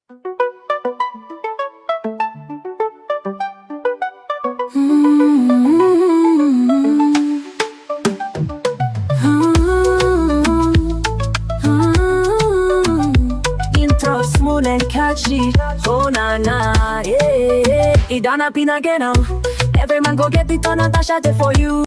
Intro smooth and catchy. Oh na na, yeah. It done up in again now. Every man go get it on Natasha day for you.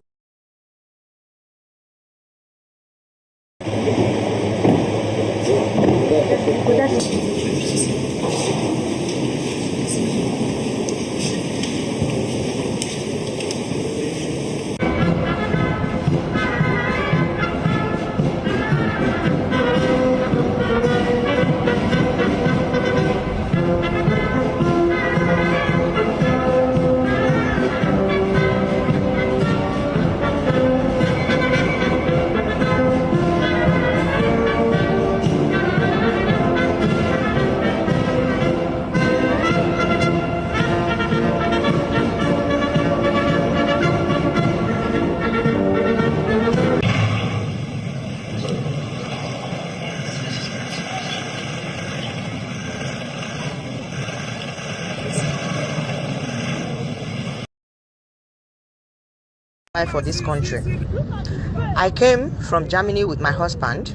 For this country. I came from Germany with my husband,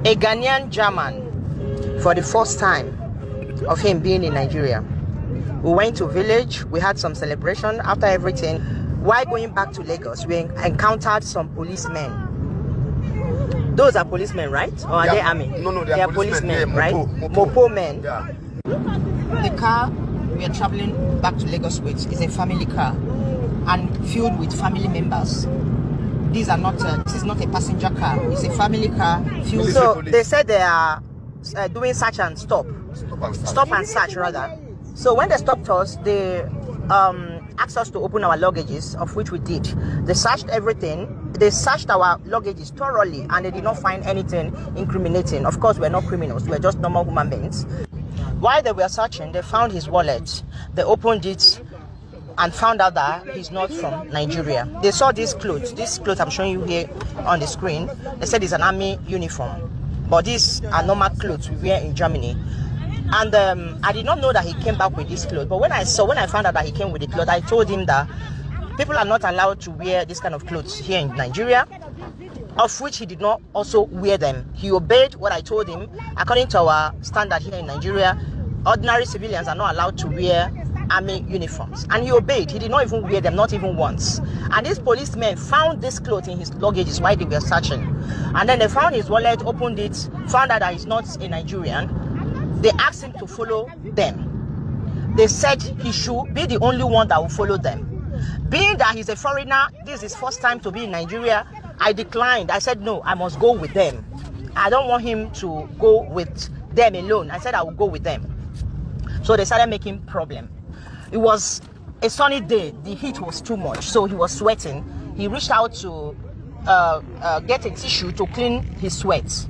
a Ghanaian German, for the first time of him being in Nigeria. We went to village, we had some celebration. After everything, while going back to Lagos, we encountered some policemen. Those are policemen, right? Or are they army? No, they are policemen, right? Mopo men. Yeah. The car we are traveling back to Lagos with is a family car and filled with family members. These are not. This is not a passenger car. It's a family car filled. So they said they are doing search and stop and search rather. So when they stopped us, they asked us to open our luggages, of which we did. They searched everything. They searched our luggages thoroughly, and they did not find anything incriminating. Of course, we're not criminals. We're just normal human beings. While they were searching, they found his wallet. They opened it and found out that he's not from Nigeria. They saw this clothes I'm showing you here on the screen. They said it's an army uniform, but these are normal clothes we wear in Germany. And I did not know that he came back with this clothes. But when I found out that he came with the clothes, I told him that people are not allowed to wear this kind of clothes here in Nigeria, of which he did not also wear them. He obeyed what I told him. According to our standard here in Nigeria, ordinary civilians are not allowed to wear army uniforms, and he obeyed. He did not even wear them, not even once. And these policemen found this cloth in his luggages while they were searching, and then they found his wallet, opened it, found out that he's not a Nigerian. They asked him to follow them. They said he should be the only one that will follow them. Being that he's a foreigner, this is his first time to be in Nigeria, I declined. I said no, I must go with them. I don't want him to go with them alone. I said I will go with them. So they started making problem. It was a sunny day. The heat was too much, so he was sweating. He reached out to get a tissue to clean his sweat.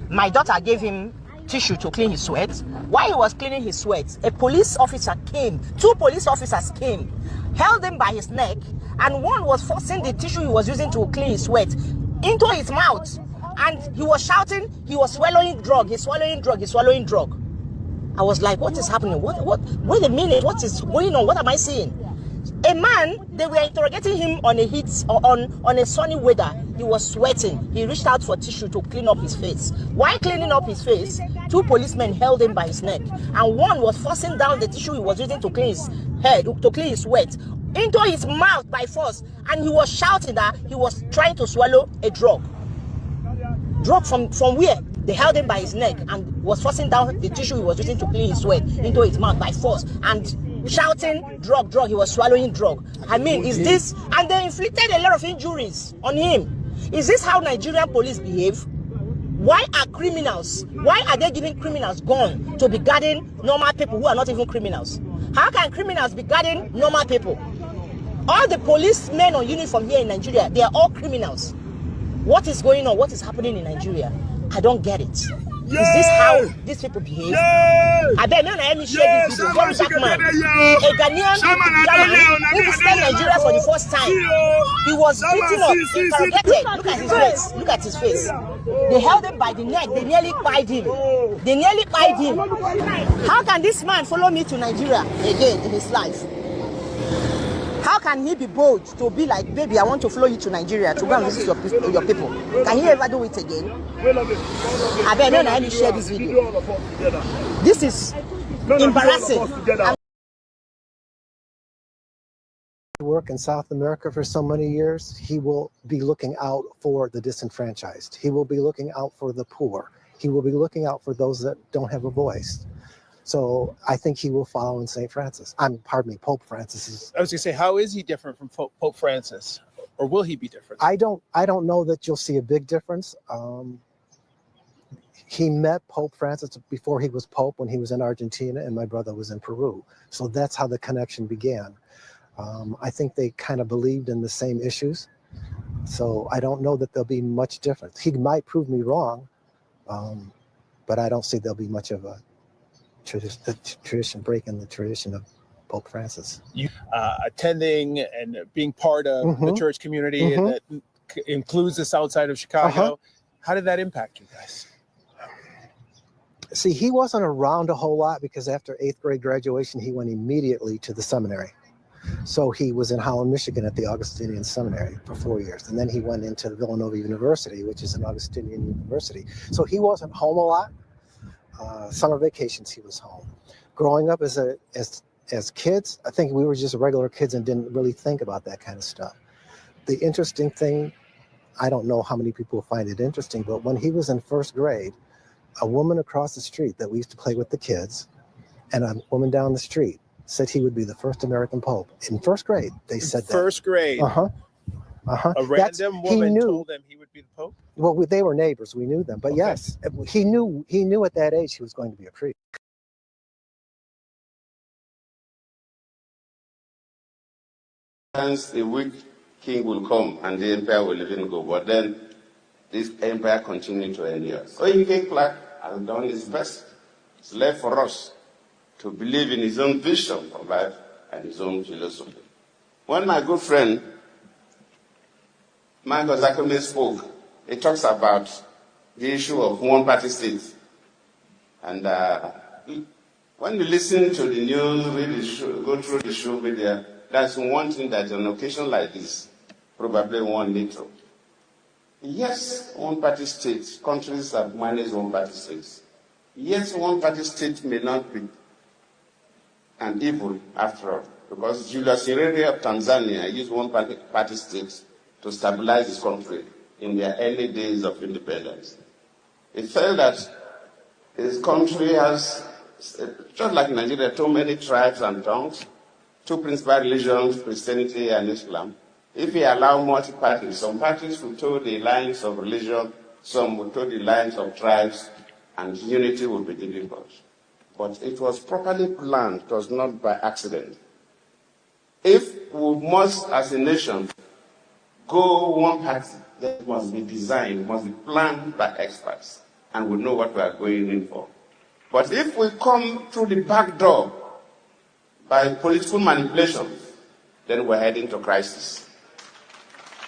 My daughter gave him tissue to clean his sweat. While he was cleaning his sweat, a police officer came. 2 police officers came, held him by his neck, and one was forcing the tissue he was using to clean his sweat into his mouth. And he was shouting, he was swallowing drug, he's swallowing drug, he's swallowing drug. I was like, what is happening? Wait a minute, what is going on? What am I seeing? A man, they were interrogating him on a heat or on a sunny weather. He was sweating. He reached out for tissue to clean up his face. While cleaning up his face, 2 policemen held him by his neck, and one was forcing down the tissue he was using to clean his head, to clean his sweat, into his mouth by force, and he was shouting that he was trying to swallow a drug. Drug from where? They held him by his neck and was forcing down the tissue he was using to clean his sweat into his mouth by force, and shouting drug. He was swallowing drug. I mean, is this? And they inflicted a lot of injuries on him. Is this how Nigerian police behave? Why are they giving criminals gun to be guarding normal people who are not even criminals? How can criminals be guarding normal people? All the policemen on uniform here in Nigeria, they are all criminals. What is going on? What is happening in Nigeria? I don't get it. Yeah. Is this how these people behave? Yeah. I bet let me share this video. Very dark man, a Ghanaian who visited Nigeria for the first time. He was beaten up, interrogated. Look at his face. Look at his face. They held him by the neck. They nearly tied him. They nearly pied him. How can this man follow me to Nigeria again in his life? How can he be bold to be like, baby, I want to follow you to Nigeria to go and visit your people? Can he ever do it again? I bet no, I share this video. This is embarrassing. Work in South America for so many years, he will be looking out for the disenfranchised. He will be looking out for the poor. He will be looking out for those that don't have a voice. So I think he will follow in St. Francis. Pope Francis. I was going to say, how is he different from Pope Francis? Or will he be different? I don't know that you'll see a big difference. He met Pope Francis before he was Pope when he was in Argentina and my brother was in Peru. So that's how the connection began. I think they kind of believed in the same issues. So I don't know that there'll be much difference. He might prove me wrong, but I don't see there'll be much of a tradition breaking the tradition of Pope Francis. You attending and being part of the church community and that includes the south side of Chicago. How did that impact you guys? See, he wasn't around a whole lot because after 8th grade graduation, he went immediately to the seminary. So he was in Holland, Michigan at the Augustinian Seminary for 4 years. And then he went into Villanova University, which is an Augustinian university. So he wasn't home a lot. Summer vacations, he was home. Growing up as kids, I think we were just regular kids and didn't really think about that kind of stuff. The interesting thing, I don't know how many people find it interesting, but when he was in 1st grade, a woman across the street that we used to play with the kids and a woman down the street said he would be the first American Pope. In 1st grade, they said that. 1st grade? A random woman told them he would be the Pope? Well, they were neighbors. We knew them. But yes, he knew at that age he was going to be a priest. A weak king will come and the empire will even go. But then this empire continued to endure. So King Clark has done his best. It's left for us to believe in his own vision for life and his own philosophy. When my good friend Michael Zakome spoke, he talks about the issue of one-party states. And when you listen to the news, read the show, go through the show media, that's one thing that on an occasion like this, probably one need to. Yes, one-party states, countries have managed one-party states. Yes, one-party state may not be an evil after all, because Julius Nyerere of Tanzania used one-party states to stabilize his country in their early days of independence. He felt that his country has, just like Nigeria, too many tribes and tongues, 2 principal religions, Christianity and Islam. If he allowed multi-parties, some parties would toe the lines of religion, some would toe the lines of tribes, and unity would be difficult. But it was properly planned, it was not by accident. If we must, as a nation, go one party, that must be designed, must be planned by experts, and we know what we are going in for. But if we come through the back door by political manipulation, then we're heading to crisis.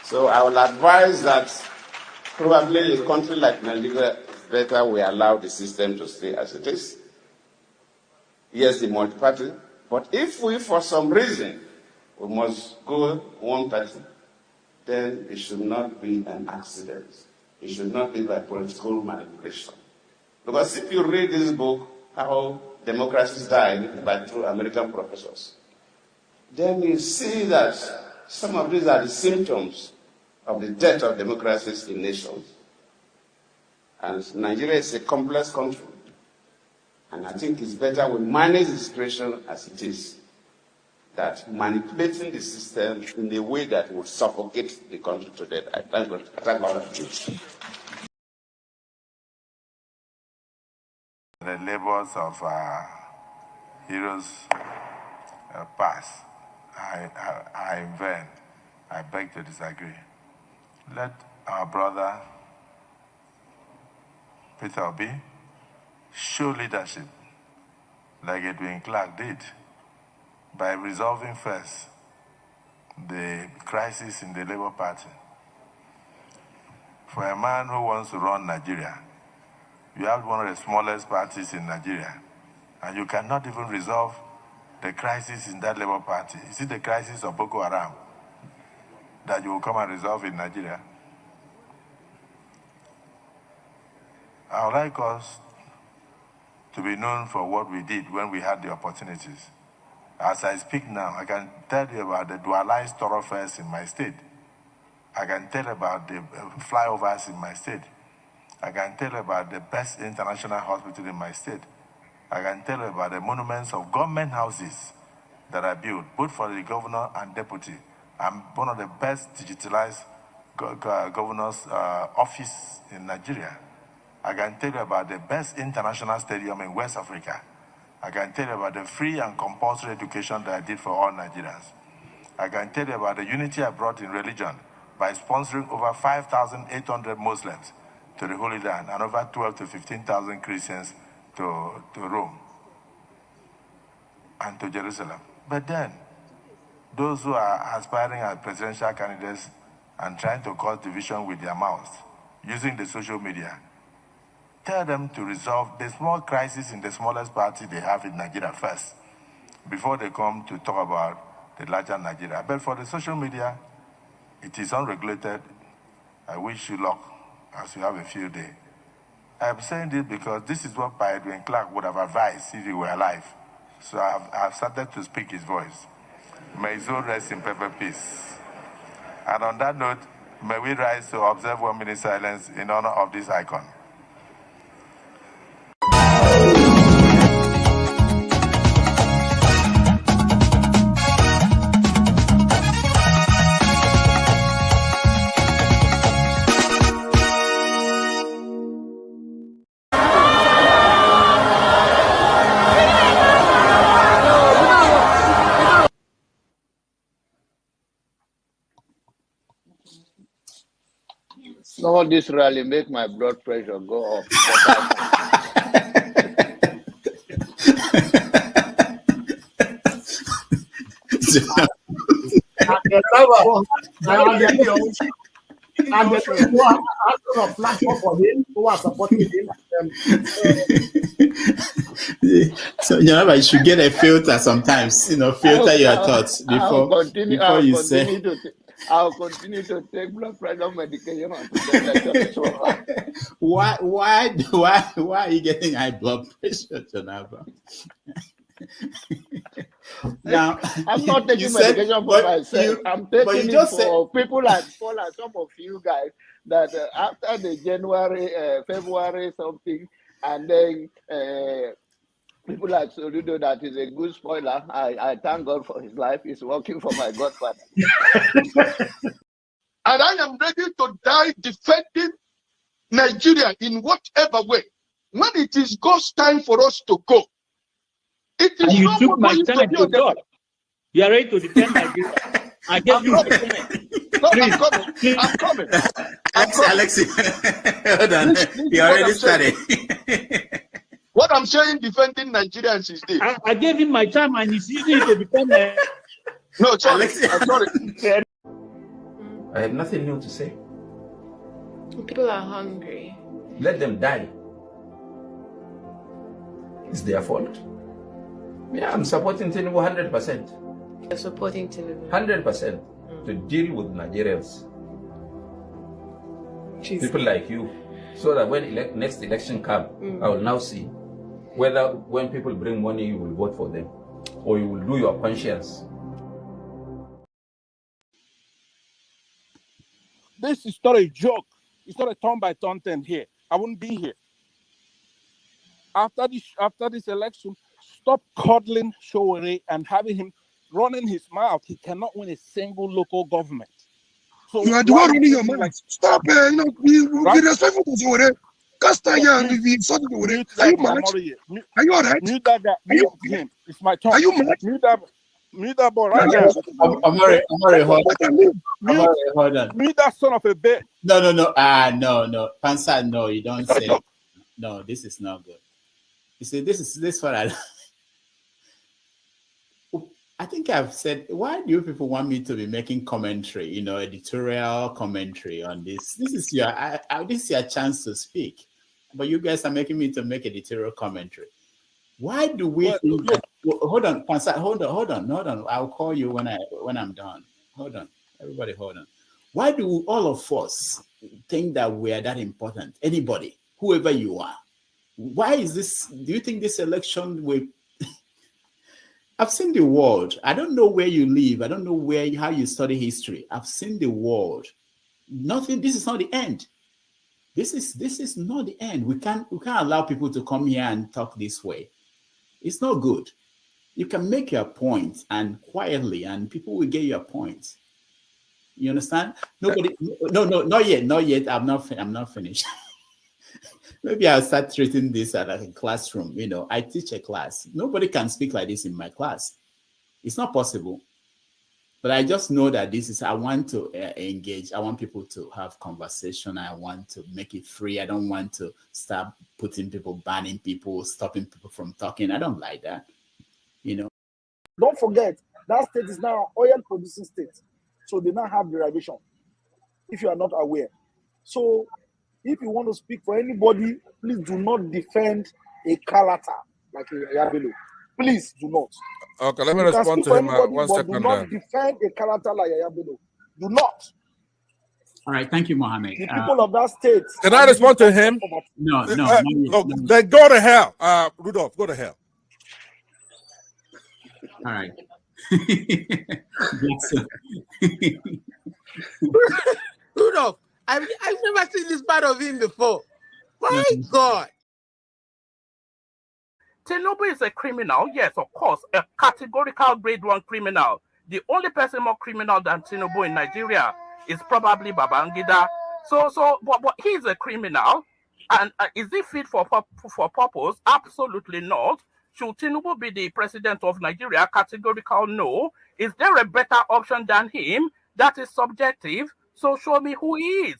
So I will advise that probably a country like Nigeria, it's better we allow the system to stay as it is. Yes, the multi-party, but if we, for some reason, we must go one party, then it should not be an accident. It should not be by political manipulation. Because if you read this book, How Democracies Died by 2 American professors, then you see that some of these are the symptoms of the death of democracies in nations. And Nigeria is a complex country. And I think it's better we manage the situation as it is, that manipulating the system in a way that would suffocate the country to death. I thank God. The labors of heroes past are in vain. I beg to disagree. Let our brother Peter Obi show leadership like Edwin Clark did by resolving first the crisis in the Labour Party. For a man who wants to run Nigeria, You have one of the smallest parties in Nigeria, and you cannot even resolve the crisis in that Labour Party. Is it the crisis of Boko Haram that you will come and resolve in Nigeria? I would like us to be known for what we did when we had the opportunities. As I speak now, I can tell you about the dualized thoroughfares in my state. I can tell about the flyovers in my state. I can tell about the best international hospital in my state. I can tell about the monuments of government houses that are built, both for the governor and deputy. I'm one of the best digitalized governor's office in Nigeria. I can tell you about the best international stadium in West Africa. I can tell you about the free and compulsory education that I did for all Nigerians. I can tell you about the unity I brought in religion by sponsoring over 5,800 Muslims to the Holy Land and over 12 to 15,000 Christians to Rome and to Jerusalem. But then, those who are aspiring as presidential candidates and trying to cause division with their mouths, using the social media, tell them to resolve the small crisis in the smallest party they have in Nigeria first, before they come to talk about the larger Nigeria. But for the social media, it is unregulated. I wish you luck as you have a field day. I'm saying this because this is what Edwin Clark would have advised if he were alive. So I've started to speak his voice. May his soul rest in perfect peace. And on that note, may we rise to observe 1 minute silence in honor of this icon. All this rally make my blood pressure go up. And the people who are asking a platform for him, who are supporting him. So you should get a filter sometimes, filter your thoughts before you say. I'll continue to take blood pressure medication. Why are you getting high blood pressure, Jonava? Now, I'm not taking medication for myself. I'm taking it for people like Paul and some of you guys that after the January, February something, and then people like Soludo, that is a good spoiler. I thank God for his life. He's working for my godfather. And I am ready to die defending Nigeria in whatever way. When it is God's time for us to go, it is and you not took my going time to God. You are ready to defend Nigeria. I gave you my time. No, I'm coming. Alexi, hold on. You already started. What I'm saying, defending Nigerians is this. I gave him my time and he's using it to defend me. No, sorry. I'm sorry. I have nothing new to say. People are hungry. Let them die. It's their fault. Yeah, I'm supporting Tinubu 100%. You're supporting Tinubu 100% to deal with Nigerians. Jeez. People like you. So that when next election comes, I will now see whether when people bring money, you will vote for them or you will do your conscience. This is not a joke. It's not a turn-by-turn thing here. I wouldn't be here. After this election, stop coddling Showore and having him running his mouth. He cannot win a single local government. So you are the one running your mouth. Like, stop, be respectful to Showore. Cast and be sorry to Showore. Are you mad? Are you alright? Mute that guy. Mute him. It's my turn. Are you mad? Mute that boy right now. Amore, hold on. Mute that son of a bitch. No. No. Pansa, no, you don't say. No, this is not good. You see, this what I think I've said, why do you people want me to be making commentary, editorial commentary on this? This is your chance to speak. but you guys are making me to make editorial commentary. Why do we think that, hold on, hold on. I'll call you when I'm done. Hold on, everybody, hold on. Why do all of us think that we are that important? Anybody, whoever you are. Why is this? Do you think this election will? I've seen the world. I don't know where you live. I don't know how you study history. I've seen the world. Nothing. This is not the end. This is not the end. We can't allow people to come here and talk this way. It's not good. You can make your point and quietly, and people will get your point. You understand? Nobody. No, not yet. I'm not finished. Maybe I'll start treating this as like a classroom. You know, I teach a class. Nobody can speak like this in my class. It's not possible. But I just know that I want to engage. I want people to have conversation. I want to make it free. I don't want to start putting people, banning people, stopping people from talking. I don't like that. You know. Don't forget, that state is now an oil producing state. So they now have derivation, if you are not aware. So if you want to speak for anybody, please do not defend a Kalata like a Yabelo. Please do not. Okay, let me respond to him 1 second. Do not defend a Kalata like a Yabelo. Do not. All right, thank you, Mohammed. The people of that state. Can I respond to him? No. Then go to hell. Rudolph, go to hell. All right. Rudolph, I've never seen this part of him before. My God. Tinubu is a criminal, yes, of course, a categorical grade 1 criminal. The only person more criminal than Tinubu in Nigeria is probably Babangida. But he's a criminal, and is he fit for purpose? Absolutely not. Should Tinubu be the president of Nigeria? Categorical no. Is there a better option than him? That is subjective. So show me who he is.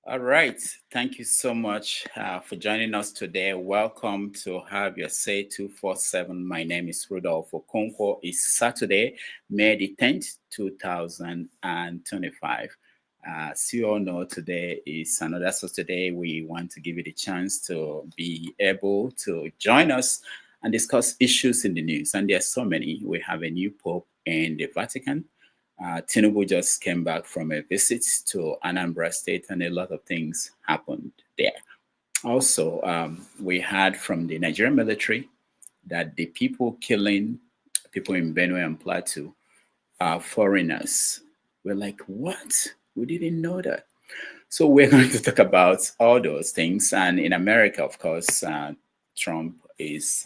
All right. Thank you so much for joining us today. Welcome to Have Your Say 247. My name is Rudolph Okonkwo. It's Saturday, May the 10th, 2025. As you all know, today is another Saturday. We want to give you the chance to be able to join us and discuss issues in the news. And there are so many. We have a new Pope in the Vatican. Tinubu just came back from a visit to Anambra State, and a lot of things happened there. Also, we heard from the Nigerian military that the people killing people in Benue and Plateau are foreigners. We're like, what? We didn't know that. So we're going to talk about all those things. And in America, of course, Trump is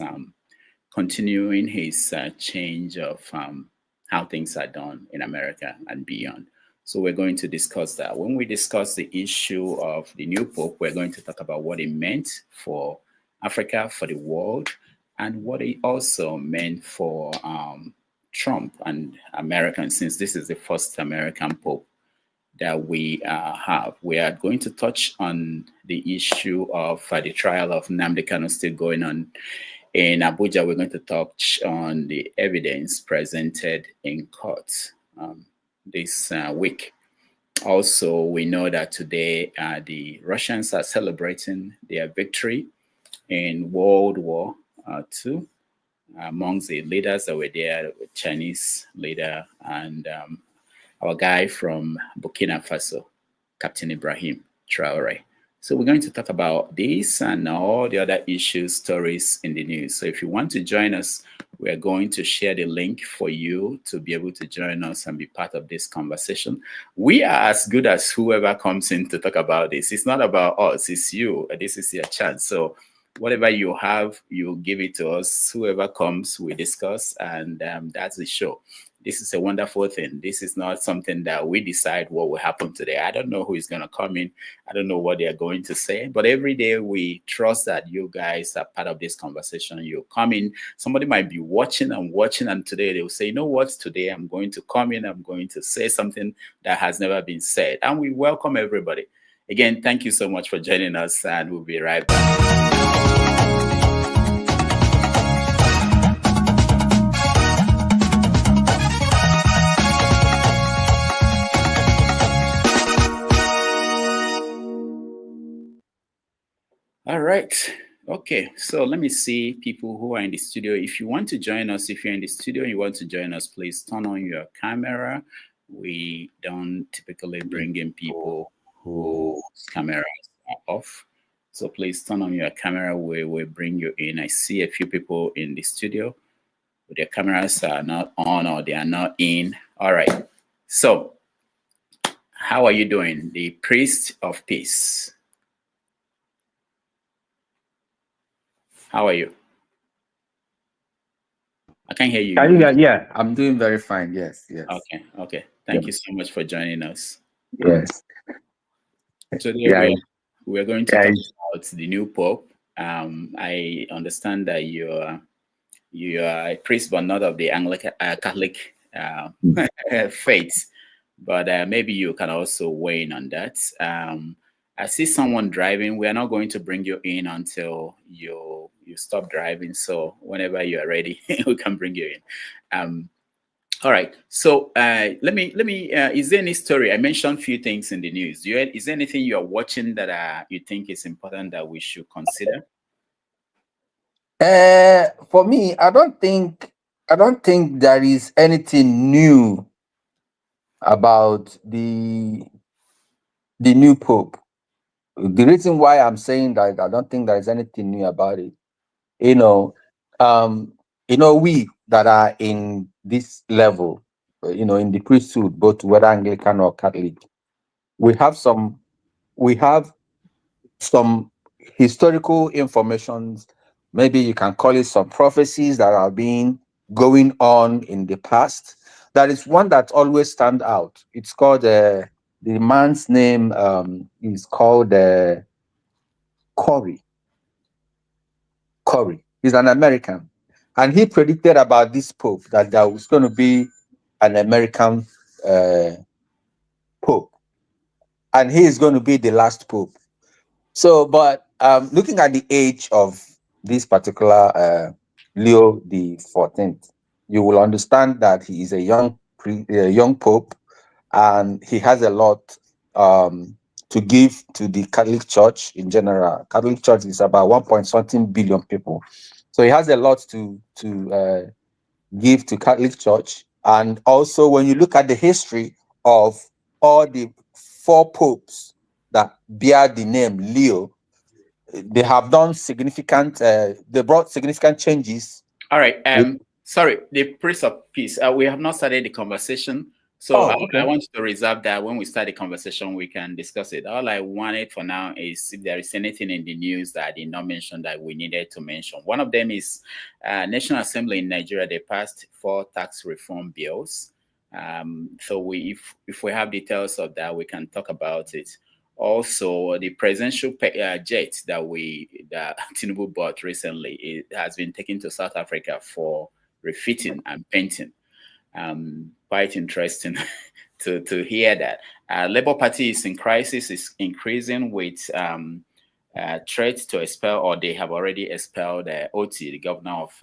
continuing his change of how things are done in America and beyond. So we're going to discuss that. When we discuss the issue of the new Pope, we're going to talk about what it meant for Africa, for the world, and what it also meant for Trump and Americans, since this is the first American Pope that we have. We are going to touch on the issue of the trial of Nnamdi Kanu still going on in Abuja. We're going to touch on the evidence presented in court this week. Also, we know that today the Russians are celebrating their victory in World War II. Amongst the leaders that were there, the Chinese leader and our guy from Burkina Faso, Captain Ibrahim Traore. So we're going to talk about this and all the other issues, stories in the news. So if you want to join us, we are going to share the link for you to be able to join us and be part of this conversation. We are as good as whoever comes in to talk about this. It's not about us, it's you. This is your chance. So whatever you have, you give it to us. Whoever comes, we discuss, and that's the show. This is a wonderful thing. This is not something that we decide what will happen today. I don't know who is going to come in. I don't know what they're going to say. But every day we trust that you guys are part of this conversation. You come in. Somebody might be watching, and today they will say, you know what? Today I'm going to come in. I'm going to say something that has never been said. And we welcome everybody. Again, thank you so much for joining us, and we'll be right back. All right. Okay. So let me see people who are in the studio. If you want to join us, if you're in the studio and you want to join us, please turn on your camera. We don't typically bring in people whose cameras are off. So please turn on your camera. We will bring you in. I see a few people in the studio, but their cameras are not on or they are not in. All right. So how are you doing? The priest of peace. How are you? I can't hear you. Can you hear? Yeah, I'm doing very fine. Yes, yes. Okay, okay. Thank you so much for joining us. Yes. Today we're going to talk about the new Pope. I understand that you are a priest, but not of the Anglican Catholic faith. But maybe you can also weigh in on that. I see someone driving. We are not going to bring you in until you stop driving. So whenever you are ready, we can bring you in. All right. So let me. Is there any story? I mentioned a few things in the news. Is there anything you are watching that you think is important that we should consider? For me, I don't think there is anything new about the new Pope. The reason why I'm saying that I don't think there is anything new about it, we that are in this level, in the priesthood, both whether Anglican or Catholic, we have some historical informations. Maybe you can call it some prophecies that have been going on in the past. There is one that always stands out. It's called the man's name is called Corey. He's an American, and he predicted about this Pope that there was going to be an American Pope, and he is going to be the last Pope. So, but looking at the age of this particular Leo the 14th, you will understand that he is a young Pope, and he has a lot to give to the Catholic Church in general. Catholic Church is about 1.something billion people, so he has a lot to give to Catholic Church. And also, when you look at the history of all the 4 popes that bear the name Leo, they have done significant. They brought significant changes. All right. Sorry, the priest of peace. We have not started the conversation, so I want to reserve that. When we start the conversation, we can discuss it. All I wanted for now is if there is anything in the news that I did not mention that we needed to mention. One of them is National Assembly in Nigeria. They passed 4 tax reform bills. So if we have details of that, we can talk about it. Also, the presidential jet that Tinubu bought recently, it has been taken to South Africa for refitting and painting. Quite interesting to hear that. Labour Party is in crisis, is increasing with threats to expel, or they have already expelled Oti, the governor of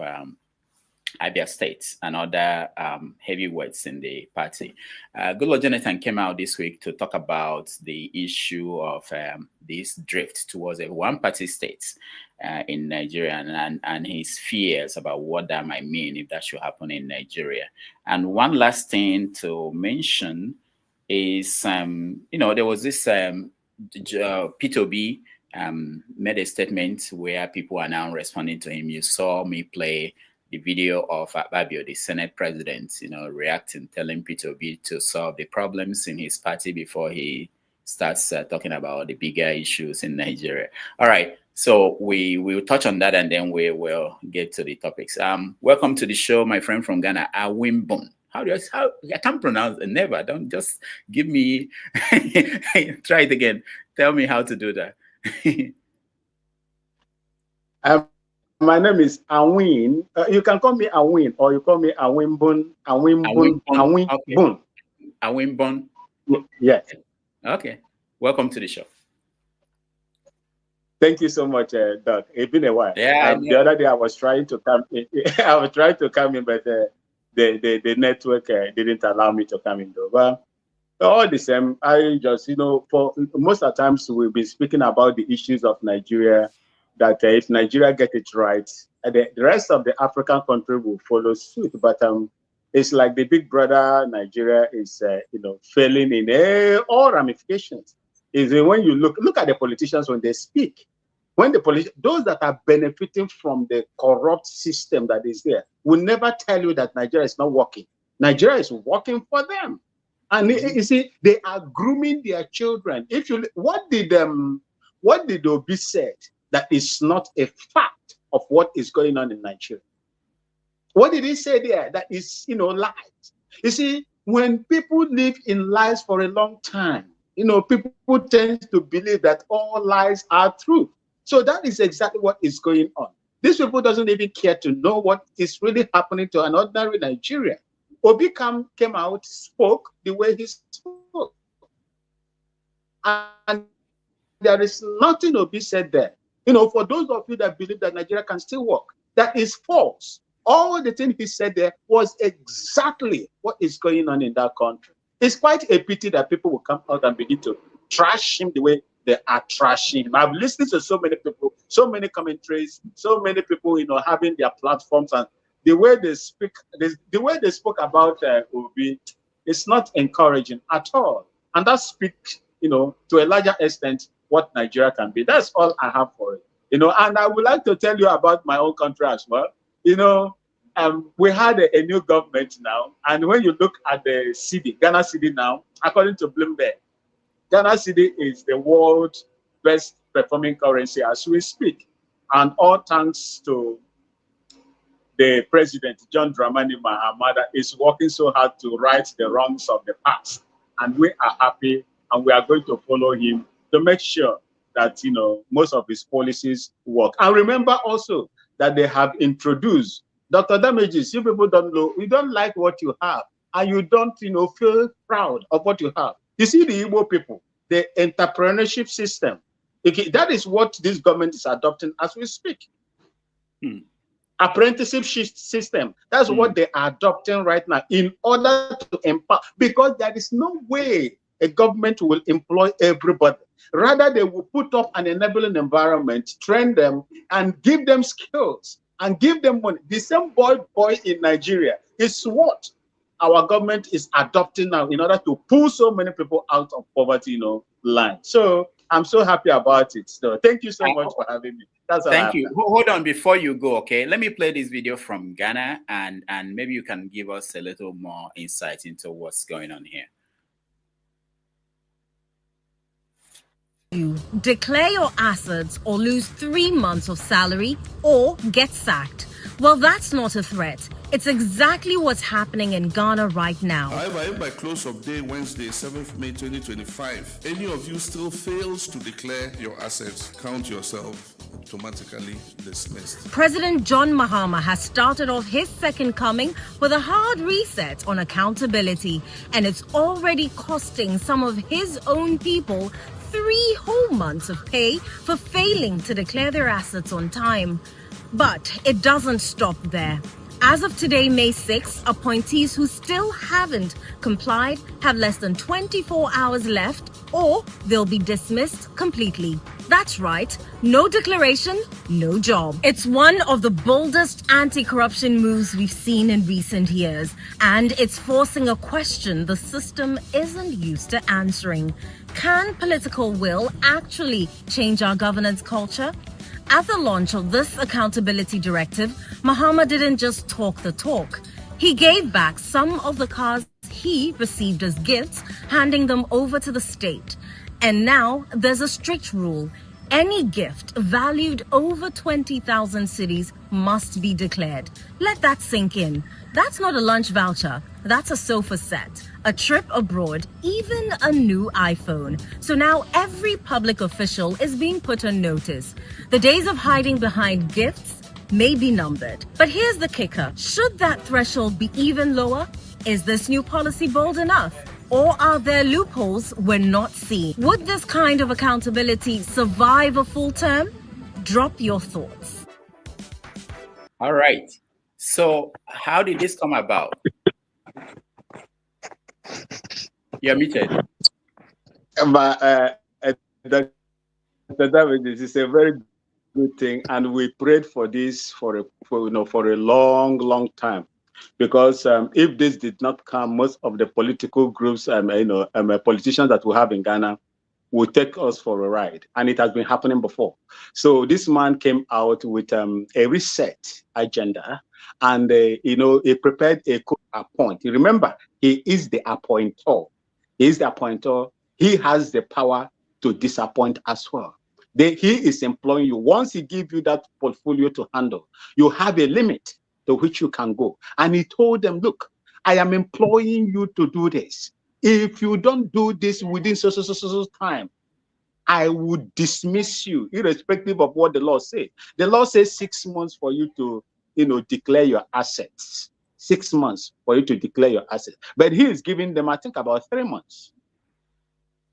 Abia State, and other heavyweights in the party. Goodluck Jonathan came out this week to talk about the issue of this drift towards a one-party state in Nigeria, and his fears about what that might mean if that should happen in Nigeria. And one last thing to mention is, there was this P2B made a statement where people are now responding to him. You saw me play the video of Babio, the Senate president, reacting, telling P2B to solve the problems in his party before he starts talking about the bigger issues in Nigeria. All right, so we will touch on that and then we will get to the topics. Welcome to the show, my friend from Ghana, Awimbun. I can't pronounce it. Never. Don't just give me. Try it again. Tell me how to do that. My name is Awin. You can call me Awin, or you call me Awimbun. Awimbun. Awimbun. Yes. Okay. Welcome to the show. Thank you so much, Doc. It's been a while. Yeah, the other day I was trying to come in. I was trying to come in, but the network didn't allow me to come in. Though. But all the same, I just, for most of the times we've been speaking about the issues of Nigeria, that if Nigeria get it right, the rest of the African country will follow suit. But it's like the big brother Nigeria is, failing in all ramifications. Is when you look at the politicians when they speak, when those that are benefiting from the corrupt system that is there will never tell you that Nigeria is not working. Nigeria is working for them, and you see they are grooming their children. If you what did Obi said that is not a fact of what is going on in Nigeria? What did he say there that is lies? You see, when people live in lies for a long time, people tend to believe that all lies are true. So that is exactly what is going on. These people doesn't even care to know what is really happening to an ordinary Nigerian. Obi came out, spoke the way he spoke. And there is nothing Obi said there. For those of you that believe that Nigeria can still work, that is false. All the things he said there was exactly what is going on in that country. It's quite a pity that people will come out and begin to trash him the way they are trashing him. I've listened to so many people, so many commentaries, so many people, having their platforms, and the way they speak, the way they spoke about Obi, it's not encouraging at all. And that speaks, to a larger extent, what Nigeria can be. That's all I have for it. And I would like to tell you about my own country as well. We had a new government now, and when you look at the cedi, Ghana cedi now, according to Bloomberg, Ghana cedi is the world's best performing currency as we speak, and all thanks to the president, John Dramani Mahama, is working so hard to right the wrongs of the past, and we are happy, and we are going to follow him to make sure that most of his policies work. And remember also that they have introduced Dr. Damages. You people don't know, you don't like what you have, and you don't, feel proud of what you have. You see, the Igbo people, the entrepreneurship system, that is what this government is adopting as we speak. Apprenticeship system, that's what they are adopting right now in order to empower, because there is no way a government will employ everybody. Rather, they will put up an enabling environment, train them, and give them skills, and give them money. The same boy in Nigeria is what our government is adopting now in order to pull so many people out of poverty, line. So I'm so happy about it. So thank you so much for having me. That's all. Thank you. Hold on before you go, okay? Let me play this video from Ghana, and maybe you can give us a little more insight into what's going on here. You declare your assets or lose 3 months of salary or get sacked. Well, that's not a threat. It's exactly what's happening in Ghana right now. However, if by close of day Wednesday, 7th May 2025, any of you still fails to declare your assets, count yourself automatically dismissed. President John Mahama has started off his second coming with a hard reset on accountability, and it's already costing some of his own people 3 whole months of pay for failing to declare their assets on time. But it doesn't stop there. As of today, May 6, appointees who still haven't complied have less than 24 hours left, or they'll be dismissed completely. That's right, no declaration, no job. It's one of the boldest anti-corruption moves we've seen in recent years, and it's forcing a question the system isn't used to answering. Can political will actually change our governance culture? At the launch of this accountability directive, Mahama didn't just talk the talk. He gave back some of the cars he received as gifts, handing them over to the state. And now there's a strict rule. Any gift valued over 20,000 cedis must be declared. Let that sink in. That's not a lunch voucher. That's a sofa set, a trip abroad, even a new iPhone. So now every public official is being put on notice. The days of hiding behind gifts may be numbered. But here's the kicker. Should that threshold be even lower? Is this new policy bold enough? Or are there loopholes we're not seeing? Would this kind of accountability survive a full term? Drop your thoughts. All right. So how did this come about? You're muted. Dr. David, this is a very good thing, and we prayed for this for a long time, because if this did not come, most of the political groups, politicians that we have in Ghana will take us for a ride, and it has been happening before. So this man came out with a reset agenda, and he prepared a appoint. Remember, he is the appointer. He is the appointer. He has the power to disappoint as well. He is employing you. Once he gives you that portfolio to handle, you have a limit to which you can go. And he told them, look, I am employing you to do this. If you don't do this within so time, I would dismiss you, irrespective of what the law says. The law says 6 months for you to, declare your assets. 6 months for you to declare your assets. But he is giving them, I think, about 3 months.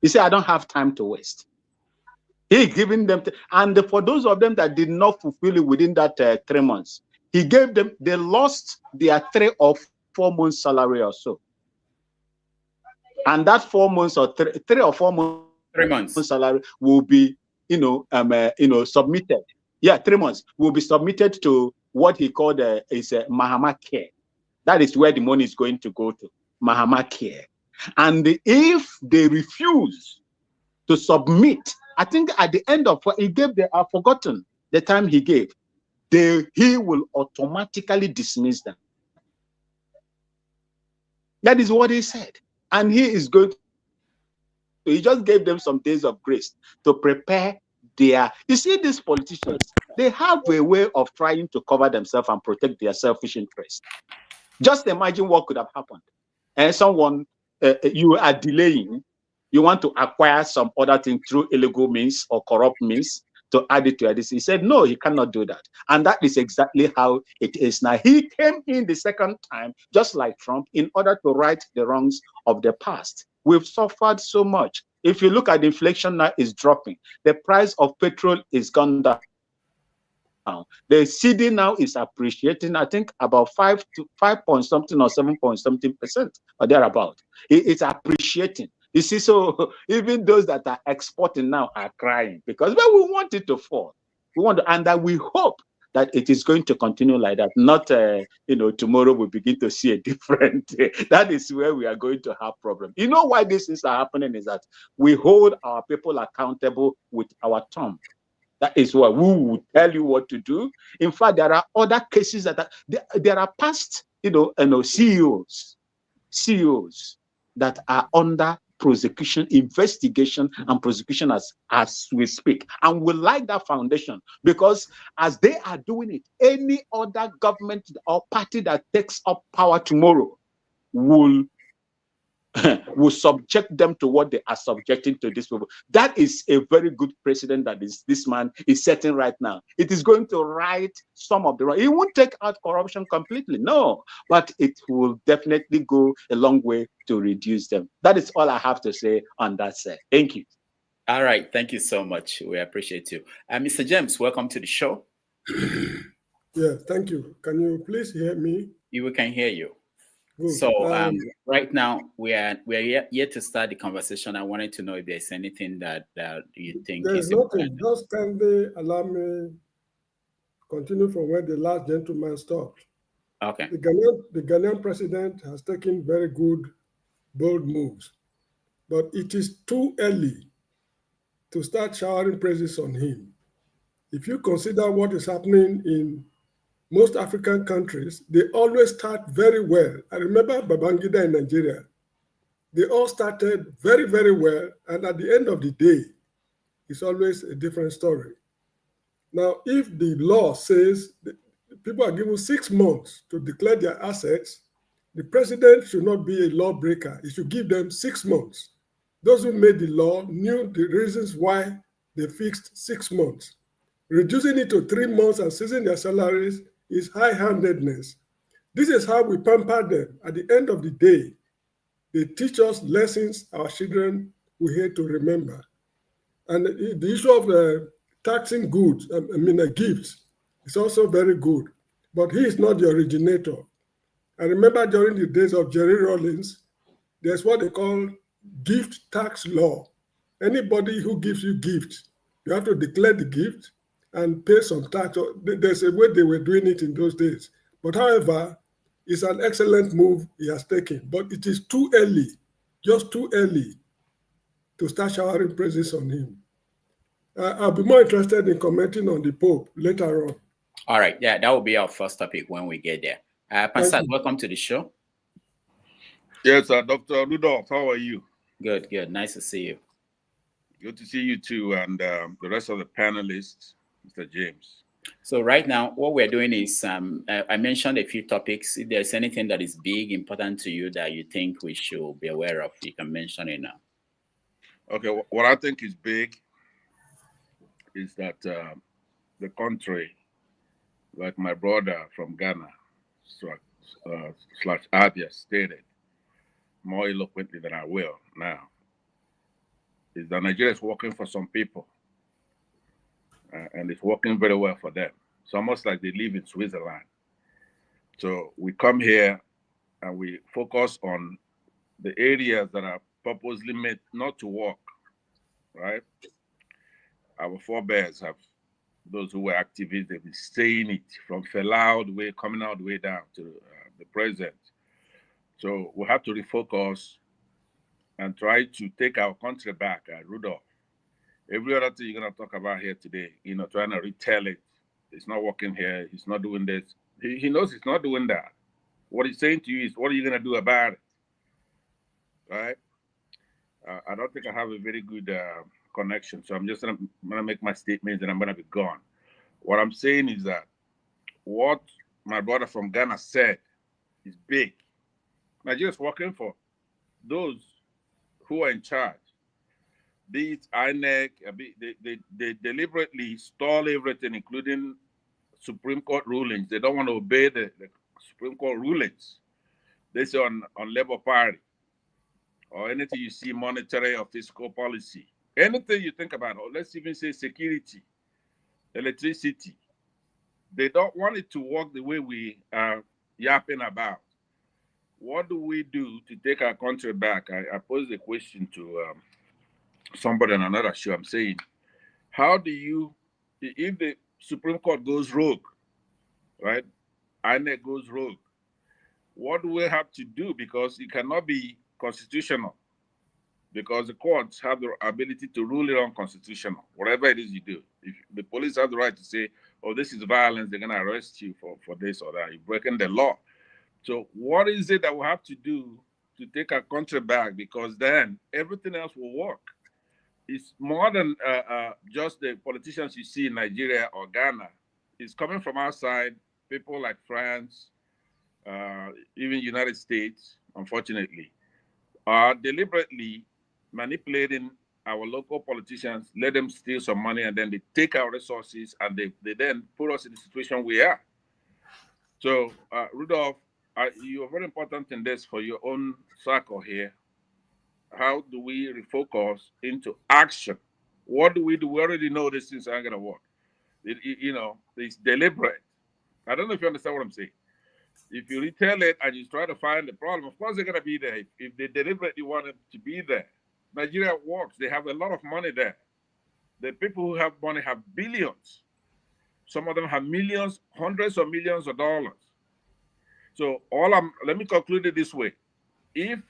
He said, I don't have time to waste. He giving them, and for those of them that did not fulfill it within that 3 months, he gave them, they lost their 3 or 4 months salary or so. And that 4 months or 3 or 4 months, 3 months salary will be, submitted. Yeah, 3 months will be submitted to what he called is Mahama Care. That is where the money is going to go to, Mahama Care. And if they refuse to submit, I think at the end of what he gave, they are forgotten the time he gave, he will automatically dismiss them. That is what he said. And he is going to, he just gave them some days of grace to prepare their, you see, these politicians, they have a way of trying to cover themselves and protect their selfish interests. Just imagine what could have happened. And someone, you are delaying, you want to acquire some other thing through illegal means or corrupt means to add it to this. He said, no, he cannot do that. And that is exactly how it is now. He came in the second time, just like Trump, in order to right the wrongs of the past. We've suffered so much. If you look at the inflation now, is dropping. The price of petrol is gone down. The CD now is appreciating, I think, about 5 point something or 7 point something% or thereabout. It's appreciating. You see, so even those that are exporting now are crying because we want it to fall. We want to, and that we hope that it is going to continue like that. Not, tomorrow we begin to see a different. That is where we are going to have problems. You know why these things are happening is that we hold our people accountable with our tongue. That is why we will tell you what to do. In fact, there are other cases that there are past, CEOs that are under prosecution, investigation, and prosecution as we speak. And we like that foundation because as they are doing it, any other government or party that takes up power tomorrow will subject them to what they are subjecting to these people. That is a very good precedent that this man is setting right now. It is going to right some of the wrong. It won't take out corruption completely, no, but it will definitely go a long way to reduce them. That is all I have to say on that side. Thank you. All right, thank you so much. We appreciate you. Mr. James, welcome to the show. Yeah, thank you. Can you please hear me? We can hear you. Good. So right now we are yet to start the conversation. I wanted to know if there's anything that you think there's is nothing. important. Just kindly allow me continue from where the last gentleman stopped. Okay. The Ghanaian president has taken very good, bold moves, but it is too early to start showering praises on him. If you consider what is happening in most African countries, they always start very well. I remember Babangida in Nigeria. They all started very, very well. And at the end of the day, it's always a different story. Now, if the law says that people are given 6 months to declare their assets, the president should not be a lawbreaker. He should give them 6 months. Those who made the law knew the reasons why they fixed 6 months. Reducing it to 3 months and seizing their salaries is high-handedness. This is how we pamper them. At the end of the day, They teach us lessons our children will here to remember. And the issue of taxing goods, gifts, is also very good. But he is not the originator. I remember during the days of Jerry Rawlings, there's what they call gift tax law. Anybody who gives you gifts, you have to declare the gift and pay some tax. There's a way they were doing it in those days. But however, it's an excellent move he has taken. But it is too early, just too early, to start showering praises on him. I'll be more interested in commenting on the Pope later on. All right, yeah, that will be our first topic when we get there. Pastor, welcome to the show. Yes, Dr. Rudolph, how are you? Good, good. Nice to see you. Good to see you too, and the rest of the panelists, Mr. James. So right now, what we're doing is, I mentioned a few topics. If there's anything that is big, important to you that you think we should be aware of, you can mention it now. Okay, what I think is big is that the country, like my brother from Ghana, / Abia stated more eloquently than I will now, is that Nigeria is working for some people, and it's working very well for them. It's almost like they live in Switzerland. So we come here and we focus on the areas that are purposely made not to work, right? Our forebears have, those who were activists, they've been saying it from Fela all the way, coming all the way down to the present. So we have to refocus and try to take our country back, Rudolph. Every other thing you're going to talk about here today, trying to retell it. It's not working here. He's not doing this. He knows he's not doing that. What he's saying to you is, what are you going to do about it? Right? I don't think I have a very good connection. So I'm just going to make my statements and I'm going to be gone. What I'm saying is that what my brother from Ghana said is big. Nigeria's working for those who are in charge. Be it INEC, they deliberately stall everything, including Supreme Court rulings. They don't want to obey the Supreme Court rulings. They say on labor party or anything you see monetary or fiscal policy. Anything you think about, or let's even say security, electricity. They don't want it to work the way we are yapping about. What do we do to take our country back? I posed a question to somebody on another show. I'm saying, how do you, if the Supreme Court goes rogue, right? INEC goes rogue, what do we have to do? Because it cannot be constitutional, because the courts have the ability to rule it unconstitutional, whatever it is you do. If the police have the right to say, oh, this is violence, they're going to arrest you for this or that. You're breaking the law. So what is it that we have to do to take our country back? Because then everything else will work. It's more than just the politicians you see in Nigeria or Ghana. It's coming from outside, people like France, even United States, unfortunately, are deliberately manipulating our local politicians, let them steal some money, and then they take our resources and they then put us in the situation we are. So, Rudolph, you are very important in this for your own circle here. How do we refocus into action? What do we do? We already know these things aren't going to work. It's deliberate. I don't know if you understand what I'm saying. If you retell it and you try to find the problem, of course they're going to be there. If they deliberately want it to be there. Nigeria works. They have a lot of money there. The people who have money have billions. Some of them have millions, hundreds of millions of dollars. So let me conclude it this way. If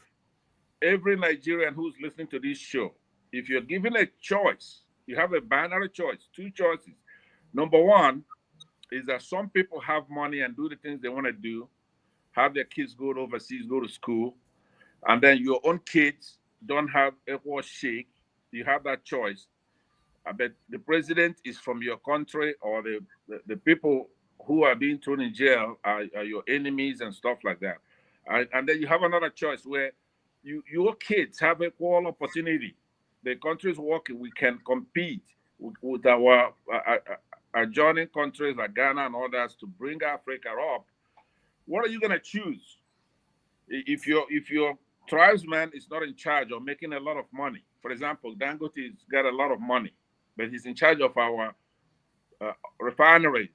every Nigerian who's listening to this show, if you're given a choice, you have a binary choice, two choices. Number one is that some people have money and do the things they want to do, have their kids go overseas, go to school, and then your own kids don't have equal shake. You have that choice. I bet the president is from your country, or the people who are being thrown in jail are your enemies and stuff like that. And then you have another choice where your kids have equal opportunity. The country is working. We can compete with our adjoining countries like Ghana and others to bring Africa up. What are you going to choose? If your tribesman is not in charge of making a lot of money. For example, Dangote's got a lot of money, but he's in charge of our refineries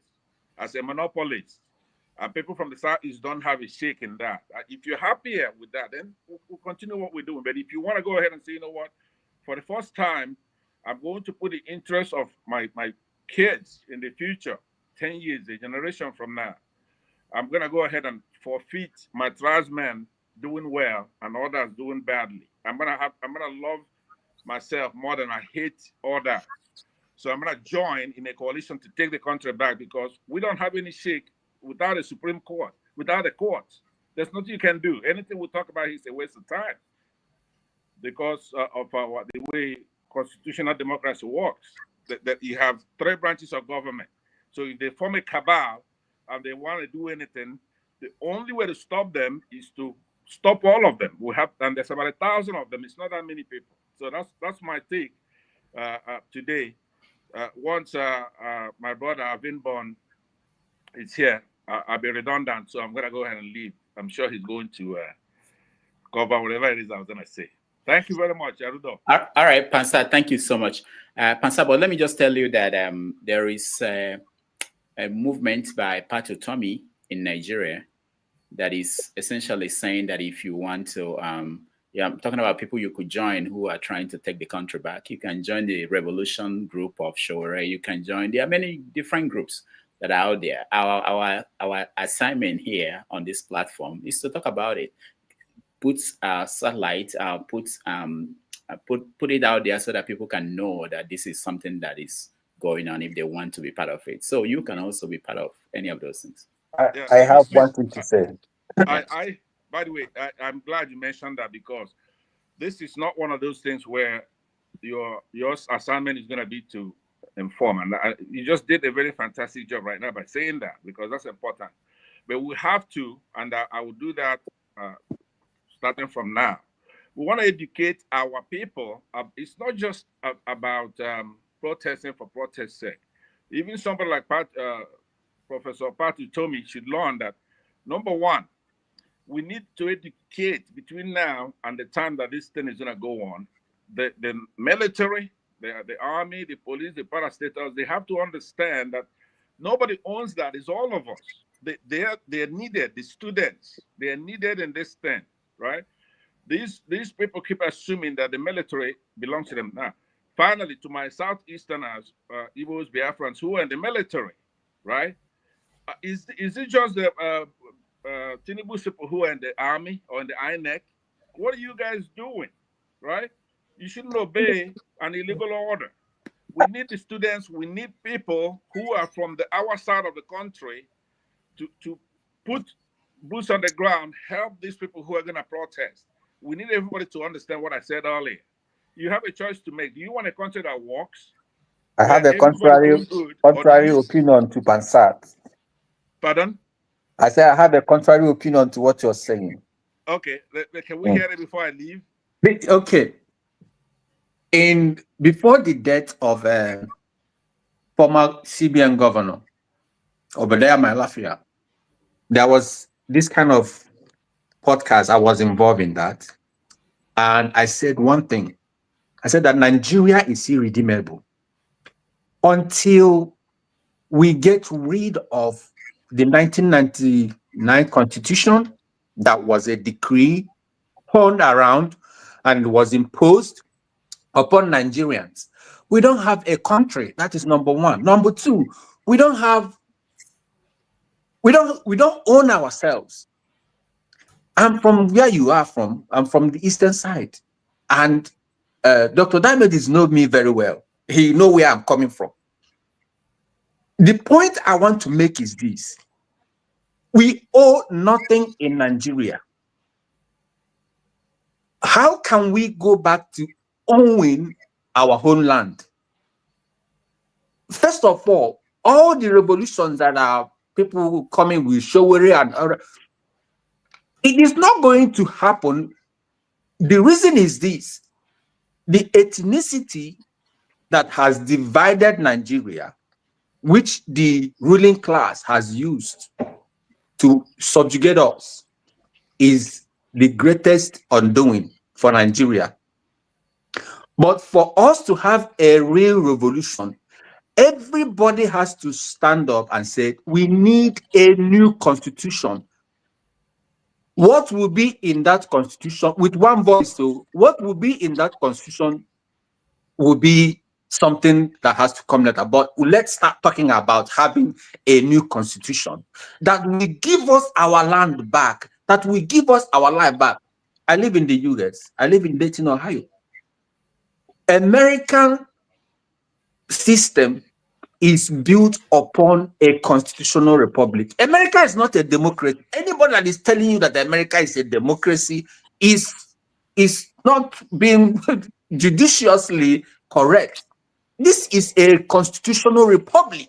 as a monopolist. And people from the Southeast don't have a stake in that. If you're happier with that, then we'll continue what we're doing. But if you want to go ahead and say, you know what, for the first time, I'm going to put the interest of my kids in the future, 10 years, a generation from now, I'm going to go ahead and forfeit my tribesmen doing well and others doing badly. I'm going to love myself more than I hate others. So I'm going to join in a coalition to take the country back, because we don't have any shake without a Supreme Court, without the courts. There's nothing you can do. Anything we talk about is a waste of time because of the way constitutional democracy works, that you have 3 branches of government. So if they form a cabal and they want to do anything, the only way to stop them is to stop all of them. And there's about 1,000 of them. It's not that many people. So that's my take today. Once my brother Avinborn is here, I'll be redundant, so I'm going to go ahead and leave. I'm sure he's going to cover whatever it is I was going to say. Thank you very much, Arudo. All right, Pansa, thank you so much. Pansa, but let me just tell you that there is a movement by Pato Tommy in Nigeria that is essentially saying that if you want to, I'm talking about people you could join who are trying to take the country back. You can join the Revolution group of Shore. You can join. There are many different groups that are out there. Our assignment here on this platform is to talk about it. Put satellite, put it out there so that people can know that this is something that is going on if they want to be part of it. So you can also be part of any of those things. I have one thing to say. By the way, I'm glad you mentioned that, because this is not one of those things where your assignment is going to be to inform. And you just did a very fantastic job right now by saying that, because that's important. But we have to, and I will do that starting from now. We want to educate our people. It's not just about protesting for protest's sake. Even somebody like Professor Patu Tomi should learn that, number one, we need to educate between now and the time that this thing is going to go on. The military, the army, the police, the parastatals, they have to understand that nobody owns that. It's all of us. They're needed. The students, they are needed in this thing, right? These people keep assuming that the military belongs to them. Now, finally, to my Southeasterners, Igbos, Biafrans who are in the military, right? Is it just the Tinubu people who are in the army or in the INEC? What are you guys doing, right? You shouldn't obey an illegal order. We need the students. We need people who are from our side of the country to put boots on the ground, help these people who are going to protest. We need everybody to understand what I said earlier. You have a choice to make. Do you want a country that works? I have a contrary opinion to Pansat. Pardon? I said I have a contrary opinion to what you're saying. Okay, can we hear it before I leave? Okay. Before the death of former CBN governor Obadiah Mailafia, there was this kind of podcast. I was involved in that, and I said one thing. I said that Nigeria is irredeemable until we get rid of the 1999 Constitution. That was a decree turned around and was imposed upon Nigerians. We don't have a country. That is number one. Number two, we don't own ourselves. I'm from where you are from. I'm from the eastern side. And Dr. Diamond knows me very well. He knows where I'm coming from. The point I want to make is this. We owe nothing in Nigeria. How can we go back to owning our homeland? First of all the revolutions that are people coming with Showere and other, it is not going to happen. The reason is this: the ethnicity that has divided Nigeria, which the ruling class has used to subjugate us, is the greatest undoing for Nigeria. But for us to have a real revolution, everybody has to stand up and say, we need a new constitution. What will be in that constitution with one voice? So what will be in that constitution will be something that has to come later. But let's start talking about having a new constitution that will give us our land back, that will give us our life back. I live in the US. I live in Dayton, Ohio. American system is built upon a constitutional republic. America is not a democracy. Anybody that is telling you that America is a democracy is not being judiciously correct. This is a constitutional republic.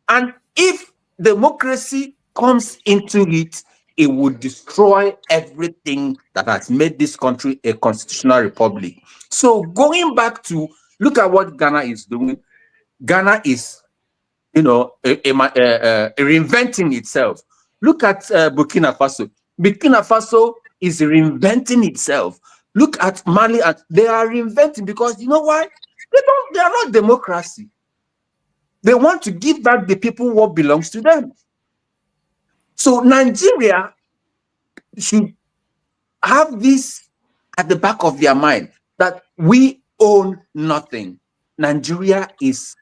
And if democracy comes into it, it would destroy everything that has made this country a constitutional republic. So going back to look at what Ghana is doing, Ghana is, reinventing itself. Look at Burkina Faso. Burkina Faso is reinventing itself. Look at Mali, and they are reinventing because you know why? They are not democracy. They want to give back the people what belongs to them. So Nigeria should have this at the back of their mind that we own nothing. Nigeria is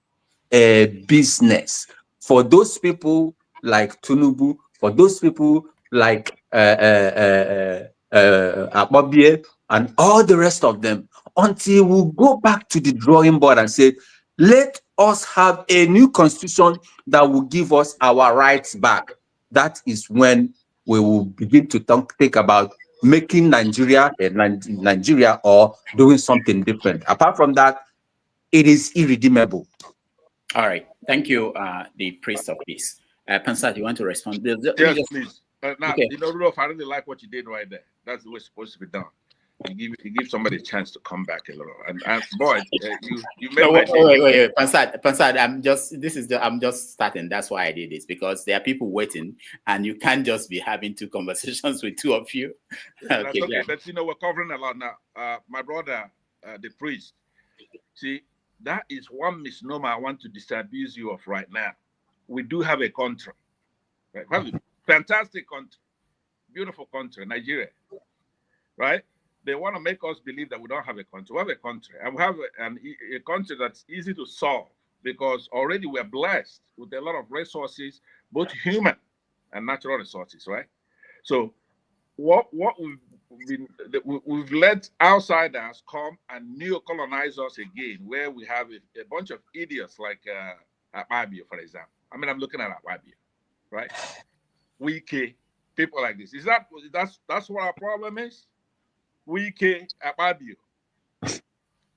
a business for those people like Tinubu, for those people like Akpabie and all the rest of them, until we go back to the drawing board and say, let us have a new constitution that will give us our rights back. That is when we will begin to think about making Nigeria a Nigeria or doing something different. Apart from that, it is irredeemable. All right. Thank you, the priest of peace. Pansat, you want to respond? Yes, please. Now, okay. Rudolph, I really like what you did right there. That's the way it's supposed to be done. You give somebody a chance to come back a little. And boy, you made my day. Wait. Pansat, I'm just starting. That's why I did this, because there are people waiting, and you can't just be having two conversations with two of you. Okay, yeah. But we're covering a lot now. My brother, the priest, see, that is one misnomer I want to disabuse you of right now. We do have a country, right? Fantastic country, beautiful country, Nigeria, right? They want to make us believe that we don't have a country. We have a country, and we have a country that's easy to solve because already we're blessed with a lot of resources, both human and natural resources, right? So what we've let outsiders come and neo-colonize us again, where we have a bunch of idiots like Akpabio, for example. I mean, I'm looking at Akpabio, right? Wike, people like this. That's what our problem is? Wike, Akpabio.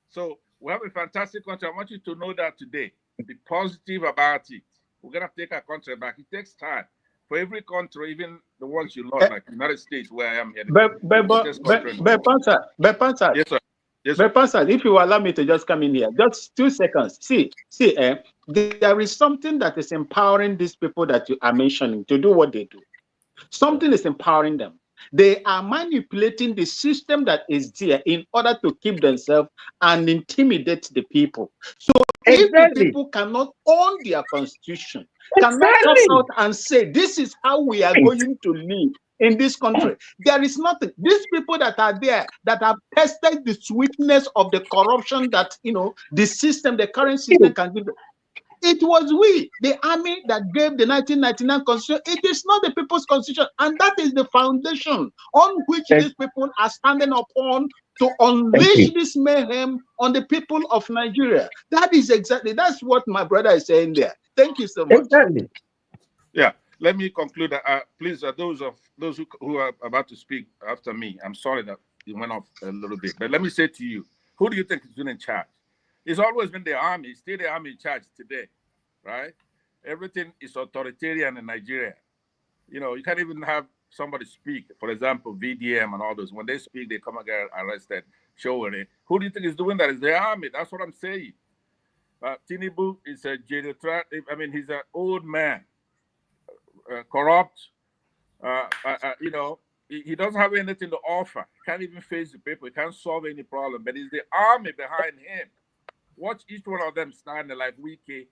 So we have a fantastic country. I want you to know that today. Be positive about it. We're gonna take our country back. It takes time. For every country, even the ones you love, like the United States, where I am here. Pansat. Yes, sir. Yes, Pansat, if you allow me to just come in here, just 2 seconds. See, there is something that is empowering these people that you are mentioning to do what they do. Something is empowering them. They are manipulating the system that is there in order to keep themselves and intimidate the people. So if the people cannot own their constitution, cannot come out and say, this is how we are going to live in this country, there is nothing. These people that are there, that have tested the sweetness of the corruption that, the system, the current system can give them. It was we, the army, that gave the 1999 constitution. It is not the people's constitution. And that is the foundation on which these people are standing upon to unleash this mayhem on the people of Nigeria. That's what my brother is saying there. Thank you so much. Exactly. Yeah, let me conclude. Please, those who are about to speak after me, I'm sorry that it went off a little bit. But let me say to you, who do you think is been in charge? It's always been the army. Still the army in charge today, right? Everything is authoritarian in Nigeria. You can't even have somebody speak. For example, VDM and all those. When they speak, they come and get arrested. Showing it. Who do you think is doing that? It's the army. That's what I'm saying. Tinubu is a geriatric. I mean, he's an old man, corrupt. he doesn't have anything to offer. He can't even face the people. He can't solve any problem. But it's the army behind him. Watch each one of them standing like Wiki.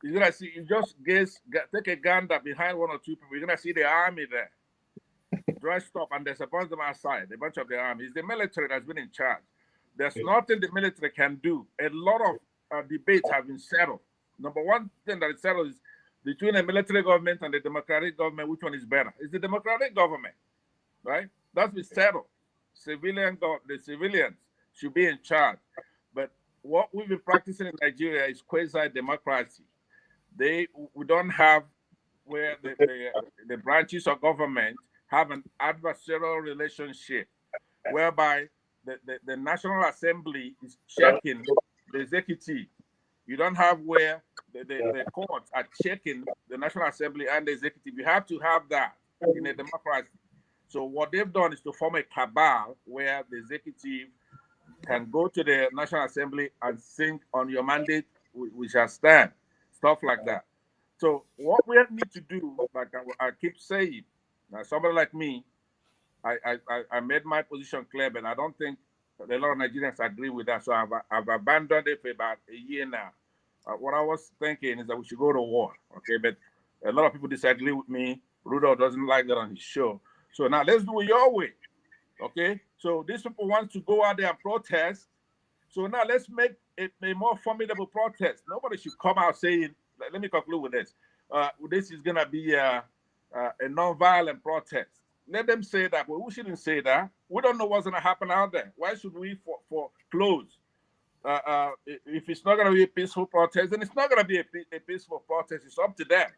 You're gonna see. You just take a gander behind one or two people. You're gonna see the army there, dressed up, and there's a bunch of them outside. A bunch of the army. It's the military that's been in charge. There's nothing the military can do. A lot of debates have been settled. Number one thing that is settled is between the military government and the democratic government. Which one is better? It's the democratic government, right? That's been settled. The civilians should be in charge. But what we've been practicing in Nigeria is quasi-democracy. We don't have where the branches of government have an adversarial relationship, whereby the National Assembly is checking the executive. You don't have where the courts are checking the National Assembly and the executive. You have to have that in a democracy. So what they've done is to form a cabal where the executive can go to the National Assembly and sing on your mandate, we shall stand, stuff like that. So what we need to do, like I keep saying, somebody like me, I made my position clear, but I don't think a lot of Nigerians agree with that. So I've abandoned it for about a year now. What I was thinking is that we should go to war, okay? But a lot of people disagree with me. Rudolph doesn't like that on his show. So now let's do it your way, okay? So these people want to go out there and protest. So now let's make a more formidable protest. Nobody should come out saying, let me conclude with this. This is going to be a non-violent protest. Let them say that, but we shouldn't say that. We don't know what's going to happen out there. Why should we foreclose? If it's not going to be a peaceful protest, then it's not going to be a peaceful protest. It's up to them.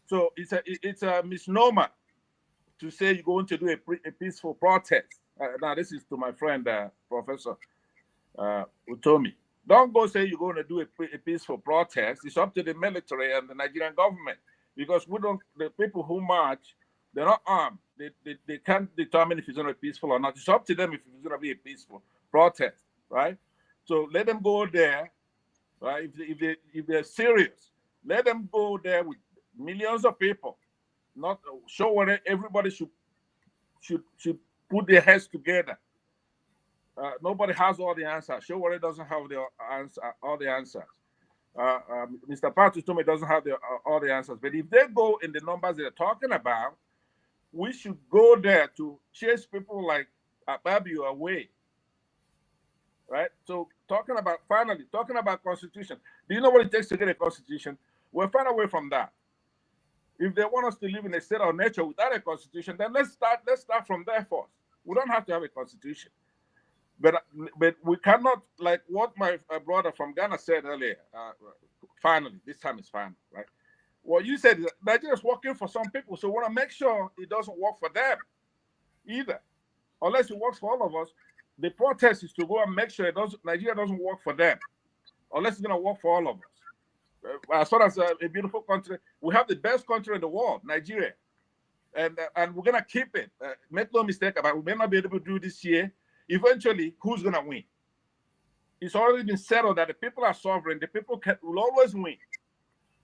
So it's a misnomer to say you're going to do a peaceful protest. Now, this is to my friend, Professor Utomi. Don't go say you're going to do a peaceful protest. It's up to the military and the Nigerian government, because the people who march, they're not armed. They can't determine if it's going to be peaceful or not. It's up to them if it's going to be a peaceful protest, right? So let them go there, right? If they're serious, let them go there with millions of people. Not show where everybody should put their heads together. Nobody has all the answers. Show where it doesn't have all the answers. Mr. Patrick told me doesn't have all the answers. But if they go in the numbers they're talking about, we should go there to chase people like Ababio away. Right? So talking about constitution. Do you know what it takes to get a constitution? We'll find a way from that. If they want us to live in a state of nature without a constitution, then let's start from there first. We don't have to have a constitution. But we cannot, like what my brother from Ghana said earlier, finally, this time is final, right? What you said is that Nigeria is working for some people, so we want to make sure it doesn't work for them either. Unless it works for all of us, the protest is to go and make sure Nigeria doesn't work for them, unless it's going to work for all of us. As far as a beautiful country, we have the best country in the world, Nigeria, and we're going to keep it. Make no mistake about it. We may not be able to do this year. Eventually, who's going to win? It's already been settled that the people are sovereign. The people will always win.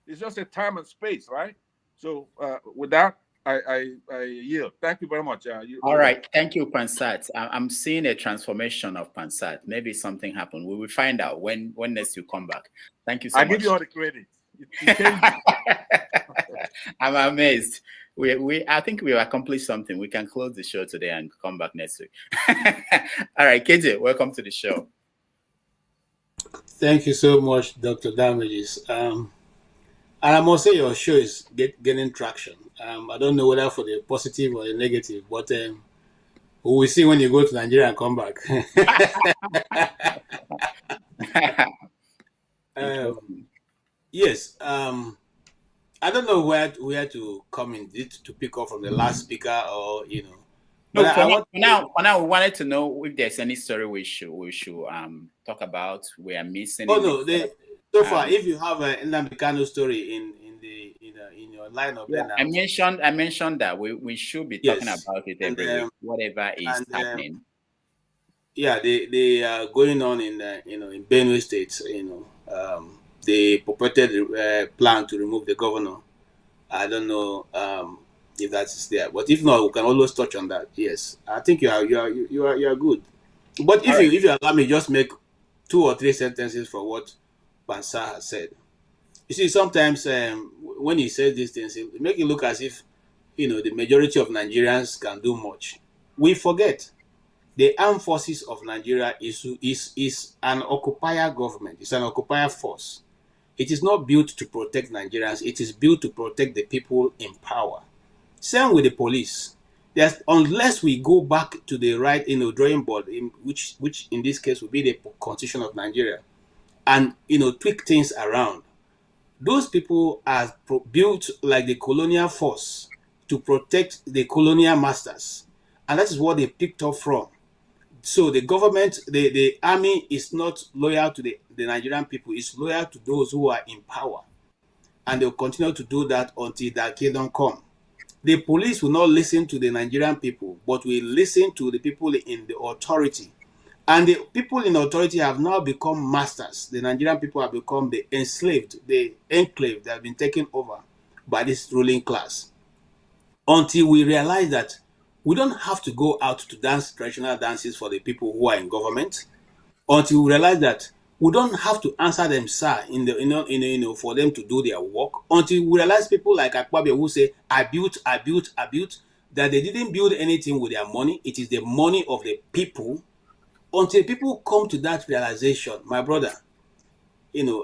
It's just a time and space, right? So with that, I yield. Thank you very much. All right. Thank you, Pansat. I'm seeing a transformation of Pansat. Maybe something happened. We will find out when next you come back. Thank you so much. I give you all the credit. I'm amazed. I think we accomplished something. We can close the show today and come back next week. All right, KJ, welcome to the show. Thank you so much, Dr. Damages. And I must say your show is getting traction. I don't know whether for the positive or the negative, but we will see when you go to Nigeria and come back. Yes. I don't know where to come in to pick up from the last speaker, or No, for now, we wanted to know if there's any story we should talk about. We are missing. Oh no, so far, if you have a Nnamdi Kanu story in your lineup, yeah, I mentioned that we should be talking about it every week, whatever is happening. Yeah, they are going on in Benue State. They purported plan to remove the governor. I don't know. if that's there. But if not, we can always touch on that. Yes, I think you are good. But if you allow me, just make 2 or 3 sentences from what Bansa has said. You see, sometimes when he says these things, it make it look as if the majority of Nigerians can do much. We forget the armed forces of Nigeria is an occupier government. It's an occupier force. It is not built to protect Nigerians. It is built to protect the people in power. Same with the police. Unless we go back to the right drawing board, which in this case would be the Constitution of Nigeria, and tweak things around. Those people are built like the colonial force to protect the colonial masters, and that is what they picked up from. So the government, the army is not loyal to the Nigerian people, it's loyal to those who are in power. And they'll continue to do that until that kingdom come. The police will not listen to the Nigerian people, but will listen to the people in the authority. And the people in authority have now become masters. The Nigerian people have become the enslaved, the enclave that have been taken over by this ruling class. Until we realize that we don't have to go out to dance traditional dances for the people who are in government. Until we realize that we don't have to answer them, sir, for them to do their work. Until we realize people like Akpabio who say, I built, that they didn't build anything with their money. It is the money of the people. Until people come to that realization, my brother, the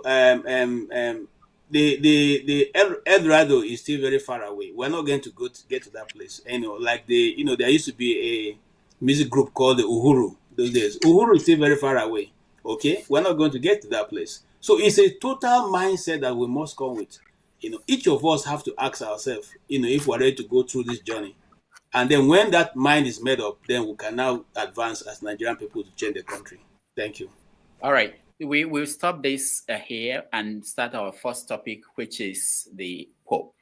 El Dorado is still very far away. We're not going to get to that place. Like there used to be a music group called the Uhuru those days. Uhuru is still very far away. Okay, we're not going to get to that place. So it's a total mindset that we must come with. Each of us have to ask ourselves, if we're ready to go through this journey. And then when that mind is made up, then we can now advance as Nigerian people to change the country. Thank you. All right. We will stop this here and start our first topic, which is the Pope.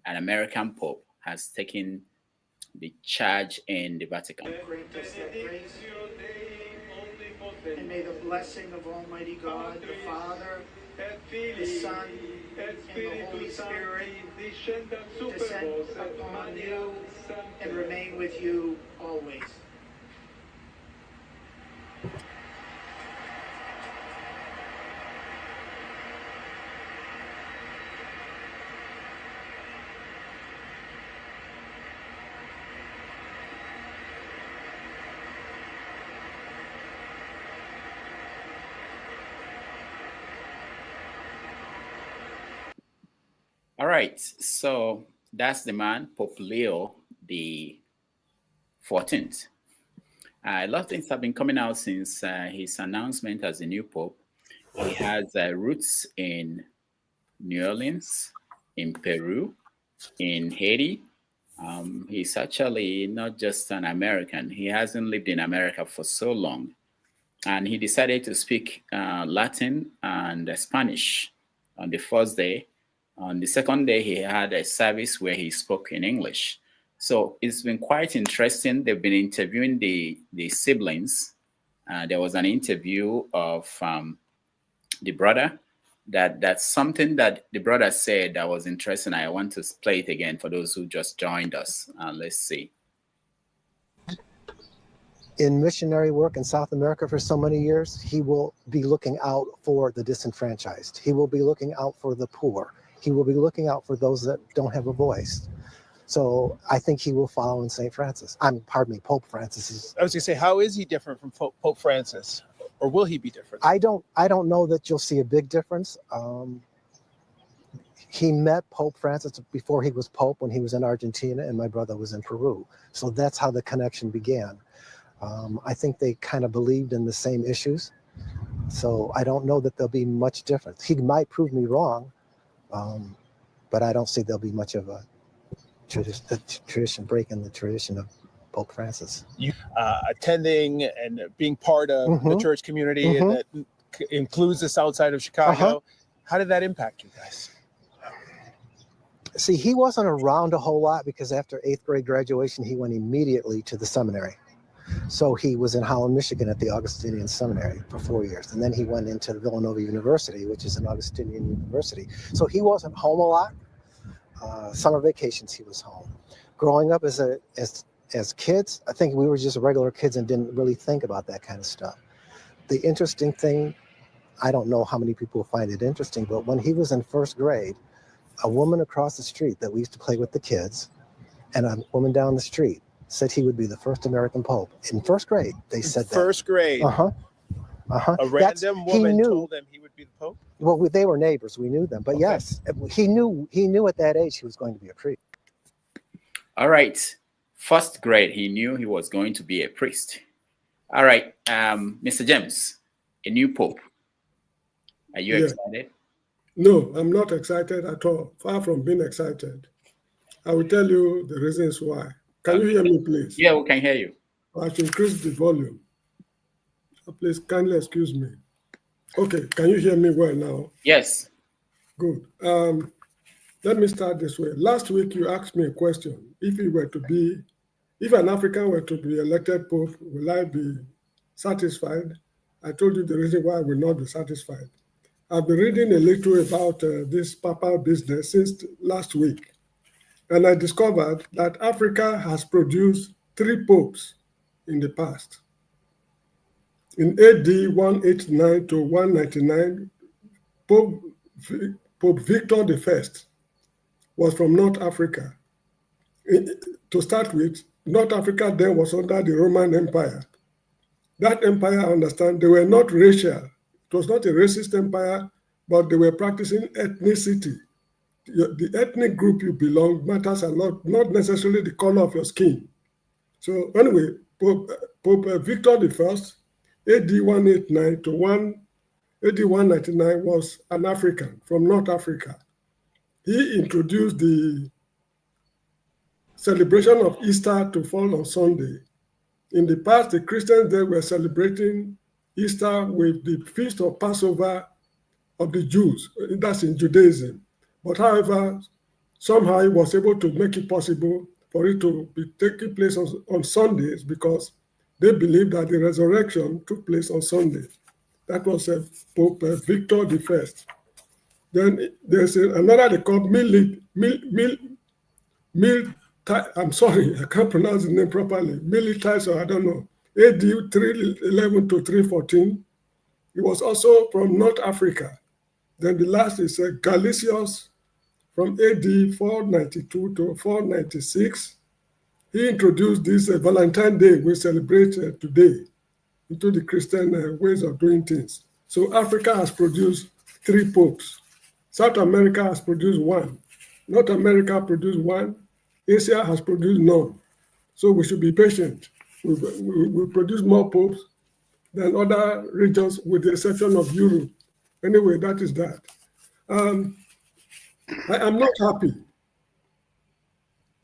An American Pope has taken the charge in the Vatican. And may the blessing of Almighty God, the Father, the Son, and the Holy Spirit descend upon you and remain with you always. All right, so that's the man, Pope Leo XIV. A lot of things have been coming out since his announcement as the new Pope. He has roots in New Orleans, in Peru, in Haiti. He's actually not just an American. He hasn't lived in America for so long. And he decided to speak Latin and Spanish on the first day. On the second day, he had a service where he spoke in English. So it's been quite interesting. They've been interviewing the siblings. There was an interview of the brother. That's something that the brother said that was interesting. I want to play it again for those who just joined us. Let's see. In missionary work in South America for so many years, he will be looking out for the disenfranchised. He will be looking out for the poor. He will be looking out for those that don't have a voice. So I think he will follow in St. Francis. Pope Francis. I was going to say, how is he different from Pope Francis? Or will he be different? I don't know that you'll see a big difference. He met Pope Francis before he was Pope when he was in Argentina and my brother was in Peru. So that's how the connection began. I think they kind of believed in the same issues. So I don't know that there'll be much difference. He might prove me wrong, but I don't see there'll be much of a tradition breaking the tradition of Pope Francis. You attending and being part of the church community that includes the south side of Chicago. How did that impact you guys? See, he wasn't around a whole lot because after 8th grade graduation, he went immediately to the seminary. So he was in Holland, Michigan at the Augustinian Seminary for 4 years. And then he went into Villanova University, which is an Augustinian university. So he wasn't home a lot. summer vacations, he was home. Growing up as kids, I think we were just regular kids and didn't really think about that kind of stuff. The interesting thing, I don't know how many people find it interesting, but when he was in first grade, a woman across the street that we used to play with the kids and a woman down the street said he would be the first American Pope. In first grade, they said that. First grade? Uh-huh. A random woman told them he would be the Pope? Well, they were neighbors. We knew them. But yes, he knew at that age he was going to be a priest. All right. First grade, he knew he was going to be a priest. All right. Mr. James, a new Pope. Are you excited? No, I'm not excited at all. Far from being excited. I will tell you the reasons why. Can you hear me, please? Yeah, we can hear you. I should increase the volume. Please kindly excuse me. Okay, can you hear me well now? Yes. Good. Let me start this way. Last week you asked me a question. If an African were to be elected Pope, will I be satisfied? I told you the reason why I will not be satisfied. I've been reading a little about this papal business since last week, and I discovered that Africa has produced 3 popes in the past. In AD 189 to 199, Pope Victor I was from North Africa. To start with, North Africa then was under the Roman Empire. That empire, I understand, they were not racial. It was not a racist empire, but they were practicing ethnicity. The ethnic group you belong matters a lot, not necessarily the color of your skin. So anyway, Pope Victor I, AD 189 to AD 199 was an African from North Africa. He introduced the celebration of Easter to fall on Sunday. In the past, the Christians there were celebrating Easter with the feast of Passover of the Jews. That's in Judaism. But however, somehow he was able to make it possible for it to be taking place on Sundays because they believed that the resurrection took place on Sunday. That was Pope Victor I. Then there's another they call I'm sorry, I can't pronounce the name properly. Militis, or I don't know. AD 311 to 314. He was also from North Africa. Then the last is Galicius from AD 492 to 496. He introduced this Valentine's Day we celebrate today into the Christian ways of doing things. So Africa has produced 3 popes. South America has produced 1. North America produced 1. Asia has produced none. So we should be patient. We produce more popes than other regions with the exception of Europe. Anyway, that is that. I am not happy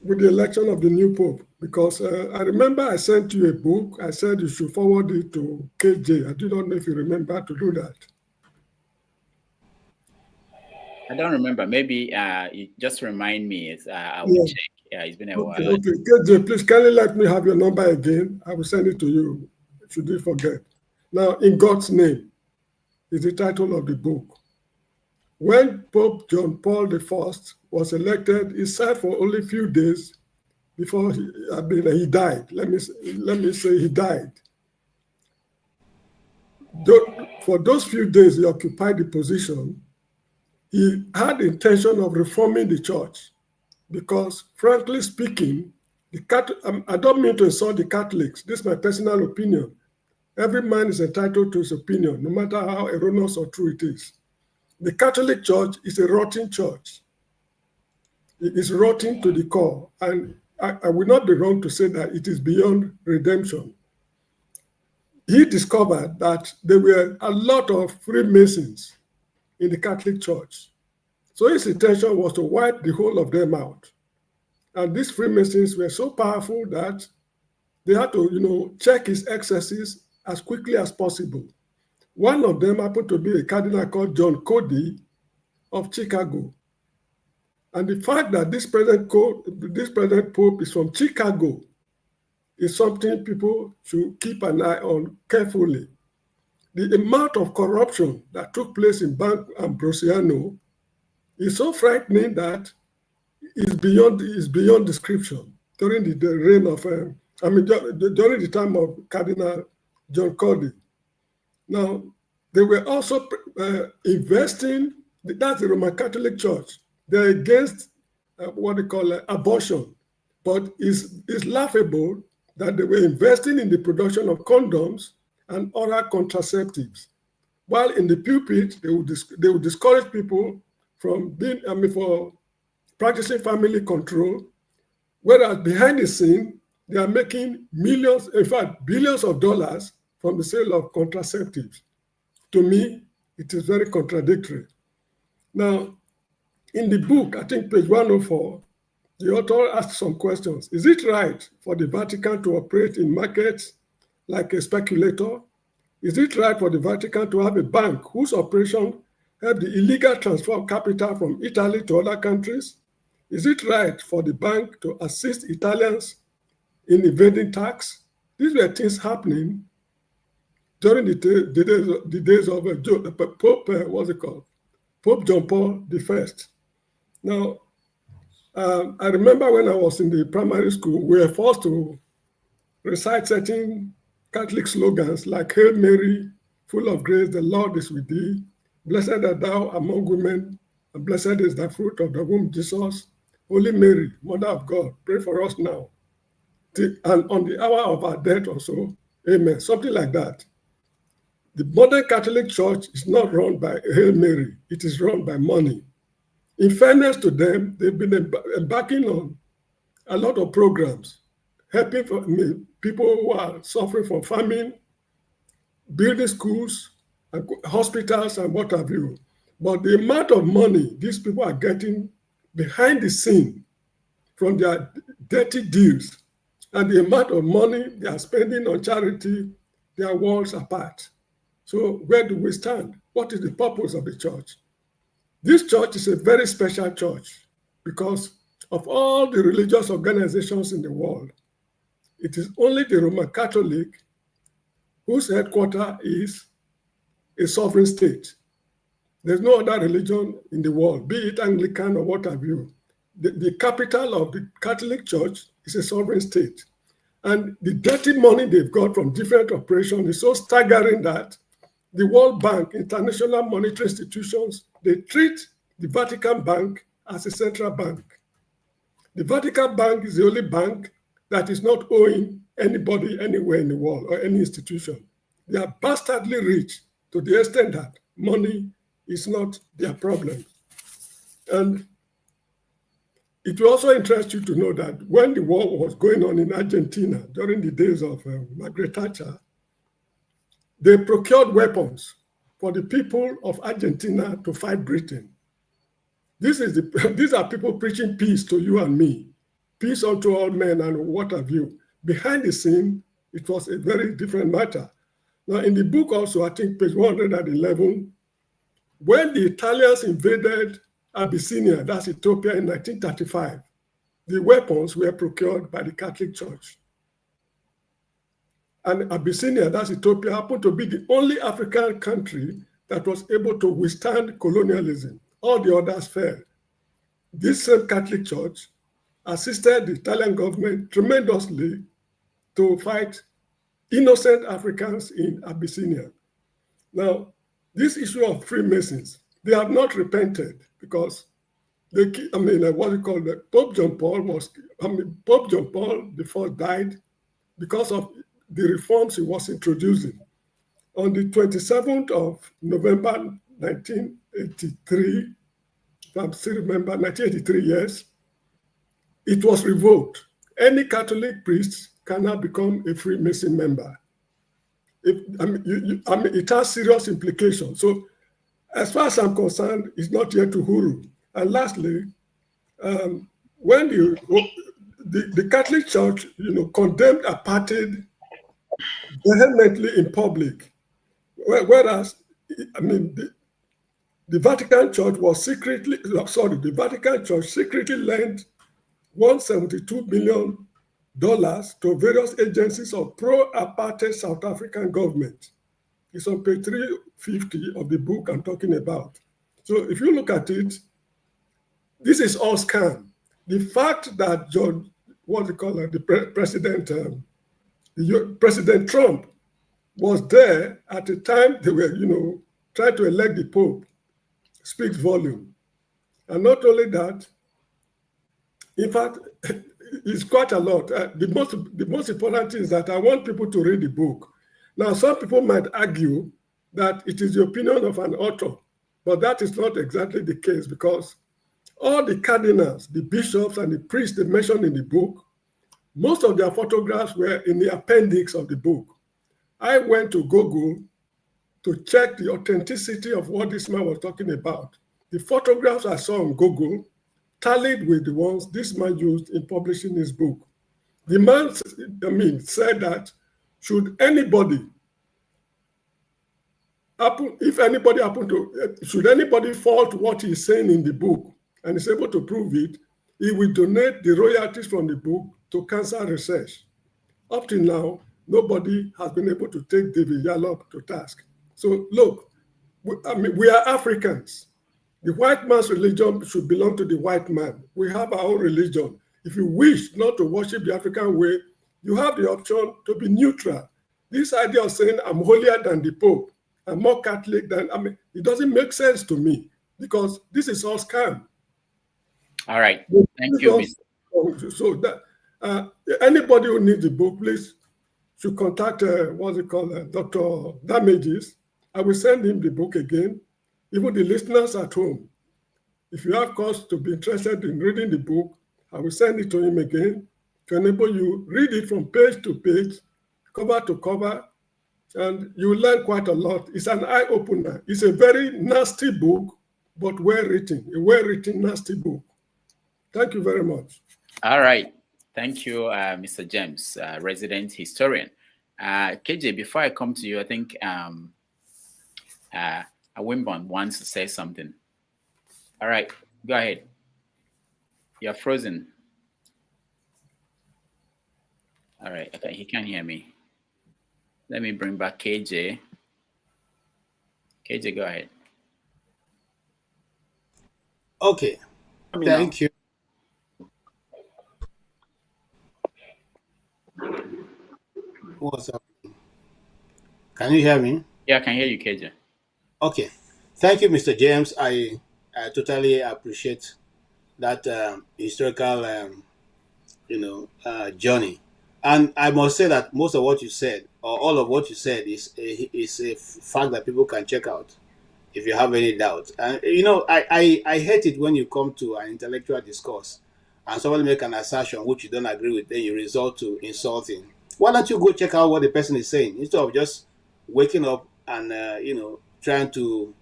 with the election of the new Pope because I remember I sent you a book. I said you should forward it to KJ. I do not know if you remember to do that. I don't remember. Maybe you just remind me. I will check. Yeah, it's been a while. Okay, KJ, please kindly let me have your number again. I will send it to you. Should you forget? Now, In God's Name is the title of the book. When Pope John Paul I was elected, he served for only a few days before he died. Let me say he died. For those few days he occupied the position, he had the intention of reforming the church because, frankly speaking, I don't mean to insult the Catholics. This is my personal opinion. Every man is entitled to his opinion, no matter how erroneous or true it is. The Catholic Church is a rotten church. It is rotten to the core, and I will not be wrong to say that it is beyond redemption. He discovered that there were a lot of Freemasons in the Catholic Church. So his intention was to wipe the whole of them out. And these Freemasons were so powerful that they had to, check his excesses as quickly as possible. One of them happened to be a cardinal called John Cody of Chicago. And the fact that this present Pope is from Chicago is something people should keep an eye on carefully. The amount of corruption that took place in Bank Ambrosiano is so frightening that is beyond description. During the reign of, during the time of Cardinal John Cody. Now, they were also investing, that's the Roman Catholic Church. They're against what they call abortion. But it's laughable that they were investing in the production of condoms and oral contraceptives. While in the pulpit, they would discourage people from for practicing family control, whereas behind the scene, they are making millions, in fact, billions of dollars from the sale of contraceptives. To me, it is very contradictory. Now, in the book, I think page 104, the author asked some questions. Is it right for the Vatican to operate in markets like a speculator? Is it right for the Vatican to have a bank whose operation help the illegal transfer of capital from Italy to other countries? Is it right for the bank to assist Italians in evading tax? These were things happening during the days of Pope, what's it called? Pope John Paul I. Now, I remember when I was in the primary school, we were forced to recite certain Catholic slogans like Hail Mary, full of grace, the Lord is with thee. Blessed art thou among women, and blessed is the fruit of the womb, Jesus. Holy Mary, Mother of God, pray for us now. And on the hour of our death also, amen. Something like that. The modern Catholic Church is not run by Hail Mary. It is run by money. In fairness to them, they've been embarking on a lot of programs, helping people who are suffering from famine, building schools, and hospitals, and what have you. But the amount of money these people are getting behind the scene from their dirty deals and the amount of money they are spending on charity, they are worlds apart. So where do we stand? What is the purpose of the church? This church is a very special church because of all the religious organizations in the world. It is only the Roman Catholic whose headquarters is a sovereign state. There's no other religion in the world, be it Anglican or what have you. The capital of the Catholic Church is a sovereign state. And the dirty money they've got from different operations is so staggering that the World Bank, international monetary institutions, they treat the Vatican Bank as a central bank. The Vatican Bank is the only bank that is not owing anybody anywhere in the world or any institution. They are bastardly rich to the extent that money is not their problem. And it will also interest you to know that when the war was going on in Argentina during the days of Margaret Thatcher, they procured weapons for the people of Argentina to fight Britain. These are people preaching peace to you and me, peace unto all men and what have you. Behind the scene, it was a very different matter. Now, in the book also, I think page 111, when the Italians invaded Abyssinia, that's Ethiopia, in 1935, the weapons were procured by the Catholic Church. And Abyssinia, that's Ethiopia, happened to be the only African country that was able to withstand colonialism. All the others fell. This same Catholic Church assisted the Italian government tremendously to fight innocent Africans in Abyssinia. Now, this issue of Freemasons, they have not repented because Pope John Paul I died because of the reforms he was introducing. On the 27th of November 1983, if I still remember, 1983, yes, it was revoked. Any Catholic priest cannot become a Freemason member. It has serious implications. So as far as I'm concerned, it's not yet to Huru. And lastly, when the Catholic Church, condemned apartheid vehemently in public, whereas, the Vatican Church secretly lent $172 million to various agencies of pro-apartheid South African government. It's on page 350 of the book I'm talking about. So if you look at it, this is all scam. The fact that President Trump was there at the time they were, trying to elect the Pope speaks volume. And not only that, in fact, it's quite a lot. The most important thing is that I want people to read the book. Now, some people might argue that it is the opinion of an author, but that is not exactly the case, because all the cardinals, the bishops, and the priests they mentioned in the book, most of their photographs were in the appendix of the book. I went to Google to check the authenticity of what this man was talking about. The photographs I saw on Google tallied with the ones this man used in publishing his book. The man, said that should anybody fault what he's saying in the book and is able to prove it, he will donate the royalties from the book to cancer research. Up till now, nobody has been able to take David Yallop to task. So look, we are Africans. The white man's religion should belong to the white man. We have our own religion. If you wish not to worship the African way, you have the option to be neutral. This idea of saying I'm holier than the Pope, I'm more Catholic than, it doesn't make sense to me, because this is all scam. All right, thank you. So that anybody who needs the book, please should contact Dr. Damages. I will send him the book again. Even the listeners at home, if you have cause to be interested in reading the book, I will send it to him again to enable you read it from page to page, cover to cover, and you will learn quite a lot. It's an eye-opener. It's a very nasty book, but well-written, a well-written, nasty book. Thank you very much. All right. Thank you, Mr. James, resident historian. KJ, before I come to you, I think Wimbon wants to say something. All right, go ahead. You're frozen. All right, okay, he can't hear me. Let me bring back KJ. KJ, go ahead. Okay, thank you. What's up? Can you hear me? Yeah, I can hear you, KJ. Okay, thank you, Mr. James. I totally appreciate that historical, journey. And I must say that most of what you said, or all of what you said, is a fact that people can check out if you have any doubt. And I hate it when you come to an intellectual discourse and somebody make an assertion which you don't agree with, then you resort to insulting. Why don't you go check out what the person is saying instead of just waking up and trying to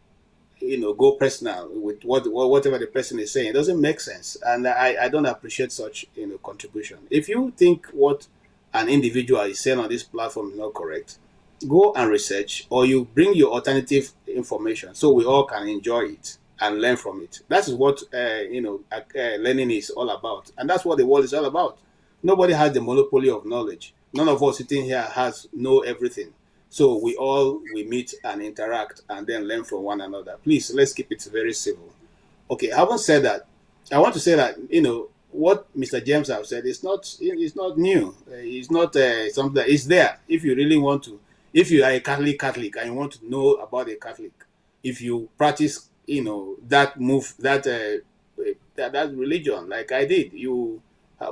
go personal with whatever the person is saying? It doesn't make sense, and I don't appreciate such contribution. If you think what an individual is saying on this platform is not correct, go and research, or you bring your alternative information so we all can enjoy it and learn from it. That is what learning is all about, and that's what the world is all about. Nobody has the monopoly of knowledge. None of us sitting here know everything. So we meet and interact and then learn from one another. Please, let's keep it very civil. Okay, having said that, I want to say that what Mr. James have said is not new. It's not something that is there. If you really want to, if you are a Catholic and you want to know about a Catholic, if you practice that religion like I did, you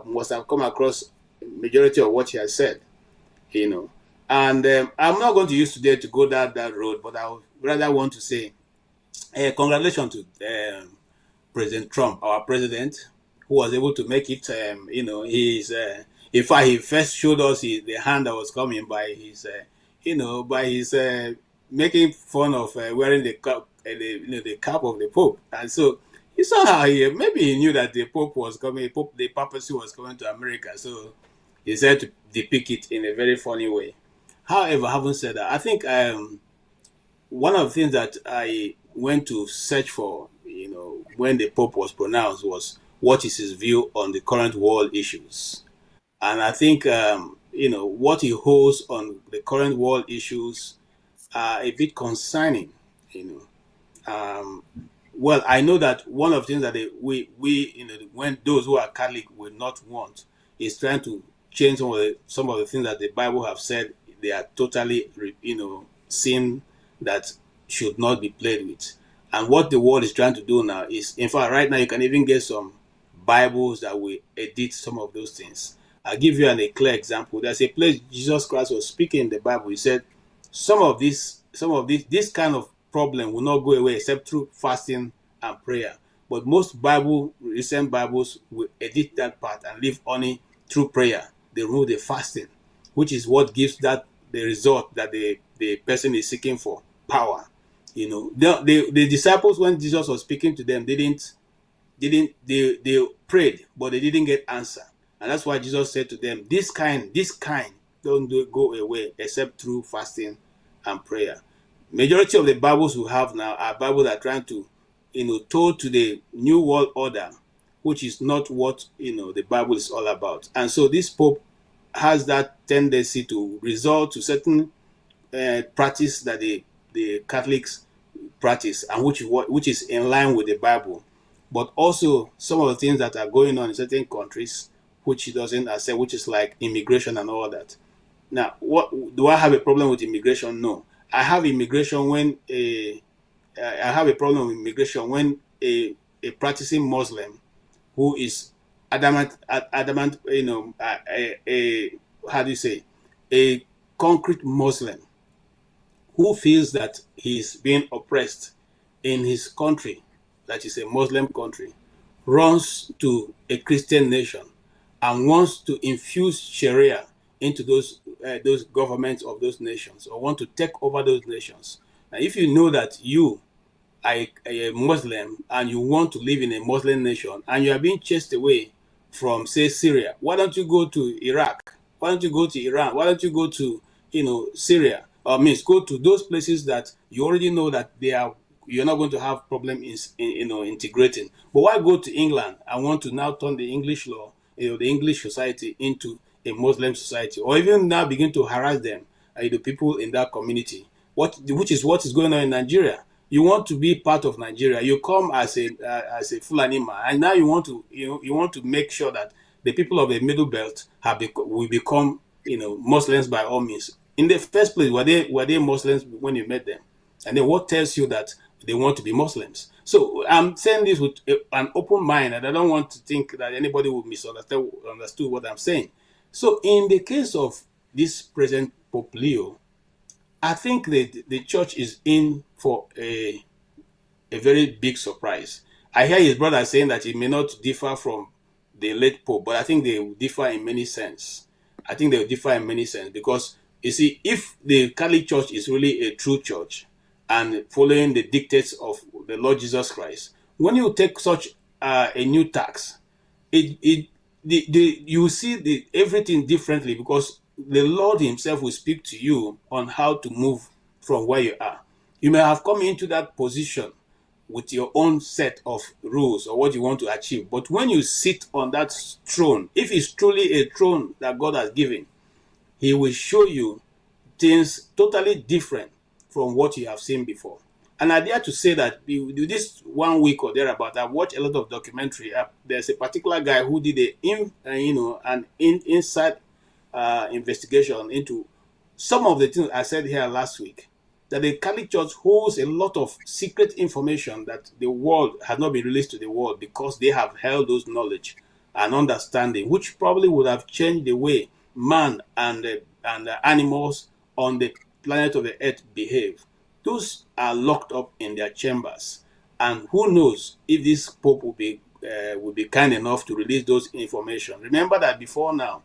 must have come across majority of what he has said. And I'm not going to use today to go down that road, but I would rather want to say congratulations to President Trump, our president, who was able to make it. In fact, he first showed us the hand that was coming by his, making fun of wearing the cap, the cap of the Pope, and so he saw how maybe he knew that the Pope was coming, the papacy was coming to America, so he said to depict it in a very funny way. However, having said that, I think one of the things that I went to search for, when the Pope was pronounced, was what is his view on the current world issues. And I think, what he holds on the current world issues are a bit concerning. well, I know that one of the things that we when those who are Catholic will not want is trying to change some of the things that the Bible have said they are totally sin that should not be played with. And what the world is trying to do now is, in fact, right now you can even get some Bibles that will edit some of those things. I'll give you a clear example. There's a place Jesus Christ was speaking in the Bible. He said, this kind of problem will not go away except through fasting and prayer. But most recent Bibles will edit that part and leave only through prayer. They remove the fasting, which is what gives that the result that the person is seeking for, power. The disciples, when Jesus was speaking to them, they prayed, but they didn't get answer. And that's why Jesus said to them, this kind don't go away except through fasting and prayer. Majority of the Bibles we have now are Bibles that are trying to, told to the new world order, which is not what, the Bible is all about. And so this Pope has that tendency to resort to certain practice that the Catholics practice, and which is in line with the Bible. But also some of the things that are going on in certain countries, which he doesn't accept, which is like immigration and all that. Now, do I have a problem with immigration? No. I have immigration when I have a problem with immigration when a practicing Muslim who is adamant, how do you say, a concrete Muslim who feels that he is being oppressed in his country, that is a Muslim country, runs to a Christian nation and wants to infuse Sharia into those governments of those nations, or want to take over those nations. Now, if you know that you are a Muslim and you want to live in a Muslim nation and you are being chased away from, say, Syria, why don't you go to Iraq? Why don't you go to Iran? Why don't you go to, Syria? Or go to those places that you already know that you're not going to have problem in integrating. But why go to England and want to now turn the English law, the English society into a Muslim society, or even now begin to harass them, the people in that community, which is what is going on in Nigeria. You want to be part of Nigeria. You come as a Fulani man, and now you want to make sure that the people of the Middle Belt will become Muslims by all means. In the first place, were they Muslims when you met them? And then what tells you that they want to be Muslims? So I'm saying this with an open mind, and I don't want to think that anybody will misunderstood what I'm saying. So in the case of this present Pope Leo, I think that the church is in for a very big surprise. I hear his brother saying that it may not differ from the late Pope, but I think they will differ in many sense. Because, you see, if the Catholic Church is really a true church and following the dictates of the Lord Jesus Christ, when you take such a new tax, you see everything differently, because the Lord himself will speak to you on how to move from where you are. You may have come into that position with your own set of rules or what you want to achieve. But when you sit on that throne, if it's truly a throne that God has given, he will show you things totally different from what you have seen before. And I dare to say that this 1 week or thereabout, I've watched a lot of documentary. There's a particular guy who did an inside investigation into some of the things I said here last week, that the Catholic Church holds a lot of secret information that the world has not been released to the world, because they have held those knowledge and understanding, which probably would have changed the way man and animals on the planet of the earth behave. Those are locked up in their chambers, and who knows if this Pope will be kind enough to release those information. Remember that before now,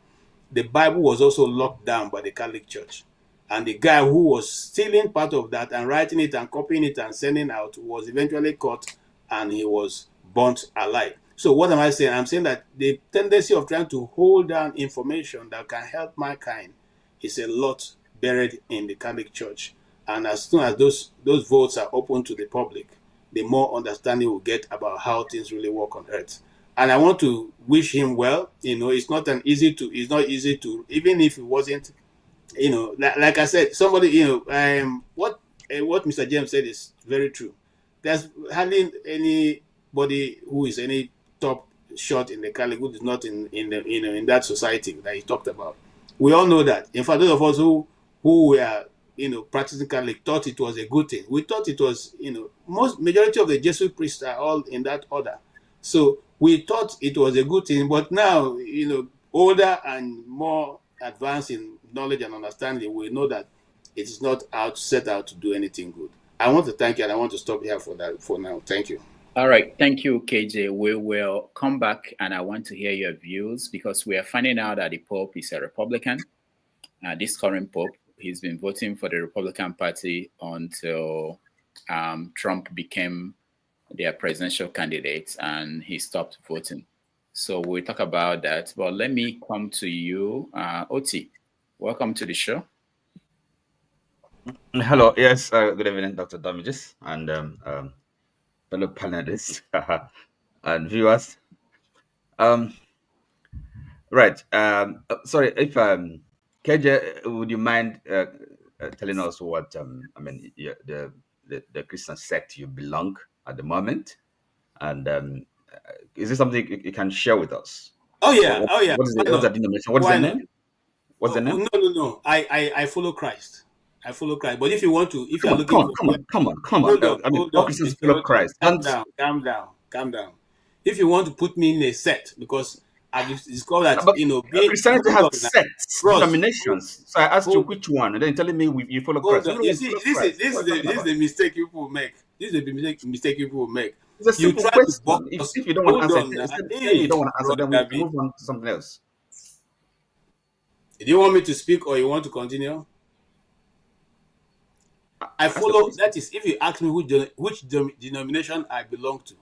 the Bible was also locked down by the Catholic Church. And the guy who was stealing part of that and writing it and copying it and sending out was eventually caught, and he was burnt alive. So what am I saying? I'm saying that the tendency of trying to hold down information that can help mankind is a lot buried in the Catholic Church. And as soon as those votes are open to the public, the more understanding we'll get about how things really work on earth. And I want to wish him well. It's not easy to, even if it wasn't, like I said, somebody, what Mr. James said is very true. there's hardly anybody who is any top shot in the Catholic who is not in that society that he talked about. We all know that. In fact, those of us who were practicing Catholic thought it was a good thing. We thought it was, majority of the Jesuit priests are all in that order. So we thought it was a good thing, but now, older and more advanced in knowledge and understanding, we know that it is not set out to do anything good. I want to thank you, and I want to stop here for now. Thank you. All right. Thank you, KJ. We will come back, and I want to hear your views, because we are finding out that the Pope is a Republican. This current Pope, he's been voting for the Republican Party until Trump became their presidential candidate, and he stopped voting. So we'll talk about that. But let me come to you, Oti. Welcome to the show. Hello. Yes. Good evening, Dr. Damages and fellow panelists and viewers. Right. Sorry, if KJ, would you mind telling us what the Christian sect you belong at the moment, and is this something you can share with us? Oh yeah. What's the denomination? What's the name? What's the name? No. I follow Christ. I follow Christ. But if you want to, if you're looking come on. I mean, all Christians follow Christ. Calm down. If you want to put me in a sect, because I've discovered that Christianity has sects, denominations. So I asked you which one, and then telling me you follow Christ. You see, this is the mistake people make. This is the mistake people make. It's a simple question. If you don't want to answer, you don't want to answer, then we move on to something else. Do you want me to speak, or you want to continue? I follow. That is, if you ask me which denomination I belong to,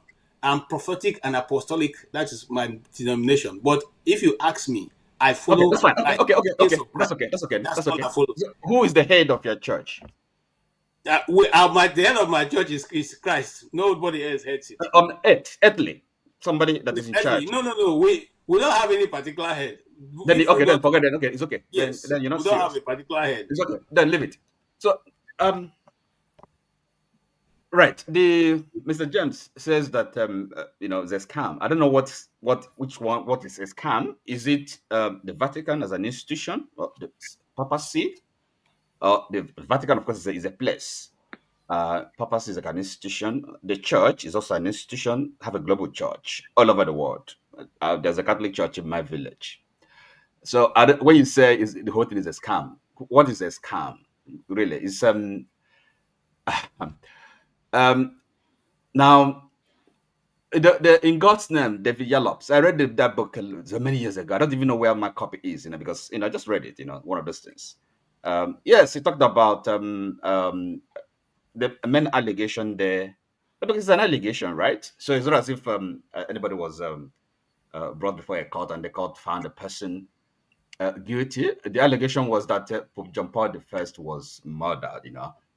I'm prophetic and apostolic. That is my denomination. But if you ask me, I follow. Okay, that's fine. Okay. That's okay. Who is the head of your church? The head of my church is Christ. Nobody else heads it. On earthly, somebody that is in charge. No. We don't have any particular head. Then forget it. Okay, it's okay. Yes. Then you're not. We don't have a particular head. It's okay. Then leave it. So, right. Mr. James says that there's scam. I don't know what is a scam. Is it the Vatican as an institution, or the papacy? The Vatican, of course, is a place. Papacy is like an institution. The church is also an institution. Have a global church all over the world. There's a Catholic church in my village. So when you say the whole thing is a scam, what is a scam? Really, it's now in God's name, David Yalop's. I read that book so many years ago. I don't even know where my copy is, because I just read it. One of those things. Yes, he talked about the main allegation there, because it's an allegation, right? So it's not as if anybody was brought before a court and the court found a person guilty. The allegation was that Pope John Paul I was murdered,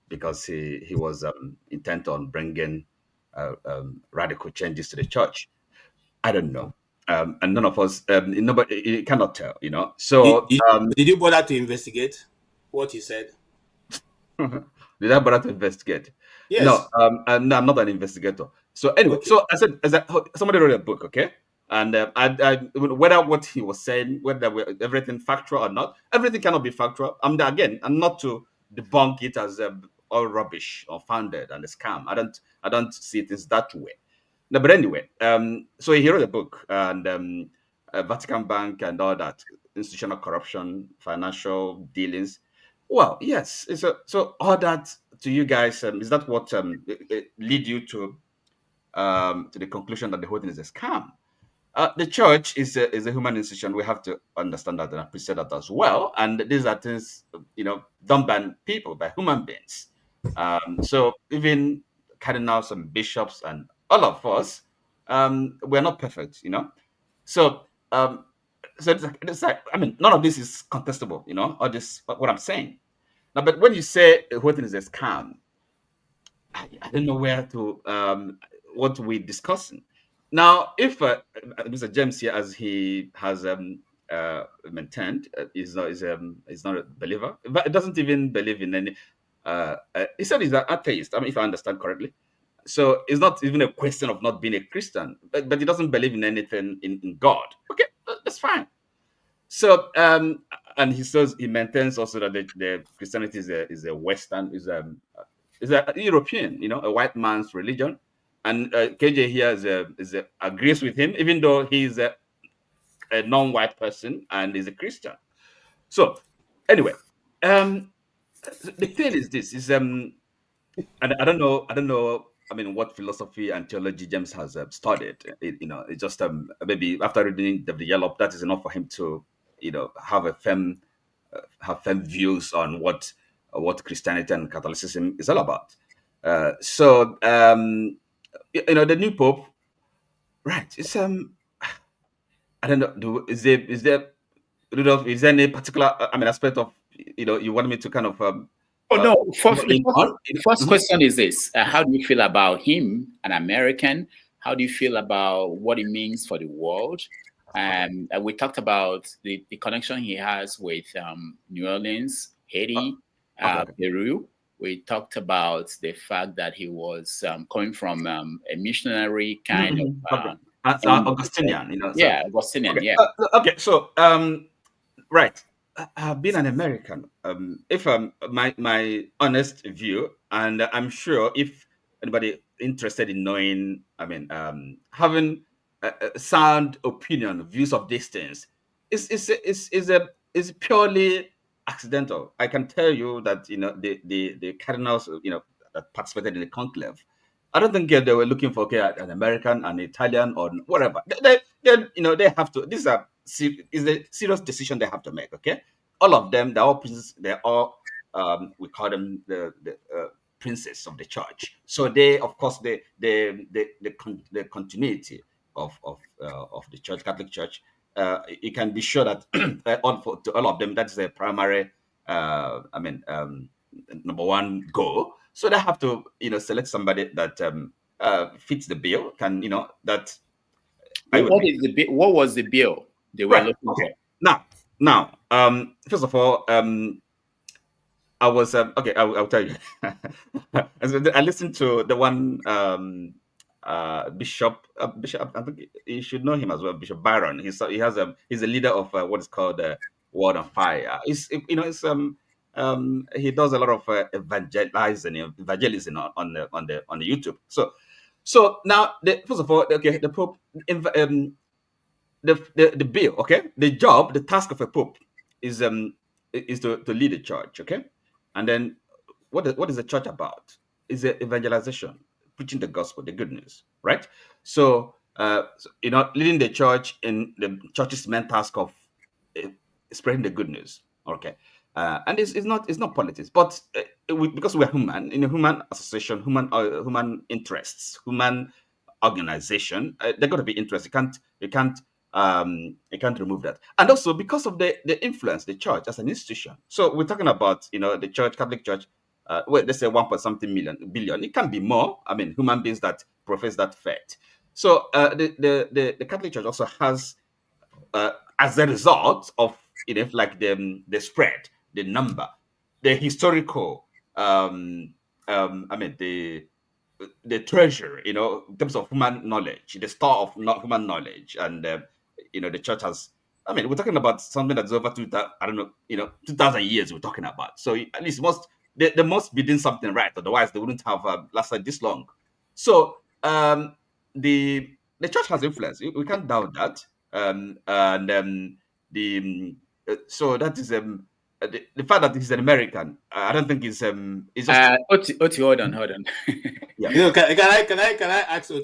because he was intent on bringing radical changes to the church. I don't know, and none of us, nobody cannot tell, So did you bother to investigate what he said? Did I bother to investigate? Yes. No, I'm not an investigator. So anyway, okay. So I said somebody wrote a book, okay? And I whether what he was saying, whether everything factual or not, everything cannot be factual. I'm not to debunk it as all rubbish or founded and a scam. I don't see it as that way. No, but anyway, so he wrote a book, and Vatican Bank and all that, institutional corruption, financial dealings. Well, yes. So all that to you guys, is that what lead you to the conclusion that the whole thing is a scam? The church is a human institution. We have to understand that and appreciate that as well. And these are things, done by people, by human beings. So even cardinals and bishops and all of us, we're not perfect, So, it's like, none of this is contestable, or this what I'm saying. Now, but when you say the whole thing is a scam, I don't know where to what we're discussing. Now, if Mr. James here, as he has maintained, is not a believer, but it doesn't even believe in any. He said he's an atheist. If I understand correctly. So it's not even a question of not being a Christian, but he doesn't believe in anything in God. Okay, that's fine. So and he says he maintains also that the Christianity is a Western, is a European, a white man's religion. And KJ here agrees with him, even though he's a non-white person and is a Christian. So anyway, the thing is this is and I don't know. I mean, what philosophy and theology James has studied. It's just maybe after reading the Yellow, that is enough for him to have firm views on what Christianity and Catholicism is all about. So the new Pope, right? It's I don't know. Is there Rudolph, is there any particular aspect of you want me to kind of the first question is this: how do you feel about him, an American? How do you feel about what it means for the world? And we talked about the connection he has with New Orleans, Haiti, Peru. We talked about the fact that he was coming from a missionary kind of Augustinian, Augustinian, okay. Okay, so right. Being an American, if my honest view, and I'm sure if anybody interested in knowing, having a sound opinion, views of these things, is purely accidental. I can tell you that the cardinals that participated in the conclave, I don't think they were looking for an American, an Italian, or whatever. They have to. This is a serious decision they have to make. Okay, all of them, they're all we call them the princes of the church. So they, of course, the continuity of the church, Catholic Church. You can be sure that to all of them, that's their primary, number one goal. So they have to, select somebody that fits the bill. That. What was the bill they were looking for? Now, first of all, I was okay. I'll tell you. I listened to the one Bishop. I think you should know him as well, Bishop Byron. He's a leader of what is called Word on Fire. He does a lot of evangelism on the YouTube. So now, first of all, okay, the Pope, the bill, okay, the task of a Pope is to lead the church, okay, and then what is the church about? Is evangelization, preaching the gospel, the good news, right? So leading the church in the church's main task of spreading the good news, okay. And it's not politics, but because we're human, in a human association, human interests, human organization, they're going to be interested. You can't remove that. And also because of the influence, the church as an institution. So we're talking about the church, Catholic Church. Let's say 1.something billion. It can be more. Human beings that profess that faith. So the Catholic Church also has, as a result of like the spread, the number, the historical, the treasure, in terms of human knowledge, the store of human knowledge, and the church has. We're talking about something that's over 2,000 years. We're talking about. So at least they must be doing something right, otherwise they wouldn't have lasted this long. So the church has influence. We can't doubt that. So that is the fact that he's an American. I don't think it's just. Oti, hold on. Yeah. Can I ask Oti?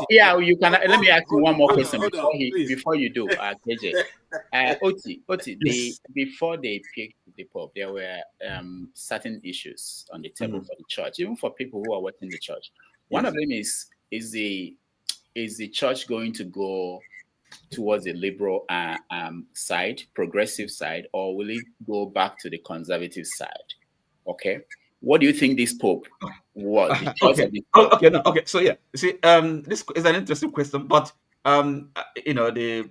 Yeah, you can. Let me ask you one more question before you do, KJ. Oti, before they picked the Pope, there were certain issues on the table for the church, even for people who are working the church. One of them is the church going to go towards the liberal side, progressive side, or will it go back to the conservative side? Okay. What do you think this Pope was? Okay. So yeah, you see, this is an interesting question, but the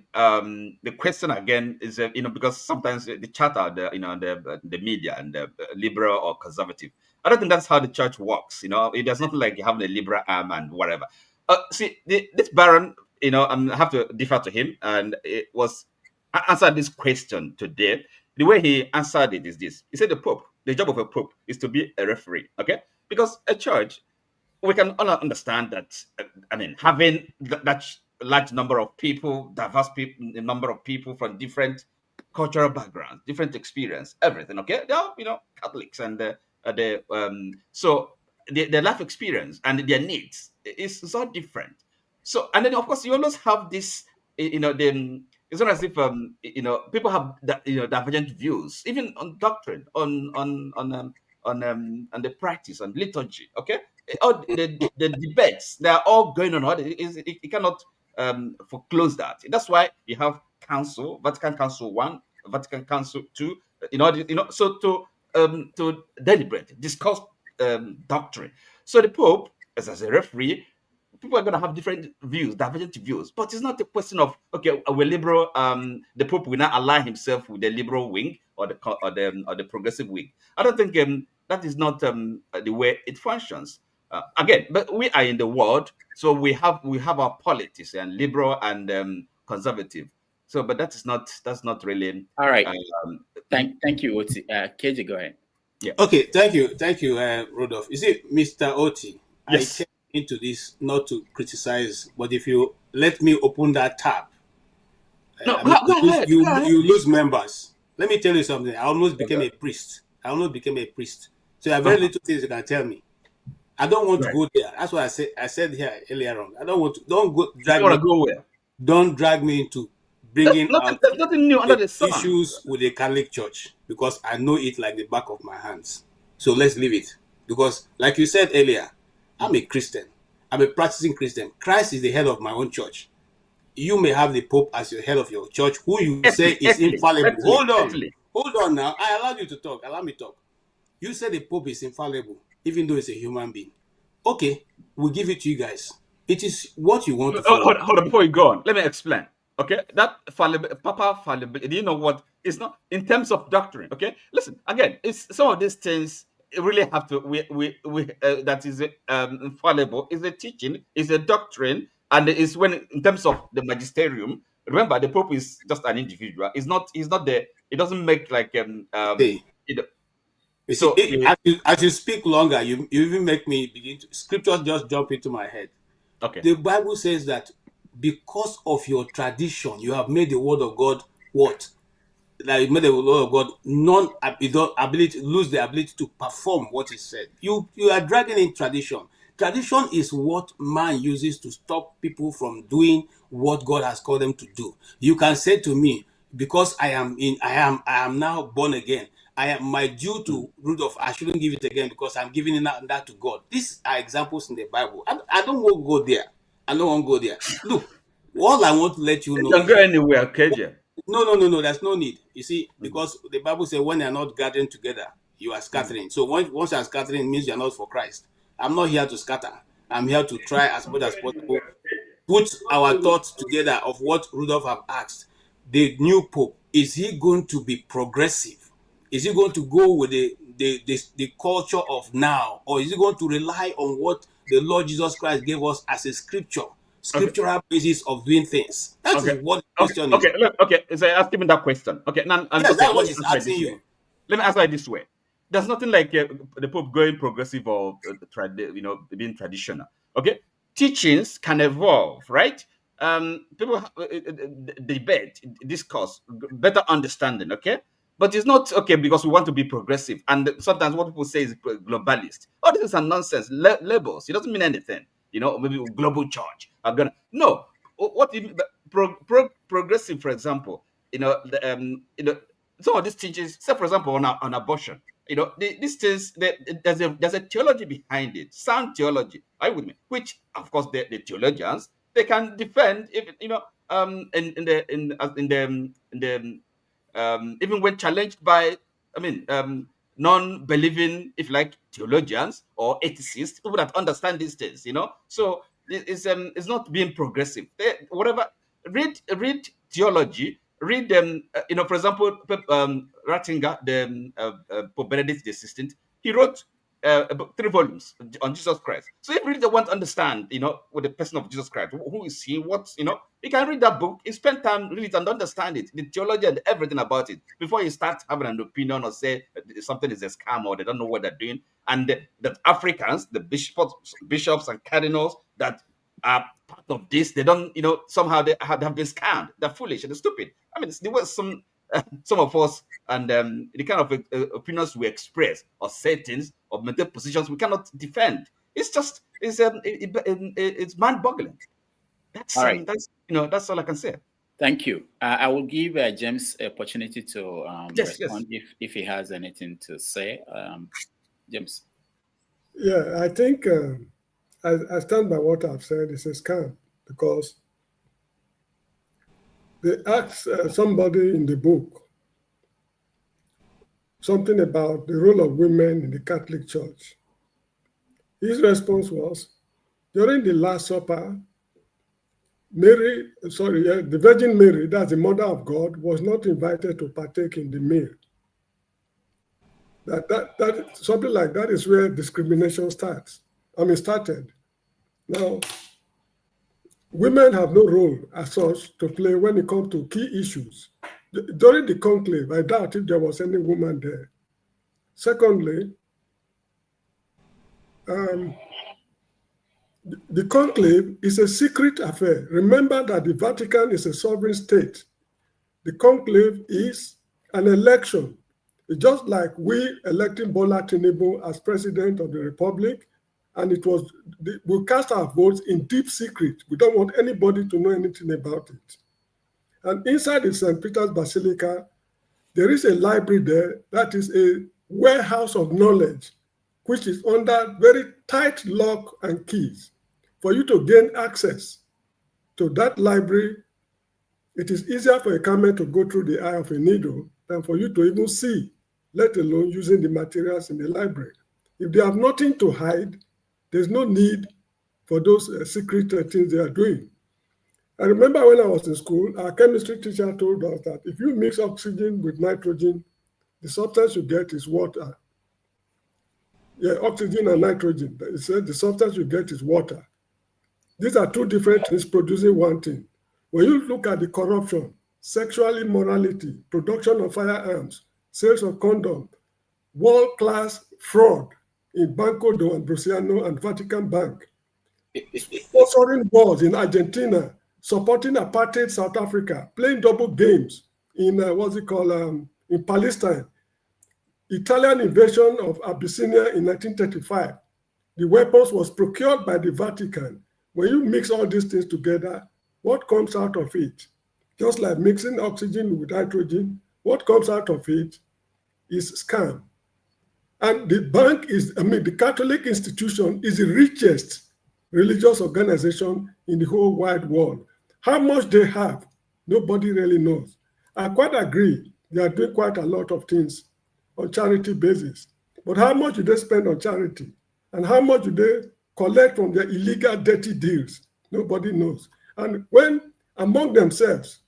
question again is because sometimes the chatter, the media and the liberal or conservative. I don't think that's how the church works. There's nothing like having a liberal arm and whatever. See, this Baron, I have to defer to him, and it was answered this question today. The way he answered it is this: he said the job of a pope is to be a referee, okay? Because a church, we can all understand that. Having that large number of people, diverse people, the number of people from different cultural backgrounds, different experience, everything. Okay, they are Catholics, and so their life experience and their needs is all different. So, and then of course you always have this, it's not as if people have divergent views, even on doctrine, on the practice, on liturgy. Okay, all the debates, they are all going on. You cannot foreclose that. That's why you have council, Vatican Council 1, Vatican Council 2, so to deliberate, discuss doctrine. So the Pope, as a referee, people are going to have different views, divergent views, but it's not a question of, okay, we're liberal. The Pope will not align himself with the liberal wing or the progressive wing. I don't think that is not the way it functions. Again, but we are in the world, so we have our politics and liberal and conservative. So, but that's not really all right. Thank you, Oti. KJ, go ahead. Yeah. Okay. Thank you, Rodolphe. You see, Mr. Oti, yes. I came into this not to criticize, but if you let me open that tap, go ahead. You lose members. Let me tell you something. I almost became a priest. So there are very little things you can tell me. I don't want to go there. That's what I said here earlier on. I don't want to. Don't go drag me. Go where? Don't drag me into bringing out nothing new under the sun. Issues with the Catholic Church, because I know it like the back of my hands. So let's leave it. Because, like you said earlier, I'm a Christian. I'm a practicing Christian. Christ is the head of my own church. You may have the Pope as your head of your church, who you say is infallible. Hold on now. I allowed you to talk. Allow me to talk. You said the Pope is infallible, even though it's a human being. Okay, we'll give it to you guys. It is what you want to follow. Hold on, before you go on, let me explain. Okay, that Papa fallibility, do you know what? It's not in terms of doctrine. Okay, listen again. It's some of these things really have to. That is infallible. Is a teaching, is a doctrine, and it's when in terms of the magisterium. Remember, the Pope is just an individual. He's not the. It doesn't make like as you speak longer, you even make me begin to. Scriptures just jump into my head. Okay. The Bible says that because of your tradition, you have made the word of God what? That you made the word of God lose the ability to perform what is said. You are dragging in tradition. Tradition is what man uses to stop people from doing what God has called them to do. You can say to me, because I am now born again. I am my due to Rudolph. I shouldn't give it again because I'm giving that to God. These are examples in the Bible. I don't want to go there. I don't want to go there. Look, all I want to let you know. Don't go anywhere, KJ. No. There's no need. You see, because the Bible says when they are not gathering together, you are scattering. So once you are scattering, it means you are not for Christ. I'm not here to scatter. I'm here to try as much as possible, put our thoughts together of what Rudolph have asked. The new Pope, is he going to be progressive? Is he going to go with the culture of now, or is he going to rely on what the Lord Jesus Christ gave us as a scriptural basis of doing things? That is what the question is. Okay. So ask him that question. Okay, now that's what he's asking you. Let me answer it this way. There's nothing like the Pope going progressive or being traditional. Okay, teachings can evolve, right? People debate, discuss, better understanding. Okay. But it's not okay because we want to be progressive. And sometimes what people say is globalist. Oh, this is a nonsense. Labels. It doesn't mean anything. Maybe global church. No. What progressive, for example, some of these teachings, say for example on abortion, these things, there's a theology behind it, sound theology. Are you with me? Which of course the theologians, they can defend, even when challenged by, non-believing, if like, theologians or atheists, people that understand these things, So it's not being progressive. Read theology. Read them. For example, Ratzinger, the Pope Benedict XVI, he wrote about 3 volumes on Jesus Christ. So if you really want to understand, with the person of Jesus Christ, who is he, what, you can read that book, you spend time read it and understand it, the theology and everything about it, before you start having an opinion or say something is a scam or they don't know what they're doing. And that Africans, the bishops and cardinals that are part of this, they don't, somehow they have been scammed. They're foolish and they're stupid. I mean, there was some of us and the kind of opinions we express or say things or maintain positions we cannot defend. It's just it's mind-boggling. That's all right. That's all I can say. Thank you. I will give James an opportunity to respond if he has anything to say. James. Yeah, I think I stand by what I've said. It's a scam because they asked somebody in the book something about the role of women in the Catholic Church. His response was, during the Last Supper, the Virgin Mary, that's the Mother of God, was not invited to partake in the meal. That something like that is where discrimination started. Now, women have no role as such to play when it comes to key issues. During the conclave, I doubt if there was any woman there. Secondly, the conclave is a secret affair. Remember that the Vatican is a sovereign state. The conclave is an election. It's just like we electing Bola Tinubu as president of the Republic, and we cast our votes in deep secret. We don't want anybody to know anything about it. And inside the St. Peter's Basilica, there is a library there that is a warehouse of knowledge, which is under very tight lock and keys. For you to gain access to that library, it is easier for a camel to go through the eye of a needle than for you to even see, let alone using the materials in the library. If they have nothing to hide, there's no need for those secret things they are doing. I remember when I was in school, our chemistry teacher told us that if you mix oxygen with nitrogen, the substance you get is water. Yeah, oxygen and nitrogen. He said the substance you get is water. These are two different things producing one thing. When you look at the corruption, sexual immorality, production of firearms, sales of condom, world-class fraud in Banco do Ambrosiano and Vatican Bank, sponsoring wars in Argentina, supporting apartheid South Africa, playing double games in in Palestine, Italian invasion of Abyssinia in 1935. The weapons was procured by the Vatican. When you mix all these things together, what comes out of it? Just like mixing oxygen with hydrogen, what comes out of it is scam. And the Catholic institution is the richest religious organization in the whole wide world. How much they have, nobody really knows. I quite agree, they are doing quite a lot of things on charity basis. But how much do they spend on charity? And how much do they collect from their illegal, dirty deals? Nobody knows. And when among themselves,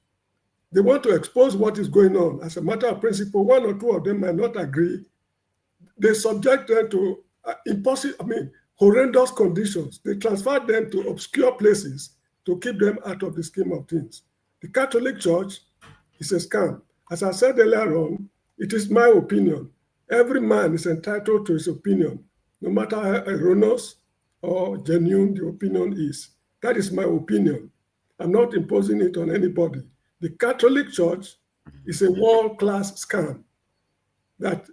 they want to expose what is going on, as a matter of principle, one or two of them might not agree. They subject them to horrendous conditions. They transfer them to obscure places to keep them out of the scheme of things. The Catholic Church is a scam. As I said earlier on, it is my opinion. Every man is entitled to his opinion, no matter how erroneous or genuine the opinion is. That is my opinion. I'm not imposing it on anybody. The Catholic Church is a world-class scam that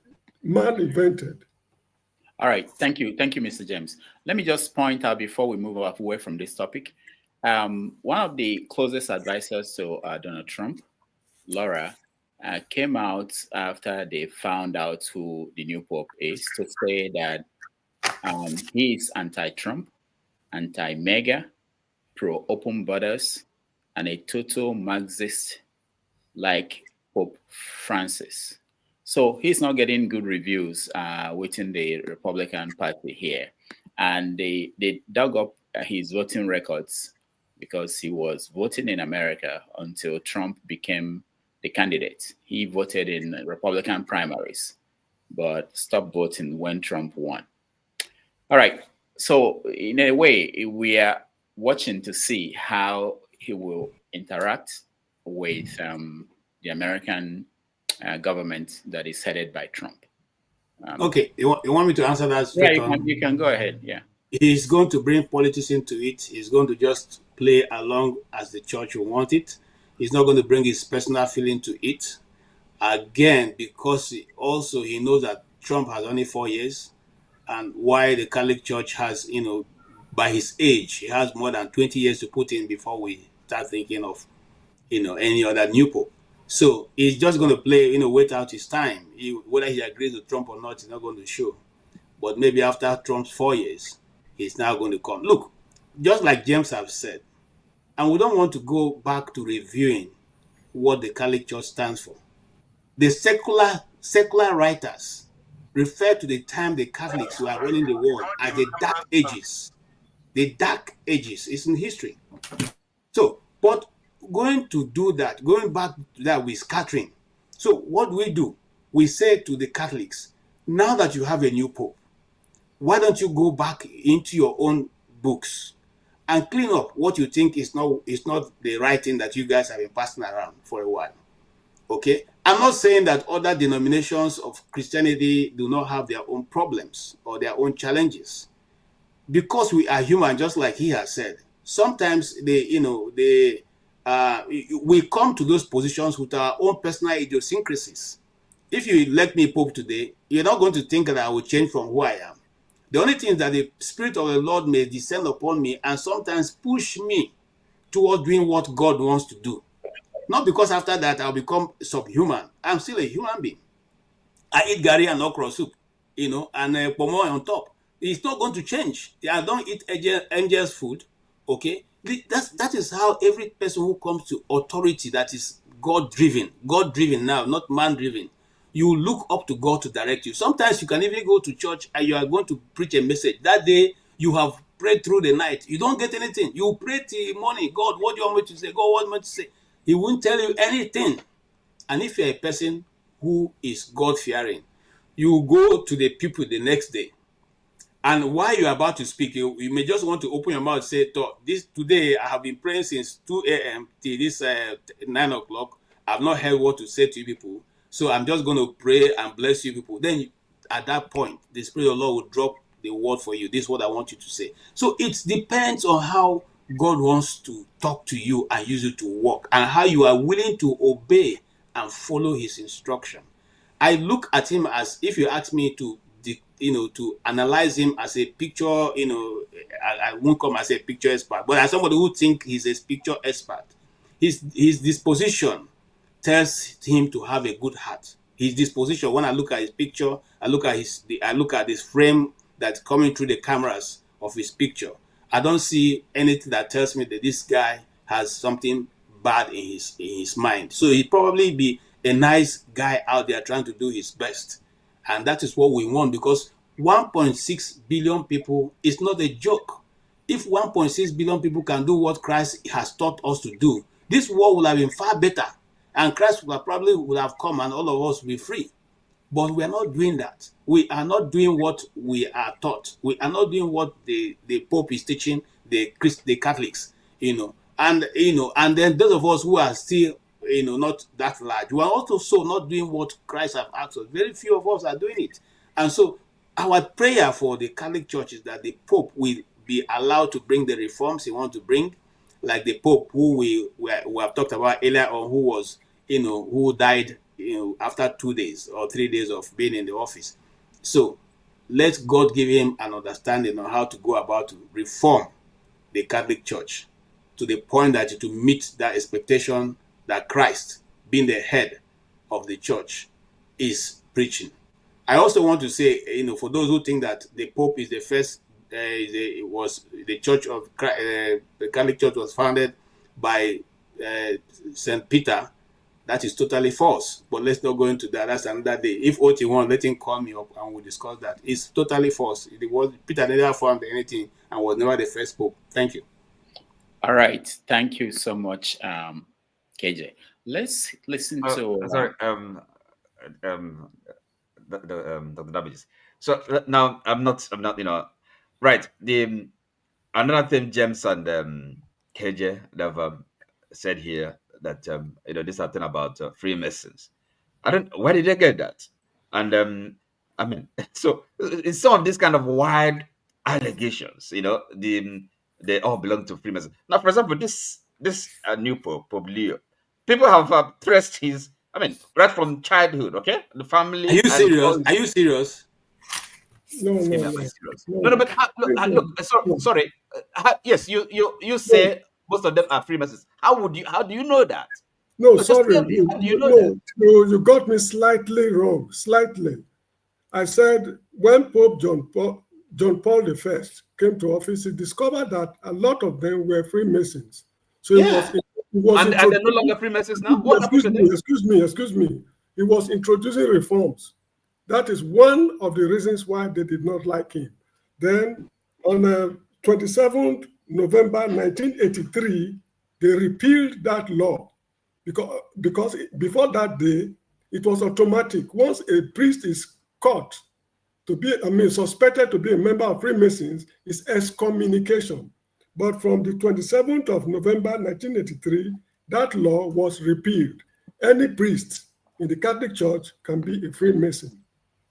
man invented. All right, thank you, Mr. James. Let me just point out before we move away from this topic, one of the closest advisors to Donald Trump, Laura, came out after they found out who the new Pope is to say that he is anti-Trump, anti-MAGA, pro-open borders, and a total Marxist like Pope Francis. So he's not getting good reviews within the Republican Party here. And they dug up his voting records because he was voting in America until Trump became the candidate. He voted in Republican primaries, but stopped voting when Trump won. All right. So in a way, we are watching to see how he will interact with the American government that is headed by Trump. Okay, you want me to answer that Yeah, straight on? you can go ahead. Yeah. He's going to bring politics into it. He's going to just play along as the church will want it. He's not going to bring his personal feeling to it. Again, because he knows that Trump has only 4 years, and why the Catholic Church has, by his age, he has more than 20 years to put in before we start thinking of, any other new pope. So he's just going to play, wait out his time. Whether he agrees with Trump or not is not going to show. But maybe after Trump's 4 years, he's now going to come. Look, just like James have said, and we don't want to go back to reviewing what the Catholic Church stands for. The secular writers refer to the time the Catholics were running the world as the Dark Ages. The Dark Ages is in history. So, but going back to that with scattering. So what do? We say to the Catholics, now that you have a new pope, why don't you go back into your own books and clean up what you think is not the right thing that you guys have been passing around for a while? Okay, I'm not saying that other denominations of Christianity do not have their own problems or their own challenges, because we are human, just like he has said. Sometimes we come to those positions with our own personal idiosyncrasies. If you elect me Pope today, you're not going to think that I will change from who I am. The only thing is that the Spirit of the Lord may descend upon me and sometimes push me towards doing what God wants to do. Not because after that I'll become subhuman. I'm still a human being. I eat gari and okra soup, and pomo on top. It's not going to change. I don't eat angels' food, okay? That is how every person who comes to authority that is God-driven now, not man-driven, you look up to God to direct you. Sometimes you can even go to church and you are going to preach a message. That day, you have prayed through the night. You don't get anything. You pray till morning. God, what do you want me to say? God, what do you want me to say? He won't tell you anything. And if you're a person who is God-fearing, you go to the people the next day. And while you're about to speak, you may just want to open your mouth and say, today I have been praying since 2 a.m. till this 9 o'clock. I've not heard what to say to you people. So I'm just going to pray and bless you people. Then at that point, the Spirit of the Lord will drop the word for you. This is what I want you to say. So it depends on how God wants to talk to you and use you to work, and how you are willing to obey and follow his instruction. I look at him as, if you ask me to analyze him as a picture, I won't come as a picture expert, but as somebody who think he's a picture expert, his disposition tells him to have a good heart. His disposition, when I look at his picture, I look at this frame that's coming through the cameras of his picture. I don't see anything that tells me that this guy has something bad in his mind. So he'd probably be a nice guy out there trying to do his best. And that is what we want, because 1.6 billion people is not a joke. If 1.6 billion people can do what Christ has taught us to do, this world would have been far better. And Christ probably would have come and all of us will be free. But we are not doing that. We are not doing what we are taught. We are not doing what the Pope is teaching the Catholics, and then those of us who are still, not that large, we are also not doing what Christ has asked us. Very few of us are doing it. And so our prayer for the Catholic Church is that the Pope will be allowed to bring the reforms he wants to bring, like the Pope who we have talked about earlier on, who was, who died, after 2 days or 3 days of being in the office. So let God give him an understanding on how to go about to reform the Catholic Church to the point that it will meet that expectation that Christ, being the head of the church, is preaching. I also want to say, for those who think that the Pope is the first, the Church of the Catholic Church was founded by St. Peter. That is totally false. But let's not go into that. That's another day. If what you want, let him call me up and we'll discuss that. It's totally false. Peter never found anything and was never the first Pope. Thank you. All right. Thank you so much, KJ. Let's listen to. Sorry, the damages. So now I'm not, Right. Another thing James and KJ have said here that this thing about Freemasons. I don't. Where did they get that? And I mean, so it's some of these kind of wild allegations. They all belong to Freemasons. Now, for example, this new Pope Leo, people have traced his. I mean, right from childhood. Okay, the family. Are you serious? Are you serious? No. But sorry. Yes, you say most of them are Freemasons. How do you know that? No, sorry. How do you know that? You got me slightly wrong. Slightly. I said when Pope John Paul I came to office, he discovered that a lot of them were Freemasons. So yeah. And they're no longer Freemasons now? Excuse me. He was introducing reforms. That is one of the reasons why they did not like him. Then on 27th November 1983, they repealed that law because before that day, it was automatic. Once a priest is caught suspected to be a member of Freemasons, is excommunication. But from the 27th of November 1983, that law was repealed. Any priest in the Catholic Church can be a Freemason.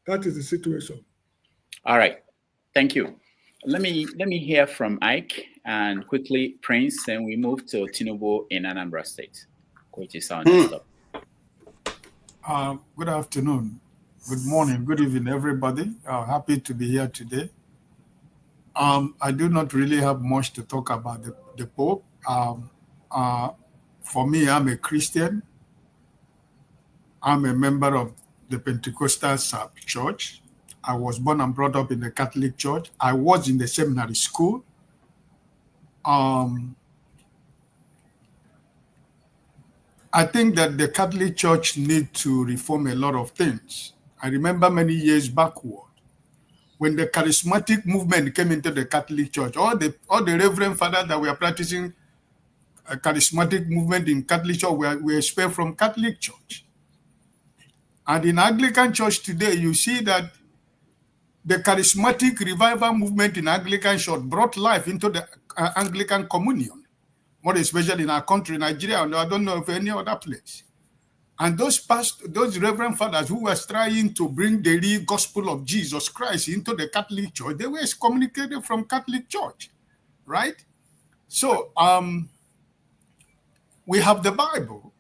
That is the situation. All right, thank you. Let me hear from Ike and quickly Prince, and we move to Tinubu in Anambra State, which is on the stop. Good afternoon, good morning, good evening, everybody. Happy to be here today. I do not really have much to talk about the Pope. For me, I'm a Christian. I'm a member of the Pentecostal Church. I was born and brought up in the Catholic Church. I was in the seminary school. I think that the Catholic Church needs to reform a lot of things. I remember many years backward, when the charismatic movement came into the Catholic Church, all the reverend fathers that were practicing a charismatic movement in Catholic Church were expelled from Catholic Church. And in Anglican Church today, you see that the charismatic revival movement in Anglican Church brought life into the Anglican communion, more especially in our country, Nigeria, and I don't know of any other place. And those reverend fathers who were trying to bring the real gospel of Jesus Christ into the Catholic Church, they were excommunicated from Catholic Church, right? So we have the Bible,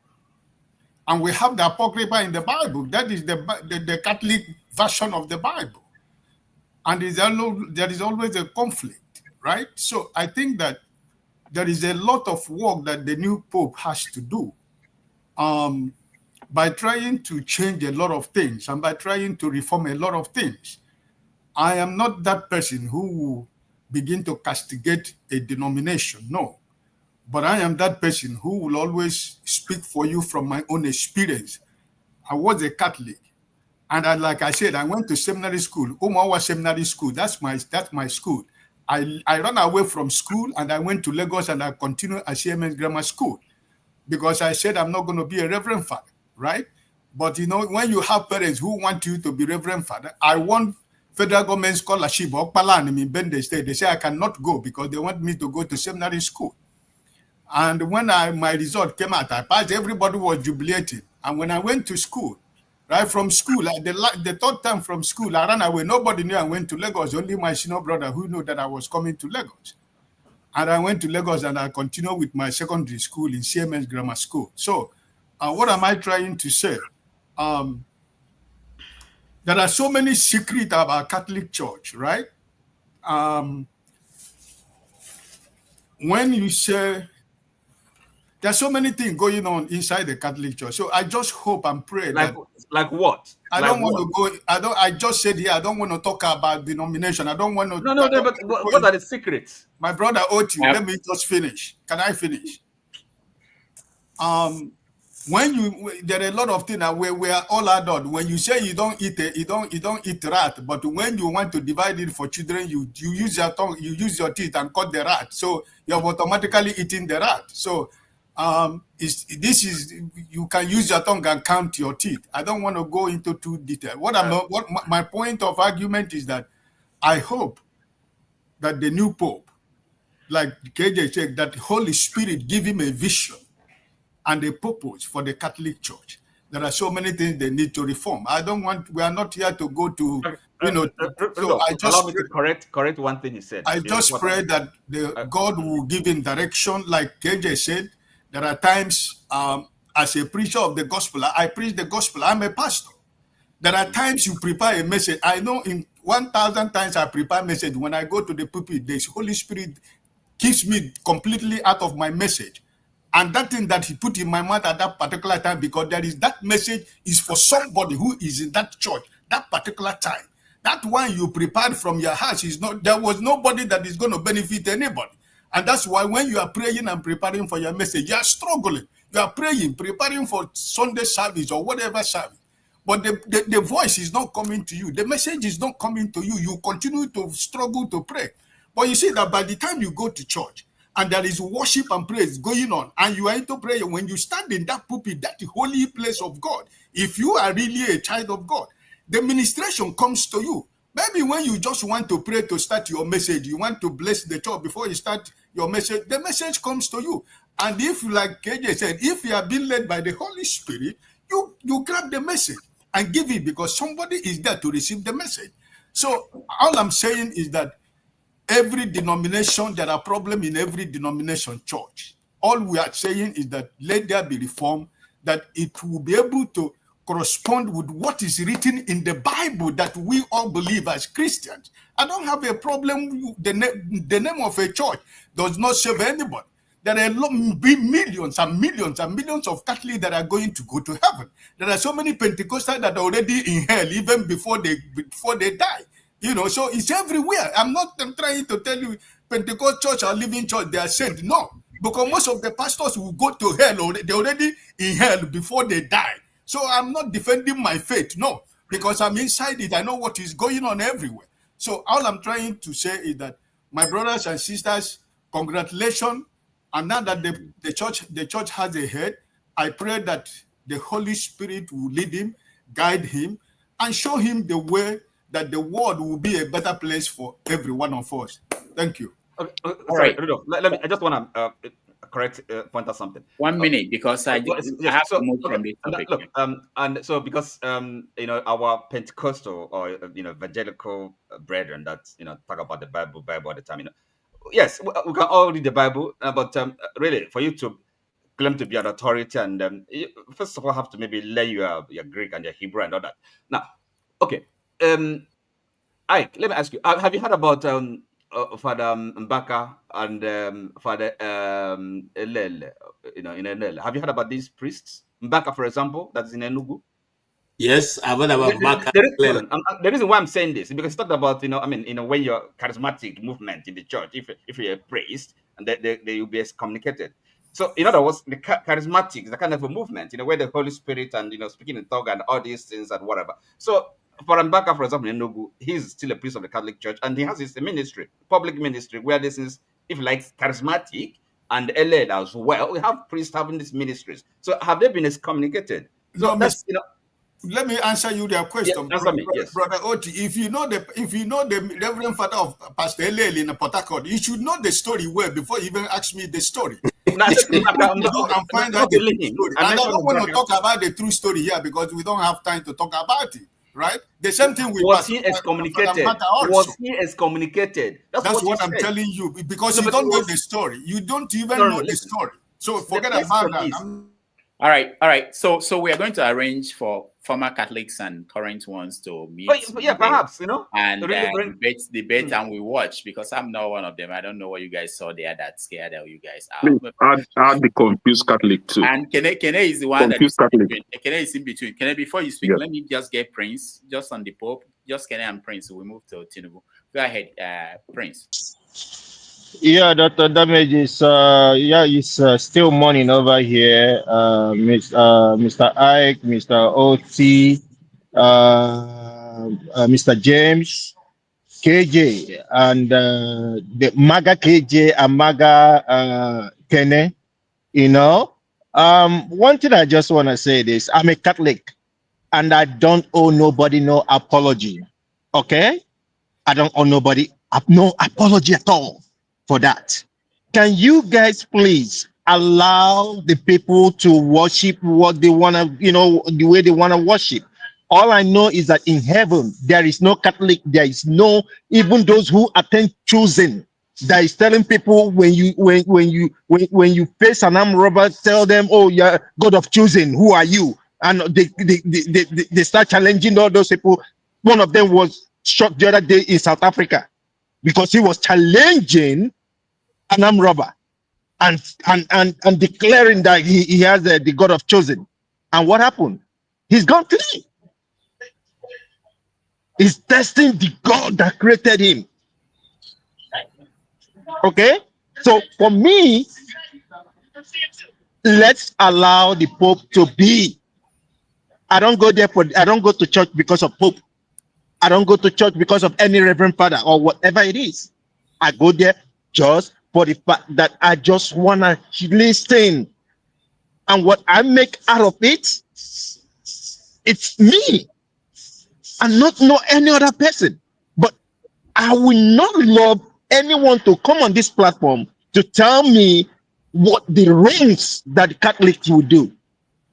and we have the Apocrypha in the Bible. That is the Catholic version of the Bible. And there is always a conflict, right? So I think that there is a lot of work that the new Pope has to do by trying to change a lot of things and by trying to reform a lot of things. I am not that person who will begin to castigate a denomination, no. But I am that person who will always speak for you from my own experience. I was a Catholic, and like I said, I went to seminary school, Omawa Seminary School. That's my school. I ran away from school and I went to Lagos and I continued at CMS Grammar School because I said I'm not going to be a reverend father, right? But when you have parents who want you to be reverend father, I want federal government scholarship or Palan in Bende State. They say I cannot go because they want me to go to seminary school. And when my result came out, I passed, everybody was jubilating. And when I went to school, right from school, the third time from school, I ran away. Nobody knew I went to Lagos, only my senior brother who knew that I was coming to Lagos. And I went to Lagos and I continued with my secondary school in CMS Grammar School. So what am I trying to say? There are so many secrets about Catholic Church, right? When you say, there's so many things going on inside the Catholic Church. So I just hope and pray like what? I don't want to go. I just said here, I don't want to talk about denomination. I don't want to. No, but what are the secrets? My brother Oti, let me just finish. Can I finish? There are a lot of things that we are all adult. When you say you don't eat rat, but when you want to divide it for children, you use your tongue, you use your teeth and cut the rat. So you're automatically eating the rat. So you can use your tongue and count your teeth. I don't want to go into too detail. What my point of argument is that I hope that the new Pope, like KJ said, that the Holy Spirit give him a vision and a purpose for the Catholic Church. There are so many things they need to reform. We are not here to go to, so I just allow me to correct one thing he said. I just pray that God will give him direction. Like KJ said, there are times as a preacher of the gospel, I preach the gospel. I'm a pastor. There are times you prepare a message. I know in 1,000 times I prepare a message. When I go to the pulpit, the Holy Spirit keeps me completely out of my message. And that thing that he put in my mouth at that particular time, because that message is for somebody who is in that church, that particular time. That one you prepared from your heart there was nobody that is going to benefit anybody. And that's why when you are praying and preparing for your message, you are struggling. You are praying, preparing for Sunday service or whatever service. But the voice is not coming to you. The message is not coming to you. You continue to struggle to pray. But you see that by the time you go to church, and there is worship and praise going on, and you are into prayer, when you stand in that pulpit, that holy place of God, if you are really a child of God, the ministration comes to you. Maybe when you just want to pray to start your message, you want to bless the church before you start your message, the message comes to you. And if, like KJ said, if you are being led by the Holy Spirit, you grab the message and give it, because somebody is there to receive the message. So all I'm saying is that every denomination, there are problems in every denomination church. All we are saying is that let there be reform, that it will be able to correspond with what is written in the Bible that we all believe as Christians. I don't have a problem. The name of a church does not save anybody. There are millions and millions and millions of Catholics that are going to go to heaven. There are so many Pentecostals that are already in hell even before they die. So it's everywhere. I'm trying to tell you Pentecost church or living church, they are saints. No, because most of the pastors will go to hell, they're already in hell before they die. So I'm not defending my faith, no, because I'm inside it. I know what is going on everywhere. So all I'm trying to say is that, my brothers and sisters, congratulations. And now that the church has a head, I pray that the Holy Spirit will lead him, guide him, and show him the way that the world will be a better place for every one of us. Thank you. Sorry, Rudolph, I just want to correct point out something. 1 minute, because I have to move from this topic. Look, and so because our Pentecostal or evangelical brethren that talk about the Bible all the time, yes, we can all read the Bible, but really, for you to claim to be an authority, and you first of all have to maybe learn your Greek and your Hebrew and all that. Now, okay, Ike, let me ask you: have you heard about Father Mbaka and Father Elele? In Elele, have you heard about these priests? Mbaka, for example, that's in Enugu. Yes, I've heard about Mbaka. The reason why I'm saying this is because it's talked about, when you're charismatic movement in the church, if you're a priest, and they will be excommunicated. So, in other words, the charismatic is a kind of a movement, where the Holy Spirit and, speaking in tongue and all these things and whatever. So, for Mbaka, for example, in Enugu, he's still a priest of the Catholic Church, and he has his ministry, public ministry, where this is, if like, charismatic and LA as well. We have priests having these ministries. So, have they been excommunicated? So, that's, Let me answer you their question, yes. Brother Oti. If you know the Reverend Father of Pastor Elele in Port Harcourt, you should know the story well before you even ask me the story. And I don't want to talk about the true story here because we don't have time to talk about it. Right? The same thing with was he excommunicated? Was he excommunicated? That's what I'm telling you, because you don't know the story. You don't even know the story. So forget about that. All right. So we are going to arrange for former Catholics and current ones to meet. Perhaps, and debate, and we watch, because I'm not one of them. I don't know what you guys saw there that scared you guys out. I'll be confused Catholic too. And Kene is the one confused that Catholic. Kene is in between. Kene, before you speak, let me just get Prince, just on the Pope, just Kene and Prince. We move to Tinubu. Go ahead, Prince. Yeah, Dr. Damage is it's still morning over here. Mr. Ike, Mr. OT, Mr. James, KJ, and the MAGA KJ and MAGA Kene. One thing I just want to say this: I'm a Catholic, and I don't owe nobody no apology. Okay, I don't owe nobody no apology at all for that. Can you guys please allow the people to worship what they want to, the way they want to worship? All I know is that in heaven, there is no Catholic, there is no, even those who attend choosing, that is telling people when you face an armed robber, tell them, oh, you're God of choosing, who are you? And they start challenging all those people. One of them was shot the other day in South Africa because he was challenging an armed robber and declaring that he has the God of chosen. And what happened? He's gone clean. He's testing the God that created him. Okay? So for me, let's allow the Pope to be. I don't go to church because of Pope. I don't go to church because of any Reverend Father or whatever it is. I go there just for the fact that I just want to listen. And what I make out of it, it's me. And not any other person. But I will not love anyone to come on this platform to tell me what the wrongs that the Catholics will do.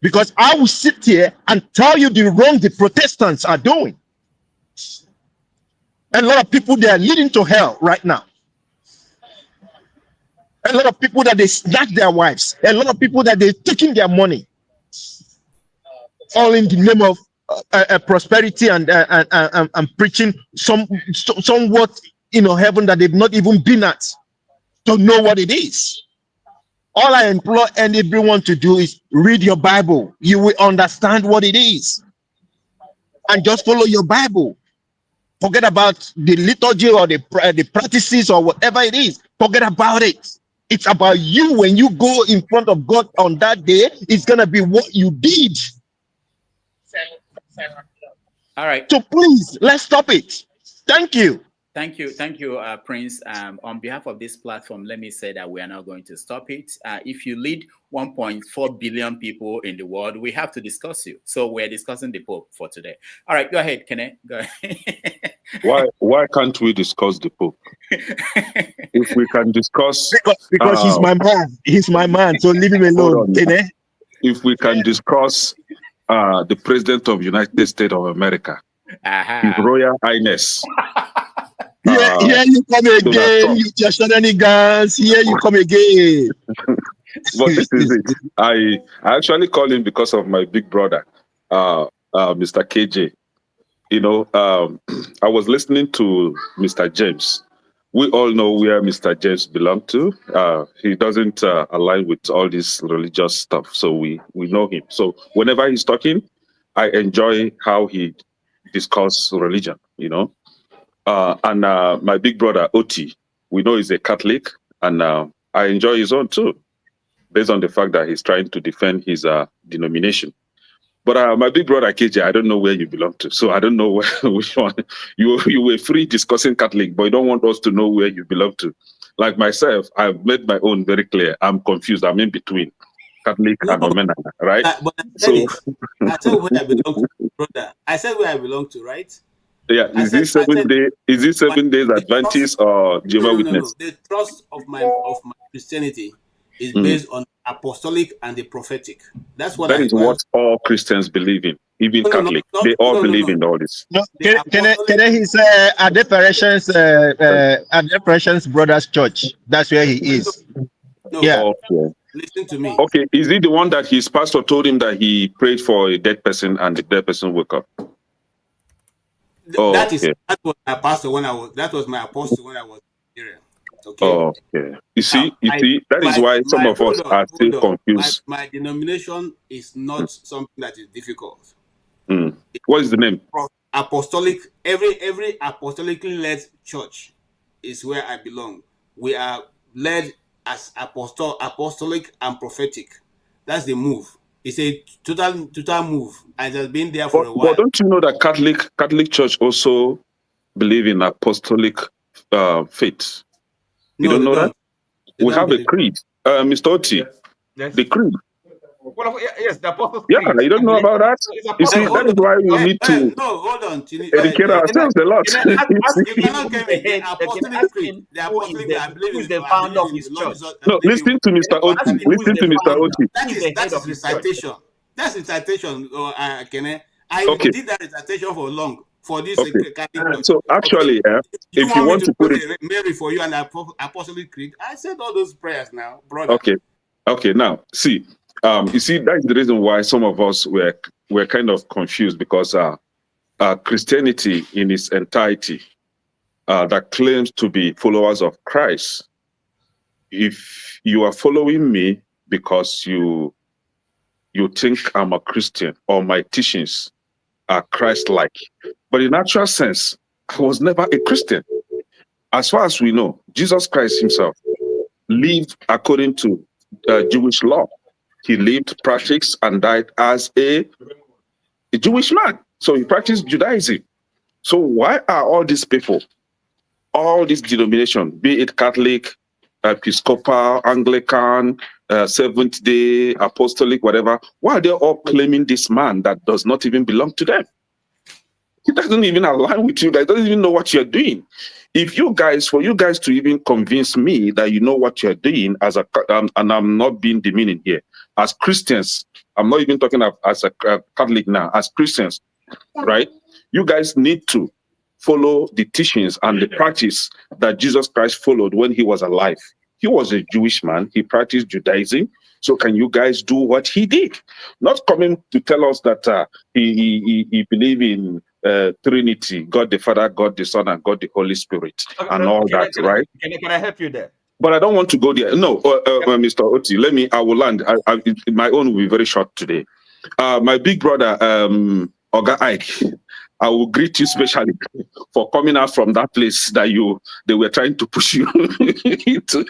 Because I will sit here and tell you the wrong the Protestants are doing. A lot of people, they are leading to hell right now. A lot of people that they snatch their wives. A lot of people that they're taking their money. All in the name of prosperity and preaching somewhat heaven that they've not even been at, to know what it is. All I implore everyone to do is read your Bible. You will understand what it is, and just follow your Bible. Forget about the liturgy or the practices or whatever it is. Forget about it. It's about you. When you go in front of God on that day, it's gonna be what you did. All right. So please, let's stop it. Thank you. Thank you, Prince. On behalf of this platform, let me say that we are not going to stop it. If you lead 1.4 billion people in the world, we have to discuss you. So we're discussing the Pope for today. All right, go ahead, Kenneth. Go ahead. Why can't we discuss the Pope? If we can discuss... Because he's my man. He's my man, so leave him alone, Kenneth. If we can discuss the President of the United States of America, His Royal Highness... Here you come again, you just shenanigans. Here you come again. But this is it. I actually call him because of my big brother, Mr. KJ. I was listening to Mr. James. We all know where Mr. James belongs to. He doesn't align with all this religious stuff, so we know him. So whenever he's talking, I enjoy how he discusses religion, and my big brother, Oti, we know he's a Catholic, and I enjoy his own too, based on the fact that he's trying to defend his denomination. But my big brother, KJ, I don't know where you belong to, so I don't know which one. You were free discussing Catholic, but you don't want us to know where you belong to. Like myself, I've made my own very clear. I'm confused. I'm in between Catholic and Omena, right? But I said where I belong to, brother. I said where I belong to, right? Yeah, is this 7 days Adventist or Jehovah's Witness? No. The trust of my Christianity is based on apostolic and the prophetic. That's what that is what all Christians believe in, even Catholic. They all believe in all this. No, can he's at Depressions Brothers Church. That's where he is. No, yeah. Okay. Listen to me. Okay, is he the one that his pastor told him that he prayed for a dead person and the dead person woke up? That was my pastor when I was. That was my apostle when I was in Nigeria. Okay. Okay. You see, that is why some of us are still confused. My denomination is not something that is difficult. What is the name? Apostolic. Every apostolically led church is where I belong. We are led as apostolic and prophetic. That's the move. It's a total move, and it has been there for a while. But don't you know that Catholic Church also believe in apostolic faith? You don't know that? We have a creed. Mr. Oti, the creed. Yes, the Apostles' Yeah, Creed. you don't know about that? You see, that is why we need to No, hold on. educate ourselves a lot. You cannot come in. The Apostolic Creed, I believe who is in, the I founder believe of in his the Lord church? Jesus. No, listen to Mr. Oti. Listen to Mr. Oti. That is recitation. That's recitation. I Okay. did that recitation for long for this Okay. Catholic church. So actually, You if you want me want to to put it, pray Mary for you and Apostolic Creed? I said all those prayers now, brother. okay. Now, see, you see, that's the reason why some of us were kind of confused, because Christianity in its entirety that claims to be followers of Christ, if you are following me because you think I'm a Christian or my teachings are Christ-like, but in actual sense, I was never a Christian. As far as we know, Jesus Christ himself lived according to Jewish law. He lived, practiced, and died as a Jewish man. So he practiced Judaism. So why are all these people, all these denominations, be it Catholic, Episcopal, Anglican, Seventh-day, Apostolic, whatever, why are they all claiming this man that does not even belong to them? He doesn't even align with you. He doesn't even know what you're doing. For you guys to even convince me that you know what you're doing and I'm not being demeaning here, as Christians, I'm not even talking as a Catholic now, as Christians, right? You guys need to follow the teachings and the practice that Jesus Christ followed when he was alive. He was a Jewish man. He practiced Judaism. So can you guys do what he did? Not coming to tell us that he believed in Trinity, God the Father, God the Son, and God the Holy Spirit, and all that, right? Can I help you there? But I don't want to go there. No, Mr. Oti, I will land. My own will be very short today. My big brother, Oga Ike, I will greet you specially for coming out from that place that they were trying to push you into.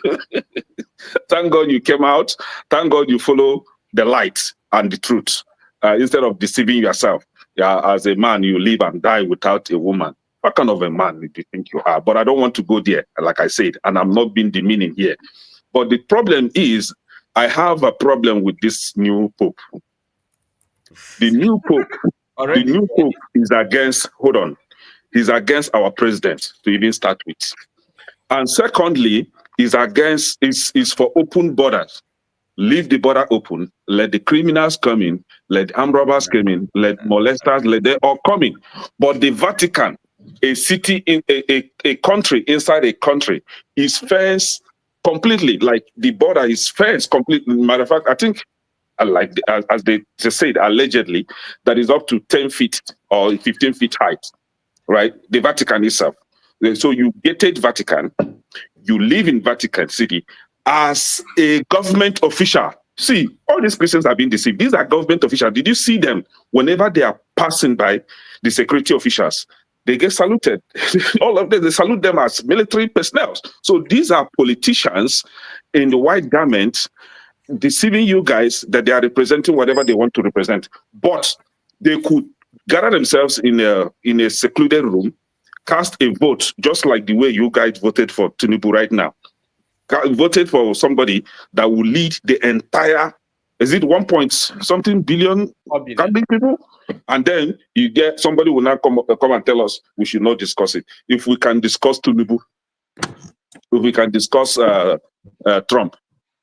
Thank God you came out. Thank God you follow the light and the truth instead of deceiving yourself. Yeah, as a man, you live and die without a woman. What kind of a man do you think you are? But I don't want to go there, like I said, and I'm not being demeaning here. But the problem is, I have a problem with this new pope. The new pope, is against. Hold on, he's against our president to even start with, and secondly, is for open borders. Leave the border open. Let the criminals come in. Let the armed robbers come in. Let molesters. Let them all come in. But the Vatican, a city in a country inside a country, is fenced completely. Like the border is fenced completely. Matter of fact, I think, as they said, allegedly, that is up to 10 feet or 15 feet height. Right, the Vatican itself. So you gated Vatican. You live in Vatican City as a government official. See, all these Christians are being deceived. These are government officials. Did you see them whenever they are passing by the security officials? They get saluted. All of them, they salute them as military personnel. So these are politicians in the white garments deceiving you guys that they are representing whatever they want to represent. But they could gather themselves in a secluded room, cast a vote, just like the way you guys voted for Tinubu right now. Voted for somebody that will lead the entire, is it 1 billion Catholic people? And then you get somebody will now come and tell us we should not discuss it. If we can discuss Tinubu, if we can discuss Trump,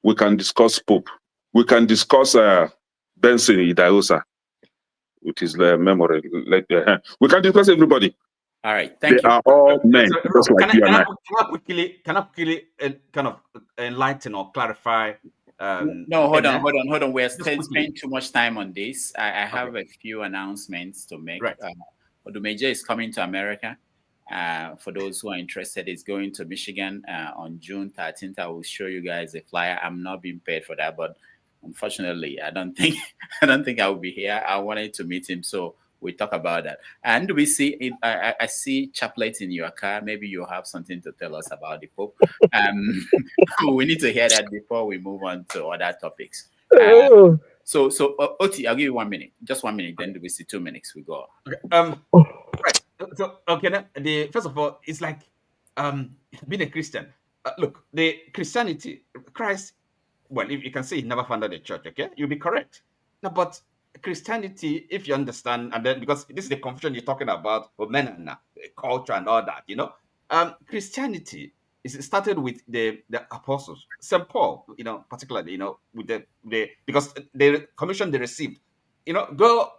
we can discuss Pope, we can discuss Benson Idahosa, which is the memory. We can discuss everybody. All right, thank you. They are all men, just like you and I. Can I quickly kind of enlighten or clarify? No, hold on. We're spending too much time on this. I have a few announcements to make. Right. Odumeje is coming to America. For those who are interested, it's going to Michigan on June 13th. I will show you guys a flyer. I'm not being paid for that, but unfortunately, I don't think I will be here. I wanted to meet him, so we talk about that. And we see it. I see Chaplet in your car. Maybe you have something to tell us about the Pope. We need to hear that before we move on to other topics. So Oti, I'll give you 1 minute. Just 1 minute. Then we see 2 minutes. We go. Okay. Right. So first of all, it's like being a Christian. Look, the Christianity, Christ. Well, if you can say he never founded a church, okay, you'll be correct. No, but Christianity, if you understand, and then because this is the confusion you're talking about, men and culture and all that, Christianity is started with the apostles, St. Paul, particularly, with the because the commission they received, go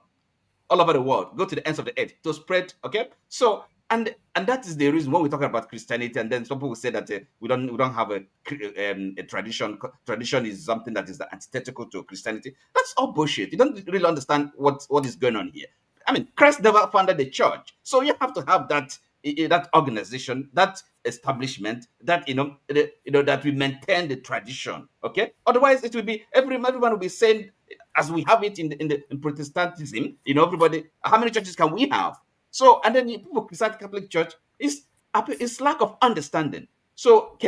all over the world, go to the ends of the earth to spread. Okay, so and that is the reason when we're talking about Christianity, and then some people say that we don't have a tradition. Tradition is something that is antithetical to Christianity. That's all bullshit. You don't really understand what is going on here. I mean, Christ never founded the church, so you have to have that organization, that establishment, that that we maintain the tradition. Okay, otherwise it will be everyone will be saying, as we have it in Protestantism, everybody. How many churches can we have? So, and then people criticize Catholic Church. It's lack of understanding. So,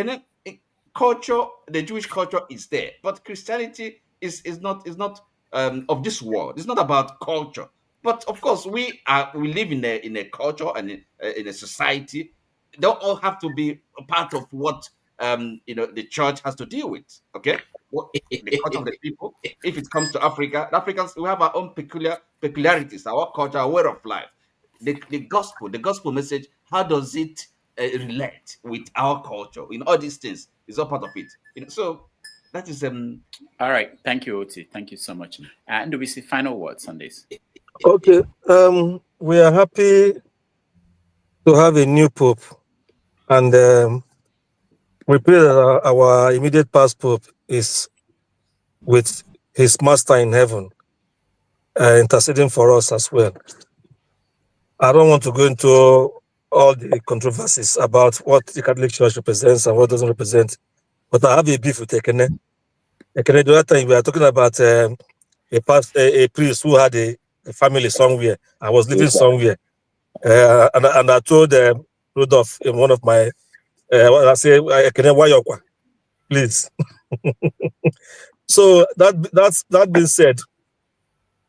culture, the Jewish culture is there, but Christianity is not of this world. It's not about culture. But of course, we live in a culture and in a society. They don't all have to be a part of what the church has to deal with. Okay, the culture of the people. If it comes to Africa, the Africans, we have our own peculiarities, our culture, our way of life. The gospel message. How does it relate with our culture? All these things is all part of it. So that is All right, thank you, Oti. Thank you so much. And do we see final words on this? Okay, we are happy to have a new pope, and we pray that our immediate past pope is with his master in heaven, interceding for us as well. I don't want to go into all the controversies about what the Catholic Church represents and what doesn't represent, but I have a beef with Ekene. Ekene, the other time we were talking about a priest who had a family somewhere. I was living somewhere, and I told Rudolph in one of my, I say, please. So that being said,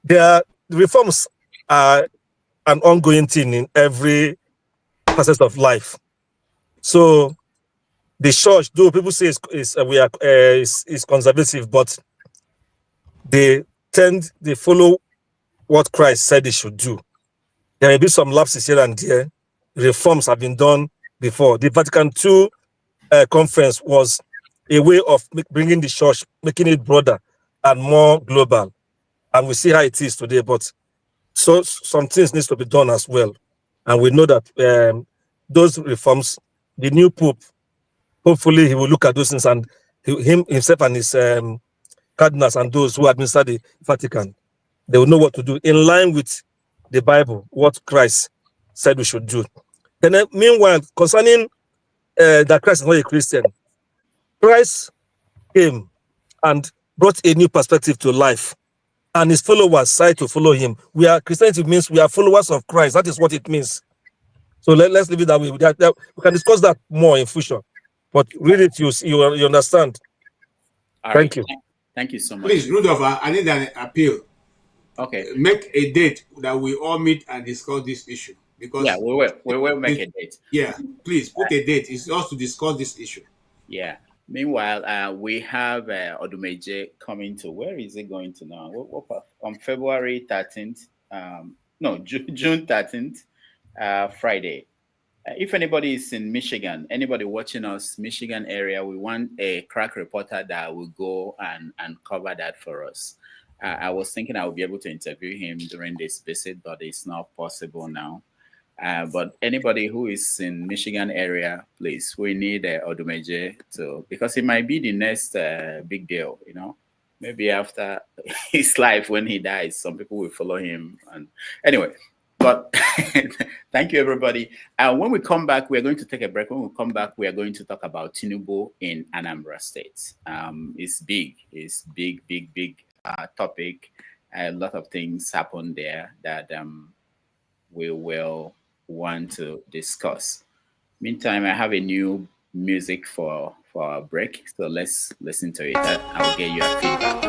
the reforms are an ongoing thing in every facet of life. So the church, though people say is conservative, but they follow what Christ said they should do. There may be some lapses here and there. Reforms have been done before. The Vatican II conference was a way of bringing the church, making it broader and more global. And we see how it is today, but so some things needs to be done as well. And we know that those reforms, the new Pope, hopefully he will look at those things, and himself and his cardinals and those who administer the Vatican, they will know what to do in line with the Bible, what Christ said we should do. And then, meanwhile, concerning that Christ is not a Christian, Christ came and brought a new perspective to life, and his followers decide to follow him. Christianity means we are followers of Christ. That is what it means. So let's leave it that way. We can discuss that more in future. But read it, you understand. Thank you. Thank you so much. Please, Rudolph, I need an appeal. Okay. Make a date that we all meet and discuss this issue. Because we will make a date. Yeah, please put a date. It's just to discuss this issue. Yeah. Meanwhile, we have Odumeje coming to. Where is he going to now? On February 13th. June 13th, Friday. If anybody is in Michigan, anybody watching us, Michigan area, we want a crack reporter that will go and cover that for us. I was thinking I would be able to interview him during this visit, but it's not possible now. But anybody who is in Michigan area, please, we need Odumeje because it might be the next big deal, Maybe after his life, when he dies, some people will follow him. And anyway, but thank you, everybody. When we come back, we're going to take a break. When we come back, we are going to talk about Tinubu in Anambra State. It's big. It's big topic. A lot of things happen there that we will want to discuss. Meantime, I have a new music for our break, so let's listen to it. I'll get your feedback.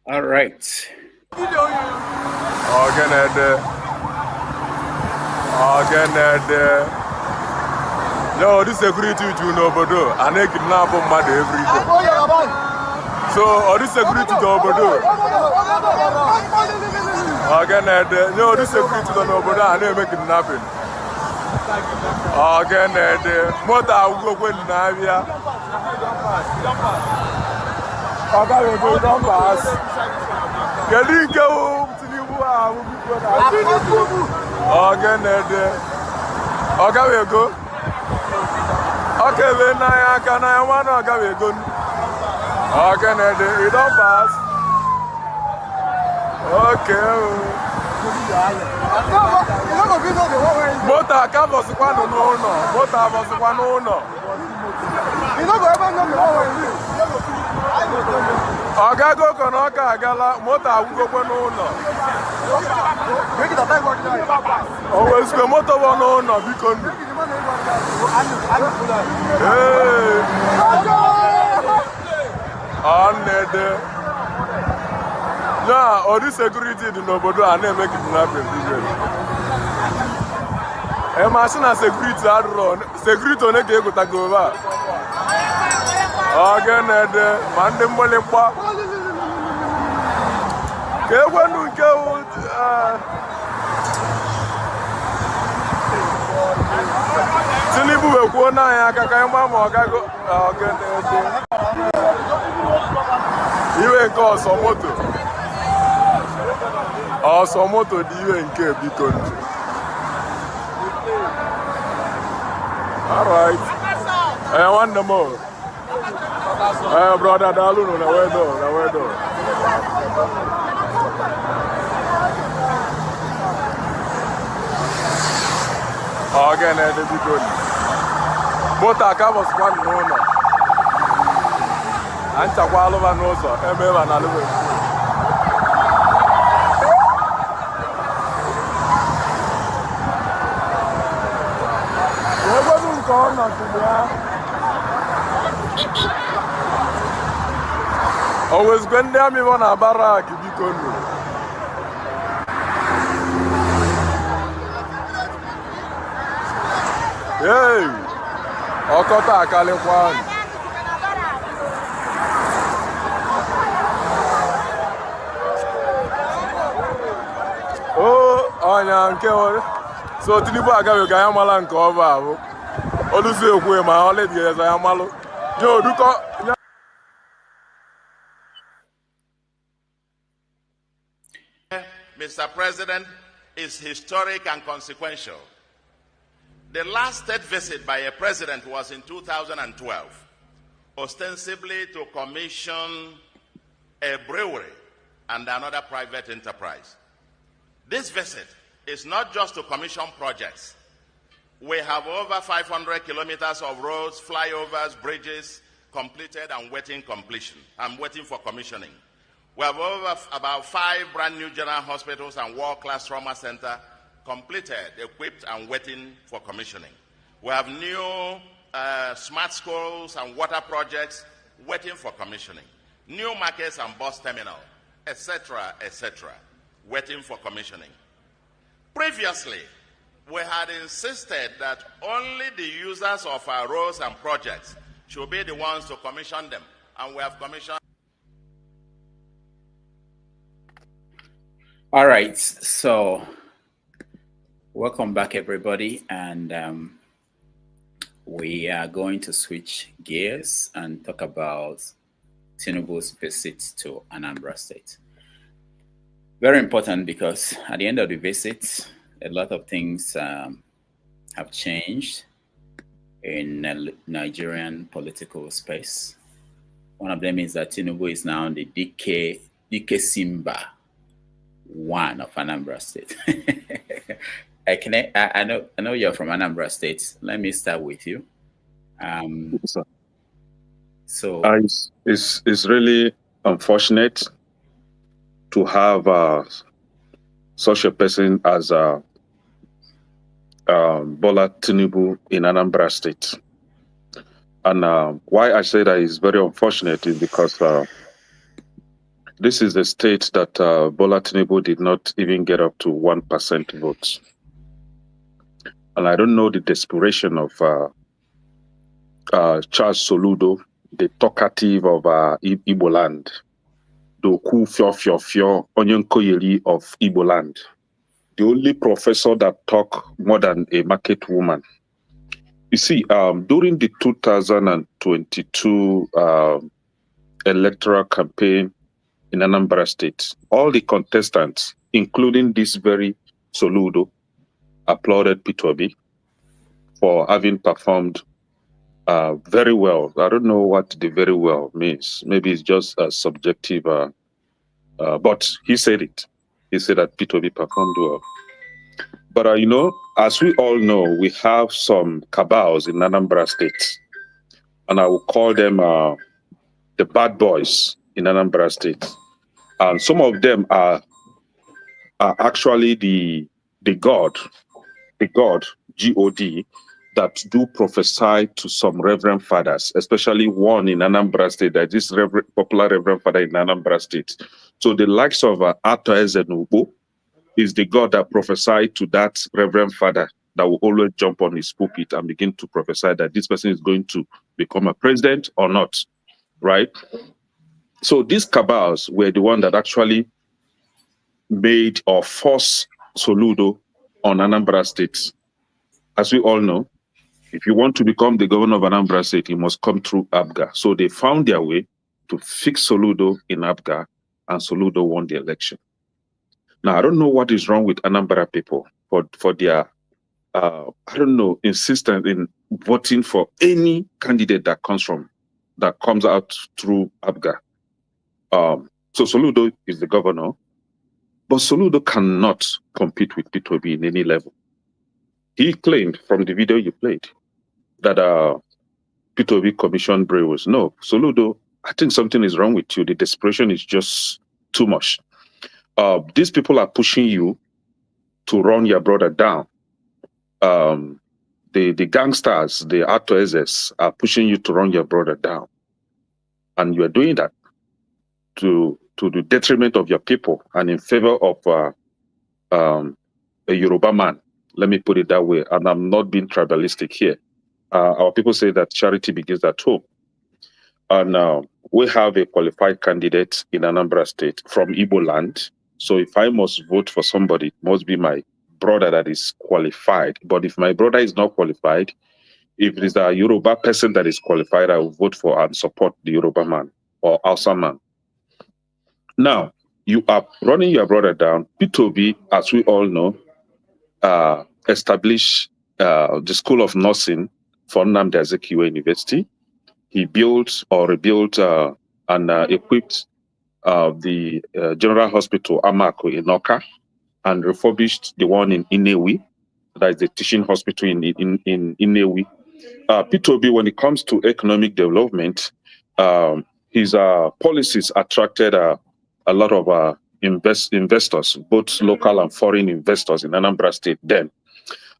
All right. No, this security to nobody. I need kidnap mad every day. So, all this security to nobody. No, this security to nobody. I need make kidnapping. Mota will go in Navia. We don't pass. Can you go to Tinubu? Okay, we go. Okay, then I can I want to go. Okay, we don't pass. Okay. Mota was one no. Mota was one no. You know, Agago Konoka Gala, Mota will go no. Always the motor one no, because. Hey. Now, all this security do nobody and they make it happen. A machine and security are run. Security on a game to go over. Again, Mandem Molepa. When we go, Tinubu will go now. I can't you ain't call some motor. Or some motor, do you ain't care big country? All right. I want the more. Brother Dalu, no, where do? Again, the big one. Both are covers one no. And Takwalova knows her, and Alua. Always when there me one a barrack, you can do. Hey, Okota Kalekwan. Oh, so Tinubu agawe ga yamala nke over abu. Olusi ekwe ma ole die ya yamalu. Yo duko Mr. President, is historic and consequential. The last state visit by a president was in 2012, ostensibly to commission a brewery and another private enterprise. This visit is not just to commission projects. We have over 500 kilometers of roads, flyovers, bridges completed and waiting completion. I'm waiting for commissioning. We have about 5 brand new general hospitals and world-class trauma center completed, equipped and waiting for commissioning. We have new smart schools and water projects waiting for commissioning. New markets and bus terminal, etc., waiting for commissioning. Previously, we had insisted that only the users of our roads and projects should be the ones to commission them, and we have commissioned. All right, so welcome back, everybody, and we are going to switch gears and talk about Tinubu's visit to Anambra State. Very important because at the end of the visit, a lot of things have changed in Nigerian political space. One of them is that Tinubu is now the DK Simba one of Anambra State. I know you're from Anambra State. Let me start with you. So it's really unfortunate to have such a person as Bola Tinubu in Anambra State. And why I say that is very unfortunate is because This is the state that Bola Tinubu did not even get up to 1% votes. And I don't know the desperation of Charles Soludo, the talkative of Igbo land, the Ku Fio Onion Koyeri of Igbo land, the only professor that talk more than a market woman. You see, during the 2022 electoral campaign in Anambra State, all the contestants, including this very Soludo, applauded Peter Obi for having performed very well. I don't know what the very well means. Maybe it's just a subjective, but he said it. He said that Peter Obi performed well. But, you know, as we all know, we have some cabals in Anambra State, and I will call them the bad boys in Anambra State. And some of them are actually the God, G-O-D, that do prophesy to some reverend fathers, especially one in Anambra State, that is popular reverend father in Anambra State. So the likes of Ato Ezenubu is the God that prophesied to that reverend father that will always jump on his pulpit and begin to prophesy that this person is going to become a president or not, right? So these cabals were the one that actually made or forced Soludo on Anambra State. As we all know, if you want to become the governor of Anambra State, you must come through ABGA. So they found their way to fix Soludo in ABGA, and Soludo won the election. Now, I don't know what is wrong with Anambra people for their, I don't know, insistence in voting for any candidate that comes out through ABGA. So Soludo is the governor, but Soludo cannot compete with Peter Obi in any level. He claimed from the video you played that Peter Obi commissioned Prevost. No, Soludo, I think something is wrong with you. The desperation is just too much. These people are pushing you to run your brother down. The gangsters, the Artoezes, are pushing you to run your brother down. And you are doing that to the detriment of your people and in favor of a Yoruba man. Let me put it that way. And I'm not being tribalistic here. Our people say that charity begins at home. And we have a qualified candidate in Anambra State from Igbo land. So if I must vote for somebody, it must be my brother that is qualified. But if my brother is not qualified, if it is a Yoruba person that is qualified, I will vote for and support the Yoruba man or Hausa man. Now, you are running your brother down. Peter Obi, as we all know, established the School of Nursing for Nnamdi Azikiwe University. He built or rebuilt and equipped the General Hospital Amako in Oka and refurbished the one in Inewi, that is the teaching hospital in Inewi. Peter Obi, when it comes to economic development, his policies attracted a lot of investors, both local and foreign investors in Anambra State then.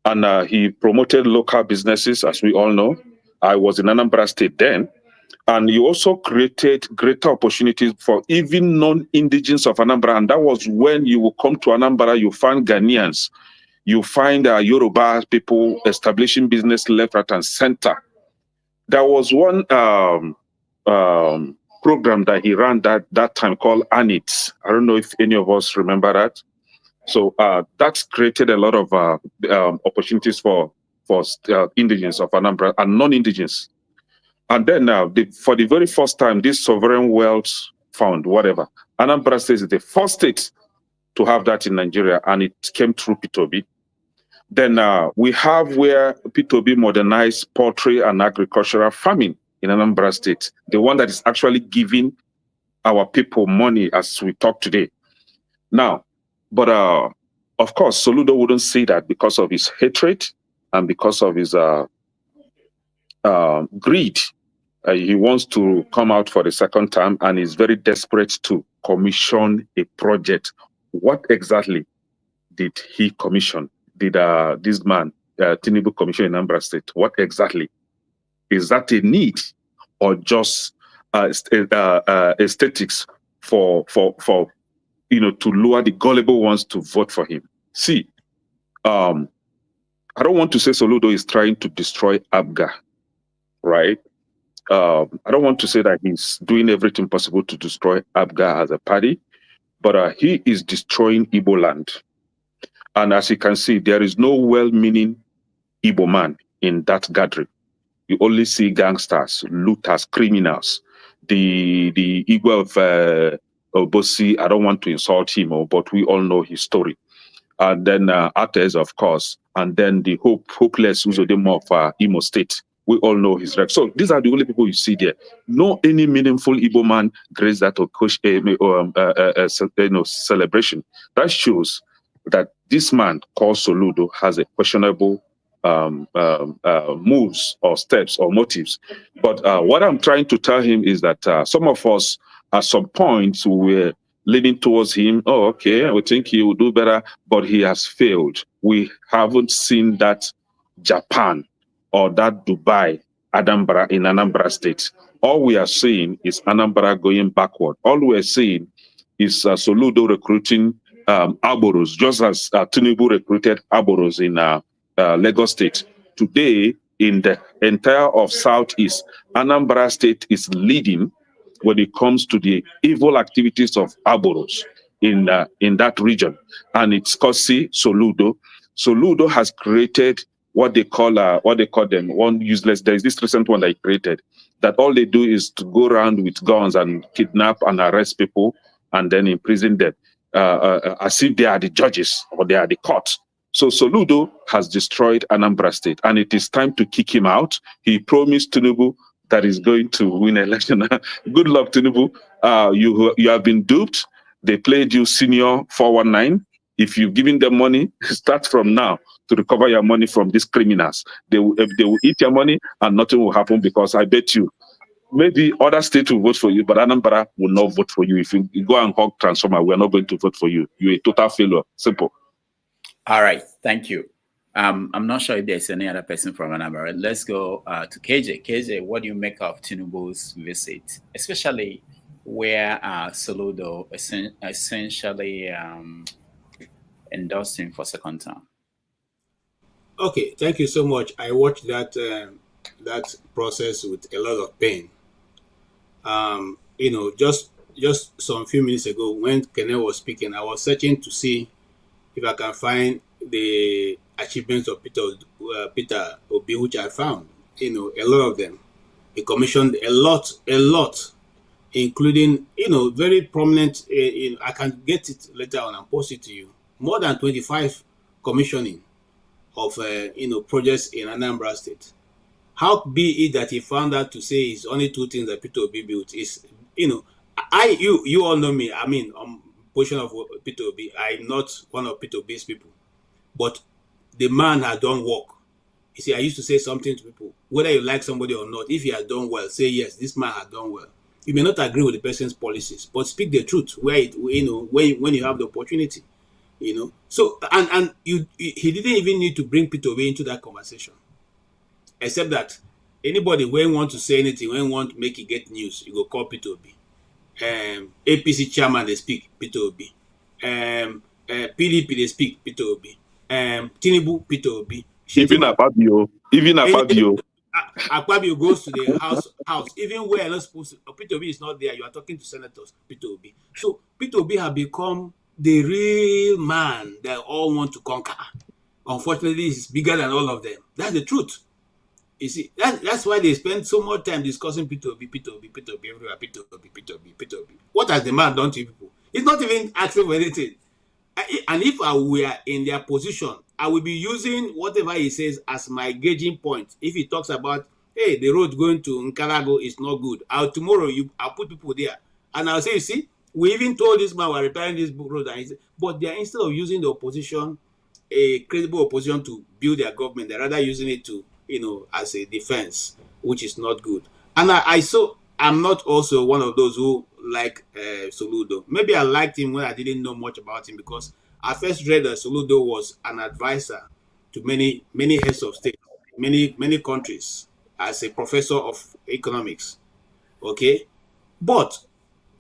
And he promoted local businesses, as we all know. I was in Anambra State then. And he also created greater opportunities for even non-indigenous of Anambra. And that was when you will come to Anambra, you find Ghanaians, you find Yoruba people establishing business left, right, and center. There was one program that he ran that time called ANIT. I don't know if any of us remember that. So that's created a lot of opportunities for indigenous of Anambra and non-indigenous. And then for the very first time, this sovereign wealth fund, whatever, Anambra State is the first state to have that in Nigeria, and it came through Peter Obi. Then we have where Peter Obi modernized poultry and agricultural farming in Anambra State, the one that is actually giving our people money as we talk today. Now, but of course, Soludo wouldn't see that because of his hatred and because of his greed. He wants to come out for the second time and is very desperate to commission a project. What exactly did he commission? Did this man, Tinubu, commission in Anambra State? What exactly? Is that a need or just aesthetics for to lure the gullible ones to vote for him. See, I don't want to say Soludo is trying to destroy ABGA, right? I don't want to say that he's doing everything possible to destroy ABGA as a party, but he is destroying Igbo land. And as you can see, there is no well-meaning Igbo man in that gathering. You only see gangsters, looters, criminals. The Igbo of Obosi, I don't want to insult him, but we all know his story. And then Ates, of course, and then the hopeless Uzodemo of Imo State. We all know his record. So these are the only people you see there. No any meaningful Igbo man grace that celebration. That shows that this man called Soludo has a questionable moves or steps or motives. But what I'm trying to tell him is that some of us at some point were leaning towards him. Oh, okay, we think he will do better, but he has failed. We haven't seen that Japan or that Dubai, Anambra in Anambra State. All we are seeing is Anambra going backward. All we're seeing is Soludo recruiting Aboros, just as Tinubu recruited Aboros in Lagos State. Today, in the entire of Southeast, Anambra State is leading when it comes to the evil activities of Aboros in that region. And it's Kosi Soludo. Soludo has created what they call them one useless. There is this recent one that he created that all they do is to go around with guns and kidnap and arrest people and then imprison them as if they are the judges or they are the court. So Soludo has destroyed Anambra State, and it is time to kick him out. He promised Tinubu that he's going to win election. Good luck, Tinubu. You have been duped. They played you senior 419. If you've given them money, start from now to recover your money from these criminals. They will eat your money and nothing will happen, because I bet you, maybe other states will vote for you, but Anambra will not vote for you. If you go and hug Transformer, we are not going to vote for you. You're a total failure. Simple. All right. Thank you. I'm not sure if there's any other person from Anambra. Let's go to KJ. KJ, what do you make of Tinubu's visit, especially where Soludo essentially endorsed him for second term? Okay, thank you so much. I watched that process with a lot of pain. Just some few minutes ago when Kenneth was speaking, I was searching to see if I can find the achievements of Peter Obi, which I found, a lot of them. He commissioned a lot, including, very prominent, I can get it later on and post it to you, more than 25 commissioning of, projects in Anambra State. How be it that he found out to say it's only two things that Peter Obi built is, you all know me. I mean, portion of Peter Obi. I'm not one of Peter Obi's people, but the man had done work. You see, I used to say something to people, whether you like somebody or not, if he had done well, say yes, this man had done well. You may not agree with the person's policies, but speak the truth where when you have the opportunity. So he didn't even need to bring Peter Obi into that conversation, except that anybody when want to say anything, when want to make it get news, you go call Peter Obi. APC chairman they speak Peter Obi. PDP they speak Peter Obi. Tinubu Peter Obi. Even Akpabio. Akpabio goes to the house. Even where you're not supposed to, Peter Obi is not there. You are talking to senators. Peter Obi. So Peter Obi have become the real man that all want to conquer. Unfortunately, he's bigger than all of them. That's the truth. You see, that's why they spend so much time discussing Peter Obi everywhere. Peter Obi. What has the man done to people? He's not even asking for anything. And if I were in their position, I will be using whatever he says as my gauging point. If he talks about, hey, the road going to Nkarago is not good, tomorrow I'll put people there. And I'll say, you see, we even told this man we're repairing this road. But they are, instead of using the opposition, a credible opposition to build their government, they're rather using it to, as a defense, which is not good. And I'm not also one of those who like Soludo. Maybe I liked him when I didn't know much about him, because I first read that Soludo was an advisor to many heads of state, many countries, as a professor of economics. Okay, but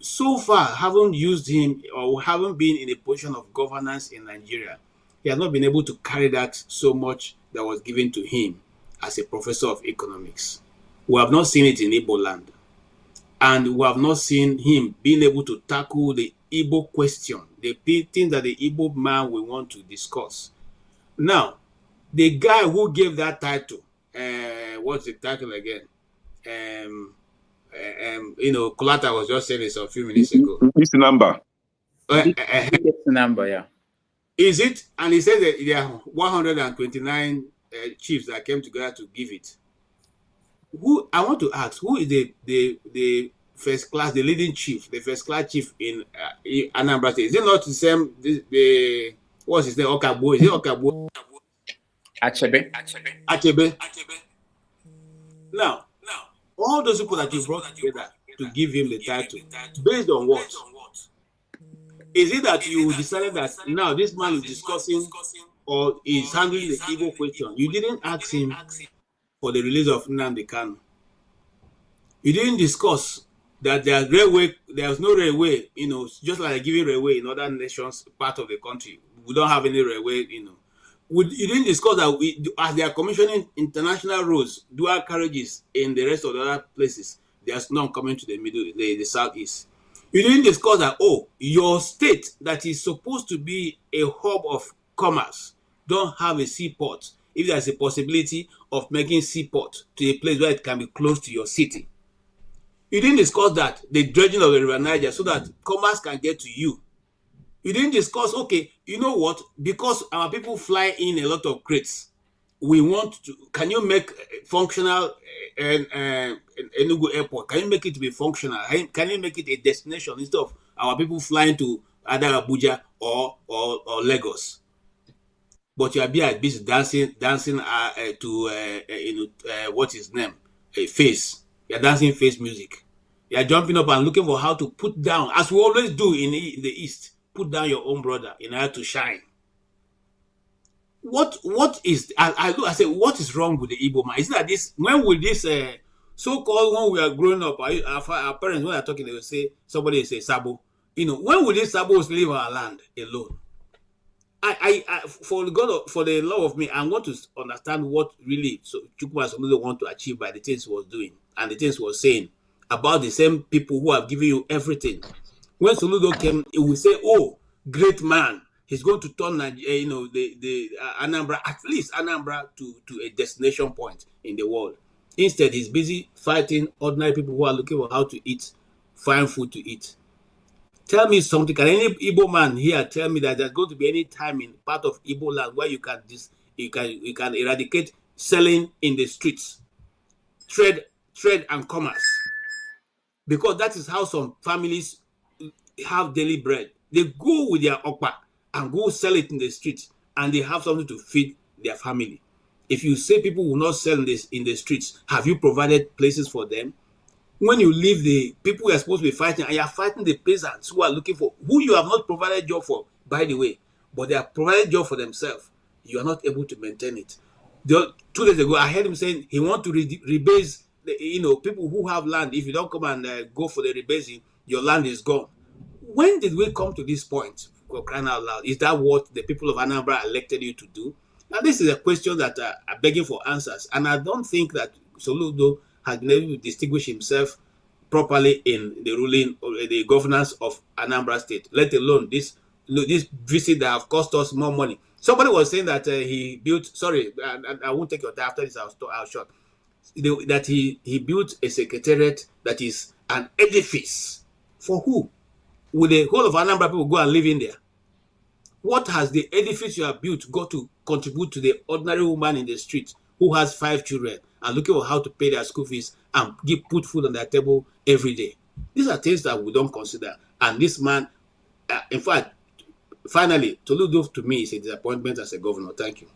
so far haven't used him or haven't been in a position of governance in Nigeria. He has not been able to carry that so much that was given to him as a professor of economics. We have not seen it in Igbo land. And we have not seen him being able to tackle the Igbo question, the thing that the Igbo man will want to discuss. Now, the guy who gave that title, what's the title again? Kulata was just saying this a few minutes ago. It's number. Number, yeah. Is it? And he said that there are 129 chiefs that came together to give it. Who I want to ask, who is the first class, the leading chief, the first class chief in Anambra State? Is it not the same? What's his name? Okabo? Is it Okabo? Achebe. Now, all those people that you brought together to give him the title, based on what? Is it that you decided that now this man is discussing or is handling the Igbo question? You didn't ask him for the release of Nnamdi Kanu. You didn't discuss that there's no railway, just like giving railway in other nations, part of the country. We don't have any railway, You didn't discuss that as they are commissioning international roads, dual carriages in the rest of the other places, there's none coming to the southeast. You didn't discuss that, your state that is supposed to be a hub of commerce don't have a seaport. If there's a possibility of making seaport to a place where it can be close to your city. You didn't discuss that, the dredging of the River Niger, so that commerce can get to you. You didn't discuss, you know what? Because our people fly in a lot of crates, can you make functional Enugu Airport? Can you make it to be functional? Can you make it a destination instead of our people flying to either Abuja or Lagos? But you are being busy dancing to what's his name? Face. You're dancing face music. You're jumping up and looking for how to put down, as we always do in the East, put down your own brother in order to shine. What is I say, what is wrong with the Igbo man? Is it that when will this so-called, when we are growing up, our parents, when they're talking, they will say, somebody will say Sabo. When will these Sabos leave our land alone? For the love of me, I want to understand what really Chukwuma Soludo want to achieve by the things he was doing and the things he was saying about the same people who have given you everything. When Soludo came, he will say, great man. He's going to turn the Anambra, at least Anambra, to a destination point in the world. Instead, he's busy fighting ordinary people who are looking for how to eat, find food to eat. Tell me something. Can any Igbo man here tell me that there's going to be any time in part of Igbo land where you can eradicate selling in the streets, trade and commerce? Because that is how some families have daily bread. They go with their okpa and go sell it in the streets, and they have something to feed their family. If you say people will not sell this in the streets, have you provided places for them? When you leave the people who are supposed to be fighting, and you are fighting the peasants who are looking for, who you have not provided job for, by the way, but they have provided job for themselves, you are not able to maintain it. 2 days ago, I heard him saying he wants to rebase people who have land. If you don't come and go for the rebasing, your land is gone. When did we come to this point? For crying out loud, is that what the people of Anambra elected you to do? Now, this is a question that are begging for answers, and I don't think that Soludo has been able to distinguish himself properly in the ruling or the governance of Anambra State, let alone this visit that have cost us more money. Somebody was saying that he built, sorry, I won't take your time after this, I'll short, that he built a secretariat that is an edifice. For who? Will the whole of Anambra people go and live in there? What has the edifice you have built got to contribute to the ordinary woman in the street who has 5 children and looking for how to pay their school fees and put food on their table every day? These are things that we don't consider. And this man, in fact, finally, Soludo to me is a disappointment as a governor. Thank you.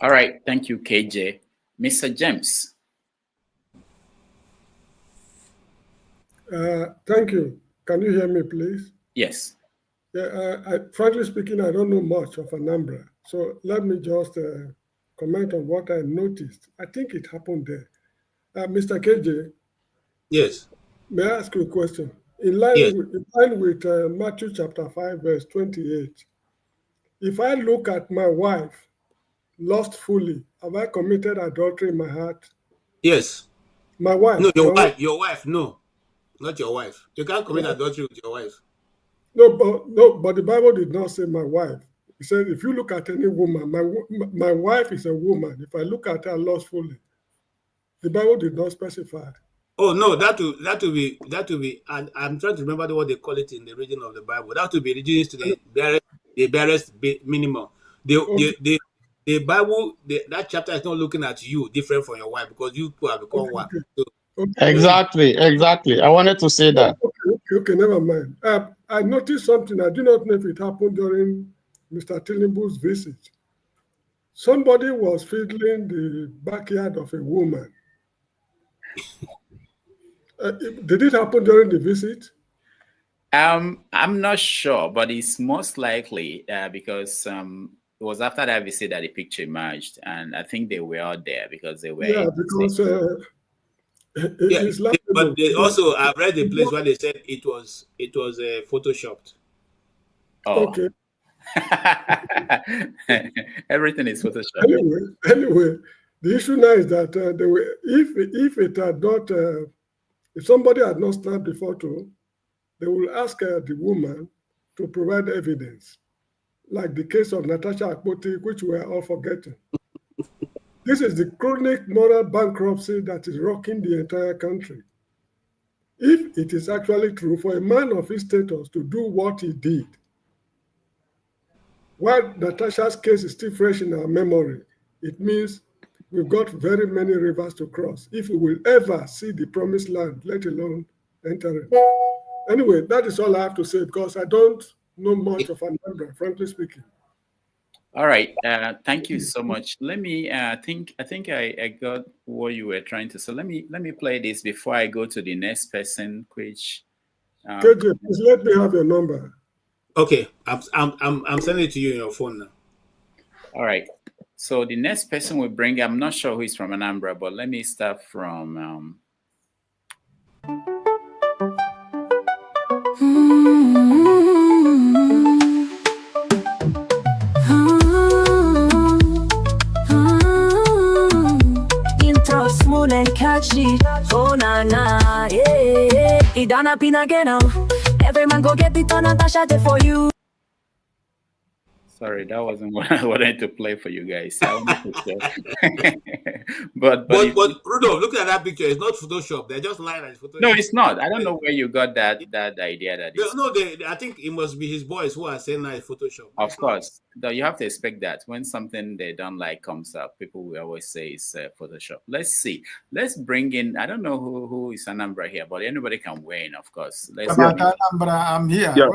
All right. Thank you, KJ. Mr. James. Thank you. Can you hear me, please? Yes. Yeah, frankly speaking, I don't know much of Anambra. So let me just comment on what I noticed. I think it happened there. Mr. KJ. Yes. May I ask you a question? in line with Matthew chapter 5, verse 28. If I look at my wife lustfully, have I committed adultery in my heart? Yes. My wife. No, your wife. Your wife. No, not your wife. You can't commit adultery with your wife. No, but the Bible did not say my wife. It said if you look at any woman, my wife is a woman. If I look at her lustfully, the Bible did not specify. Oh no, that will be. And I'm trying to remember what they call it in the region of the Bible. That will be reduced to the barest minimum. The Bible, that chapter is not looking at you different from your wife because you two have become one. So, Exactly. I wanted to say that. Okay, never mind. I noticed something. I do not know if it happened during Mr. Tinubu's visit. Somebody was fiddling the backyard of a woman. Did it happen during the visit? I'm not sure, but it's most likely because it was after that visit that the picture emerged, and I think they were out there because they were. Yeah, because it's like. But they also, I've read the place where they said it was photoshopped. Oh. Okay. Everything is photoshopped. Anyway, the issue now is that they were, if it had not, if somebody had not snapped the photo, they will ask the woman to provide evidence, like the case of Natasha Akpoti, which we are all forgetting. This is the chronic moral bankruptcy that is rocking the entire country. If it is actually true for a man of his status to do what he did, while Natasha's case is still fresh in our memory, it means we've got very many rivers to cross if we will ever see the promised land, let alone enter it. Anyway, that is all I have to say because I don't know much of Anambra, frankly speaking. All right. Thank you so much. Let me. I think I got what you were trying to. So let me play this before I go to the next person. Which. KJ, please let me have your number. Okay, I'm sending it to you on your phone now. All right. So the next person we bring, I'm not sure who is from Anambra, but let me start from. Intro smooth and catchy. Oh na na, yeah. It done up in again now. Every man go get the ton Natasha there for you. Sorry, that wasn't what I wanted to play for you guys. but Rudolph, look at that picture. It's not Photoshop. They're just lying at Photoshop. No, it's not. I don't know where you got that idea. I think it must be his boys who are saying that it's Photoshop. Of course, though you have to expect that when something they don't like comes up, people will always say it's Photoshop. Let's see. Let's bring in. I don't know who is Anambra here, but anybody can weigh in, of course. Anambra, I'm here. Yeah,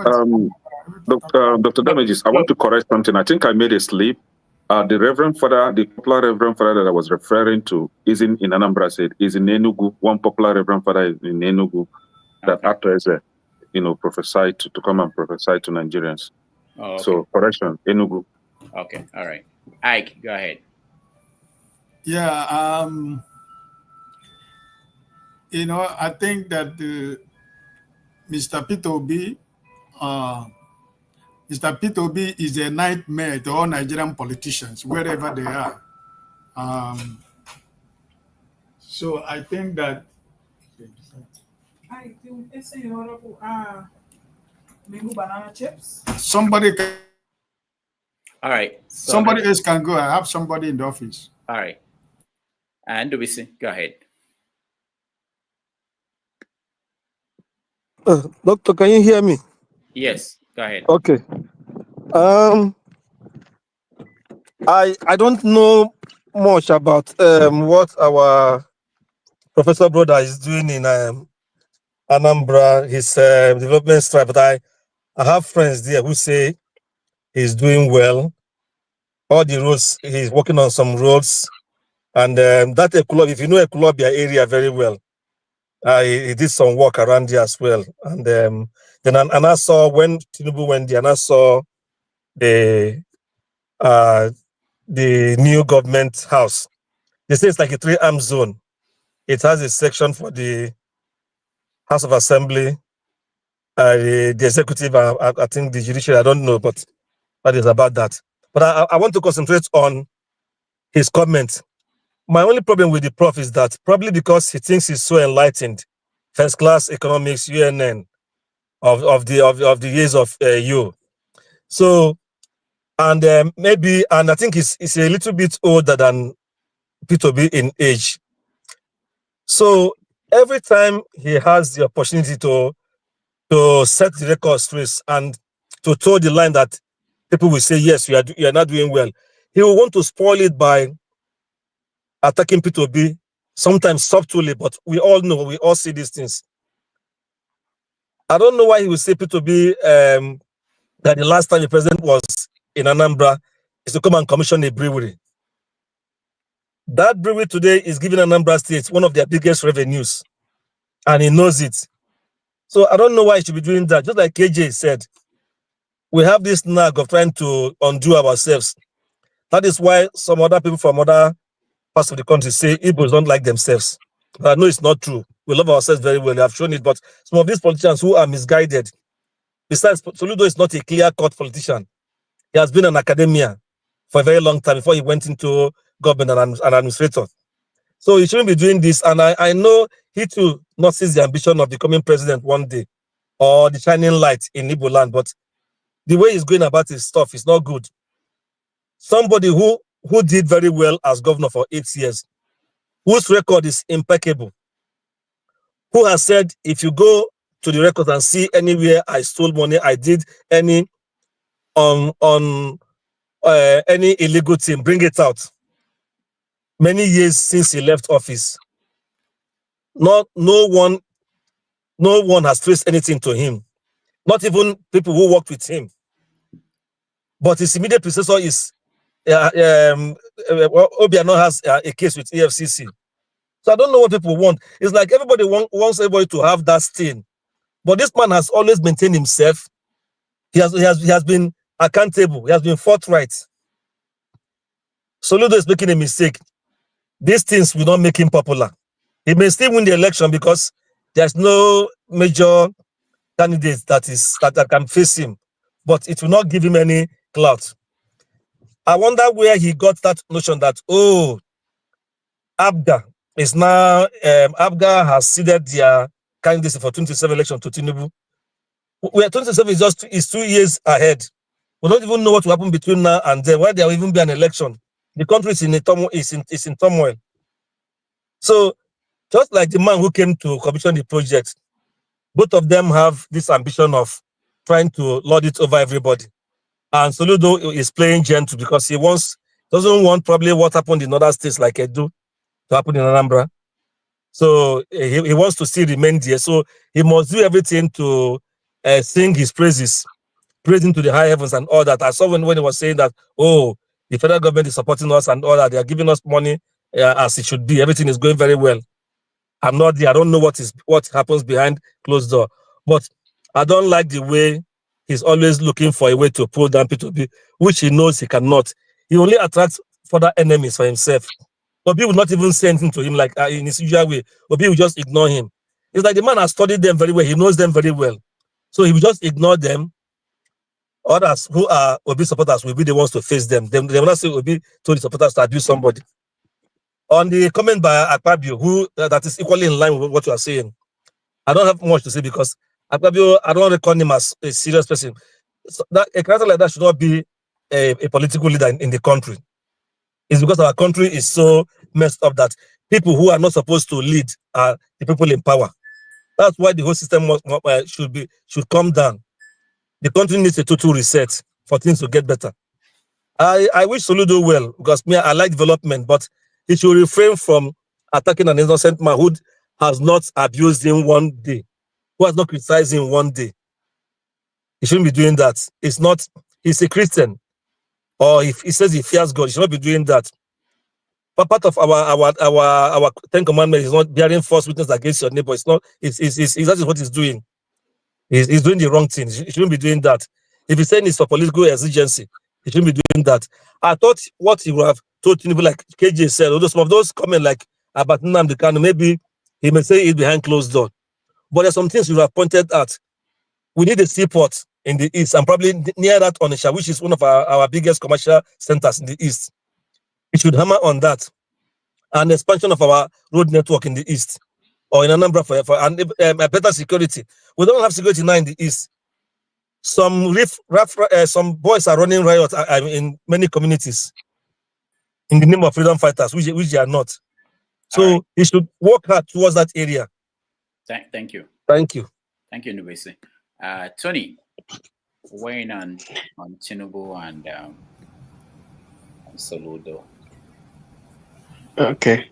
Dr. Damages, I want to correct something. I think I made a slip. The Reverend Father, the popular Reverend Father that I was referring to, isn't in Anambra State, is in Enugu. One popular Reverend Father is in Enugu that acted as a, prophesied to come and prophesy to Nigerians. Oh, okay. So, correction, Enugu. Okay, all right. Ike, go ahead. Yeah, I think that Mr. Peter Obi, Mr. Peter Obi is a nightmare to all Nigerian politicians, wherever they are. So I think that banana chips. Somebody can. All right. So somebody else can go. I have somebody in the office. All right. And Dubisi, go ahead. Doctor, can you hear me? Yes, go ahead. Okay. I don't know much about what our professor brother is doing in Anambra, his development stripe, but I have friends there who say he's doing well. All the roads, he's working on some roads, and that Ekulobia, if you know Ekulobia area very well, he did some work around there as well. And then I saw when Tinubu went there, and I saw the new government house. They say it's like a 3-arm zone. It has a section for the House of Assembly, the executive, I think the judiciary, I don't know, but that is about that. But I want to concentrate on his comment. My only problem with the prof is that probably because he thinks he's so enlightened, first class economics, UNN, of the years of you. So, and maybe, and I think he's a little bit older than P2B in age. So every time he has the opportunity to set the record straight and to toe the line that people will say, yes, you are not doing well, he will want to spoil it by attacking P2B, sometimes subtly, but we all know, we all see these things. I don't know why he will say P2B that the last time the president was in Anambra is to come and commission a brewery. That brewery today is giving Anambra State one of their biggest revenues, and he knows it. So I don't know why he should be doing that. Just like KJ said, we have this nag of trying to undo ourselves. That is why some other people from other parts of the country say Igbos don't like themselves. But I know it's not true. We love ourselves very well. We have shown it. But some of these politicians who are misguided, besides, Soludo is not a clear-cut politician. He has been an academia for a very long time before he went into government and an administrator. So he shouldn't be doing this. And I know he too not sees the ambition of becoming president one day or the shining light in Igbo land. But the way he's going about his stuff is not good. Somebody who did very well as governor for 8 years, whose record is impeccable, who has said, if you go to the records and see anywhere I stole money, I did any any illegal thing, bring it out. Many years since he left office, no one has traced anything to him, not even people who worked with him. But his immediate predecessor is Obiano has a case with EFCC. So I don't know what people want. It's like everybody wants everybody to have that stain. But this man has always maintained himself. He has been accountable. He has been forthright. Soludo is making a mistake. These things will not make him popular. He may still win the election because there's no major candidate that can face him. But it will not give him any clout. I wonder where he got that notion that, oh, ABGA is now, ABGA has ceded their candidacy for 2027 election to Tinubu. Where 2027 is 2 years ahead. We don't even know what will happen between now and then, why there will even be an election. The country is in turmoil. So, just like the man who came to commission the project, both of them have this ambition of trying to lord it over everybody. And Soludo is playing gentle because he doesn't want probably what happened in other states like Edo to happen in Anambra. So he wants to still remain there. So he must do everything to sing his praises, praising to the high heavens and all that. I saw when he was saying that, oh, the federal government is supporting us and all that. They are giving us money as it should be. Everything is going very well. I'm not there. I don't know what happens behind closed door. But I don't like the way he's always looking for a way to pull down P2B, which he knows he cannot. He only attracts further enemies for himself. Obi will not even say anything to him like in his usual way. Obi will just ignore him. It's like the man has studied them very well. He knows them very well. So he will just ignore them. Others who are Obi supporters will be the ones to face them. They will not say Obi told the supporters to abuse somebody. On the comment by Akpabio, who that is equally in line with what you are saying, I don't have much to say because Akpabio, I don't reckon him as a serious person. So that a character like that should not be a political leader in the country. It's because our country is so messed up that people who are not supposed to lead are the people in power. That's why the whole system should come down. The country needs a total reset for things to get better. I wish Soludo well because I like development, but he should refrain from attacking an innocent man who has not abused him one day, who has not criticized him one day. He shouldn't be doing that. He's a Christian, or if he says he fears God, he should not be doing that. But part of our 10 commandments is not bearing false witness against your neighbor. It's not. That is what he's doing. He's doing the wrong thing. He shouldn't be doing that. If he's saying it's for political exigency, he shouldn't be doing that. I thought what he would have told Tinubu, like KJ said, although some of those comments like about Nnamdi Kanu, maybe he may say it behind closed door. But there's some things you have pointed at. we need a seaport in the east, and probably near that Onitsha, which is one of our biggest commercial centers in the east. We should hammer on that, and expansion of our road network in the east, or in Anambra for and better security. We don't have security now in the east. Some some boys are running riot in many communities in the name of freedom fighters, which they are not. So he should work hard towards that area. Thank you. Thank you. Thank you, Nubesi. Tony, weighing on Tinubu and Soludo. Okay.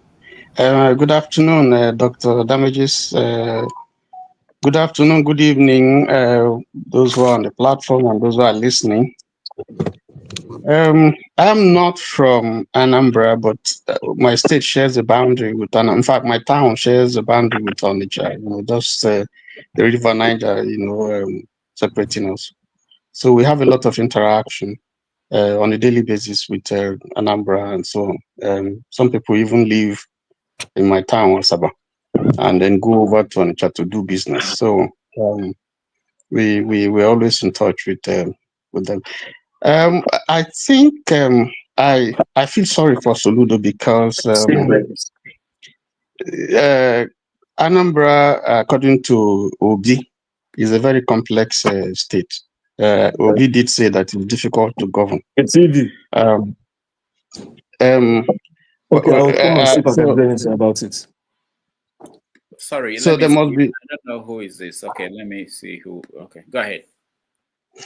Good afternoon, Dr. Damages. Good afternoon, good evening, those who are on the platform and those who are listening. I'm not from Anambra, but my state shares a boundary with Anambra. In fact, my town shares a boundary with Onitsha, just the River Niger, separating us. So we have a lot of interaction on a daily basis with Anambra and so on. Some people even live in my town, Saba, and then go over to Onitsha to do business. So we're always in touch with them. I think I feel sorry for Soludo because Anambra, according to Obi, is a very complex state. Obi did say that it's difficult to govern. It's easy. Okay, I'll come and see if I can do anything about it. Sorry, so there must be. I don't know who is this. Okay, let me see who. Okay, go ahead.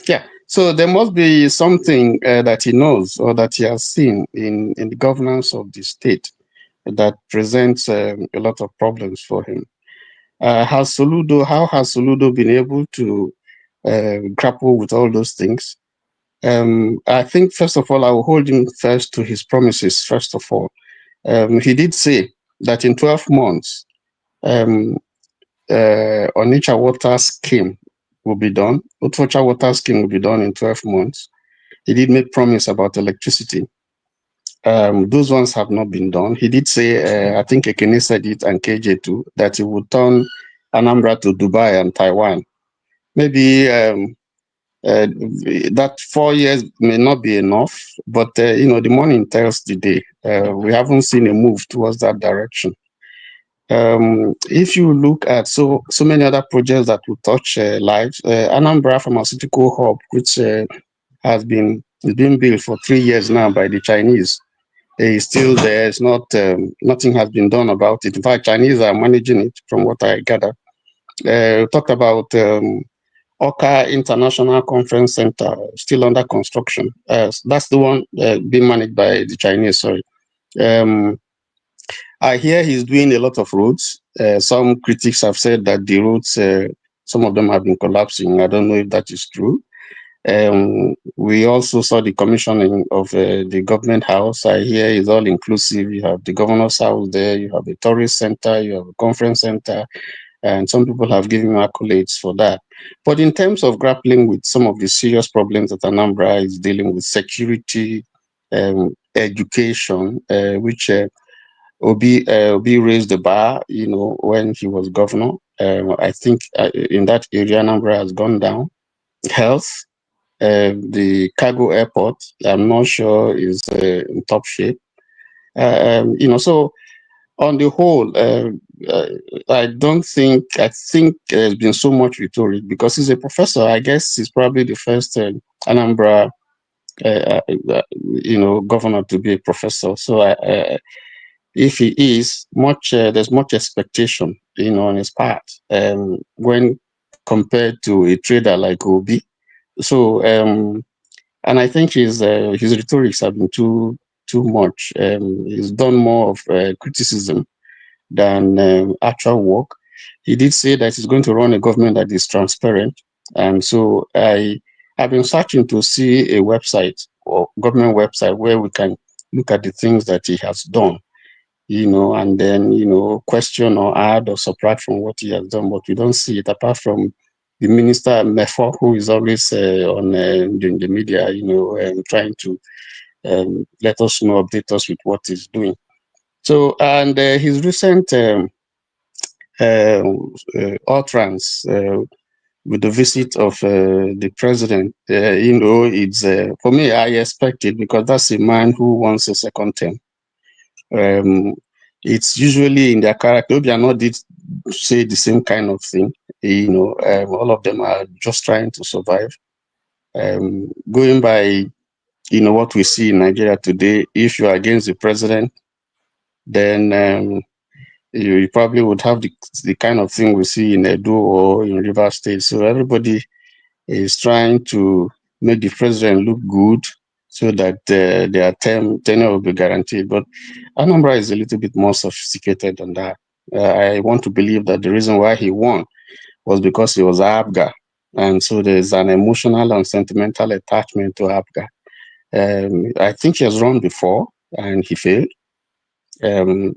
Yeah, so there must be something that he knows or that he has seen in the governance of the state that presents a lot of problems for him. How has Soludo been able to grapple with all those things? I think, first of all, I will hold him first to his promises, first of all. He did say that in 12 months, Onitsha water scheme will be done. Otocha water scheme will be done in 12 months. He did make promise about electricity. Those ones have not been done. He did say, I think Ekene said it and KJ too, that he would turn Anambra to Dubai and Taiwan. Maybe that 4 years may not be enough, but the morning tells the day. We haven't seen a move towards that direction. If you look at so many other projects that will touch lives, Anambra Pharmaceutical Hub, which has been built for 3 years now by the Chinese, is still there. It's not nothing has been done about it. In fact, Chinese are managing it, from what I gather. We talked about Oka International Conference Center, still under construction. That's the one being managed by the Chinese. Sorry. I hear he's doing a lot of roads. Some critics have said that the roads, some of them have been collapsing. I don't know if that is true. We also saw the commissioning of the government house. I hear it's all inclusive. You have the governor's house there, you have a tourist center, you have a conference center, and some people have given accolades for that. But in terms of grappling with some of the serious problems that Anambra is dealing with, security, education, which Obi raised the bar, when he was governor. I think in that area, Anambra has gone down. Health, the cargo airport, I'm not sure is in top shape. So on the whole, I think there's been so much rhetoric because he's a professor. I guess he's probably the first Anambra, governor to be a professor. So if he is there's much expectation, on his part, when compared to a trader like Obi. So, and I think his rhetorics have been too much. He's done more of criticism than actual work. He did say that he's going to run a government that is transparent, and so I've been searching to see a website or government website where we can look at the things that he has done, and then question or add or subtract from what he has done, but we don't see it apart from the minister Mefo, who is always on the media, trying to let us know, update us with what he's doing. So, and his recent utterance with the visit of the president, it's for me, I expect it because that's a man who wants a second term. It's usually in their character. Obiano did say the same kind of thing. All of them are just trying to survive. Going by, what we see in Nigeria today, if you are against the president, then you probably would have the kind of thing we see in Edo or in Rivers State. So everybody is trying to make the president look good so that their tenure will be guaranteed. But Anambra is a little bit more sophisticated than that. I want to believe that the reason why he won was because he was Abga. And so there's an emotional and sentimental attachment to Abga. I think he has run before and he failed.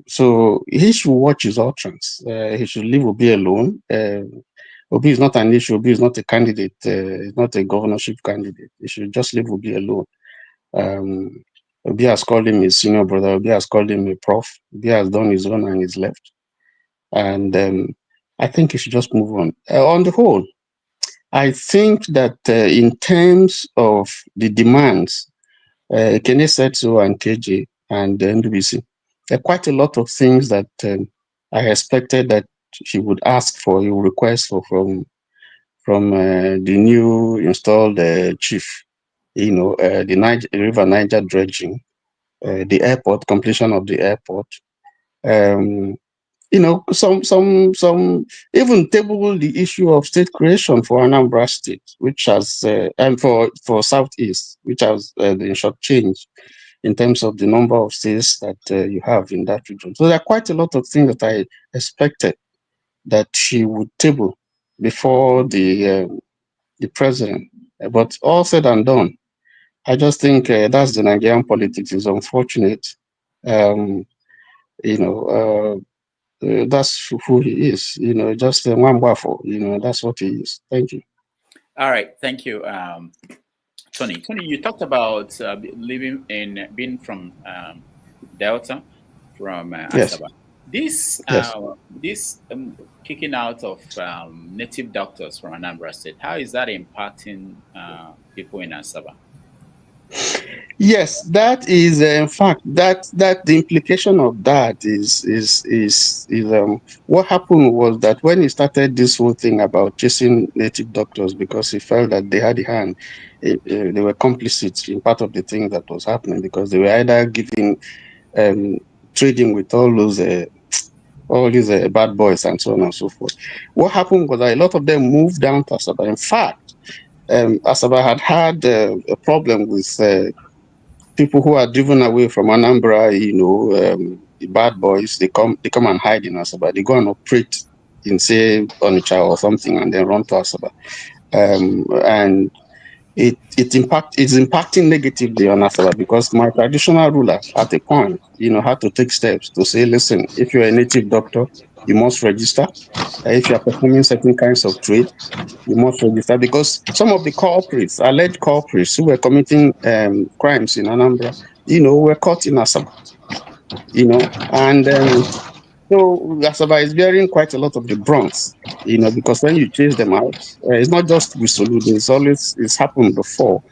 So he should watch his options. He should leave Obi alone. Obi is not an issue. Obi is not a candidate. He's not a governorship candidate. He should just leave Obi alone. Obi has called him his senior brother. Obi has called him a prof. Obi has done his own and he's left. And I think he should just move on. On the whole, I think that in terms of the demands, Kene said so and KJ and the NDBC, there are quite a lot of things that I expected that he would ask for, he would request for from the new installed chief, the River Niger dredging, the airport, completion of the airport, some even table the issue of state creation for Anambra State, which has and for Southeast, which has been shortchanged in terms of the number of states that you have in that region. So there are quite a lot of things that I expected that she would table before the president. But all said and done, I just think that's the Nigerian politics. Is unfortunate. That's who he is. Just one waffle. That's what he is. Thank you. All right, thank you, Tony. Tony, you talked about being from Delta, from Yes. Asaba. This kicking out of native doctors from Anambra State, how is that impacting people in Asaba? Yes, that is in fact that the implication of that is what happened was that when he started this whole thing about chasing native doctors because he felt that they had a hand, they were complicit in part of the thing that was happening because they were either giving trading with all these bad boys and so on and so forth. What happened was that a lot of them moved down to Asaba. In fact, Asaba had a problem with people who are driven away from Anambra, the bad boys, they come and hide in Asaba. They go and operate in, say, Onitsha or something, and then run to Asaba. And it's impacting negatively on Asaba because my traditional ruler at a point, had to take steps to say, listen, if you're a native doctor, you must register. If you are performing certain kinds of trade, you must register because some of the alleged culprits who were committing crimes in Anambra, were caught in Asaba, and so Asaba is bearing quite a lot of the brunt, because when you chase them out, it's not just with Soludo, it's happened before.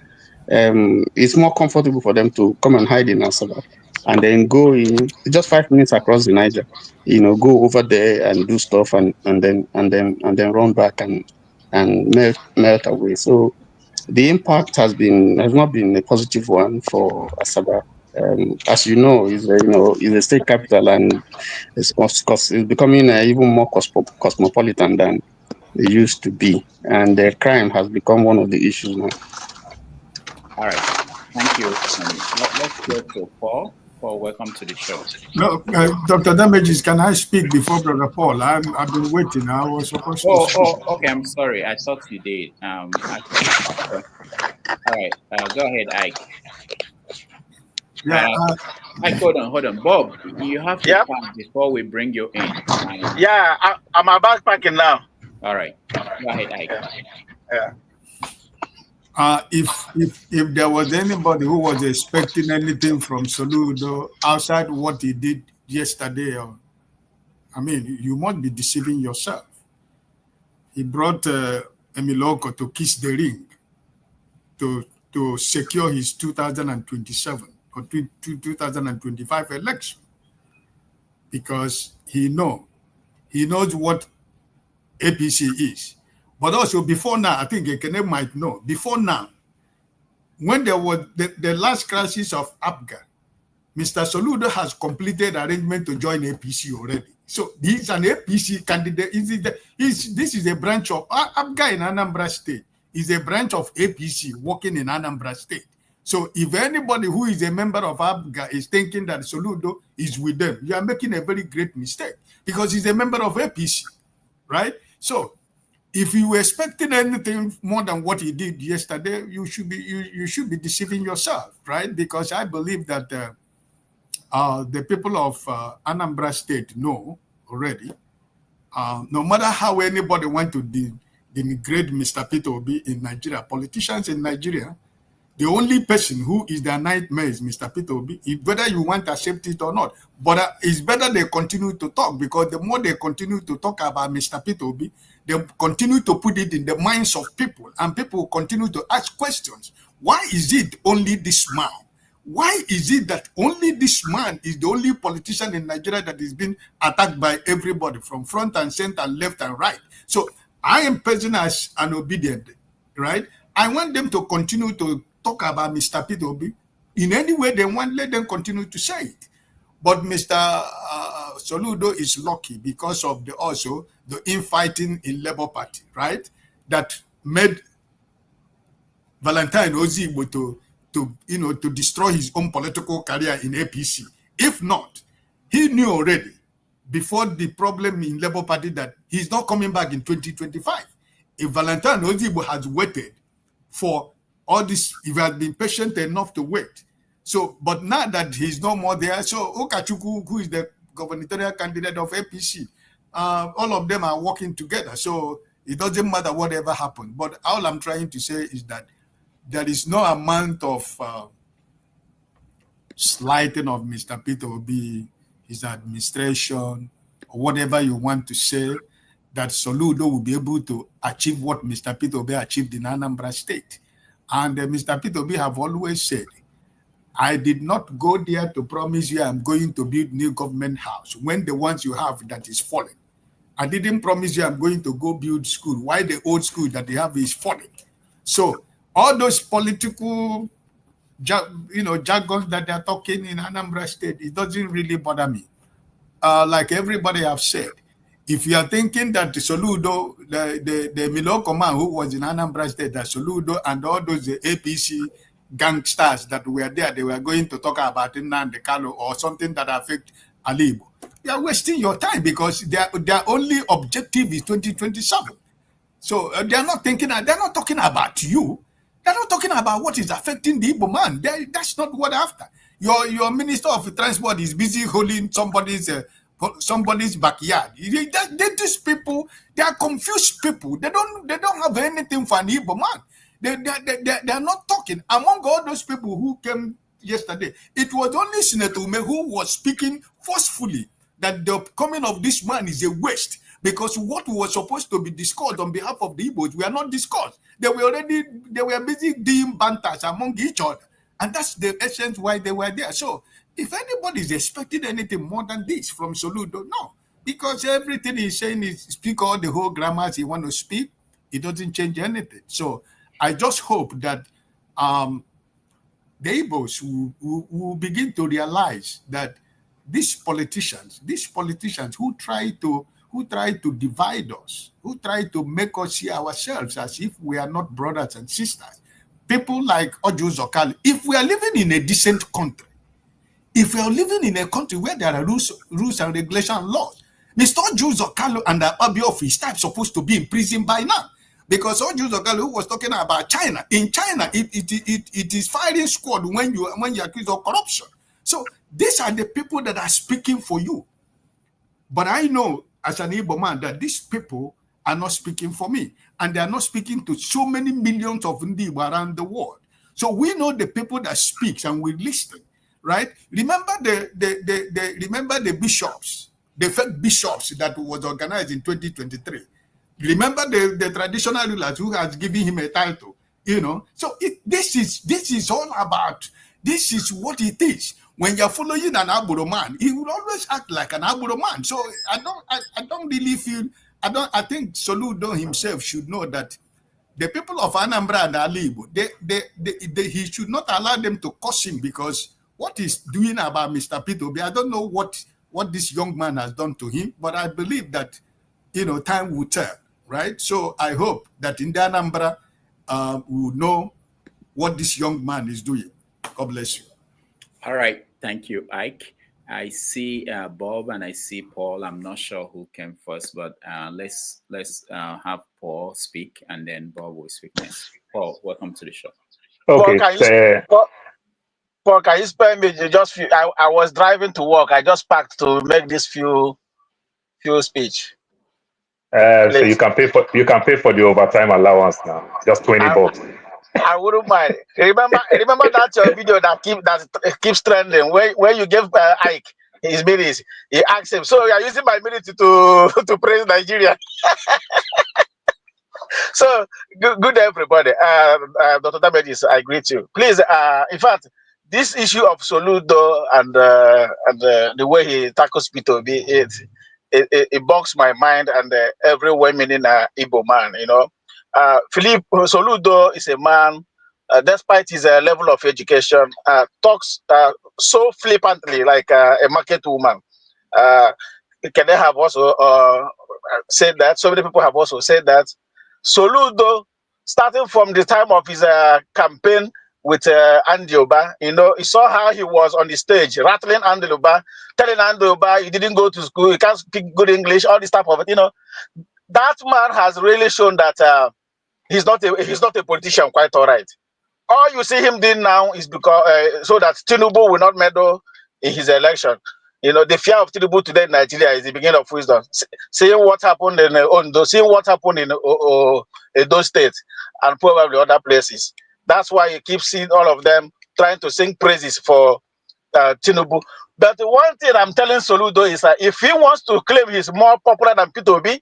It's more comfortable for them to come and hide in Asaba and then go in just 5 minutes across the Niger, go over there and do stuff and then run back and melt away. So the impact has not been a positive one for Asaba. As you know, is a state capital and it's becoming even more cosmopolitan than it used to be, and the crime has become one of the issues now. All right, thank you. Let's go to Paul. Paul, welcome to the show. No, Dr. Damages, can I speak before Brother Paul? I've been waiting. I was supposed to speak. Oh, okay. I'm sorry. I thought you did. Okay. All right. Go ahead, Ike. Yeah. Ike, hold on. Bob, you have to come before we bring you in. I'm about packing now. All right. Go ahead, Ike. Yeah. If there was anybody who was expecting anything from Soludo outside what he did yesterday, you must be deceiving yourself. He brought Emiloko to kiss the ring to secure his 2027 or 2025 election, because he knows what APC is. But also before now, I think Ekene might know, before now, when there was the last crisis of Apga, Mr. Soludo has completed arrangement to join APC already. So he's an APC candidate. This is a branch of Apga in Anambra State. Is a branch of APC working in Anambra State. So if anybody who is a member of Apga is thinking that Soludo is with them, you are making a very great mistake, because he's a member of APC, right? So if you were expecting anything more than what he did yesterday, you should be deceiving yourself, right? Because I believe that the people of Anambra State know already. No matter how anybody went to denigrate Mr. Peter Obi in Nigeria, politicians in Nigeria, the only person who is their nightmare is Mr. Peter Obi, whether you want to accept it or not. But it's better they continue to talk, because the more they continue to talk about Mr. Peter Obi, they continue to put it in the minds of people, and people continue to ask questions. Why is it only this man? Why is it that only this man is the only politician in Nigeria that is being attacked by everybody from front and center, left and right? So I am present as an obedient, right? I want them to continue to talk about Mr. Peter Obi in any way they want. Let them continue to say it. But Mr. Soludo is lucky because of the infighting in Labour Party, right? That made Valentine Ozigbo to destroy his own political career in APC. If not, he knew already before the problem in Labour Party that he's not coming back in 2025. If Valentine Ozigbo has waited for all this, if he has been patient enough to wait. So, but now that he's no more there, so Okachukwu, who is the gubernatorial candidate of APC, all of them are working together. So it doesn't matter whatever happened. But all I'm trying to say is that there is no amount of slighting of Mr. Peter Obi, his administration, or whatever you want to say, that Soludo will be able to achieve what Mr. Peter Obi achieved in Anambra State. And Mr. Peter Obi have always said, I did not go there to promise you I'm going to build new government house when the ones you have that is falling. I didn't promise you I'm going to go build school. Why the old school that they have is falling? So all those political, jargons that they're talking in Anambra State, it doesn't really bother me. Like everybody have said, if you are thinking that the Soludo, the Miloko man who was in Anambra State, that Soludo and all those APC gangsters that were there, they were going to talk about Nnamdi Kanu or something that affect Alibo. You are wasting your time, because their only objective is 2027. So they're not talking about you. They're not talking about what is affecting the Igbo man. That's not what they're after. Your Minister of Transport is busy holding somebody's backyard. These people, they are confused people. They don't have anything for an Igbo man. They are not talking. Among all those people who came yesterday, it was only Senator Ume who was speaking forcefully that the coming of this man is a waste, because what was supposed to be discussed on behalf of the Igbos were not discussed. They were busy doing banters among each other. And that's the essence why they were there. So if anybody is expecting anything more than this from Soludo, no. Because everything he's saying is speak all the whole grammars he want to speak. It doesn't change anything. So I just hope that the Igbos will begin to realize that these politicians who try to divide us, who try to make us see ourselves as if we are not brothers and sisters, people like Ojo Zokali, if we are living in a decent country, if we are living in a country where there are rules and regulation and laws, Mr. Ojo Zokalo and the Abi of his type supposed to be in prison by now. Because Ojo Zokalo, who was talking about China, in China, it is firing squad when you accuse of corruption. So these are the people that are speaking for you. But I know as an Igbo man that these people are not speaking for me, and they are not speaking to so many millions of Igbo around the world. So we know the people that speaks and we listen, right? Remember the bishops, the fake bishops that was organized in 2023. Remember the traditional rulers who has given him a title, you know. So this is all about, this is what it is. When you're following an Aburo man, he will always act like an Aburo man. So I don't really feel, I think Soludo himself should know that the people of Anambra and Alibo, he should not allow them to curse him, because what he's doing about Mr. P2B, I don't know what this young man has done to him, but I believe that, you know, time will tell, right? So I hope that in the Anambra, will know what this young man is doing. God bless you. All right. Thank you, Ike. I see Bob and I see Paul. I'm not sure who came first, but let's have Paul speak and then Bob will speak next. Paul, welcome to the show. Okay. Paul, can you spare me just few? I was driving to work. I just packed to make this few speech. So you can pay for the overtime allowance now. Just $20. I wouldn't mind. Remember that video that keeps trending where you gave Ike his minutes. He asked him, "So you are using my minutes to praise Nigeria?" So good everybody. Dr. Damages, I greet you. Please, in fact, this issue of Soludo and the way he tackles P2B, it bogs my mind, and every woman in Igbo man, you know. Philip Soludo is a man, despite his level of education, talks so flippantly like a market woman. Can they have also said that? So many people have also said that. Soludo, starting from the time of his campaign with Andy Oba, you know, you saw how he was on the stage, rattling Andy Oba, telling Andy Oba he didn't go to school, he can't speak good English, all this type of it, you know. That man has really shown that he's not a politician, quite all right. All you see him doing now is because so that Tinubu will not meddle in his election. You know, the fear of Tinubu today in Nigeria is the beginning of wisdom. Seeing what happened in Ondo, seeing what happened in those states and probably other places. That's why you keep seeing all of them trying to sing praises for Tinubu. But the one thing I'm telling Soludo is that if he wants to claim he's more popular than P2B,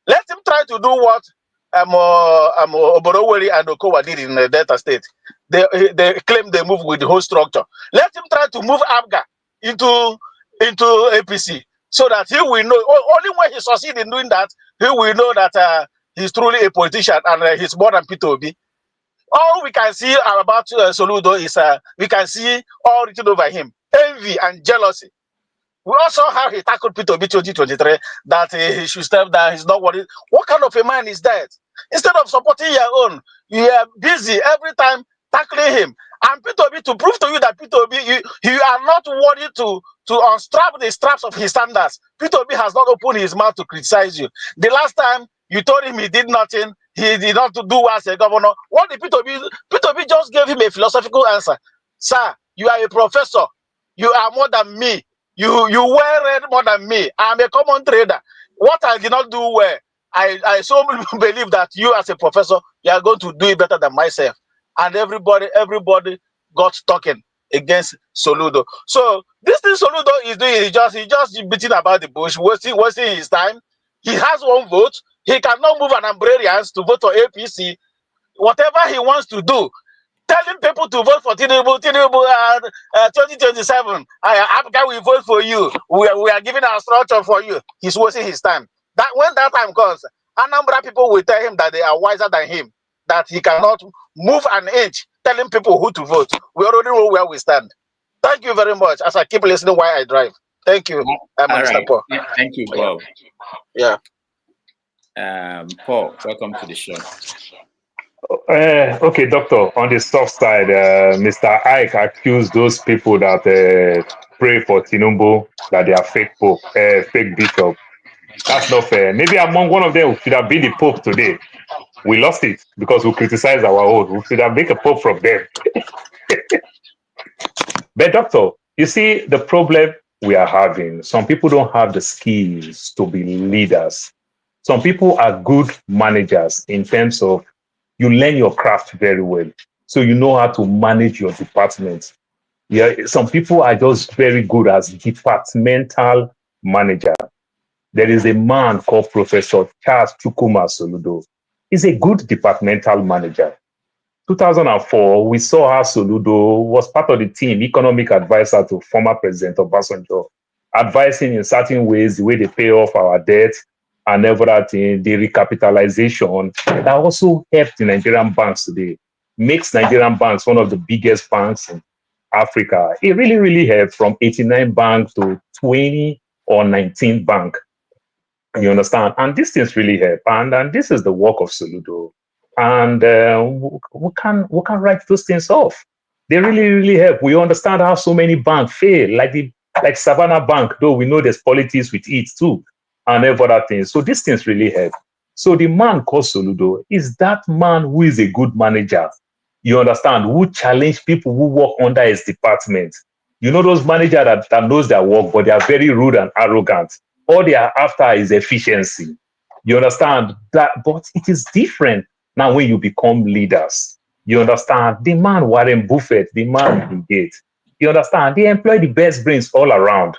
let him try to do what Oboroweri and Okowa did in the Delta State. They claim they move with the whole structure. Let him try to move Abga into APC, so that he will know. Only when he succeeds in doing that, he will know that he's truly a politician and he's more than P2B. All we can see about Soludo is we can see all written over him: envy and jealousy. We also saw how he tackled P2B 2023, that he should step down. He's not worried. What kind of a man is that? Instead of supporting your own, you are busy every time tackling him. And P2B, to prove to you that P2B, you are not worried to unstrap the straps of his standards. P2B has not opened his mouth to criticize you. The last time you told him he did nothing, he did not do as a governor. What did P2B? P2B just gave him a philosophical answer. Sir, you are a professor. You are more than me. You well read more than me. I'm a common trader. What I did not do well, I so believe that you as a professor, you are going to do it better than myself. And everybody got talking against Soludo. So this thing Soludo is doing, he just beating about the bush, wasting his time. He has one vote. He cannot move an Umbrellians to vote for APC. Whatever he wants to do, telling people to vote for Tinubu 2027. Abga will vote for you. We are giving our structure for you. He's wasting his time. That when that time comes, Anambra people will tell him that they are wiser than him, that he cannot move an inch, telling people who to vote. We already know where we stand. Thank you very much. As I keep listening while I drive. Thank you, Mr. Paul. Yeah, thank you, Bob. Yeah. Paul, welcome to the show. Okay, Doctor, on the soft side, Mr. Ike accused those people that pray for Tinubu that they are fake pope, fake bishop. That's not fair. Maybe among one of them should have been the pope today. We lost it because we criticized our own. We should have made a pope from them. But Doctor, you see the problem we are having. Some people don't have the skills to be leaders. Some people are good managers in terms of you learn your craft very well. So you know how to manage your department. Yeah, some people are just very good as departmental manager. there is a man called Professor Charles Chukwuma Soludo. He's a good departmental manager. 2004, we saw how Soludo was part of the team, economic advisor to former President Obasanjo, advising in certain ways the way they pay off our debt and everything, the recapitalization that also helped the Nigerian banks today, makes Nigerian banks one of the biggest banks in Africa. It really, really helped from 89 bank to 20 or 19 bank. You understand? And these things really help. And this is the work of Soludo. And we can write those things off. They really, really help. We understand how so many banks fail, like Savannah Bank, though we know there's politics with it too, and other things. So these things really help. So the man called Soludo is that man who is a good manager. You understand? Who challenge people who work under his department. You know those managers that knows their work, but they are very rude and arrogant. All they are after is efficiency. You understand that? But it is different now when you become leaders. You understand? The man Warren Buffett, the man Bill Gates. You understand? They employ the best brains all around.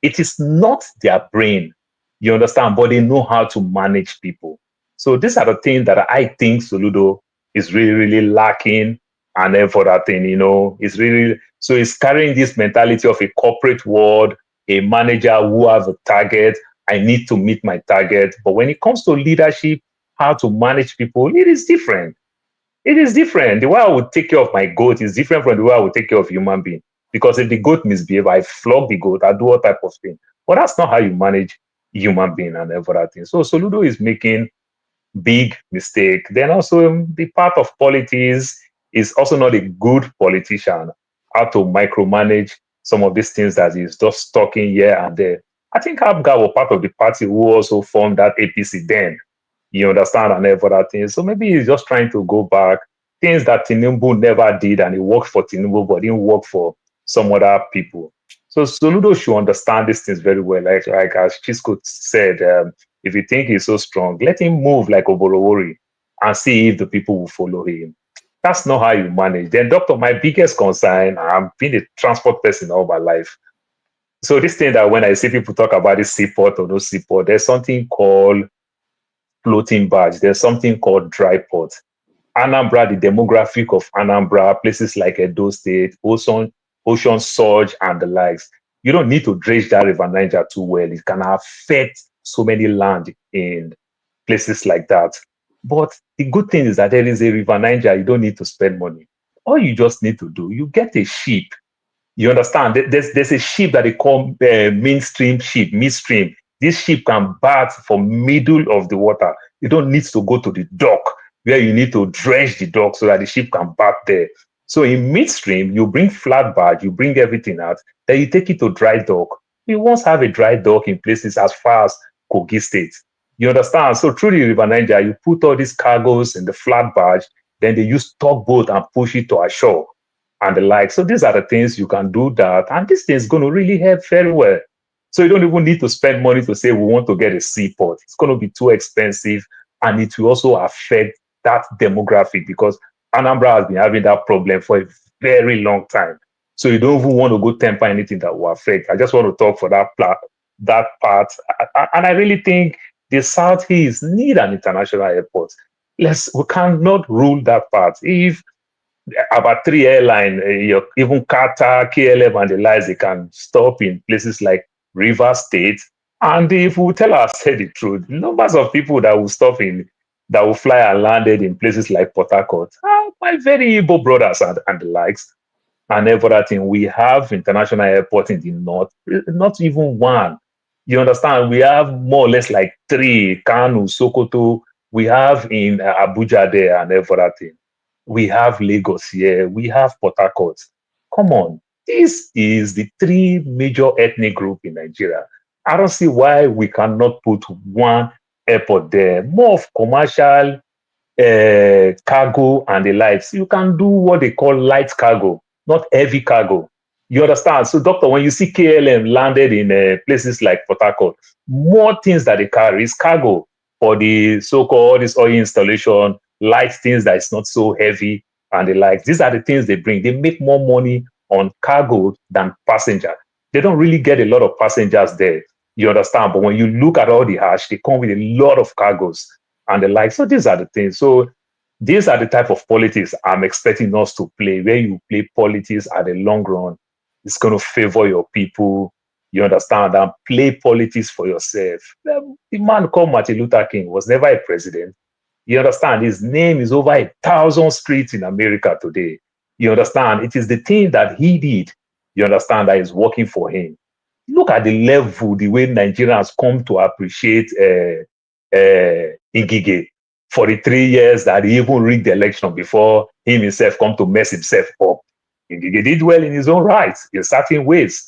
It is not their brain. You understand? But they know how to manage people. So these are the things that I think Soludo is really, really lacking. And then for that thing, it's really, so it's carrying this mentality of a corporate world, a manager who has a target. I need to meet my target. But when it comes to leadership, how to manage people, it is different. It is different. The way I would take care of my goat is different from the way I would take care of human being. Because if the goat misbehave, I flog the goat, I do all type of thing. But that's not how you manage human being and everything. So Soludo is making big mistake. Then also the part of politics is also not a good politician. How to micromanage some of these things that he's just talking here and there. I think Abga was part of the party who also formed that APC then. You understand, and everything. So maybe he's just trying to go back. Things that Tinubu never did, and he worked for Tinubu, but didn't work for some other people. So Soludo should understand these things very well. Like as Chisco said, if you think he's so strong, let him move like Oborowori and see if the people will follow him. That's not how you manage. Then, Doctor, my biggest concern, I've been a transport person all my life. So this thing that when I see people talk about this seaport or no seaport, there's something called floating barge. There's something called dry port. Anambra, the demographic of Anambra, places like Edo State, ocean surge and the likes. You don't need to dredge that River Niger too well. It can affect so many land in places like that. But the good thing is that there is a River Niger. You don't need to spend money. All you just need to do, you get a ship. You understand? There's a ship that they call midstream ship, midstream. This ship can bat from middle of the water. You don't need to go to the dock where you need to dredge the dock so that the ship can bat there. So in midstream, you bring flat barge, you bring everything out, then you take it to dry dock. We once have a dry dock in places as far as Kogi State. You understand? So through the River Niger, you put all these cargoes in the flat barge, then they use tugboat and push it to ashore and the like. So these are the things you can do that. And this thing is going to really help very well. So you don't even need to spend money to say we want to get a seaport. It's going to be too expensive, and it will also affect that demographic because Anambra has been having that problem for a very long time. So you don't even want to go temper anything that will affect. I just want to talk for that part. And I really think the Southeast need an international airport. We cannot rule that part. If about 3 airlines, even Qatar, KLM, and the likes, they can stop in places like River State. And if we tell ourselves the truth, numbers of people that will stop in, that will fly and landed in places like Port Harcourt are my very Igbo brothers and the likes. And everything. We have international airport in the north, not even one. You understand? We have more or less like 3, Kanu, Sokoto. We have in Abuja there and everything. We have Lagos here. We have Port Harcourt. Come on. This is the 3 major ethnic group in Nigeria. I don't see why we cannot put one airport there. More of commercial cargo and the likes. You can do what they call light cargo, not heavy cargo. You understand? So, Doctor, when you see KLM landed in places like Port Harcourt, more things that they carry is cargo for the so-called this oil installation, light things that is not so heavy and the like. These are the things they bring. They make more money on cargo than passenger. They don't really get a lot of passengers there. You understand? But when you look at all the hash, they come with a lot of cargoes and the like. So these are the things. So these are the type of politics I'm expecting us to play, where you play politics at the long run. It's going to favor your people. You understand? And play politics for yourself. The man called Martin Luther King was never a president. You understand? His name is over 1,000 streets in America today. You understand? It is the thing that he did, you understand, that is working for him. Look at the level, the way Nigerians come to appreciate Ngige for the 3 years that he even rigged the election before him himself come to mess himself up. Ngige did well in his own right, in certain ways,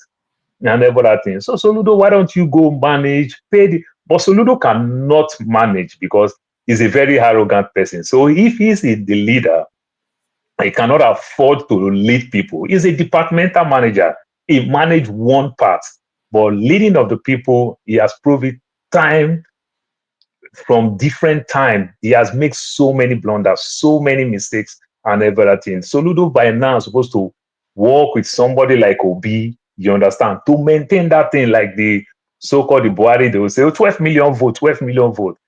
and every other thing. So Soludo, why don't you go manage, pay the... But Soludo cannot manage because he's a very arrogant person. So if he's the leader, he cannot afford to lead people. He's a departmental manager. He managed one part, but leading of the people, he has proved it time from different time. He has made so many blunders, so many mistakes, and everything. Soludo by now is supposed to work with somebody like Obi, you understand, to maintain that thing like the so-called the Buhari. They will say, oh, 12 million vote, 12 million vote.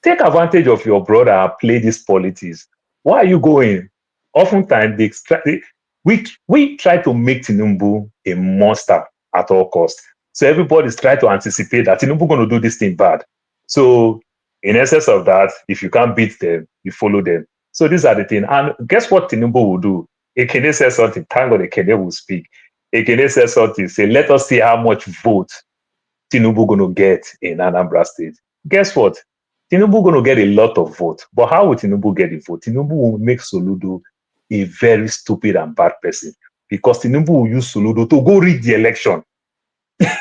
Take advantage of your brother and play this politics. Why are you going? Oftentimes, we try to make Tinubu a monster at all costs. So everybody's trying to anticipate that Tinubu going to do this thing bad. So in essence of that, if you can't beat them, you follow them. So these are the things. And guess what Tinubu will do? Ekene says something. Thank God Ekene will speak. Ekene says something. Say, let us see how much vote Tinubu going to get in Anambra State. Guess what? Tinubu going to get a lot of vote. But how will Tinubu get the vote? Tinubu will make Soludo a very stupid and bad person, because Tinubu will use Soludo to go rig the election.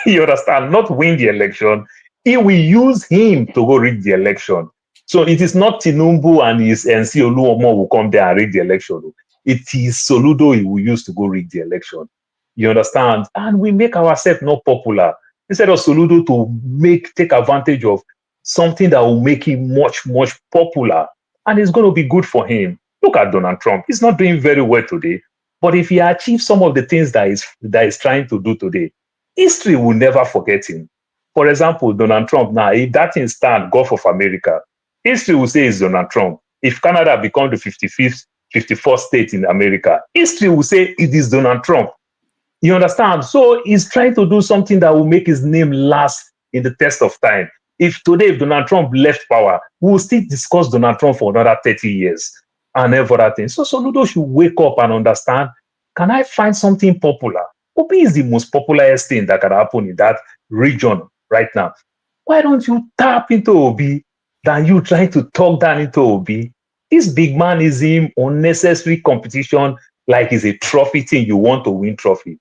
You understand? Not win the election. He will use him to go rig the election. So it is not Tinubu and his NC Oluomo will come there and rig the election. It is Soludo he will use to go rig the election. You understand? And we make ourselves not popular. Instead of Soludo to take advantage of something that will make him much, much popular, and it's going to be good for him. Look at Donald Trump. He's not doing very well today. But if he achieves some of the things that is trying to do today, history will never forget him. For example, Donald Trump now, if that thing stand, Gulf of America, history will say it's Donald Trump. If Canada becomes the 54th state in America, history will say it is Donald Trump. You understand? So he's trying to do something that will make his name last in the test of time. If Donald Trump left power, we will still discuss Donald Trump for another 30 years and every other thing. So Soludo should wake up and understand, can I find something popular? Obi is the most popularest thing that can happen in that region right now. Why don't you tap into Obi than you trying to talk down into Obi? This big man is in unnecessary competition like it's a trophy thing. You want to win trophy.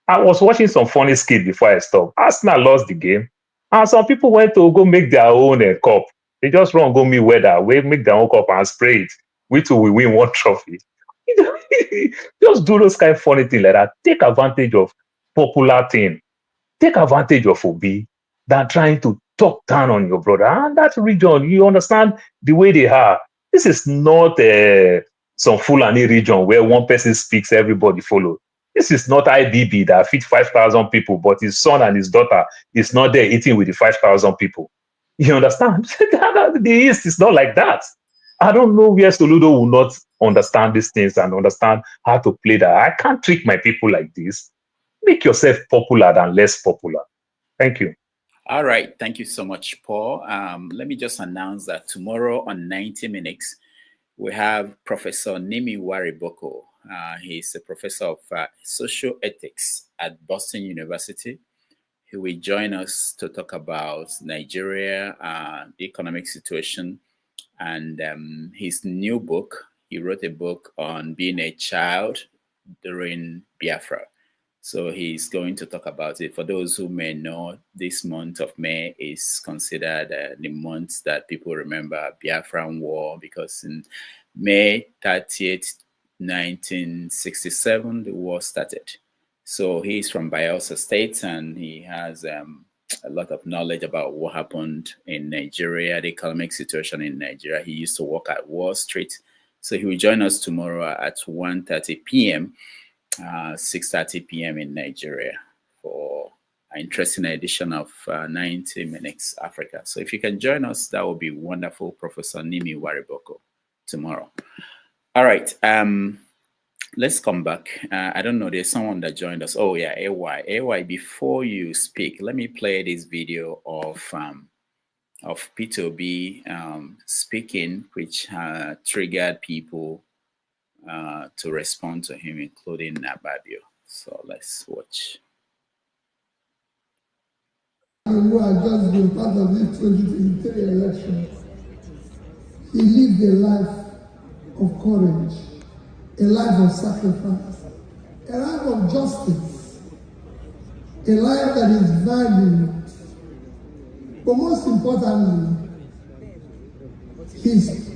I was watching some funny skit before I stopped. Arsenal lost the game, and some people went to go make their own cup. They just run, go meet weather, make their own cup and spray it. We too will win one trophy. Just do those kind of funny things like that. Take advantage of popular thing. Take advantage of Obi than trying to talk down on your brother. And that region, you understand the way they are. This is not some Fulani region where one person speaks, everybody follow. This is not IBB that feeds 5,000 people, but his son and his daughter is not there eating with the 5,000 people. You understand? The East is not like that. I don't know where Soludo will not understand these things and understand how to play that. I can't trick my people like this. Make yourself popular than less popular. Thank you. All right. Thank you so much, Paul. Let me just announce that tomorrow on 90 Minutes, we have Professor Nimi Wariboko. He's a professor of social ethics at Boston University. He will join us to talk about Nigeria, the economic situation, and his new book. He wrote a book on being a child during Biafra. So he's going to talk about it. For those who may know, this month of May is considered the month that people remember Biafran War, because in May 30th, 1967, the war started. So he's from Bayelsa State, and he has a lot of knowledge about what happened in Nigeria, the economic situation in Nigeria. He used to work at Wall Street. So he will join us tomorrow at 1:30 p.m., 6:30 p.m. in Nigeria for interesting edition of 90 Minutes Africa. So if you can join us, that would be wonderful, Professor Nimi Wariboko, tomorrow. All right. Let's come back. I don't know. There's someone that joined us. Oh yeah, AY. AY, before you speak, let me play this video of P2B speaking, which triggered people to respond to him, including Nababio. So let's watch. Who had just been part of this 2023 election, he lived a life of courage, a life of sacrifice, a life of justice, a life that is valued, but most importantly, he's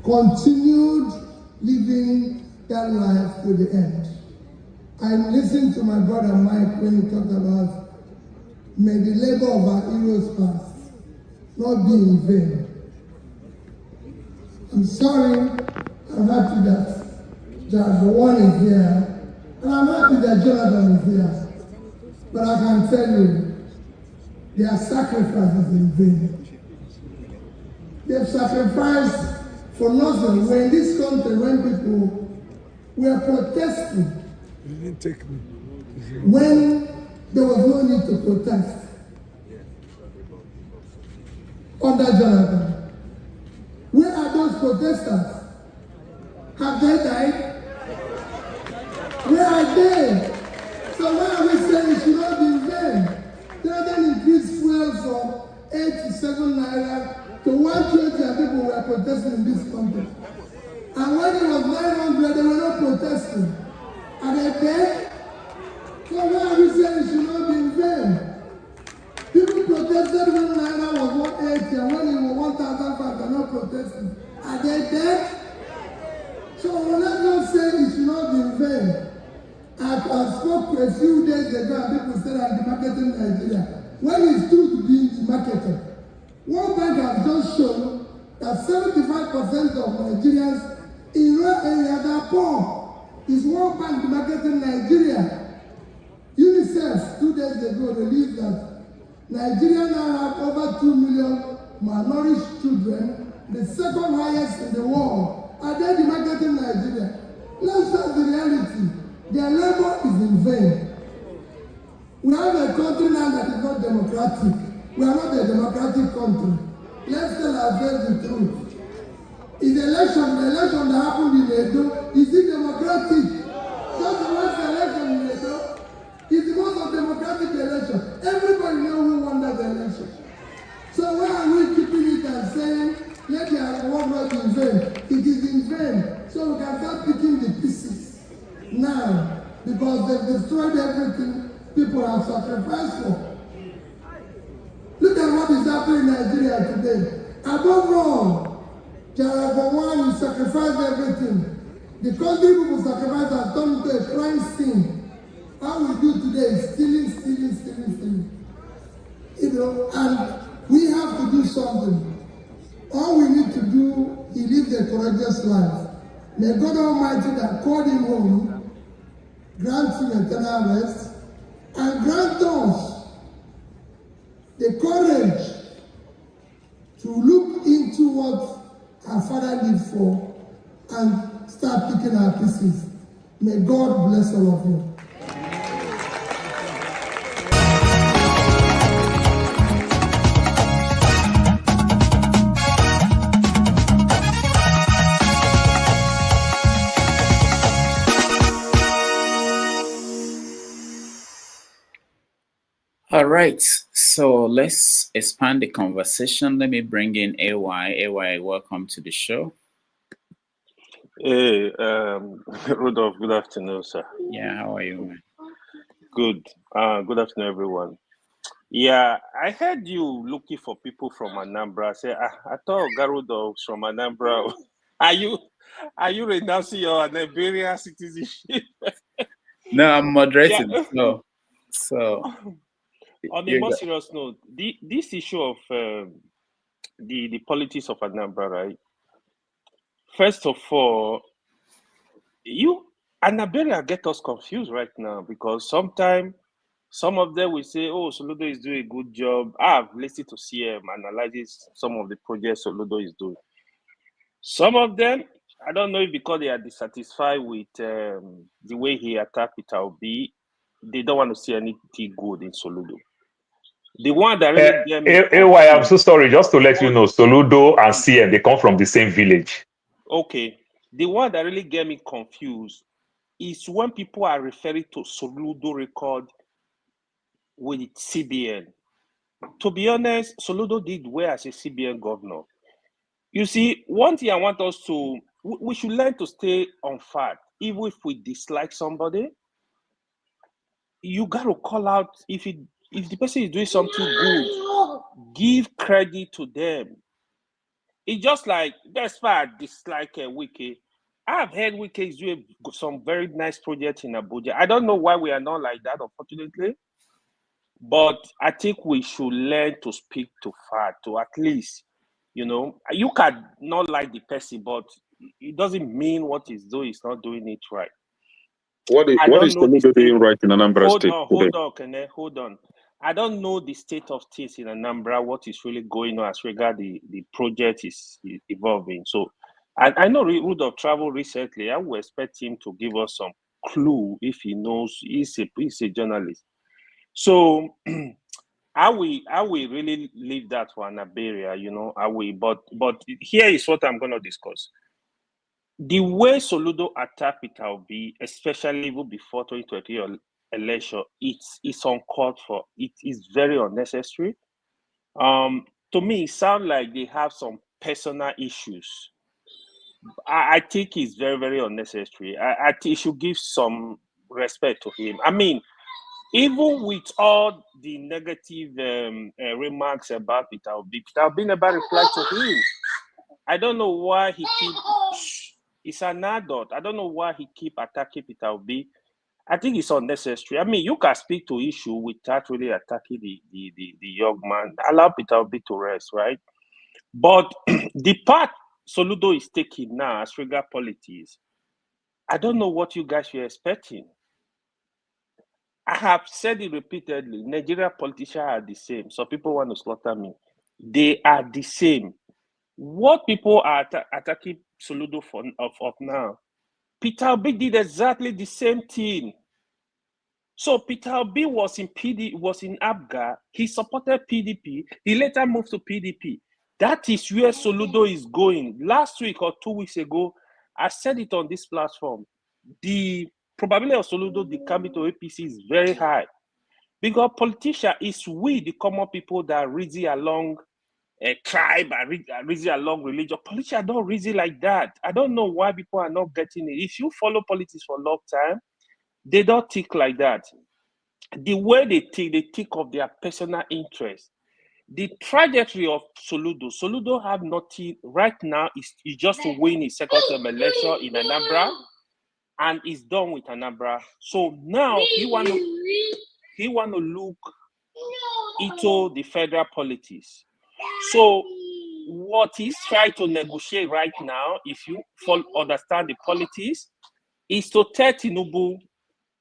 continued living that life to the end. I listened to my brother Mike when he talked about, may the labor of our heroes past not be in vain. I'm sorry, I'm happy that One is here, and I'm happy that Jonathan is here. But I can tell you, their sacrifice is in vain. They've sacrificed for nothing. When in this country, when people were protesting, when there was no need to protest under Jonathan, where are those protesters? Have they died? Where are they? So why are we saying it should not be in vain? They increased fuel from 8 to 7 naira to 120, and people were protesting in this country. And when it was 900, they were not protesting. Are they dead? So why are we saying it should not be in vain? People protested when naira was 180, and when it was 1,500, they're not protesting. Are they dead? So let's not say it should not be in vain. I spoke a few days ago, and people said I'm demarketing Nigeria. When it's true to be demarketed, World Bank has just shown that 75% of Nigerians in rural areas are poor. Is World Bank demarketing Nigeria? UNICEF 2 days ago released that Nigeria now have over 2 million malnourished children, the second highest in the world. Are they demarketing Nigeria? Let's face the reality. Their labor is in vain. We have a country now that is not democratic. We are not a democratic country. Let's tell ourselves the truth. Is the election that happened in Edo, is it democratic? Just the last election in Edo is the most democratic election. Everybody knows who won that election. So why are we keeping it and saying, let their work not be in vain? It is in vain. So we can start picking the pieces now, because they've destroyed everything people have sacrificed for. Look at what is happening in Nigeria today. Above all, Jarabawan, you sacrificed everything. The country people sacrifice has turned into a crime scene. All we do today is stealing. You know, and we have to do something. All we need to do, he lived a courageous life. May God Almighty that called him home grant him eternal rest and grant us the courage to look into what our Father lived for and start picking our pieces. May God bless all of you. All right, so let's expand the conversation. Let me bring in AY. AY, welcome to the show. Hey, Rudolph, good afternoon, sir. Yeah, how are you, man? Good. Good afternoon, everyone. Yeah, I heard you looking for people from Anambra. I said, I thought Rudolph's from Anambra. Are you renouncing your Nigerian citizenship? No, I'm moderating. Yeah. So on a more serious note, this issue of the politics of Anambra, right? First of all, Anambra get us confused right now, because sometimes Some of them will say, oh, Soludo is doing a good job. I've listened to CM analyze some of the projects Soludo is doing. Some of them, I don't know if because they are dissatisfied with the way he attacked Peter Obi, they don't want to see anything good in Soludo. The one that really get me AY, I'm so sorry, just to let you know, Soludo and CM, they come from the same village. Okay. The one that really get me confused is when people are referring to Soludo record with CBN. To be honest, Soludo did well as a CBN governor. You see, one thing I want us to, we should learn to stay on fact. Even if we dislike somebody, you got to call out if the person is doing something good, give credit to them. It's just like, that's why I dislike Wike. I've heard Wike is doing some very nice projects in Abuja. I don't know why we are not like that, unfortunately. But I think we should learn to speak to fact, to at least, you can not like the person, but it doesn't mean what he's doing is not doing it right. What is Soludo doing right in Anambra State? Hold on. I don't know the state of things in Anambra, what is really going on as regard the project is evolving. So I know Rudolph traveled recently. I would expect him to give us some clue if he knows. He's a journalist. So I will really leave that for an area, I will. But here is what I'm going to discuss. The way Soludo attacked Peter Obi, especially even before 2020 election, it's uncalled for. It is very unnecessary. To me, it sounds like they have some personal issues. I think it's very, very unnecessary. I think you should give some respect to him. I mean, even with all the negative remarks about Peter Obi never replied to him. I don't know why he keep. He's an adult. I don't know why he keep attacking Peter Obi. I think it's unnecessary. I mean, you can speak to issue without really attacking the young man. Allow Peter Obi to rest, right? But the part Soludo is taking now as regard politics, I don't know what you guys were expecting. I have said it repeatedly. Nigerian politicians are the same. So people want to slaughter me. They are the same. What people are attacking Soludo of now, Peter Obi did exactly the same thing. So Peter Obi was in ABGA. He supported PDP. He later moved to PDP. That is where Soludo is going. Last week or 2 weeks ago, I said it on this platform. The probability of Soludo coming to APC is very high. Because politician is we, the common people that reason along a tribe, reason along religion. Politicians don't reason like that. I don't know why people are not getting it. If you follow politics for a long time, they don't think like that. The way they think of their personal interest. The trajectory of Soludo have nothing right now is just to win his second term election in Anambra, and is done with Anambra. So now he want to look into the federal politics. So what he's trying to negotiate right now, if you understand the politics, is to tell Tinubu,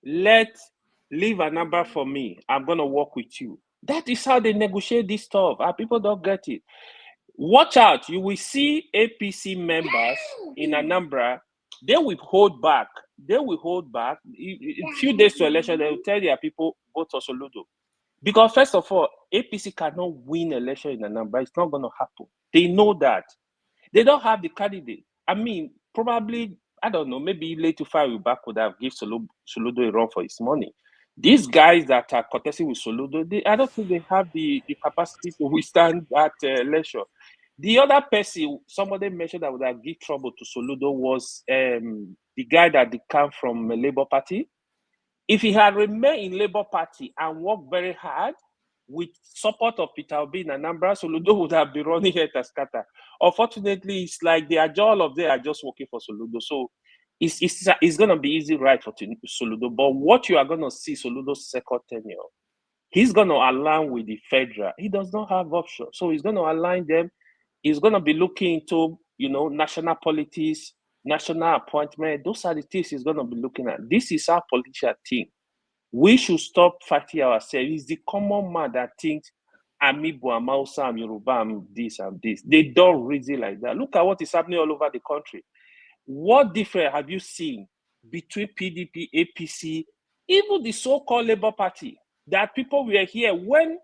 leave Anambra for me. I'm going to work with you. That is how they negotiate this stuff. People don't get it. Watch out. You will see APC members in Anambra. They will hold back. In few days to election, they will tell their people, vote for Soludo. Because first of all, APC cannot win election in Anambra. It's not going to happen. They know that. They don't have the candidate. I mean, probably, I don't know, maybe later Fire would have given Soludo a run for his money. These guys that are contesting with Soludo, I don't think they have the capacity to withstand that election. The other person, somebody mentioned that would have given trouble to Soludo was the guy that came from the Labour Party. If he had remained in Labour Party and worked very hard with support of Peter Obi in Anambra, Soludo would have been running head and scatter. Unfortunately, it's like all of them are just working for Soludo. So it's going to be easy right for Soludo. But what you are going to see Soludo's second tenure, he's going to align with the federal. He does not have option. So he's going to align them. He's going to be looking into, national politics, national appointment. Those are the things he's going to be looking at. This is our political thing. We should stop fighting ourselves. It's the common man that thinks I'm Igbo, I'm Hausa, I'm Yoruba, I'm this, I'm this. They don't reason like that. Look at what is happening all over the country. What difference have you seen between PDP, APC, even the so-called Labour Party? That people were here when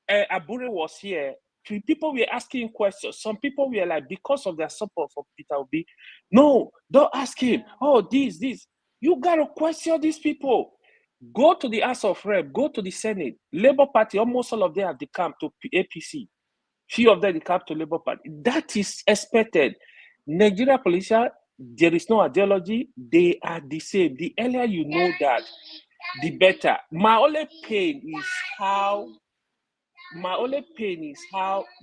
Abure was here. People were asking questions. Some people were like, because of their support for Peter Obi, no, don't ask him. Oh, this. You gotta question these people. Go to the House of Rep, go to the Senate. Labour Party, almost all of them have decamped to APC. Few of them decamped to Labour Party. That is expected. Nigeria politicians, there is no ideology. They are the same. The earlier you know that, the better. My only pain is how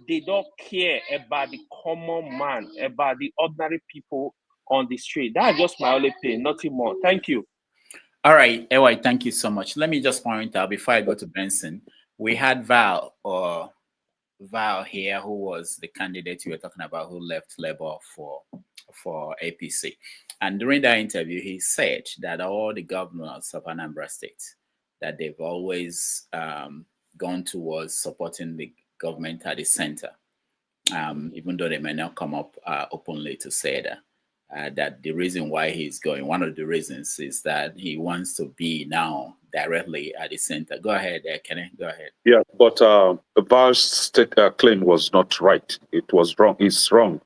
they don't care about the common man, about the ordinary people on the street. That's just my only pain, nothing more. Thank you. All right, Ewa, thank you so much. Let me just point out before I go to Benson, we had Val here, who was the candidate you were talking about, who left Labour for APC. And during that interview, he said that all the governors of Anambra State, that they've always gone towards supporting the government at the center, even though they may not come up openly to say that. That the reason why he's going, one of the reasons is that he wants to be now directly at the center. Go ahead, Kenny, go ahead. Yeah, but Val's state claim was not right. It was wrong. It's wrong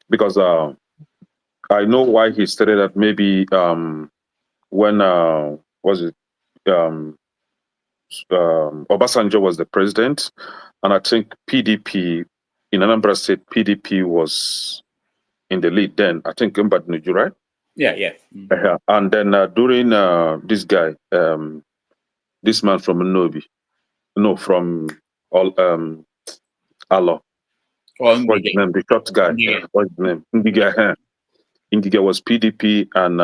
because I know why he stated that maybe when Obasanjo was the president, and I think PDP in Anambra State, PDP was in the lead then. I think Mbadnuju, right? Yeah. Mm-hmm. And then during this guy, this man from Nnobi, from Alo. What's his name? The short guy. Yeah. What's his name? Ngige was PDP, and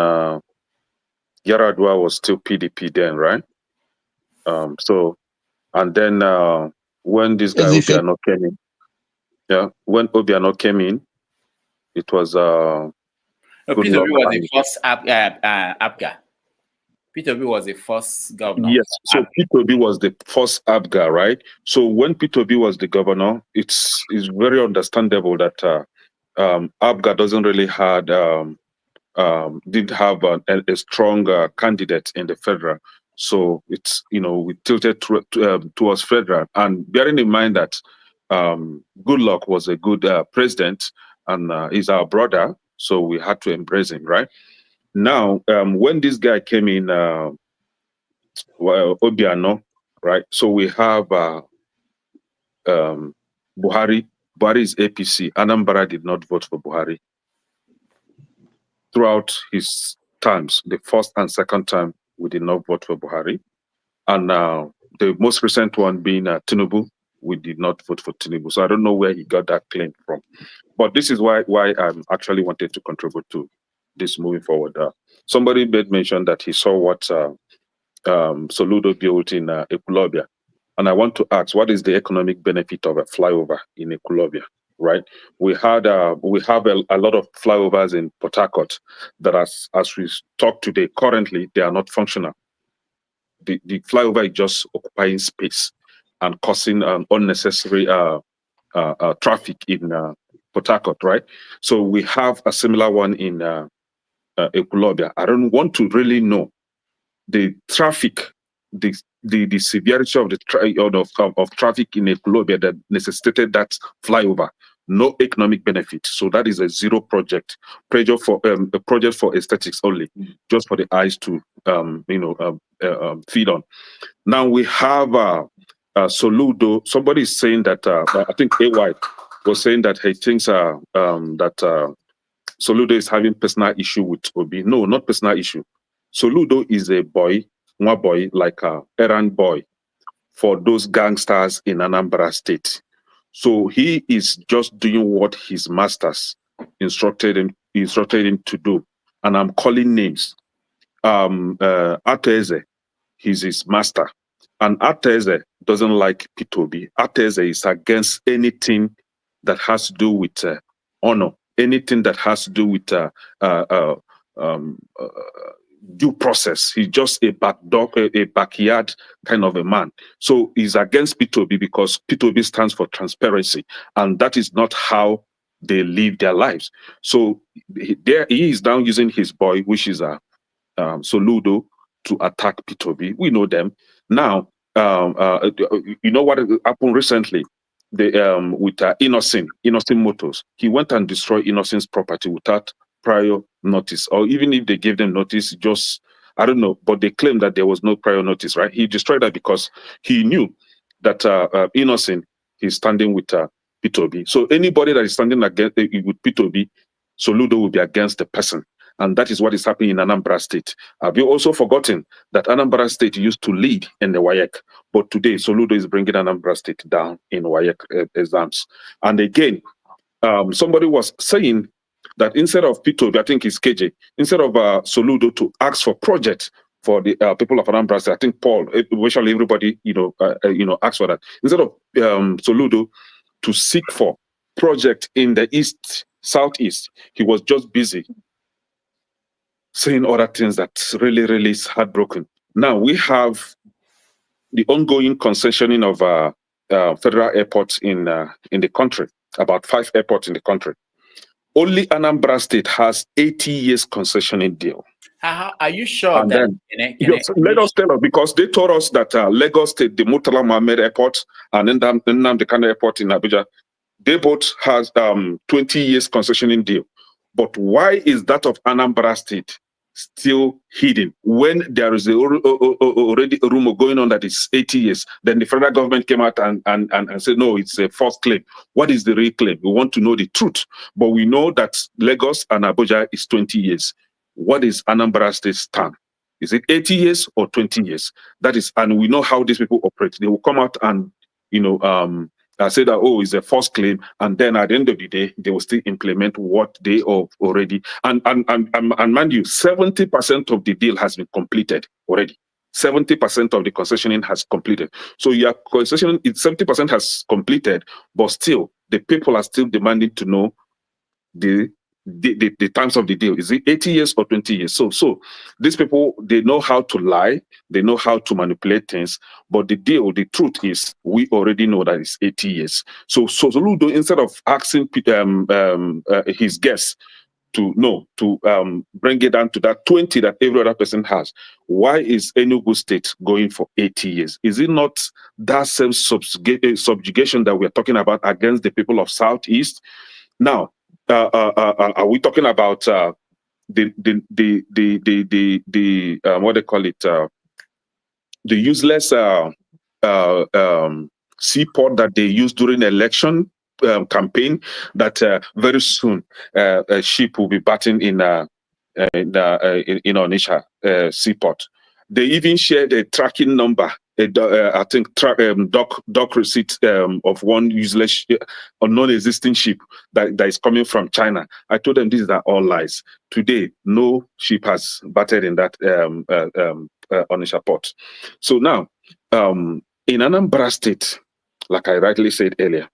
Yaradua was still PDP then, right? So, and then when this guy Obiano came in, when Obiano came in, it was Peter Obi was the first APGA. Peter Obi was the first governor. Yes, so Peter Obi was the first APGA, right? So when Peter Obi was the governor, it's very understandable that APGA doesn't really didn't have a strong candidate in the federal. So it's, we tilted towards federal. And bearing in mind that Goodluck was a good president and he's our brother, so we had to embrace him, right? Now, when this guy came in, Obiano, right? So we have Buhari. Buhari is APC. Anambra did not vote for Buhari. Throughout his terms, the first and second time, we did not vote for Buhari. And the most recent one being Tinubu, we did not vote for Tinubu. So I don't know where he got that claim from. But this is why I actually wanted to contribute to this moving forward. Somebody made mention that he saw what Soludo built in Ekulobia. And I want to ask, what is the economic benefit of a flyover in Ekulobia, right? We have a lot of flyovers in Port Harcourt that as we talk today, currently, they are not functional. The flyover is just occupying space and causing unnecessary traffic in Port Harcourt, right? So we have a similar one in Ekulobia. I don't want to really know the traffic, the severity of the traffic in Ekulobia that necessitated that flyover. No economic benefit. So that is a zero project. A project for aesthetics only, just for the eyes to feed on. Now we have Soludo. Somebody is saying that I think AY was saying that he thinks that Soludo is having personal issue with Obi. No, not personal issue. Soludo is a boy, like a errand boy for those gangsters in Anambra State. So he is just doing what his masters instructed him to do. And I'm calling names. Ateze, he's his master. And Ateze doesn't like P2B. Ateze is against anything that has to do with honor, anything that has to do with due process. He's just a backyard kind of a man. So he's against P2B because P2B stands for transparency, and that is not how they live their lives. So there he is now using his boy, which is Soludo, to attack P2B. We know them now. You know what happened recently? With Innocent Motors, he went and destroyed Innocent's property without prior notice, or even if they gave them notice, just I don't know, but they claim that there was no prior notice, right? He destroyed that because he knew that Innocent is standing with P2B. So anybody that is standing against with P2B, Soludo will be against the person. And that is what is happening in Anambra State. Have you also forgotten that Anambra State used to lead in the WAEC, but today Soludo is bringing Anambra State down in WAEC exams. And again, somebody was saying that instead of P2B, I think it's KJ, instead of Soludo to ask for projects for the people of Anambra State, I think Paul, virtually everybody, asked for that. Instead of Soludo to seek for project in the east, southeast, he was just busy saying other things that really, really is heartbroken. Now we have the ongoing concessioning of federal airports in the country, about 5 airports in the country. Only Anambra State has 80 years concessioning deal. Are you sure And that? yes, let us tell us, because they told us that Lagos State, the Murtala Mohammed Airport, and then the Kano Airport in Abuja, they both has 20 years concessioning deal. But why is that of Anambra State still hidden when there is already a rumor going on that it's 80 years? Then the federal government came out and said, no, it's a false claim. What is the real claim? We want to know the truth. But we know that Lagos and Abuja is 20 years. What is Anambra State's stand? Is it 80 years or 20 years? That is, and we know how these people operate. They will come out and, say that, oh, it's a false claim, and then at the end of the day, they will still implement what they have already. And mind you, 70% of the deal has been completed already. 70% of the concessioning has completed. So your concession, 70% has completed, but still, the people are still demanding to know the terms of the deal. Is it 80 years or 20 years? So these people, they know how to lie, they know how to manipulate things, but the truth is, we already know that it's 80 years. So Soludo, instead of asking his guests to bring it down to that 20 that every other person has, why is Enugu State going for 80 years? Is it not that same subjugation that we're talking about against the people of Southeast? Now, are we talking about the what they call it, the useless seaport that they use during election campaign, that very soon a ship will be batting in Onitsha seaport? They even shared a tracking number, I think dock receipt of one useless or non-existing ship that is coming from China. I told them these are all lies. Today, no ship has battered in that Onitsha port. So now, in Anambra State, like I rightly said earlier,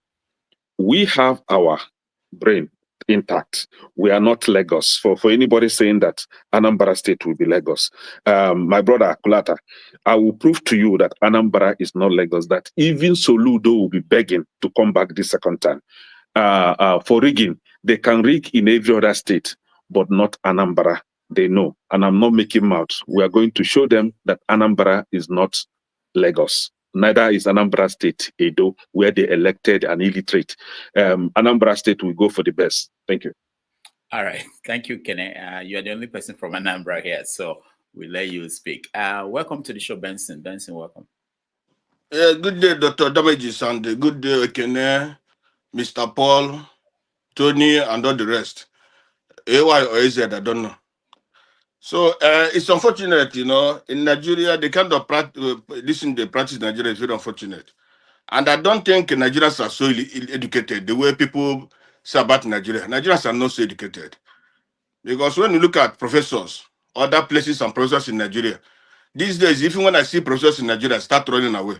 we have our brain intact. We are not Lagos. For anybody saying that Anambra State will be Lagos, my brother Akulata, I will prove to you that Anambra is not Lagos, that even Soludo will be begging to come back the second time. For rigging, they can rig in every other state, but not Anambra. They know, and I'm not making mouth. We are going to show them that Anambra is not Lagos. Neither is Anambra State, Edo, where they elected an illiterate. Anambra State will go for the best. Thank you. All right. Thank you, Kene. You are the only person from Anambra here, so we'll let you speak. Welcome to the show, Benson. Benson, welcome. Good day, Dr. Damages, and good day, Kene, Mr. Paul, Tony, and all the rest. AY or AZ, I don't know. So it's unfortunate, in Nigeria, the kind of they practice in Nigeria is very unfortunate. And I don't think Nigerians are so educated the way people say about Nigeria. Nigerians are not so educated. Because when you look at professors, other places and professors in Nigeria, these days, even when I see professors in Nigeria, I start running away.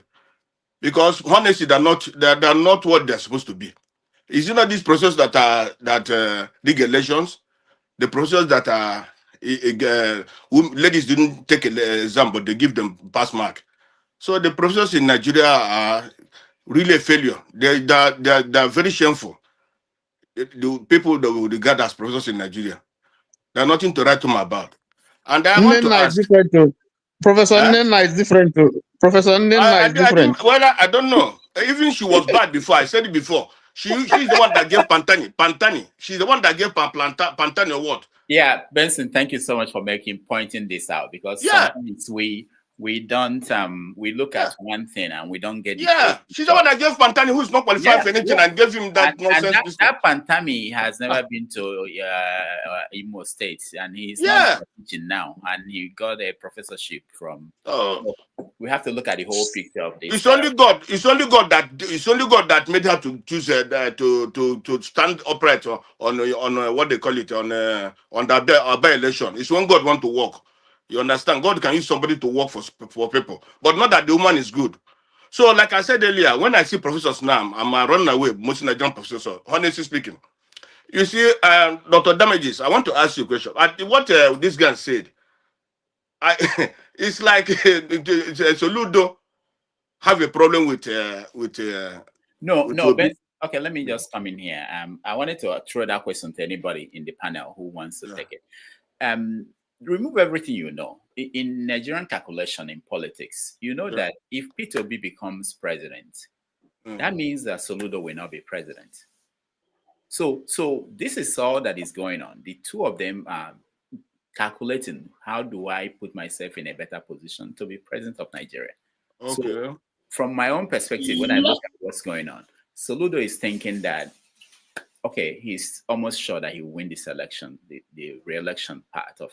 Because honestly, they're not what they're supposed to be. Is it not these professors that rig elections, the professors that are ladies didn't take an exam, but they give them pass mark. So the professors in Nigeria are really a failure. They're very shameful. The people that we regard as professors in Nigeria, they're nothing to write home about. And I want to Nnenna is ask, different too. Professor Nnenna is different too. Professor Nnenna is different. I don't know. Even she was bad before. I said it before. She's the one that gave Pantani. She's the one that gave Pantani award. Yeah, Benson, thank you so much for pointing this out, because sometimes we don't we look at one thing and we don't get she's the one that gave Pantani, who's not qualified for anything, and gave him that nonsense. And that Pantani has never been to Imo State, and he's not teaching now, and he got a professorship from. We have to look at the whole picture of this. It's only God. It's only God that made her to choose to stand upright on what they call it on the by-election. It's when God wants to work. You understand? God can use somebody to work for people, but not that the woman is good. So, like I said earlier, when I see professors now, I'm running away. Most Nigerian professors, honestly speaking. You see, Dr. Damages, I want to ask you a question. What this guy said, it's like Soludo have a problem with No, Ben. Okay, let me just come in here. I wanted to throw that question to anybody in the panel who wants to take it. Remove everything you know. In Nigerian calculation in politics, you know that if Peter Obi becomes president, that means that Soludo will not be president. So this is all that is going on. The two of them are calculating, how do I put myself in a better position to be president of Nigeria? Okay. So, from my own perspective, when I look at what's going on, Soludo is thinking that, okay, he's almost sure that he will win this election, the re-election part of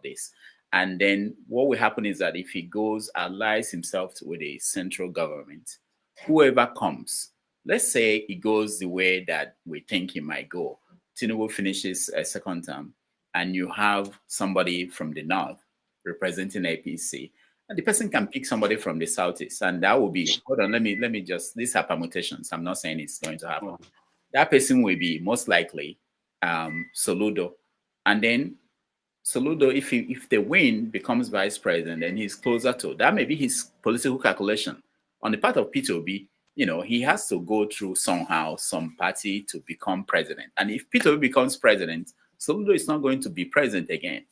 this. And then what will happen is that if he goes, allies himself with a central government, whoever comes, let's say he goes the way that we think he might go, Tinubu finishes a second term, and you have somebody from the north representing APC, and the person can pick somebody from the southeast, and that will be, hold on, let me just, these are permutations. I'm not saying it's going to happen. That person will be most likely Soludo. And then Soludo, if they win, becomes vice president, and he's closer to, that may be his political calculation. On the part of Peter Obi, he has to go through somehow some party to become president. And if Peter Obi becomes president, Soludo is not going to be president again.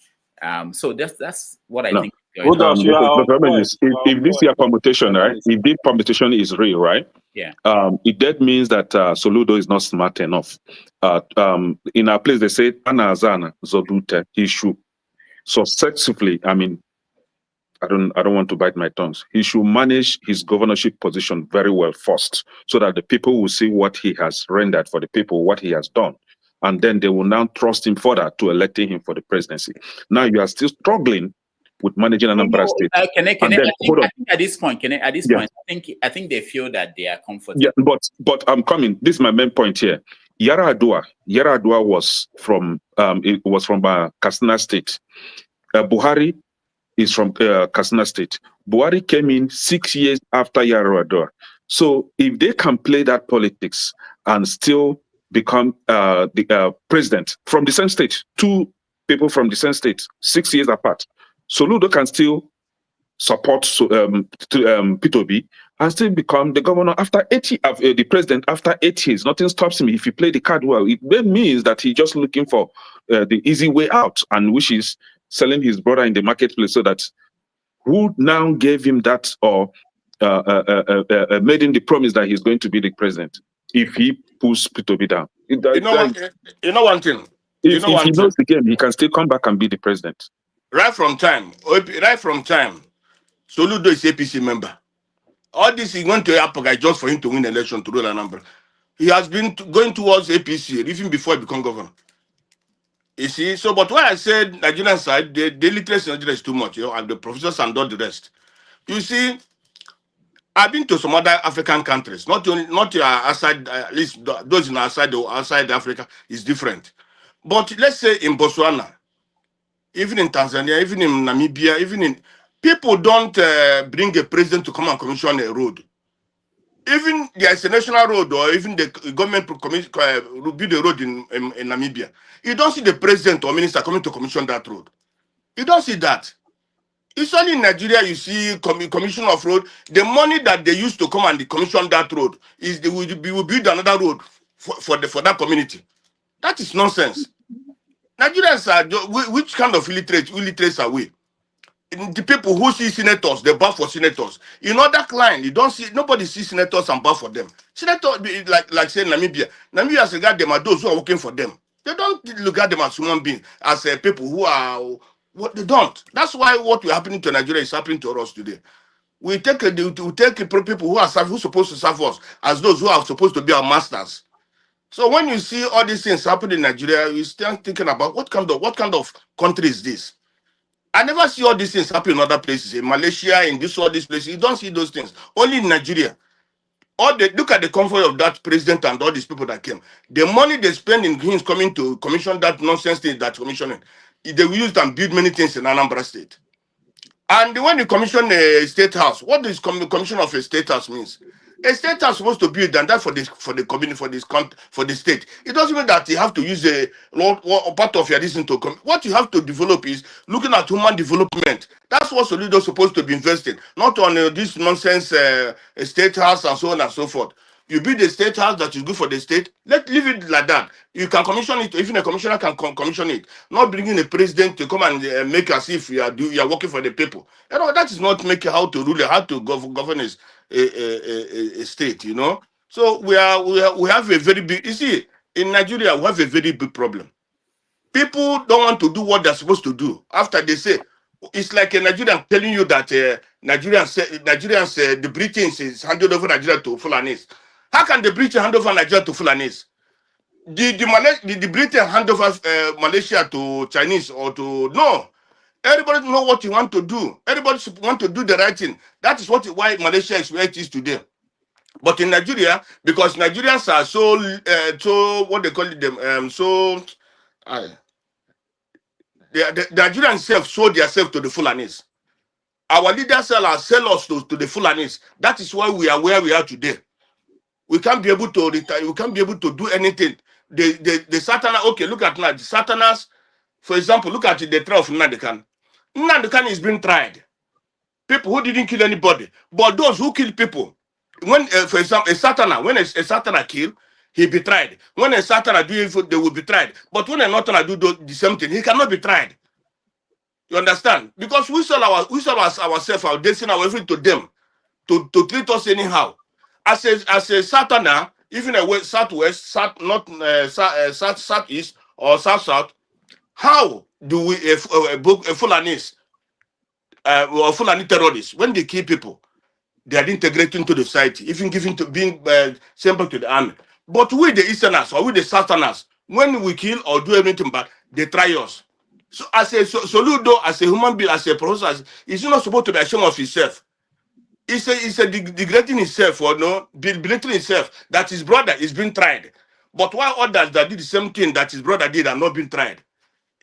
So that's what I think. If this year permutation, right? If this permutation is real, right? Yeah. That means that Soludo is not smart enough. In our place, they say Anazana Zodute issue. Successfully, I mean, I don't want to bite my tongues. He should manage his governorship position very well first, so that the people will see what he has rendered for the people, what he has done. And then they will now trust him further to electing him for the presidency. Now you are still struggling with managing Anambra State. I think at this point, I think they feel that they are comfortable. Yeah, but I'm coming. This is my main point here. Yaradua was from Katsina State. Buhari is from Katsina State. Buhari came in 6 years after Yaradua. So if they can play that politics and still become the president from the same state, two people from the same state, 6 years apart, Soludo can still support Peter Obi and still become the governor after 80, the president after 8 years. Nothing stops him if he play the card well. It means that he's just looking for the easy way out, and which is selling his brother in the marketplace, so that who now gave him that or made him the promise that he's going to be the president if he pulls Peter Obi down. You know one thing. If he knows the game, he can still come back and be the president. Right from time, Soludo is APC member. All this is going to happen just for him to win the election to rule Anambra. He has been going towards APC even before he became governor. You see, so but why I said Nigerian side, the literacy in Nigeria is too much, and the professors and all the rest. You see, I've been to some other African countries, not outside, at least those in outside Africa is different. But let's say in Botswana, even in Tanzania, even in Namibia, people don't bring a president to come and commission a road. Even there's a national road, or even the government build a road in Namibia. You don't see the president or minister coming to commission that road. You don't see that. It's only in Nigeria you see commission of road. The money that they used to come and commission that road is they will build another road for that community. That is nonsense. Nigerians are which kind of illiterates are we? The people who see senators, they bow for senators. In other client, you don't see nobody sees senators and bow for them. Senators, like say Namibia as regard them are those who are working for them. They don't look at them as human beings, as people who are what they don't. That's why what is happening to Nigeria is happening to us today. We take people who are supposed to serve us as those who are supposed to be our masters. So when you see all these things happening in Nigeria, you start thinking about what kind of country is this? I never see all these things happen in other places, in Malaysia, in all these places. You don't see those things. Only in Nigeria. Look at the comfort of that president and all these people that came. The money they spend in him coming to commission that nonsense thing that commissioning, they will use and build many things in Anambra State. And when you commission a state house, what does commission of a state house means? A state house is supposed to build and that for the community, for the state. It doesn't mean that you have to use a part of your reason to come. What you have to develop is looking at human development. That's what Soludo is supposed to be investing, not on this nonsense state house and so on and so forth. You build a state house that is good for the state. Leave it like that. You can commission it. Even a commissioner can commission it. Not bringing a president to come and make as if you are working for the people. You know, that is not making how to rule, how to govern a state. You know. So we have a very big. You see, in Nigeria we have a very big problem. People don't want to do what they're supposed to do. After they say, it's like a Nigerian telling you that Nigerians, the British is handed over Nigeria to Fulanis. How can the British hand over Nigeria to Fulanis? The British hand over Malaysia to Chinese or to no? Everybody know what you want to do. Everybody want to do the right thing. That is why Malaysia is where it is today. But in Nigeria, because Nigerians are so what they call them the Nigerians sold themselves to the Fulanis. Our leaders sell us to the Fulanis. That is why we are where we are today. We can't be able to retire. We can't be able to do anything. The Satanas, okay, look at now. The Satanas, for example, look at the trial of Nandekan. Nandekan is being tried. People who didn't kill anybody. But those who kill people, when, for example, when a Satana kill, he be tried. When a Satana do evil, they will be tried. But when a Natana do the same thing, he cannot be tried. You understand? Because we sell ourselves, our destiny, our everything to them, to treat us anyhow. As a Satana, even a southwest, southeast, or south, how do we a Fulanis or Fulani terrorists, when they kill people, they are integrated into the society, even being simple to the army. But we the Easterners or we the Southerners, when we kill or do anything bad, they try us. So as a Soludo, as a human being, as a professor, he's not supposed to be ashamed of himself. He's degrading himself or no, belittling himself that his brother is being tried. But while others that did the same thing that his brother did are not being tried.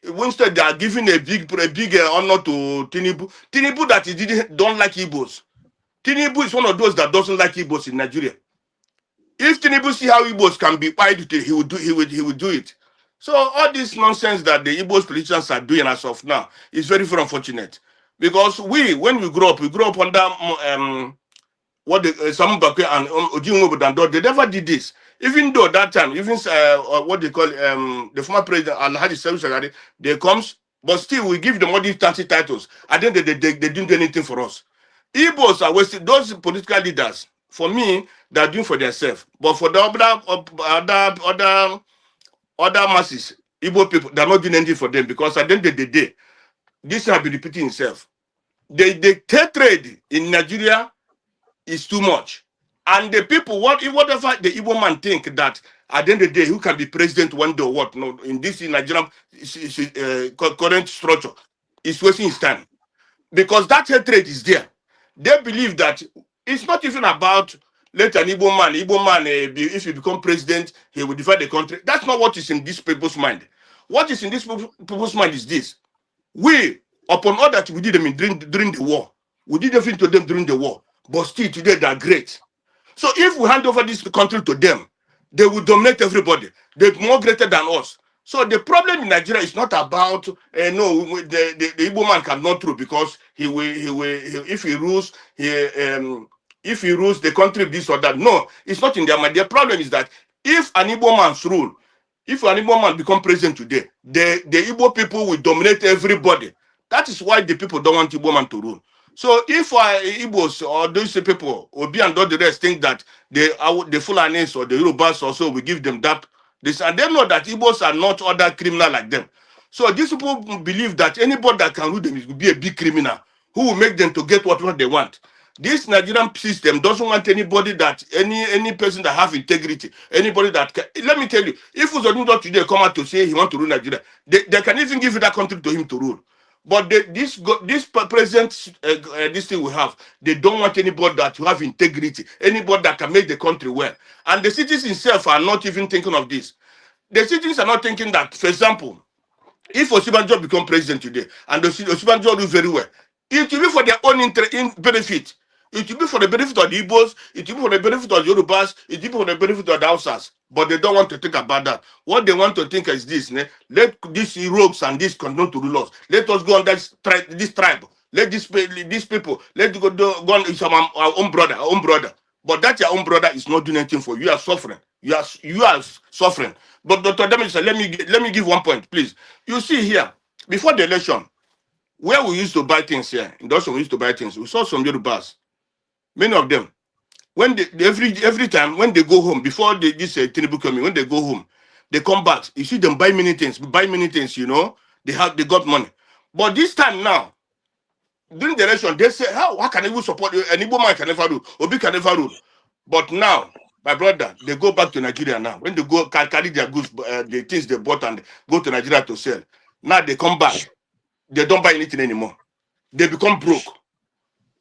Instead, they are giving a big honor to Tinubu. Tinubu that don't like Igbos. Tinubu is one of those that doesn't like Igbos in Nigeria. If Tinubu see how Igbos can be quiet, he would do it. So all this nonsense that the Igbos politicians are doing as of now is very, very unfortunate. Because when we grew up under what Samu Bakwe and Ojimobo, they never did this. Even though that time, even what they call the former president Alhaji Seru Shagari, they comes, but still we give them all these 30 titles. I think they didn't do anything for us. Igbos are wasting, those political leaders, for me, they're doing for themselves. But for the other masses, Igbo people, they're not doing anything for them because at the end of the day, this has been repeating itself. The trade in Nigeria is too much. And the people, whatever the Igbo man think that at the end of the day, who can be president one day or what, no, in this Nigerian current structure, is wasting his time. Because that hatred is there. They believe that it's not even about let an Igbo man, if he become president, he will divide the country. That's not what is in this people's mind. What is in this people's mind is this. We, upon all that we did them during the war, we did everything to them during the war, but still today they are great. So if we hand over this country to them, they will dominate everybody. They're more greater than us. So the problem in Nigeria is not about no, the Igbo man cannot rule because if he rules the country this or that. No, it's not in their mind. The problem is that if an Igbo man's rule, if an Igbo man become president today, the Igbo people will dominate everybody. That is why the people don't want Igbo man to rule. So if Igbos or those people, Obi and all the rest, think that the Fulanis or the Yorubas also will give them that, and they know that Igbos are not other criminal like them. So these people believe that anybody that can rule them will be a big criminal who will make them to get whatever they want. This Nigerian system doesn't want anybody that any person that have integrity, anybody that can, let me tell you, if Uzodinto today come out to say he want to rule Nigeria, they can even give that country to him to rule. But this president, this thing we have, they don't want anybody that have integrity, anybody that can make the country well. And the citizens themselves are not even thinking of this. The citizens are not thinking that, for example, if Osibanjo become president today, and Osibanjo do very well, it will be for their own benefit. It will be for the benefit of the Igbos, it will be for the benefit of the Yorubas, it will be for the benefit of the Hausas. But they don't want to think about that. What they want to think is this: let these rogues and this continue to rule us. Let us go on this tribe. Let these people, let go on. It's our own brother. But that your own brother is not doing anything for you. You are suffering. You are suffering. But Dr. Demis, let me give 1 point, please. You see here, before the election, where we used to buy things here, in Dawson we used to buy things. We saw some Yorubas, many of them. When every time when they go home, before this Tinubu coming, when they go home, they come back. You see them buy many things. You know, they got money. But this time now, during the election, they say, how can you support you? An Igbo man can never rule, Obi can never rule. But now, my brother, they go back to Nigeria now. When they go carry their goods, the things they bought and go to Nigeria to sell. Now they come back, they don't buy anything anymore. They become broke.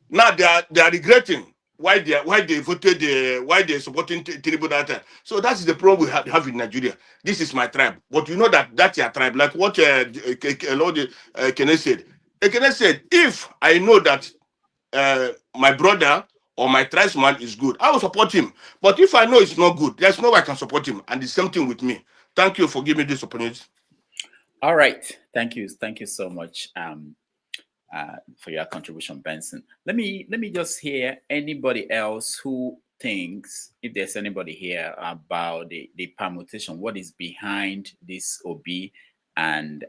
Now they are regretting why they voted why they supporting Tinubu that time. So that's the problem we have in Nigeria. This is my tribe, but you know that's your tribe. Like what Kenneth said. Kenneth said, if I know that my brother or my tribesman is good, I will support him. But if I know it's not good, there's no way I can support him. And the same thing with me. Thank you for giving me this opportunity. All right, thank you so much. For your contribution, Benson. Let me just hear anybody else who thinks, if there's anybody here, about the permutation, what is behind this Obi and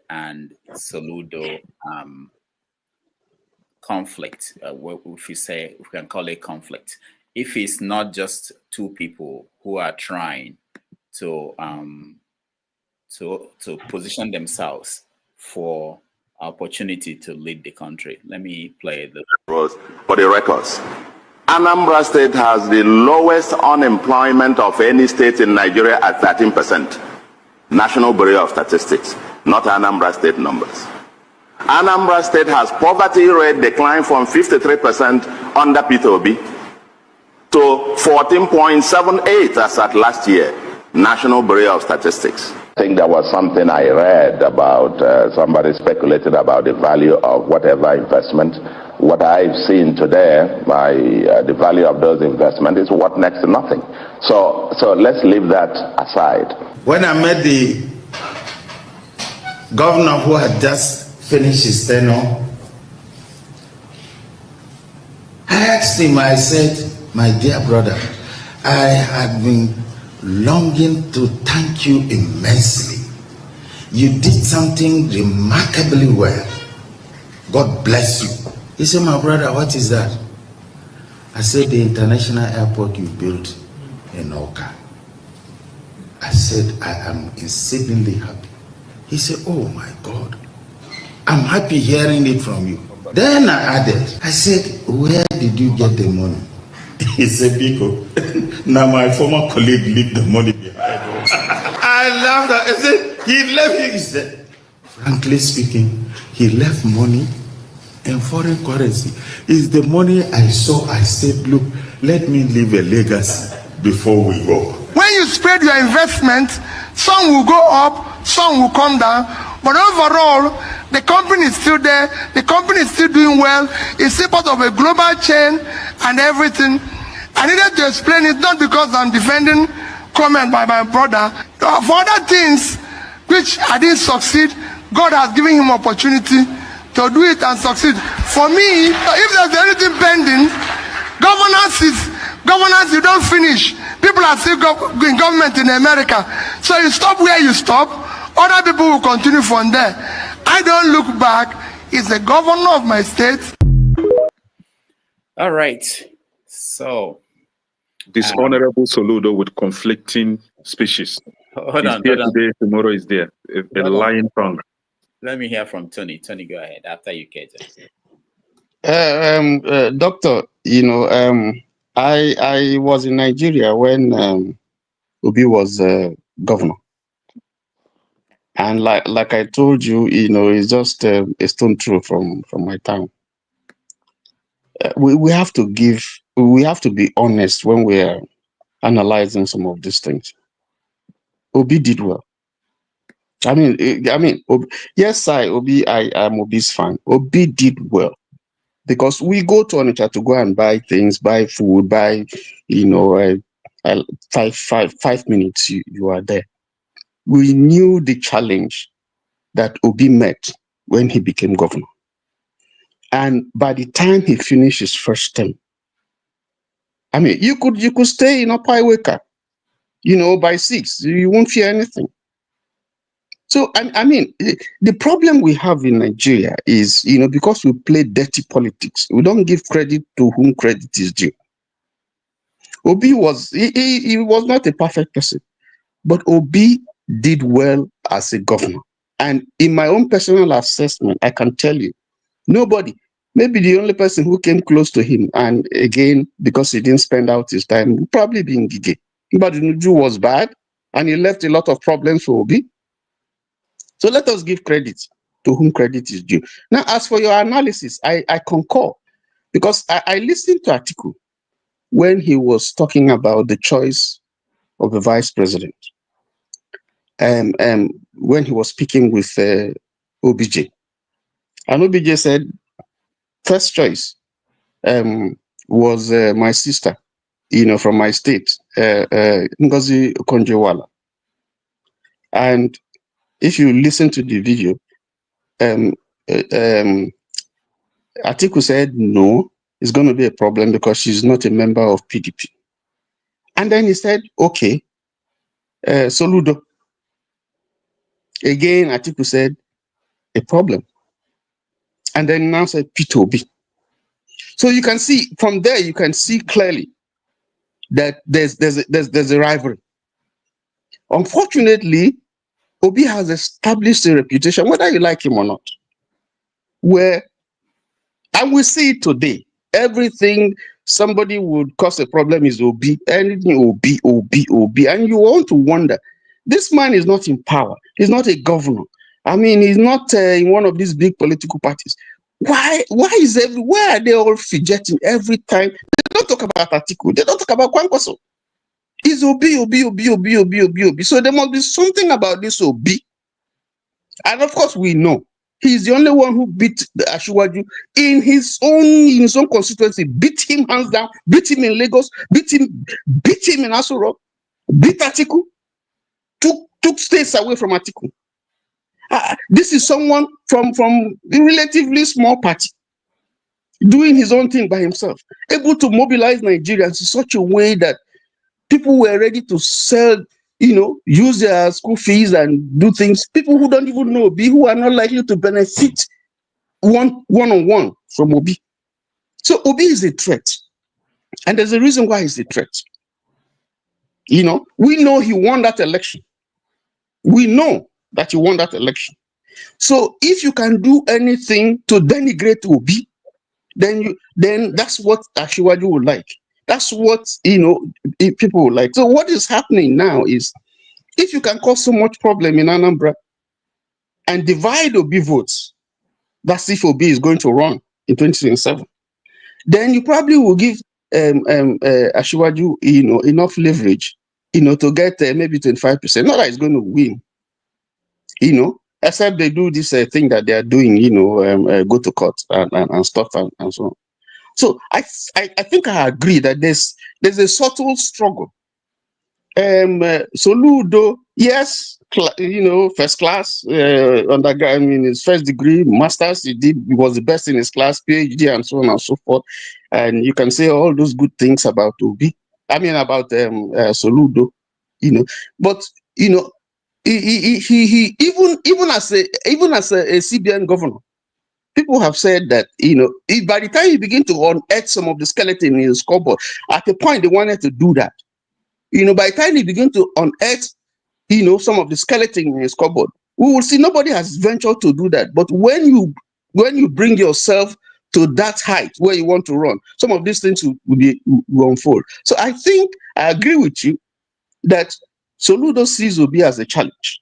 Soludo conflict, if we can call it conflict. If it's not just two people who are trying to position themselves for opportunity to lead the country. Let me play the for the records. Anambra State has the lowest unemployment of any state in Nigeria at 13%. National Bureau of Statistics, not Anambra State numbers. Anambra State has poverty rate declined from 53% under Peter Obi to 14.78 as at last year. National Bureau of Statistics. I think there was something I read about somebody speculated about the value of whatever investment. What I've seen today, the value of those investments is worth next to nothing. So let's leave that aside. When I met the governor who had just finished his tenure, I asked him, I said, my dear brother, I had been longing to thank you immensely. You did something remarkably well. God bless you. He said, my brother, what is that? I said, the international airport you built in Oka. I said, I am exceedingly happy. He said, oh my God, I'm happy hearing it from you. Then I added, I said, where did you get the money? He said, Biko, now my former colleague left the money behind. I laughed at it. I said, he left it. He said, frankly speaking, he left money in foreign currency. It's the money I saw. I said, look, let me leave a legacy before we go. When you spread your investment, some will go up, some will come down, but overall, the company is still there, the company is still doing well, it's still part of a global chain and everything. I needed to explain it, not because I'm defending comment by my brother. For other things, which I didn't succeed. God has given him opportunity to do it and succeed. For me, if there's anything pending, governance, you don't finish. People are still in government in America. So you stop where you stop, other people will continue from there. I don't look back. It's the governor of my state. All right. So this honorable Soludo with conflicting species. Hold on. Today, tomorrow is there. A lying tongue. Let me hear from Tony. Tony, go ahead after you, Kate. Doctor, I was in Nigeria when Obi was governor, and like I told you, it's just a stone throw from my town. We have to be honest when we are analyzing some of these things. Obi did well. I mean, yes, Obi, I am Obi's fan. Obi did well. Because we go to Onitsha to go and buy things, buy food, buy, 5 minutes, you are there. We knew the challenge that Obi met when he became governor. And by the time he finished his first term, I mean, you could stay in Upper Iweka, by 6, you won't fear anything. So, I mean, the problem we have in Nigeria is, because we play dirty politics, we don't give credit to whom credit is due. Obi he was not a perfect person, but Obi did well as a governor. And in my own personal assessment, I can tell you, nobody, maybe the only person who came close to him, and again, because he didn't spend out his time, would probably be Ngige. But Nuju was bad, and he left a lot of problems for Obi. So let us give credit to whom credit is due. Now, as for your analysis, I concur, because I listened to Atiku when he was talking about the choice of the vice president, and when he was speaking with OBJ. And OBJ said, first choice was my sister, from my state, Ngozi Okonjo-Iweala. And if you listen to the video, Atiku said, no, it's going to be a problem because she's not a member of PDP. And then he said, okay, Soludo. Again, Atiku said, a problem. And then now said P2B. So you can see, from there, you can see clearly that there's a rivalry. Unfortunately, Obi has established a reputation, whether you like him or not, where, and we see it today, everything somebody would cause a problem is Obi, anything Obi, and you want to wonder, this man is not in power, he's not a governor, I mean, he's not in one of these big political parties. Why are they all fidgeting every time? They don't talk about Atiku, they don't talk about Kwankwaso. It's Obi. So there must be something about this Obi. And of course, we know he's the only one who beat the Asiwaju in his own constituency, beat him hands down, beat him in Lagos, beat him in Aso Rock, beat Atiku, took states away from Atiku. This is someone from a relatively small party, doing his own thing by himself, able to mobilize Nigerians in such a way that people were ready to sell, use their school fees and do things. People who don't even know Obi, who are not likely to benefit one-on-one from Obi. So Obi is a threat. And there's a reason why he's a threat. We know he won that election. We know that he won that election. So if you can do anything to denigrate Obi, then that's what Asiwaju would like. That's what people would like. So what is happening now is, if you can cause so much problem in Anambra and divide Obi votes, that's if Obi is going to run in 2027, then you probably will give Asiwaju enough leverage to get maybe 25%. Not that he's going to win, except they do this thing that they are doing, go to court and stuff and so on. So I think I agree that there's a subtle struggle Soludo, yes, first class, undergrad, I mean, his first degree, master's, he was the best in his class, PhD, and so on and so forth. And you can say all those good things about about Soludo, but he even as a CBN governor, people have said that by the time you begin to unearth some of the skeleton in his cupboard, at a point they wanted to do that. By the time you begin to unearth, some of the skeleton in his cupboard, we will see nobody has ventured to do that. But when you bring yourself to that height where you want to run, some of these things will unfold. So I think I agree with you that Soludo sees Obi as a challenge.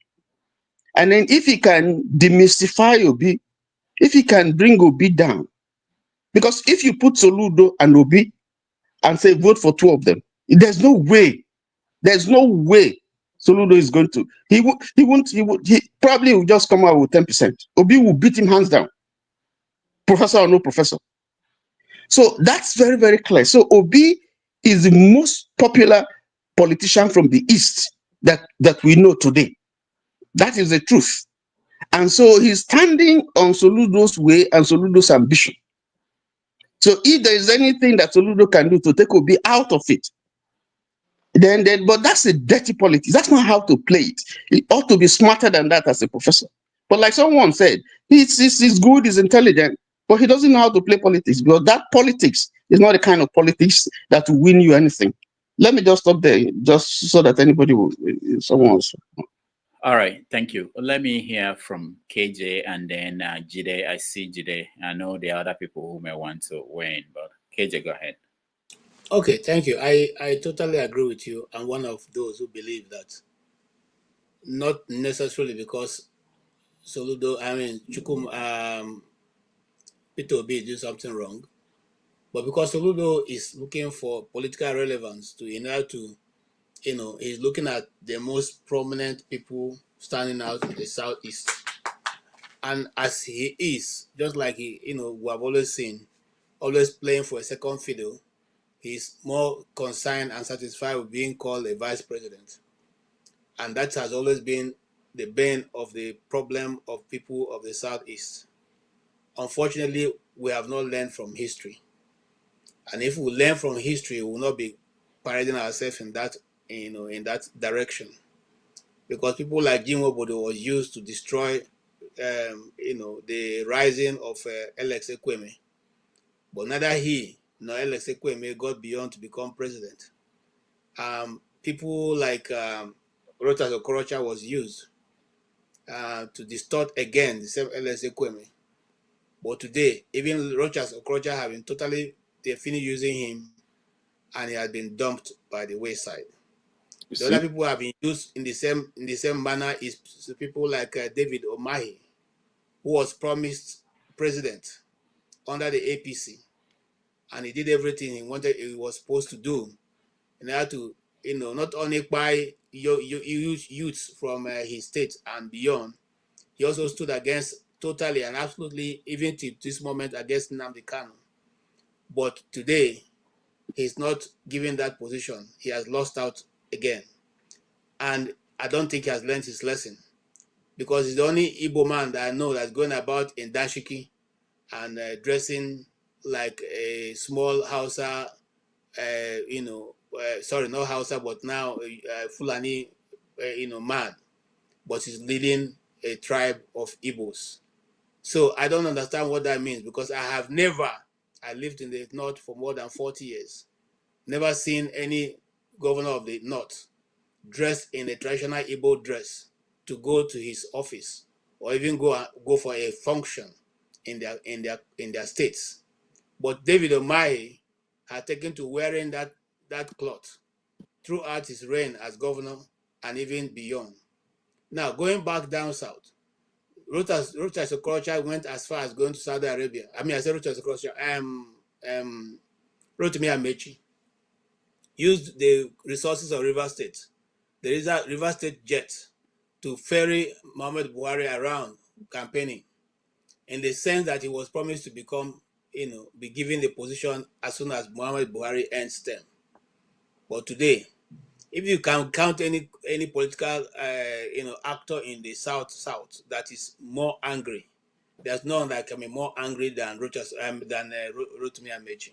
And then if he can demystify Obi, if he can bring Obi down, because if you put Soludo and Obi and say vote for two of them, there's no way Soludo is going to. He probably will just come out with 10%. Obi will beat him hands down, professor or no professor. So that's very, very clear. So Obi is the most popular politician from the East that we know today. That is the truth. And so he's standing on Soludo's way and Soludo's ambition. So if there is anything that Soludo can do to take Obi out of it, but that's a dirty politics. That's not how to play it. He ought to be smarter than that as a professor. But like someone said, he's good, he's intelligent, but he doesn't know how to play politics, because that politics is not the kind of politics that will win you anything. Let me just stop there, just so that someone else. All right, thank you. Let me hear from KJ and then Jide. I see Jide. I know there are other people who may want to weigh in, but KJ, go ahead. Okay, thank you. I totally agree with you. I'm one of those who believe that not necessarily because Soludo, Peter Obi do something wrong, but because Soludo is looking for political relevance in order to, he's looking at the most prominent people standing out in the Southeast. And as he is, just like we have always seen, always playing for a second fiddle, he's more concerned and satisfied with being called a vice president. And that has always been the bane of the problem of people of the Southeast. Unfortunately, we have not learned from history. And if we learn from history, we will not be parading ourselves in that, in that direction. Because people like Jim Obodo was used to destroy, the rising of Alex Ekweme. But neither he nor Alex Ekweme got beyond to become president. People like Rotas Okorocha was used to distort again the same Alex Ekweme. But today, even Rochas Okorocha have been they finished using him, and he has been dumped by the wayside. The other people who have been used in the same manner is people like David Omahi, who was promised president under the APC, and he did everything he was supposed to do in order to, not only buy youths from his state and beyond, he also stood against totally and absolutely, even to this moment, against Nnamdi Kanu. But today, he's not given that position. He has lost out again. And I don't think he has learned his lesson, because he's the only Igbo man that I know that's going about in dashiki and dressing like a small Hausa, sorry, not Hausa, but now Fulani, man. But he's leading a tribe of Igbos. So I don't understand what that means, because I lived in the North for more than 40 years, never seen any governor of the North dressed in a traditional Igbo dress to go to his office, or even go for a function in their states. But David Omahi had taken to wearing that cloth throughout his reign as governor and even beyond. Now, going back down south, Rochas Okorocha went as far as going to Saudi Arabia. I said Rochas Okorocha, Rotimi Amechi used the resources of River State, the River State jet, to ferry Muhammad Buhari around campaigning, in the sense that he was promised to become, be given the position as soon as Muhammad Buhari ends term. But today, if you can count any political actor in the south that is more angry, there's no one that can be more angry than Rotimi Amechi,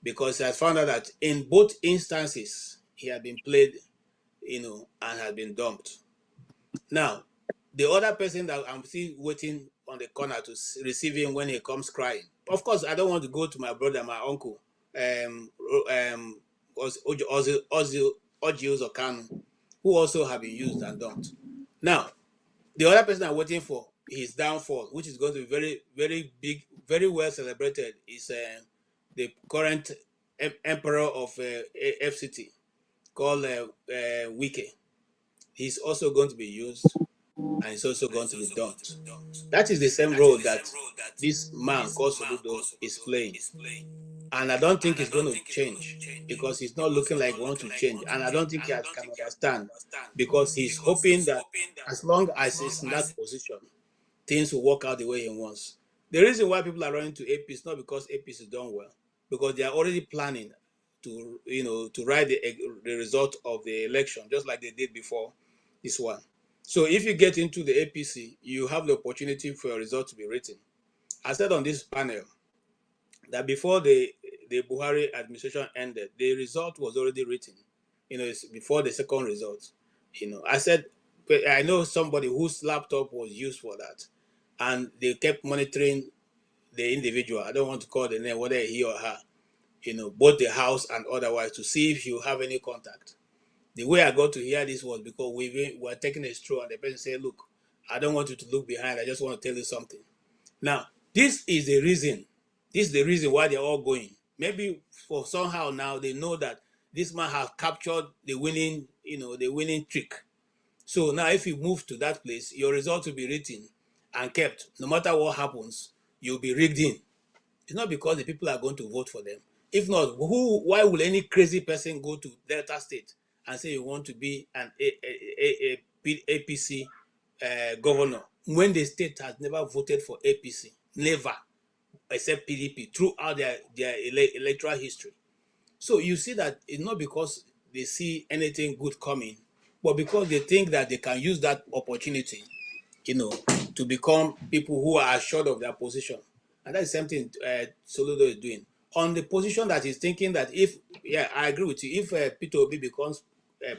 because I found out that in both instances he had been played, and had been dumped. Now, the other person that I'm still waiting on the corner to receive him when he comes crying. Of course, I don't want to go to my brother, my uncle, Oji Uzokanu, who also have been used and dumped. Now, the other person I'm waiting for his downfall, which is going to be very, very big, very well celebrated, is the current emperor of FCT, called Wike. He's also going to be used, and he's also going to be dumped. That is the same role that this man called Soludo is playing. And I don't think it's going to change, because he's not looking like he wants to change. And I don't think he can understand, because he's hoping that as long as he's in that position, things will work out the way he wants. The reason why people are running to AP is not because APC is done well, because they are already planning to ride the result of the election, just like they did before this one. So if you get into the APC, you have the opportunity for your result to be written. I said on this panel that before the Buhari administration ended, the result was already written. It's before the second result. I said, I know somebody whose laptop was used for that, and they kept monitoring the individual. I don't want to call the name, whether he or her, both the house and otherwise, to see if you have any contact. The way I got to hear this was because we were taking a stroll, and the person said, look, I don't want you to look behind. I just want to tell you something. Now, this is the reason. This is the reason why they're all going. Maybe for somehow now they know that this man has captured the winning trick. So now if you move to that place, your result will be written and kept. No matter what happens, you'll be rigged in. It's not because the people are going to vote for them. If not, why will any crazy person go to Delta State and say you want to be an APC governor when the state has never voted for APC? Never, except PDP, throughout their electoral history. So you see that it's not because they see anything good coming, but because they think that they can use that opportunity, to become people who are assured of their position. And that's the same thing Soludo is doing. On the position that he's thinking that I agree with you, if Peter Obi becomes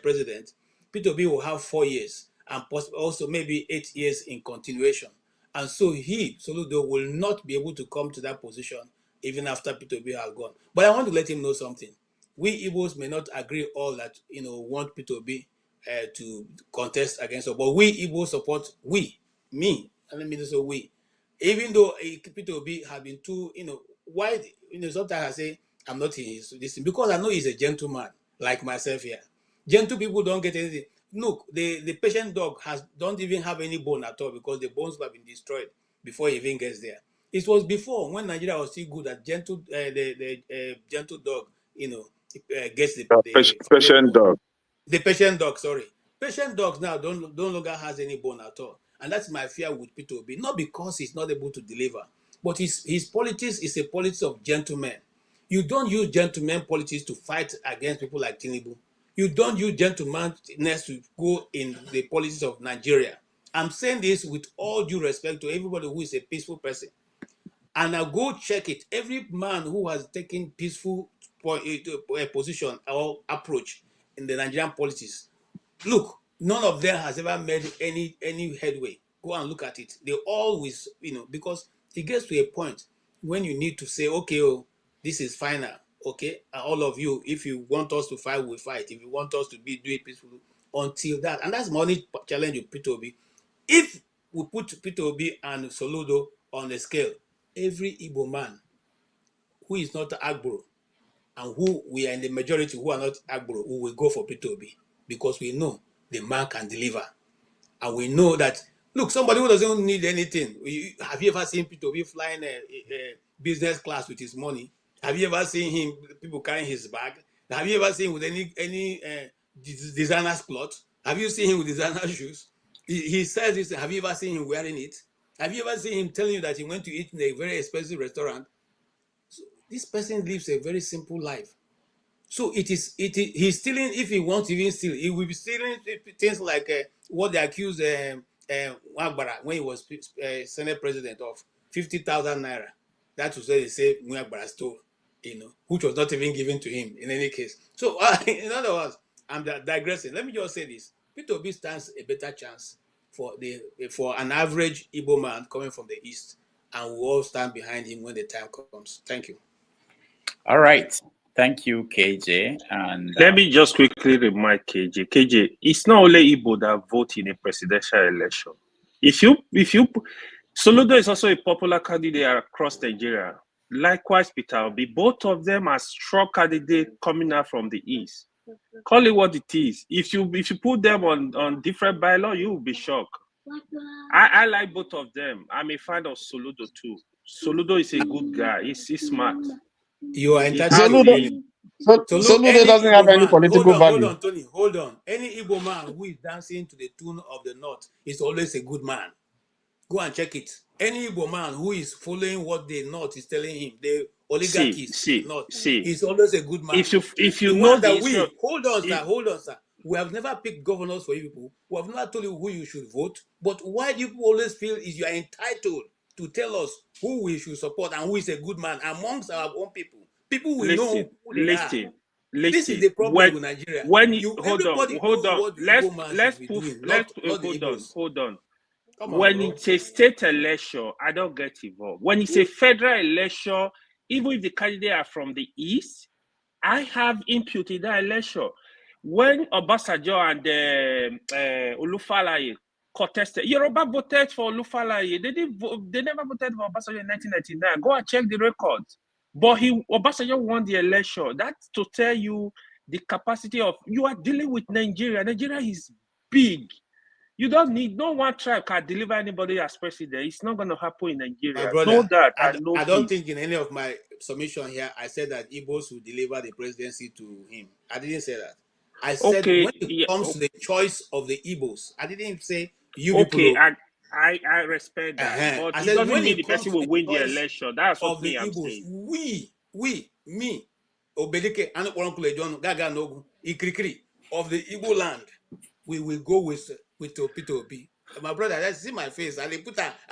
president, Peter Obi will have 4 years and also maybe 8 years in continuation. And so Soludo, will not be able to come to that position even after Peter Obi has gone. But I want to let him know something. We Igbos may not agree all that, want Peter Obi to contest against us, but we Igbos support me, and let me just say we. Even though Peter Obi have been too, why, sometimes I say I'm not his this because I know he's a gentleman like myself here. Gentle people don't get anything. Look, the patient dog don't even have any bone at all, because the bones have been destroyed before he even gets there. It was before, when Nigeria was still good, that gentle gentle dog, gets the patient dog. The patient dog, sorry. Patient dogs now don't longer has any bone at all. And that's my fear with Peter Obi. Not because he's not able to deliver, but his politics is a politics of gentlemen. You don't use gentleman politics to fight against people like Tinubu. You don't use gentlemanness to go in the politics of Nigeria. I'm saying this with all due respect to everybody who is a peaceful person. And now go check it. Every man who has taken peaceful position or approach in the Nigerian politics, look, none of them has ever made any headway. Go and look at it. They always, because it gets to a point when you need to say, okay, this is final, okay, and all of you, if you want us to fight, we fight. If you want us to do it peacefully, until that, and that's my only challenge with Peter Obi. If we put Peter Obi and Soludo on the scale, every Igbo man who is not Agboro, and who we are in the majority who are not Agboro, we will go for Peter Obi, because we know the man can deliver. And we know that, look, somebody who doesn't need anything. Have you ever seen Peter Obi flying a business class with his money? Have you ever seen him, people carrying his bag? Have you ever seen him with any designer clothes? Have you seen him with designer shoes? He says this, have you ever seen him wearing it? Have you ever seen him telling you that he went to eat in a very expensive restaurant? So this person lives a very simple life. So he's stealing. If he wants to even steal, he will be stealing things like what they accused Nwagbara when he was Senate president of 50,000 naira. That was what they say Nwagbara stole, which was not even given to him in any case. So in other words, I'm digressing. Let me just say this: Peter Obi stands a better chance for an average Igbo man coming from the east, and we all stand behind him when the time comes. Thank you. All right. Thank you, KJ. And let me just quickly remind KJ. KJ, it's not only Igbo that vote in a presidential election. If you Soludo is also a popular candidate across Nigeria. Likewise, Peter Obi. Both of them are strong candidates coming out from the east. Call it what it is. If you put them on different bylaw, you will be shocked. I like both of them. I'm a fan of Soludo too. Soludo is a good guy. He's smart. You are entitled to opinion. Soludo doesn't have any political value. Hold on, Tony. Hold on. Any Igbo man who is dancing to the tune of the North is always a good man. Go and check it. Any Igbo man who is following what the North is telling him, the oligarchies, is always a good man. If you know that hold on, sir. We have never picked governors for you people. We have never told you who you should vote. But why do you always feel is you are entitled to tell us who we should support and who is a good man amongst our own people? People will know who they are. This is the problem with Nigeria. Hold on. When it's a state election, I don't get involved. When it's a federal election, even if the candidates are from the east, I have input in that election. When Obasanjo and Olufalaye contested, Yoruba voted for Olufalaye. They never voted for Obasanjo in 1999. Go and check the records. But Obasanjo won the election. That's to tell you the capacity of, you are dealing with Nigeria. Nigeria is big. You don't need, no one tribe can deliver anybody as president. It's not going to happen in Nigeria. My brother, know that. I don't think in any of my submission here, I said that Igbos will deliver the presidency to him. I didn't say that. I said when it comes to the choice of the Igbos, I didn't say you people. I respect that. But it doesn't mean the person will win the election. That's what I'm saying. Me, Obelike, and John Gaga Nogu, Ikrikri of the Igbo land, we will go with Peter Obi. My brother, let's see my face. I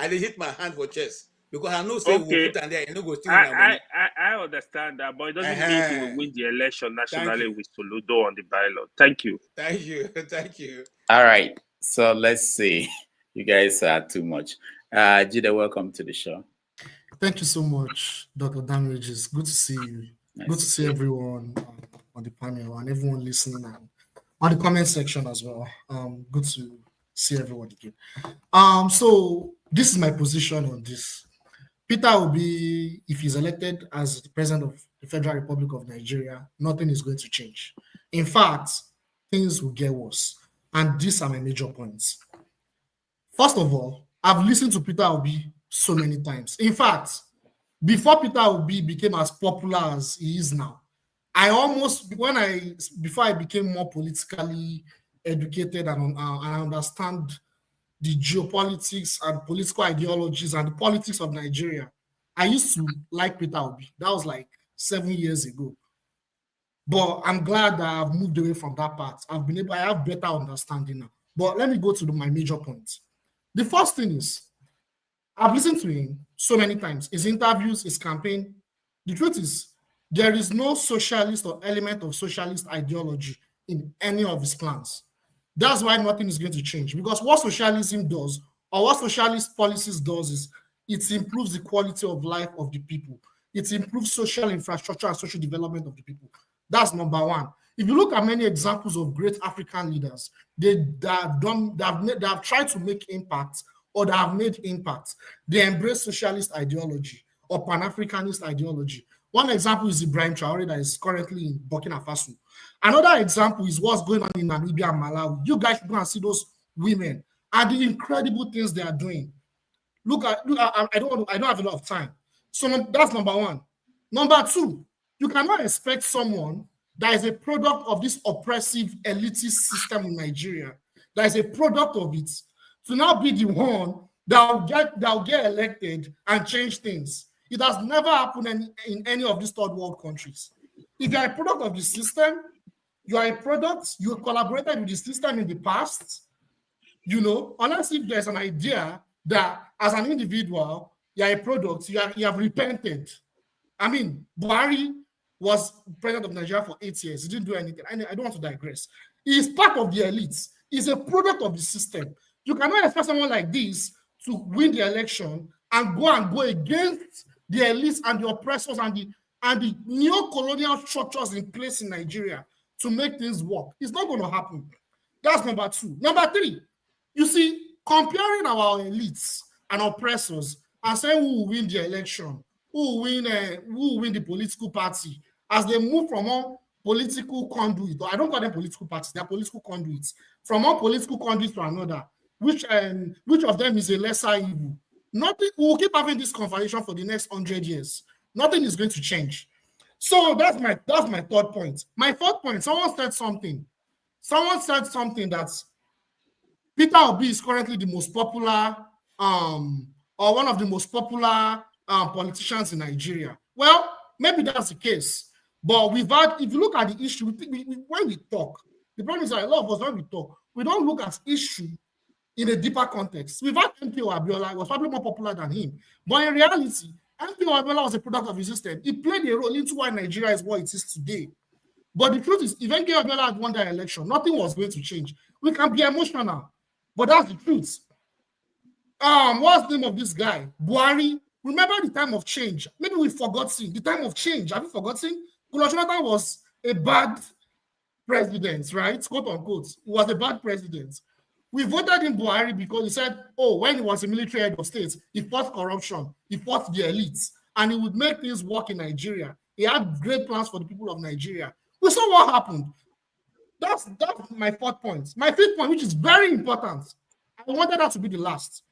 hit my hand for chest because I know say we'll put there and no go steal I understand that, but it doesn't mean he will win the election nationally with Soludo on the bylaw. Thank you. Thank you. All right. So let's see. You guys are too much. Jide, welcome to the show. Thank you so much, Dr. Damages. Good to see you. Nice good to see everyone on the panel and everyone listening and on the comment section as well. Good to see everyone again. So this is my position on this. Peter Obi, if he's elected as the president of the Federal Republic of Nigeria, nothing is going to change. In fact, things will get worse. And these are my major points. First of all, I've listened to Peter Obi so many times. In fact, before Peter Obi became as popular as he is now, before I became more politically educated and I understand the geopolitics and political ideologies and the politics of Nigeria, I used to like Peter Obi. That was like 7 years ago. But I'm glad that I've moved away from that part. I have better understanding now. But let me go to my major points. The first thing is, I've listened to him so many times, his interviews, his campaign. The truth is, there is no socialist or element of socialist ideology in any of his plans. That's why nothing is going to change. Because what socialism does, or what socialist policies does, is it improves the quality of life of the people. It improves social infrastructure and social development of the people. That's number one. If you look at many examples of great African leaders, they have tried to make impact or that have made impact. They embrace socialist ideology or Pan-Africanist ideology. One example is Ibrahim Traore that is currently in Burkina Faso. Another example is what's going on in Namibia and Malawi. You guys should go and see those women and the incredible things they are doing. I don't have a lot of time. So that's number one. Number two, you cannot expect someone that is a product of this oppressive elitist system in Nigeria, that is a product of it, to now be the one that will get elected and change things. It has never happened in any of these third world countries. If you are a product of the system, you are a product, you collaborated with the system in the past, you know, unless if there's an idea that as an individual, you are a product, you have repented. I mean, Buhari was president of Nigeria for 8 years. He didn't do anything. I don't want to digress. He is part of the elites. He's a product of the system. You cannot expect someone like this to win the election and go against the elites and the oppressors and the neo-colonial structures in place in Nigeria to make things work. It's not going to happen. That's number two. Number three, you see, comparing our elites and oppressors and saying who will win the election, who will win the political party as they move from one political conduit, I don't call them political parties, they are political conduits, from one political conduit to another, which of them is a lesser evil. Nothing, we'll keep having this conversation for the next 100 years. Nothing is going to change. So that's my third point. My fourth point, someone said something that Peter Obi is currently the most popular or one of the most popular politicians in Nigeria. Well, maybe that's the case. But if you look at the issue, when we talk, the problem is that a lot of us, when we talk, we don't look at issue in a deeper context. We've had MPO Abiola, was probably more popular than him. But in reality, MPO Abiola was a product of his system. He played a role into why Nigeria is what it is today. But the truth is, if MPO Abiola had won that election, nothing was going to change. We can be emotional, but that's the truth. What's the name of this guy? Buhari. Remember the time of change. Maybe we've forgotten the time of change. Have you forgotten? Jonathan was a bad president, right? Quote unquote. He was a bad president. We voted in Buhari because he said, oh, when he was a military head of state, he fought corruption, he fought the elites, and he would make things work in Nigeria. He had great plans for the people of Nigeria. We saw what happened. That's my fourth point. My fifth point, which is very important, I wanted that to be the last.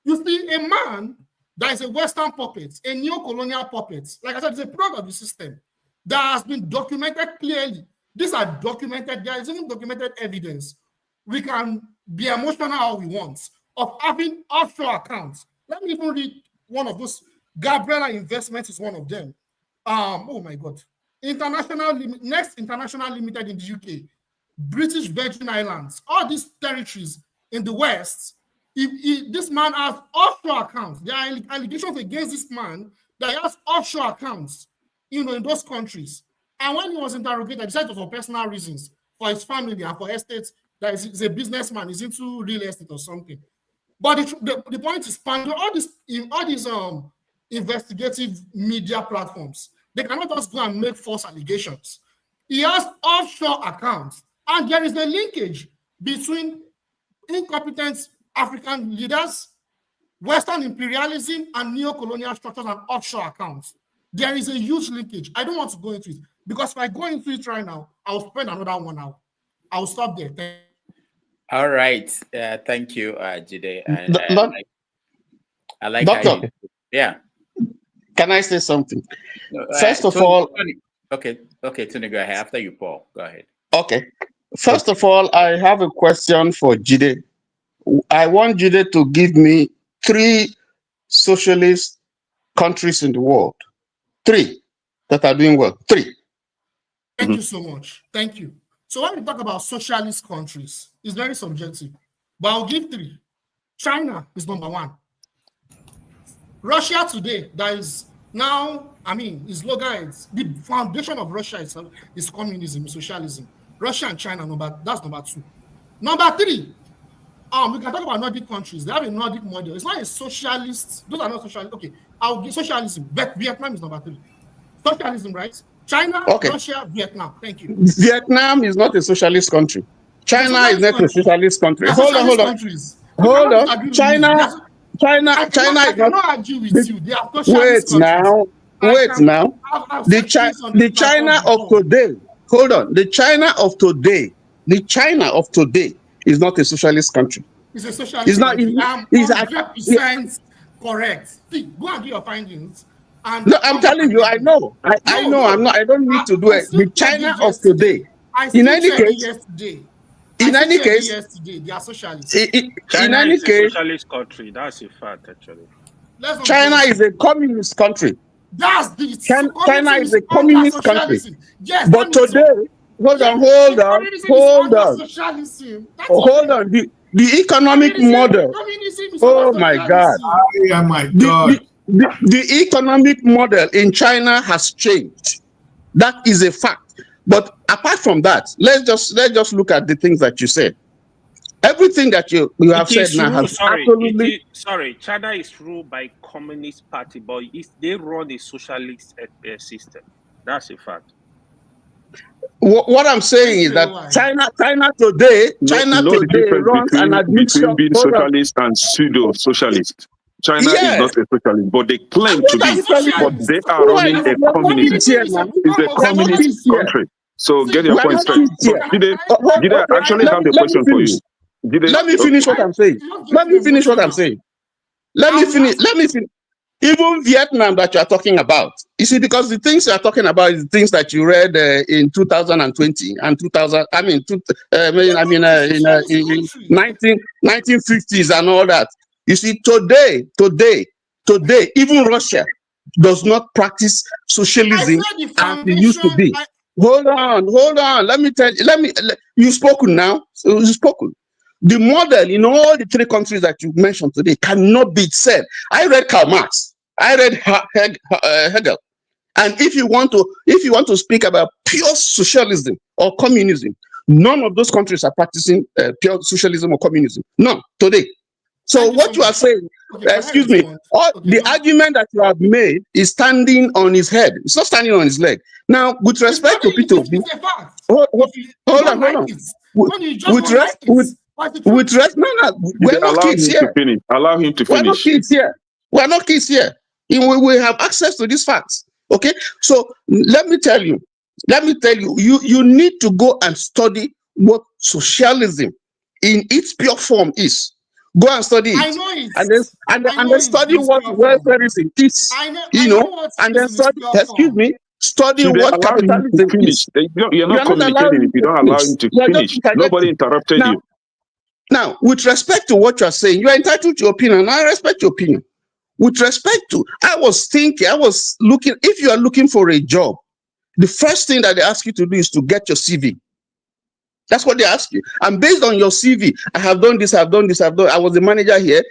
You see, a man that is a Western puppet, a neo-colonial puppet, like I said, is a product of the system that has been documented clearly. These are documented, there is even documented evidence. We can be emotional how we want of having offshore accounts. Let me even read one of those. Gabriela Investments is one of them. Oh my God. Next International Limited in the UK, British Virgin Islands, all these territories in the West. This man has offshore accounts. There are allegations against this man that he has offshore accounts, in those countries. And when he was interrogated, he said it was for personal reasons, for his family and for estates. That he's a businessman, he's into real estate or something. But the point is, all these investigative media platforms, they cannot just go and make false allegations. He has offshore accounts, and there is a linkage between incompetent African leaders, Western imperialism, and neo-colonial structures and offshore accounts. There is a huge linkage. I don't want to go into it, because if I go into it right now, I'll spend another 1 hour. I'll stop there. All right. Thank you, Jide. And, I like Doctor. Yeah. Can I say something? First of all, okay, Tony, go ahead. After you, Paul, go ahead. Okay. First of all, I have a question for Jide. I want Jide to give me 3 socialist countries in the world. 3 that are doing well. 3. Thank you so much. Thank you. So when we talk about socialist countries, it's very subjective. But I'll give 3. China is number 1. Russia today, that is now, its slogan is, the foundation of Russia itself is communism, socialism. Russia and China, that's number 2. Number 3, we can talk about Nordic countries. They have a Nordic model. It's not a socialist. Those are not socialist. Okay, I'll give socialism. But Vietnam is number 3. Socialism, right? China, okay. Russia, Vietnam. Thank you. Vietnam is not a socialist country. China is not a socialist country. Hold on. China is not. Argue with you. They are wait now. The China of today. Hold on. The China of today is not a socialist country. It's a socialist country. I'm 100% correct. See, go and do your findings. No, I'm telling you, I know. I know. I don't need to do it. The China of today. In any case, they are socialists. China is a socialist country. That's a fact, actually. China is a communist country. That's the China is a under communist country. socialism. Yes, But that means today, hold on. communism is under socialism. That's Hold on. The economic model. Communism is Oh under my God. socialism. Oh my God. The economic model in China has changed. That is a fact. But apart from that, let's just look at the things that you said. Everything that you have said now has absolutely. Sorry, China is ruled by Communist Party, but they run a socialist system. That's a fact. What I'm saying is that China today runs an between administration being socialist and pseudo-socialist. China is not a socialist, but they claim to be. But they are running a communism. It's a communist country. So get your point straight. But did I actually have the question for you? Let me finish what I'm saying. Let me finish. Even Vietnam that you are talking about, you see, because the things you are talking about is the things that you read in 2020 and 1950s and all that. You see, today, even Russia does not practice socialism as it used to be. Hold on. Let me tell you. You've spoken now. So you've spoken. The model in all the three countries that you mentioned today cannot be said. I read Karl Marx. I read Hegel. And if you want to speak about pure socialism or communism, none of those countries are practicing pure socialism or communism. None today. So what you are saying, excuse me, the argument that you have made is standing on his head. It's not standing on his leg. Now, with respect to Peter, hold on. We're not kids here. Allow him to finish. We're not kids here. We have access to these facts. Okay, so let me tell you, you need to go and study what socialism in its pure form is. Go and study it. I know it. And then study what welfareism is. And then study. Excuse me. Study what capitalism is. You're not communicating if you don't allow him to finish. Nobody interrupted you. Now, with respect to what you're saying, you are entitled to your opinion, and I respect your opinion. With respect to, I was looking, if you are looking for a job, the first thing that they ask you to do is to get your CV. That's what they ask you. And based on your CV, I have done this, I was the manager here,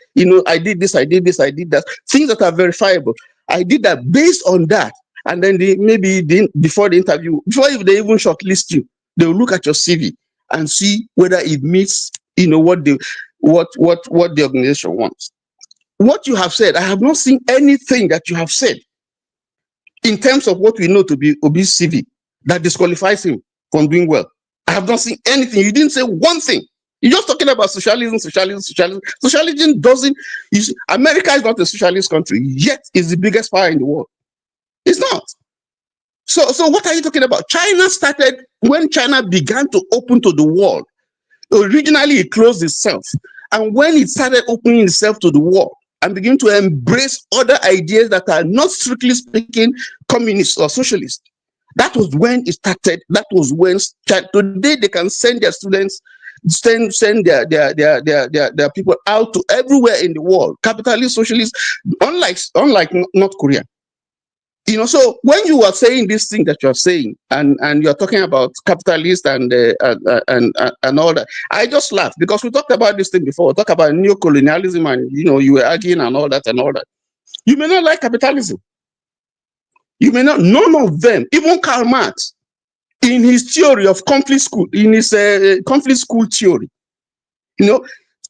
I did this, I did that. Things that are verifiable. I did that based on that. And then before the interview, before they even shortlist you, they will look at your CV and see whether it meets, what the organization wants. What you have said, I have not seen anything that you have said in terms of what we know to be Obi's CV that disqualifies him from doing well. I have not seen anything. You didn't say one thing. You're just talking about socialism. Socialism doesn't. America is not a socialist country, yet it's the biggest power in the world. It's not. So what are you talking about? China started when China began to open to the world. Originally, it closed itself. And when it started opening itself to the world and began to embrace other ideas that are not strictly speaking communist or socialist, that was when it started. That was when today they can send their students, send their people out to everywhere in the world, capitalist, socialist, unlike North Korea. So when you are saying this thing that you are saying, and you're talking about capitalist and all that, I just laugh because we talked about this thing before. We talked about neo-colonialism, and you were arguing and all that. You may not like capitalism. You may not. None of them, even Karl Marx, in his theory of conflict school, in his conflict school theory,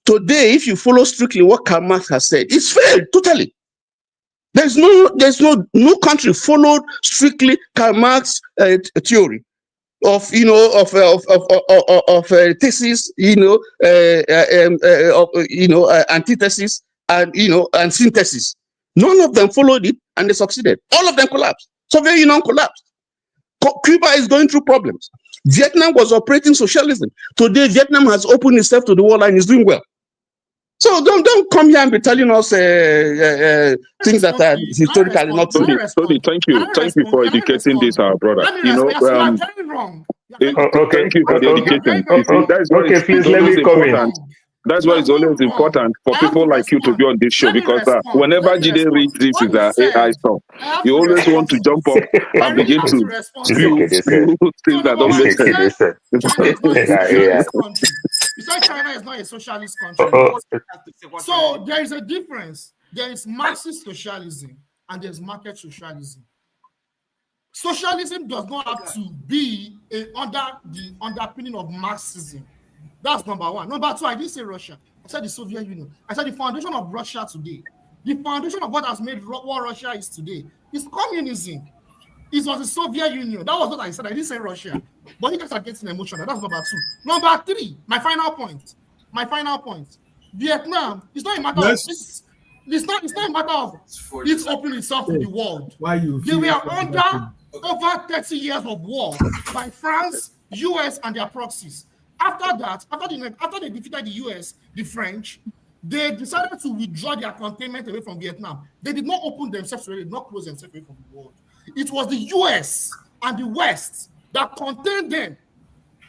today, if you follow strictly what Karl Marx has said, it's failed totally. There's no country followed strictly Karl Marx theory of thesis, antithesis, and synthesis. None of them followed it, and they succeeded. All of them collapsed. Soviet Union collapsed. Cuba is going through problems. Vietnam was operating socialism. Today, Vietnam has opened itself to the world and is doing well. So don't come here and be telling us things that are historically not true. Tony, thank you for educating this, our brother. Thank you for the education. You see, that is please let me come in. That's why it's always important for people like you to be on this show, because whenever Jide reads this is AI stuff, you always want to jump up and begin to spew things that don't make sense. You said China is not a socialist country. So there is a difference. There is Marxist socialism and there's market socialism. Socialism does not have to be under the underpinning of Marxism. That's number one. Number two, I didn't say Russia. I said the Soviet Union. I said the foundation of Russia today. The foundation of what has made what Russia is today is communism. It was the Soviet Union. That was what I said. I didn't say Russia. But you guys are getting emotional. That's number two. Number three, my final point. Vietnam, it's not a matter of this. It's not a matter of it's opening itself to the world. They were under over 30 years of war by France, US, and their proxies. After that, after they defeated the US, the French, they decided to withdraw their containment away from Vietnam. They did not open themselves, they did not close themselves away from the world. It was the US and the West that contained them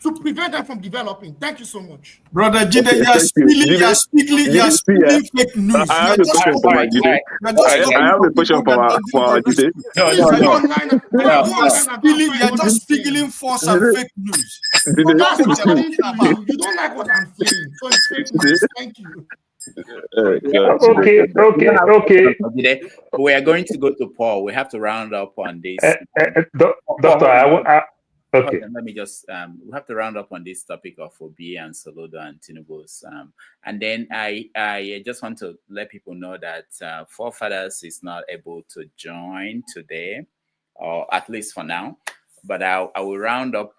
to prevent them from developing. Thank you so much. Brother Jide, you are spilling fake news. I have a question for my Jide. I have a question for Jide. You are just spilling false and fake news. You don't like what I'm saying. So it's fake news. Thank you. Okay. We are going to go to Paul. We have to round up on this. Doctor, okay. Let me just we have to round up on this topic of Obi and Soludo and Tinubu's. And then I just want to let people know that Forefathers is not able to join today, or at least for now. But I will round up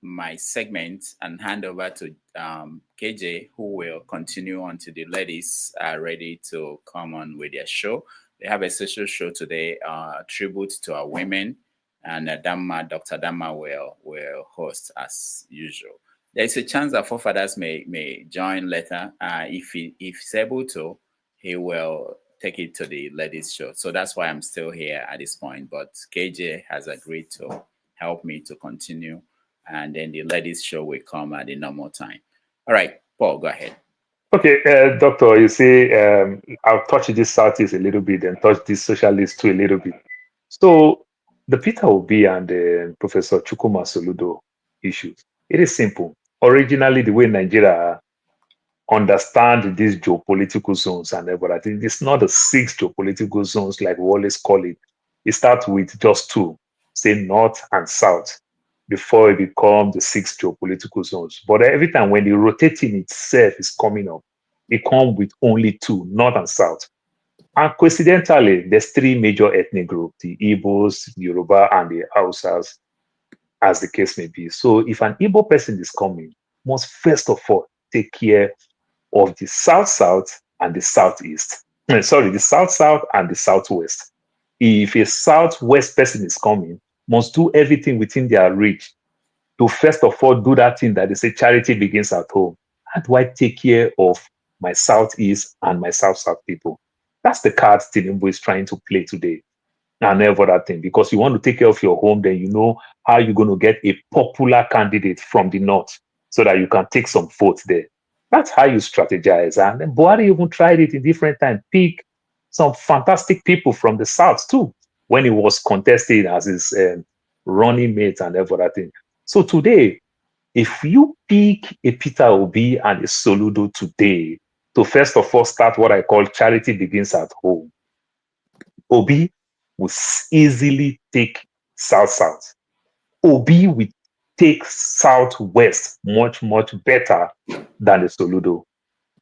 my segment and hand over to KJ, who will continue until the ladies are ready to come on with their show. They have a special show today, tribute to our women, and Dr. Dama will host as usual. There's a chance that Forefathers may join later. If he's able to, he will take it to the ladies' show. So that's why I'm still here at this point. But KJ has agreed to help me to continue, and then the ladies' show will come at the normal time. All right, Paul, go ahead. Okay, Doctor, you see, I'll touch this Southeast a little bit and touch this Socialist too a little bit. So the Peter Obi and Professor Chukwuma Soludo issues, it is simple. Originally, the way Nigeria understand these geopolitical zones and everything, it's not the 6 geopolitical zones like we always call it. It starts with just 2, say North and South, before it becomes the 6 geopolitical zones. But every time when the rotating itself is coming up, it comes with only 2, North and South. And coincidentally, there's 3 major ethnic groups, the Igbos, the Yoruba, and the Hausas, as the case may be. So if an Igbo person is coming, must first of all take care of the South-South and the Southeast. Sorry, the South-South and the Southwest. If a Southwest person is coming, must do everything within their reach to first of all do that thing that they say charity begins at home. How do I take care of my Southeast and my South-South people? That's the card Tinubu is trying to play today. And every other thing, because you want to take care of your home, then you know how you're going to get a popular candidate from the North so that you can take some votes there. That's how you strategize. And then Buhari even tried it in different times. Pick some fantastic people from the South too, when he was contesting as his running mate and everything. So today, if you pick a Peter Obi and a Soludo today to first of all start what I call charity begins at home, Obi will easily take South-South. Obi will take Southwest much, much better than the Soludo.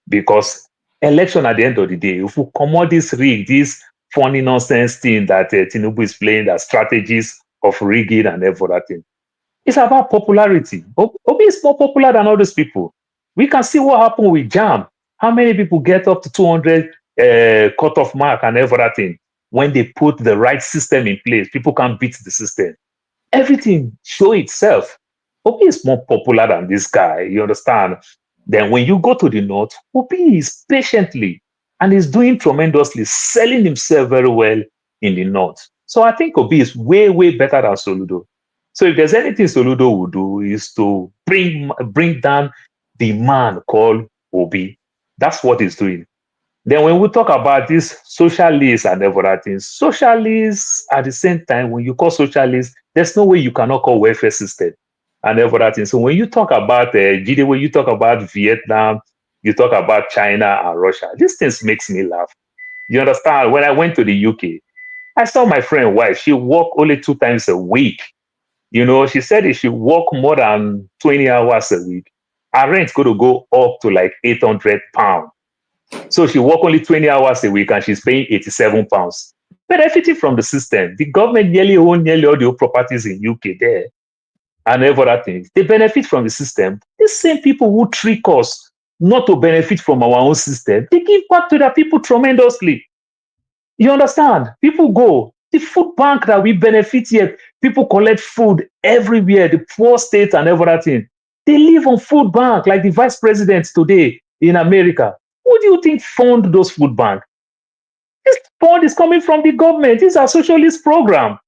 Because election at the end of the day, if we come out this rig, this funny nonsense thing that Tinubu is playing, that strategies of rigging and everything, it's about popularity. Obi is more popular than all those people. We can see what happened with JAM. How many people get up to 200 cutoff mark and everything? When they put the right system in place, people can beat the system. Everything show itself. Obi is more popular than this guy, you understand? Then when you go to the North, Obi is patiently and is doing tremendously, selling himself very well in the North. So I think Obi is way, way better than Soludo. So if there's anything Soludo will do is to bring down the man called Obi. That's what he's doing. Then when we talk about this socialists and everything, socialists at the same time, when you call socialists, there's no way you cannot call welfare system and everything. So when you talk about GD, when you talk about Vietnam, you talk about China and Russia, these things makes me laugh. You understand? When I went to the UK, I saw my friend wife, she worked only 2 times a week. You know, she said if she work more than 20 hours a week, her rent's going to go up to like £800. So she work only 20 hours a week and she's paying £87. Benefiting from the system. The government nearly own nearly all the properties in UK there and other things. They benefit from the system. The same people who trick us not to benefit from our own system, they give back to their people tremendously. You understand? People go. The food bank that we benefit here, people collect food everywhere, the poor states and everything. They live on food bank like the vice president today in America. Who do you think fund those food banks? This fund is coming from the government. These are socialist program.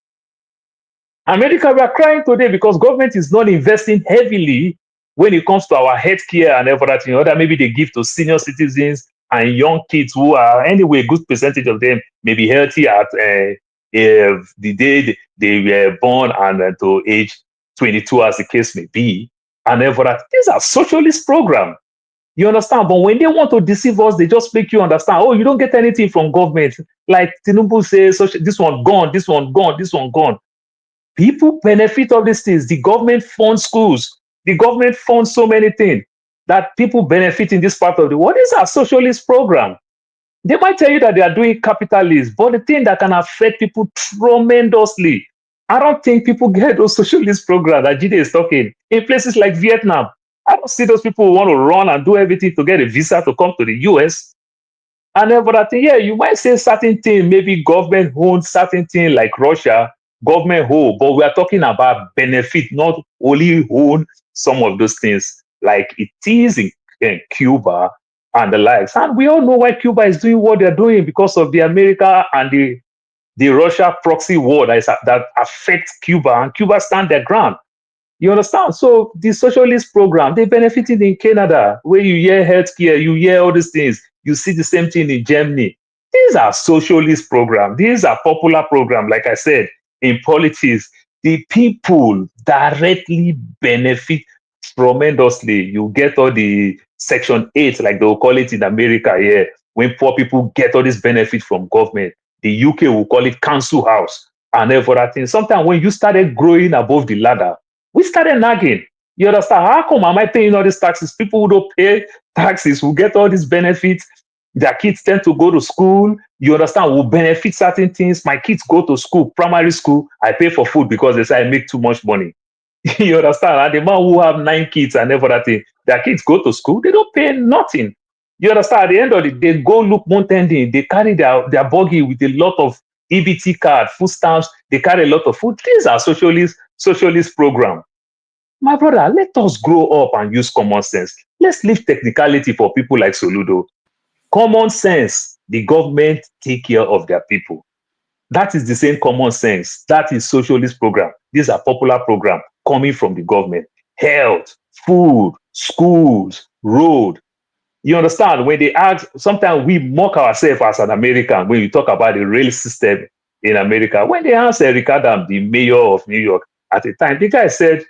America, we are crying today because government is not investing heavily when it comes to our healthcare and everything. Other maybe they give to senior citizens and young kids who are anyway a good percentage of them may be healthy at the day they were born and to age 22 as the case may be. And everything. These are socialist program. You understand? But when they want to deceive us, they just make you understand, oh, you don't get anything from government. Like Tinubu says, this one gone, this one gone, this one gone. People benefit of these things. The government funds schools. The government funds so many things that people benefit in this part of the world. These are socialist program. They might tell you that they are doing capitalism, but the thing that can affect people tremendously. I don't think people get those socialist programs that Jide is talking in places like Vietnam. I don't see those people who want to run and do everything to get a visa to come to the US. And then, but I think, yeah, you might say certain things, maybe government owns certain things like Russia, government hold, but we are talking about benefit, not only own some of those things like it is in Cuba and the likes. And we all know why Cuba is doing what they're doing because of the America and the Russia proxy war that affects Cuba, and Cuba stand their ground. You understand? So the socialist program, they benefited in Canada, where you hear healthcare, you hear all these things. You see the same thing in Germany. These are socialist programs. These are popular programs. Like I said, in politics, the people directly benefit tremendously. You get all the Section 8, like they'll call it in America here, when poor people get all this benefit from government. The UK will call it council house and everything. Sometimes when you started growing above the ladder, we started nagging. You understand? How come am I paying all these taxes? People who don't pay taxes who get all these benefits. Their kids tend to go to school. You understand? Will benefit certain things. My kids go to school, primary school. I pay for food because they say I make too much money. You understand? And the man who have 9 kids and everything, their kids go to school. They don't pay nothing. You understand? At the end of the day, they go look mountain. They carry their buggy with a lot of EBT card, food stamps. They carry a lot of food. These are socialist program. My brother, let us grow up and use common sense. Let's leave technicality for people like Soludo. Common sense, the government take care of their people. That is the same common sense. That is socialist program. These are popular programs coming from the government. Health, food, schools, road. You understand? When they ask, sometimes we mock ourselves as an American when we talk about the rail system in America. When they asked Eric Adams, the mayor of New York at the time, the guy said,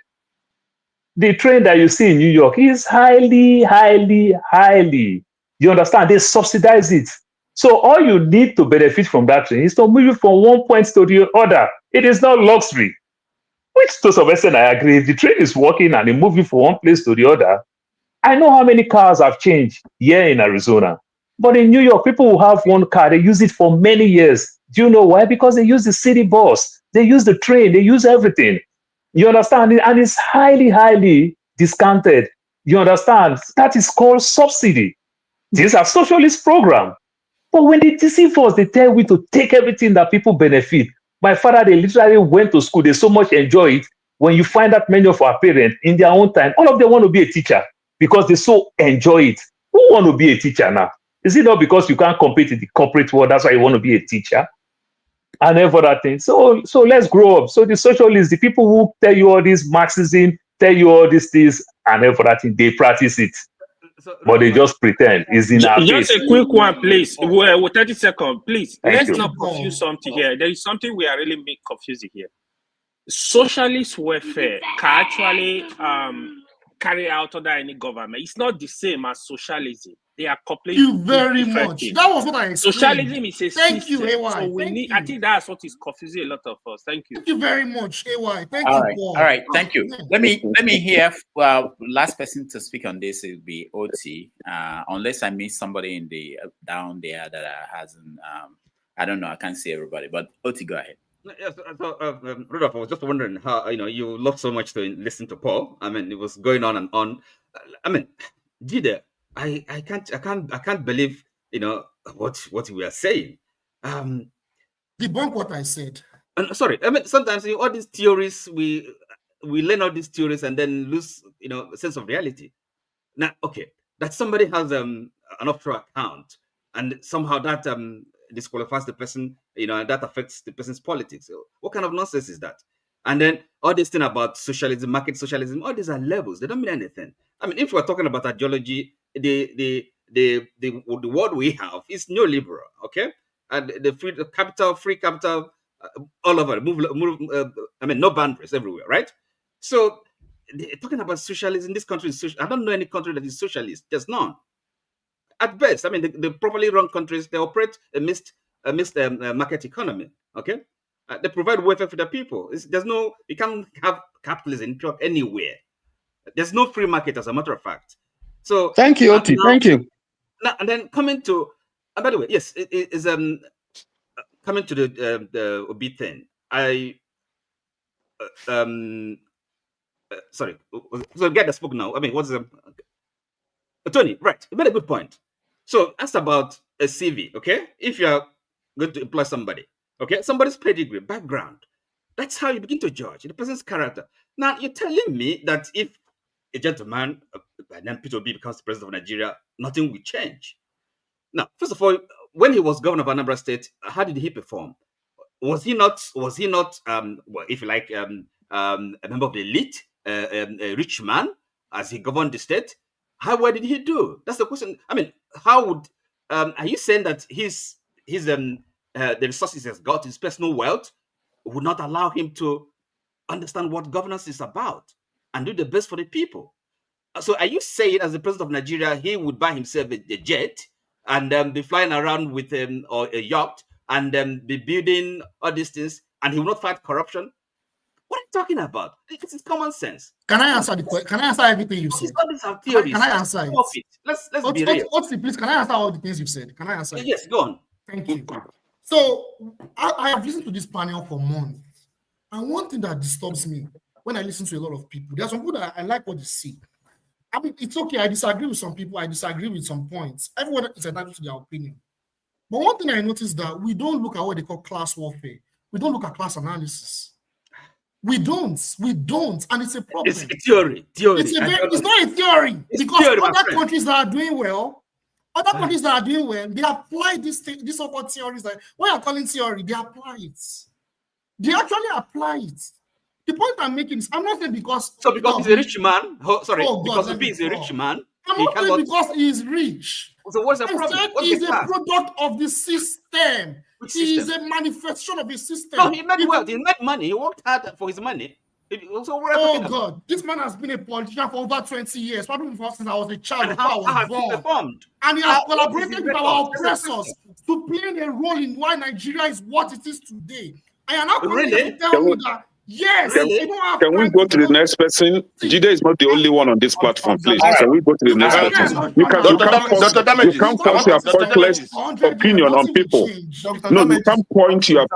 the train that you see in New York is highly. You understand? They subsidize it. So all you need to benefit from that train is to move it from one point to the other. It is not luxury. Which to some extent I agree. If the train is working and they move it from one place to the other, I know how many cars have changed here in Arizona. But in New York, people who have one car, they use it for many years. Do you know why? Because they use the city bus. They use the train. They use everything. You understand? And it's highly discounted. You understand? That is called subsidy. These are socialist programs. But when they deceive us, they tell we to take everything that people benefit. My father, they literally went to school. They so much enjoy it. When you find that many of our parents, in their own time, all of them want to be a teacher because they so enjoy it. Who want to be a teacher now? Is it not because you can't compete in the corporate world? That's why you want to be a teacher? And everything. So let's grow up. So the socialists, the people who tell you all this Marxism, tell you all these things and everything, they practice it. but they just pretend. It's in our Just face. a quick one, please. Well, 30 seconds, please. Thank Let's you. not confuse something here. There is something we are really confusing here. Socialist welfare can actually carry out under any government. It's not the same as socialism. They are completely Thank you very different much. things. That was what I explained. Socialism is a Thank you, system. AY. So we Thank need. you. I think that's what is confusing a lot of us. Thank you. Thank you very much, AY. Thank All you, right, Paul. all right, thank you. Let me hear. Well, last person to speak on this will be OT. Unless I miss somebody in the down there that hasn't. I don't know. I can't see everybody, but OT, go ahead. Yes, Rudolph, I was just wondering how you love so much to listen to Paul. I mean, it was going on and on. I mean, Jide, I can't believe what we are saying. Debunk what I said. Sorry, I mean sometimes all these theories we learn all these theories and then lose a sense of reality. Now, okay, that somebody has an offshore account and somehow that disqualifies the person, and that affects the person's politics. So what kind of nonsense is that? And then all this thing about socialism, market socialism, all these are levels. They don't mean anything. I mean, if we're talking about ideology, the word we have is neoliberal, okay? And the free capital, all over, no boundaries everywhere, right? So talking about socialism, this country is social. I don't know any country that is socialist. There's none. At best, I mean, the properly run countries, they operate a mixed market economy. Okay, they provide welfare for the people. You can't have capitalism anywhere. There's no free market, as a matter of fact. So thank you, Oti. Thank you. Now and then coming to, by the way, yes, it is coming to the Obi thing. Sorry, so get the spoke now. I mean, what's Tony? Right, you made a good point. So asked about a CV, okay? If you are going to employ somebody, okay, somebody's pedigree, background, that's how you begin to judge the person's character. Now you're telling me that if a gentleman by name Peter Obi becomes the president of Nigeria, nothing will change. Now, first of all, when he was governor of Anambra State, how did he perform? Was he not? Well, if you like, a member of the elite, a rich man, as he governed the state? How well did he do? That's the question. I mean, how would are you saying that the resources he has got, his personal wealth, would not allow him to understand what governance is about and do the best for the people? So are you saying, as the president of Nigeria, he would buy himself a jet and be flying around with or a yacht and be building all these things, and he will not fight corruption? What are you talking about? This is common sense. Can I answer the question? Can I answer everything you said? All these are theories. Can I answer it? Let's be real. Please, can I answer all the things you've said? Can I answer it? Yes, go on. Thank you. So I have listened to this panel for months, and one thing that disturbs me when I listen to a lot of people, there's some people that I like what they see. I mean, it's okay. I disagree with some people. I disagree with some points. Everyone is entitled to their opinion. But one thing I noticed that we don't look at what they call class warfare. We don't look at class analysis. We don't, and it's a problem. It's a theory. It's not a theory, because other countries that are doing well, they apply these so-called theories. That what you're calling theory, they apply it. They actually apply it. The point I'm making is, I'm not saying because he's a rich man. Because Obi is a rich man. I'm not saying because he's rich. So what's the problem? He's a product of the system. He is a manifestation of a system. No, he made wealth. He made money. He worked hard for his money. God, this man has been a politician for over 20 years. Probably since I was a child. And how has he performed? And he has collaborated with our oppressors to play a role in why Nigeria is what it is today. I am not going to tell me that. Yes, can we go to the next person? Jide is not the only one on this platform, please. Can we go to the next person? You can't force your pointless opinion on people. No,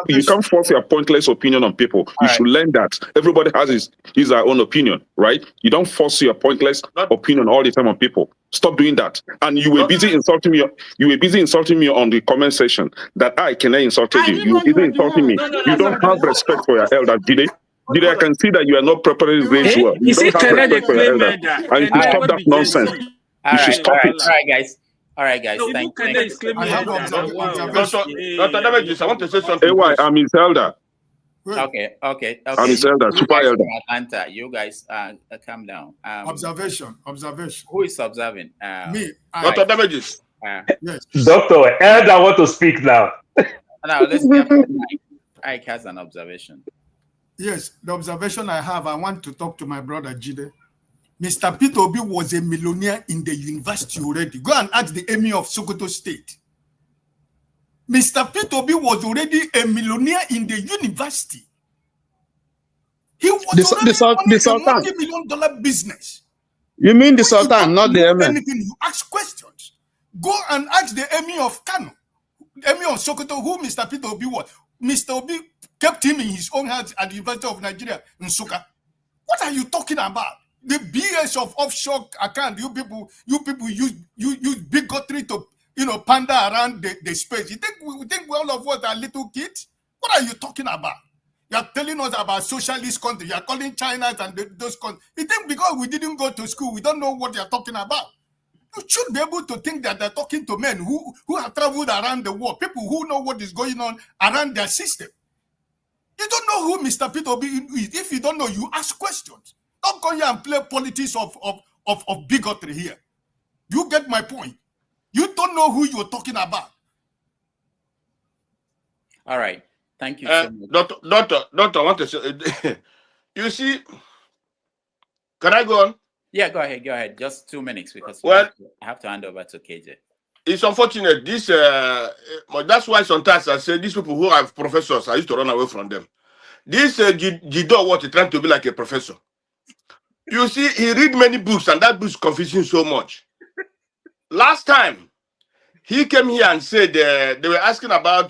you can't force your pointless opinion on people. You should learn that. Everybody has his own opinion, right? You don't force your pointless opinion all the time on people. Stop doing that. And you were busy insulting me. You were busy insulting me on the comment section that I cannot insult you. You were busy insulting me. You don't have respect for your elder, Jide. I can see that you are not properly raised well. You don't have respect for your elder. And you should stop that nonsense. You should stop it. All right, guys. Thank you. Dr. Damages, I want to say something. I'm his elder. Okay. I'm his elder, You super guys elder. from Atlanta, you guys calm down. Observation. Who is observing? Me. Dr. Damages. Yes. Doctor, elder want to speak now. Now let's hear from Ike. Ike has an observation. Yes, the observation I have, I want to talk to my brother Jide. Mr. Peter Obi was a millionaire in the university already. Go and ask the emir of Sokoto State. Mr. Peter Obi was already a millionaire in the university. He was already running a multi-million-dollar business. You mean the Sultan, not the emir? Anything, you ask questions. Go and ask the emir of Kano, the emir of Sokoto, who Mr. Peter Obi was. Mr. Obi kept him in his own hands at the University of Nigeria in Nsukka. What are you talking about? The BS of offshore account, you people use bigotry to pander around the space. You think we all of us are little kids? What are you talking about? You are telling us about socialist countries. You are calling China and those countries. You think because we didn't go to school, we don't know what you are talking about? You should be able to think that they're talking to men who have traveled around the world, people who know what is going on around their system. You don't know who Mr. Peter Obi is. If you don't know, you ask questions. Don't come here and play politics of bigotry here. You get my point. You don't know who you're talking about. All right. Thank you so much. Doctor, I want to say, you see, can I go on? Yeah, go ahead. Just 2 minutes because I have to hand over to KJ. It's unfortunate. That's why sometimes I say these people who have professors, I used to run away from them. This Jido, what he trying to be like a professor. You see, he read many books, and that book's confusing so much. Last time, he came here and said they were asking about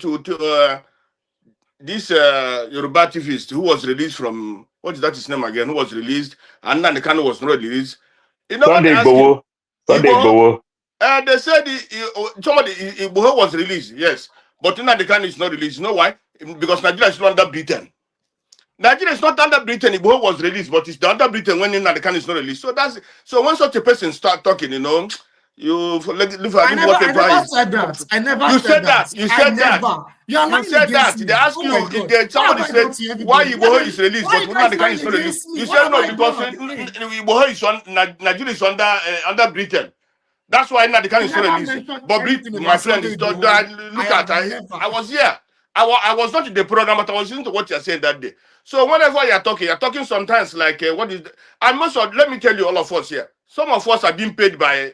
this Yoruba activist who was released from, what is that his name again, who was released, and then the kind was not released. You know, Sunday Igboho. They said somebody Igboho was released, yes, but the kind is not released. You know why? Because Nigeria is not under Britain. Nigeria is not under Britain. Igboho was released, but it's under Britain when the can is not released. So when such a person start talking, you know, I never said that. I never said that. You said that. You said that. They ask you, somebody said why Igboho is released, but when the can is not released. You said no because Igboho is Nigeria is under Britain. That's why the can is not released. But my friend is look at I was here. I was not in the program, but I was listening to what you're saying that day. So whenever you're talking sometimes like what is and most of, let me tell you, all of us here, some of us are being paid by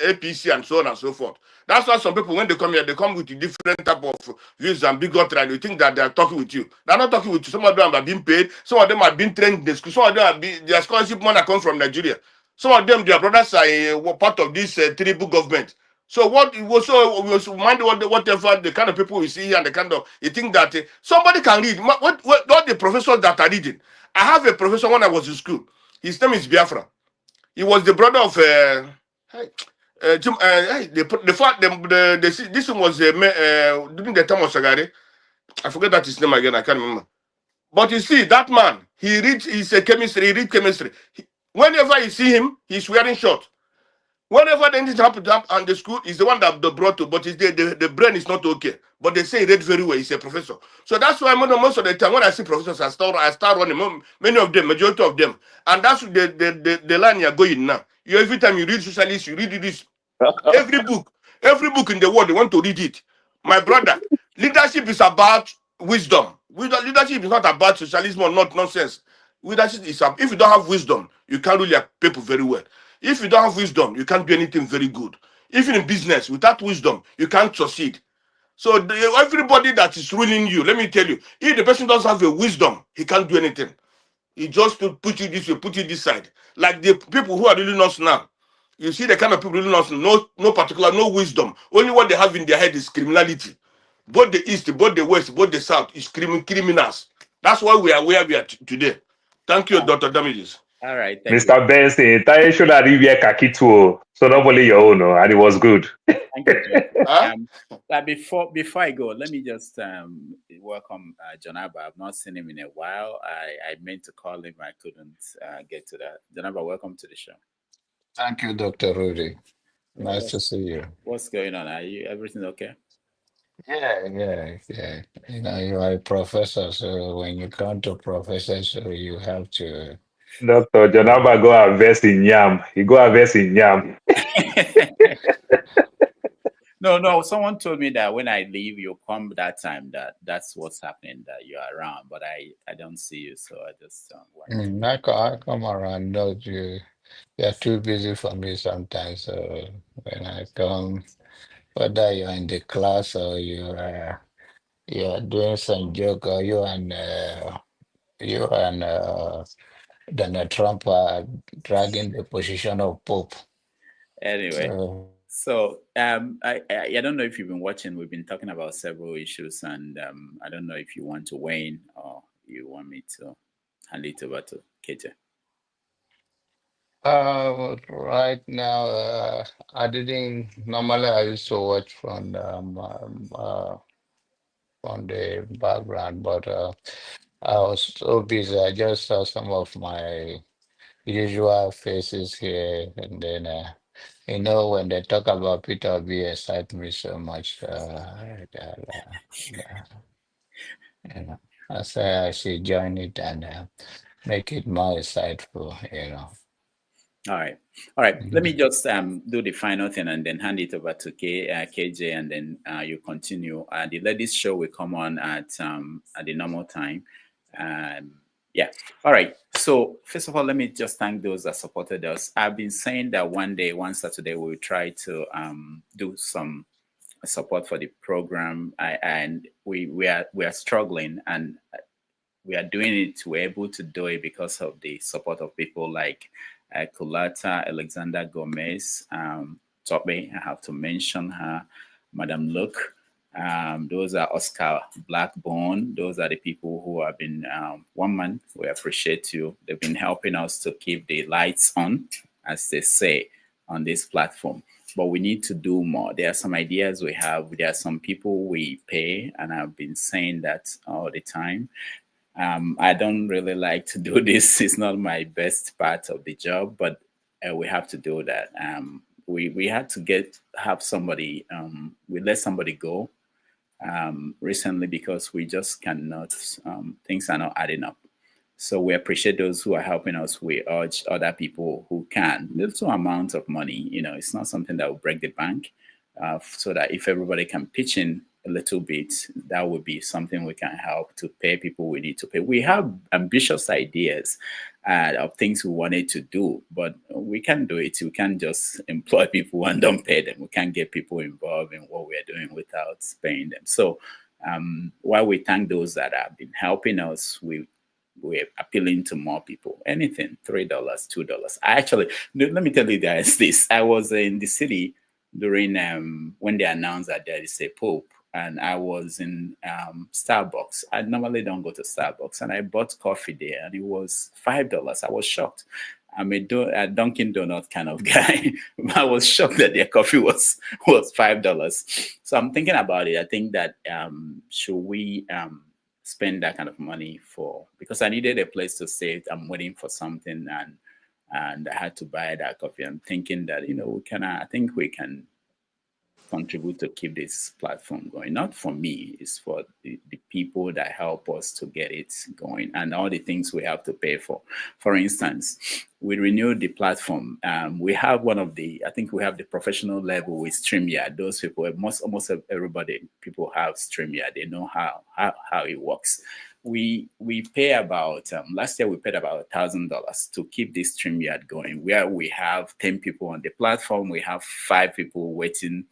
APC and so on and so forth. That's why some people, when they come here, they come with a different type of views and bigotry, and you think that they are talking with you. They're not talking with you. Some of them are being paid. Some of them are being trained in the school. Some of them their scholarship money come from Nigeria. Some of them, their brothers are part of this Tinubu government. So what was so mind whatever the kind of people we see here and the kind of you think that somebody can read what the professors that are reading. I have a professor when I was in school. His name is Biafra. He was the brother of this one was during the time of Sagari. I forget that his name again. I can't remember. But you see that man, he's a chemistry. He read chemistry. Whenever you see him, he's wearing short. Whenever anything happens on the school, he's the one that they brought to, but the brain is not okay. But they say he read very well. He's a professor. So that's why most of the time when I see professors, I start running. Many of them, majority of them. And that's the line you're going now. Every time you read socialist, you read this. Every book in the world, they want to read it. My brother, leadership is about wisdom. Leadership is not about socialism or not nonsense. Leadership is if you don't have wisdom, you can't rule your people very well. If you don't have wisdom, you can't do anything very good. Even in business, without wisdom, you can't succeed. So everybody that is ruling you, let me tell you, if the person doesn't have a wisdom, he can't do anything. He just to put you this way, put you this side. Like the people who are ruling us now. You see the kind of people ruling us, no particular, no wisdom. Only what they have in their head is criminality. Both the East, both the West, both the South is criminals. That's why we are where we are today. Thank you, Dr. Damages. All right, Mr. Benson, I should have read Kakituo, so not only your own, and it was good. Thank you. But before I go, let me just welcome John Abba. I've not seen him in a while. I meant to call him, I couldn't get to that. John Abba, welcome to the show. Thank you, Dr. Rudy. Nice to see you. What's going on? Everything okay? Yeah. You know, you are a professor, so when you come to professor, so you have to. Dr. Jonaba go harvest in yam. He go harvest in yam. No. Someone told me that when I leave, you come that time. That's what's happening. That you're around, but I don't see you, so I just wanted to. I come around, no, you're too busy for me sometimes. So when I come, whether you're in the class or you're doing some joke, or you and Donald Trump are dragging the position of Pope. Anyway, So so I don't know if you've been watching. We've been talking about several issues, and I don't know if you want to weigh in or you want me to hand it over to KJ. right now, I didn't normally I used to watch from the background, but I was so busy. I just saw some of my usual faces here, and then you know when they talk about Peter Obi, excite me so much. You know, I say I should join it and make it more insightful. You know. All right. Let me just do the final thing and then hand it over to KJ, and then you continue. The ladies' show will come on at the normal time. Yeah. All right. So first of all, let me just thank those that supported us. I've been saying that one Saturday, we'll try to do some support for the program, and we are struggling, and we are doing it. We're able to do it because of the support of people like Kulata, Alexander Gomez, Tope. I have to mention her, Madam Luke. Those are Oscar Blackbone. Those are the people who have been one month. We appreciate you. They've been helping us to keep the lights on, as they say, on this platform. But we need to do more. There are some ideas we have. There are some people we pay, and I've been saying that all the time. I don't really like to do this. It's not my best part of the job, but we have to do that. We had to have somebody. We let somebody go recently because we just cannot. Things are not adding up. So we appreciate those who are helping us. We urge other people who can. Little amount of money. You know, it's not something that will break the bank. So that if everybody can pitch in a little bit, that would be something we can help to pay people we need to pay. We have ambitious ideas of things we wanted to do, but we can't do it. We can't just employ people and don't pay them. We can't get people involved in what we are doing without paying them. So while we thank those that have been helping us, we're appealing to more people. Anything, $3, $2. Let me tell you guys this. I was in the city during when they announced that there is a Pope, and I was in Starbucks. I normally don't go to Starbucks, and I bought coffee there, and it was $5. I was shocked. I'm a Dunkin' Donut kind of guy. I was shocked that their coffee was $5. So I'm thinking about it. I think that should we spend that kind of money because I needed a place to stay. I'm waiting for something, and I had to buy that coffee. I'm thinking that I think we can contribute to keep this platform going. Not for me, it's for the people that help us to get it going and all the things we have to pay for. For instance, we renewed the platform. We have I think we have the professional level with StreamYard. Those people, almost everybody, people have StreamYard. They know how it works. We pay about, last year we paid about $1,000 to keep this StreamYard going, where we have 10 people on the platform. We have 5 people waiting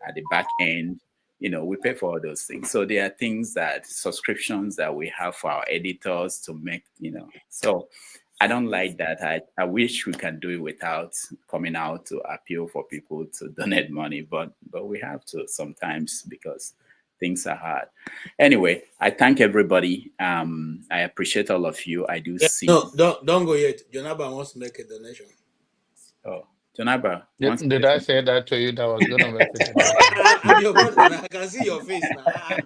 at the back end. We pay for all those things. So there are subscriptions that we have for our editors to make, so I don't like that. I wish we can do it without coming out to appeal for people to donate money, but we have to sometimes because things are hard. Anyway, I thank everybody. I appreciate all of you. I do see. No, don't go yet. Jonaba wants to make a donation. Oh, Jonaba. Did I say that to you that I was going to make a donation? I'm your brother. I can see your face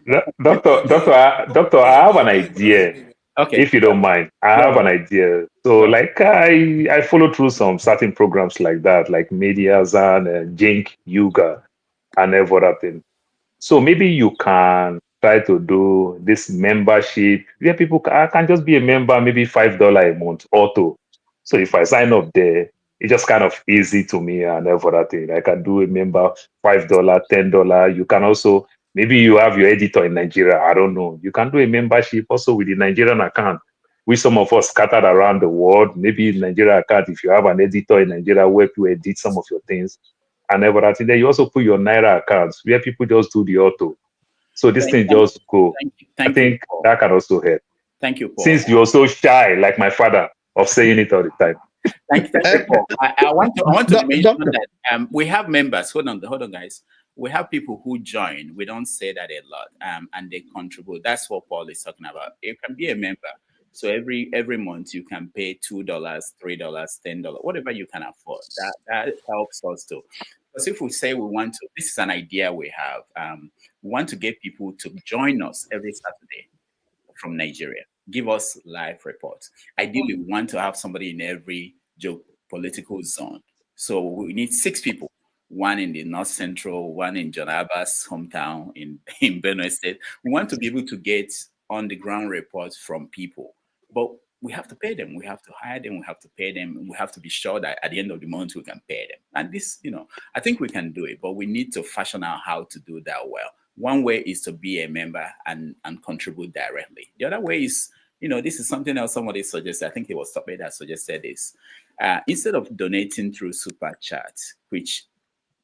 now. Doctor, I have an idea. Okay. If you don't mind, I have an idea. So, I follow through some certain programs like that, like Mediazan and Jink Yoga and every other thing. So maybe you can try to do this membership where people can just be a member, maybe $5 a month auto. So if I sign up there, it's just kind of easy to me and everything. I can do a member $5, $10. You can also, maybe you have your editor in Nigeria. I don't know. You can do a membership also with the Nigerian account. We, some of us scattered around the world, maybe in Nigeria account, if you have an editor in Nigeria where you edit some of your things and everything, then you also put your Naira accounts where people just do the auto. So this thing just go. I think that can also help. Thank you, Paul. Since you're so shy, like my father, of saying it all the time. Thank you, Paul. I want to mention that we have members. Hold on, guys. We have people who join. We don't say that a lot, and they contribute. That's what Paul is talking about. You can be a member. So every month you can pay $2, $3, $10, whatever you can afford. That helps us too. Because if we say we want to, this is an idea we have. We want to get people to join us every Saturday from Nigeria. Give us live reports. Ideally, we want to have somebody in every geopolitical zone. So we need 6 people. One in the North Central, one in John Abbas' hometown in Benue State. We want to be able to get on the ground reports from people. But we have to pay them. We have to hire them. We have to pay them. And we have to be sure that at the end of the month, we can pay them. And this, I think we can do it, but we need to fashion out how to do that well. One way is to be a member and contribute directly. The other way is, this is something else somebody suggested. I think it was somebody that suggested this. Instead of donating through Super Chat, which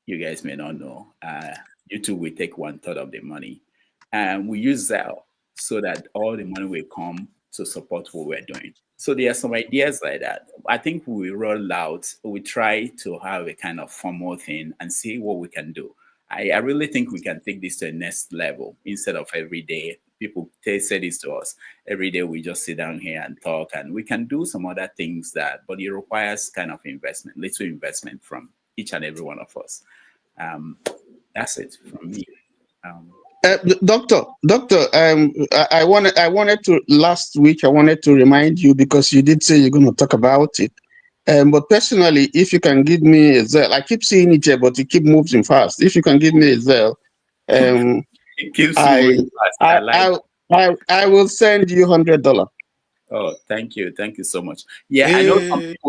you guys may not know, YouTube will take 1/3 of the money. And we use Zelle so that all the money will come to support what we're doing. So there are some ideas like that. I think we roll out, we try to have a kind of formal thing and see what we can do. I really think we can take this to the next level instead of every day. People say this to us. Every day we just sit down here and talk, and we can do some other things but it requires kind of investment, little investment from each and every one of us. That's it from me. Doctor, I wanted to last week. I wanted to remind you because you did say you're going to talk about it. But personally, if you can give me a Zelle, I keep seeing it here, but it keep moving fast. If you can give me a Zelle, it keeps moving fast. I will send you $100. Oh, thank you so much. Yeah, I know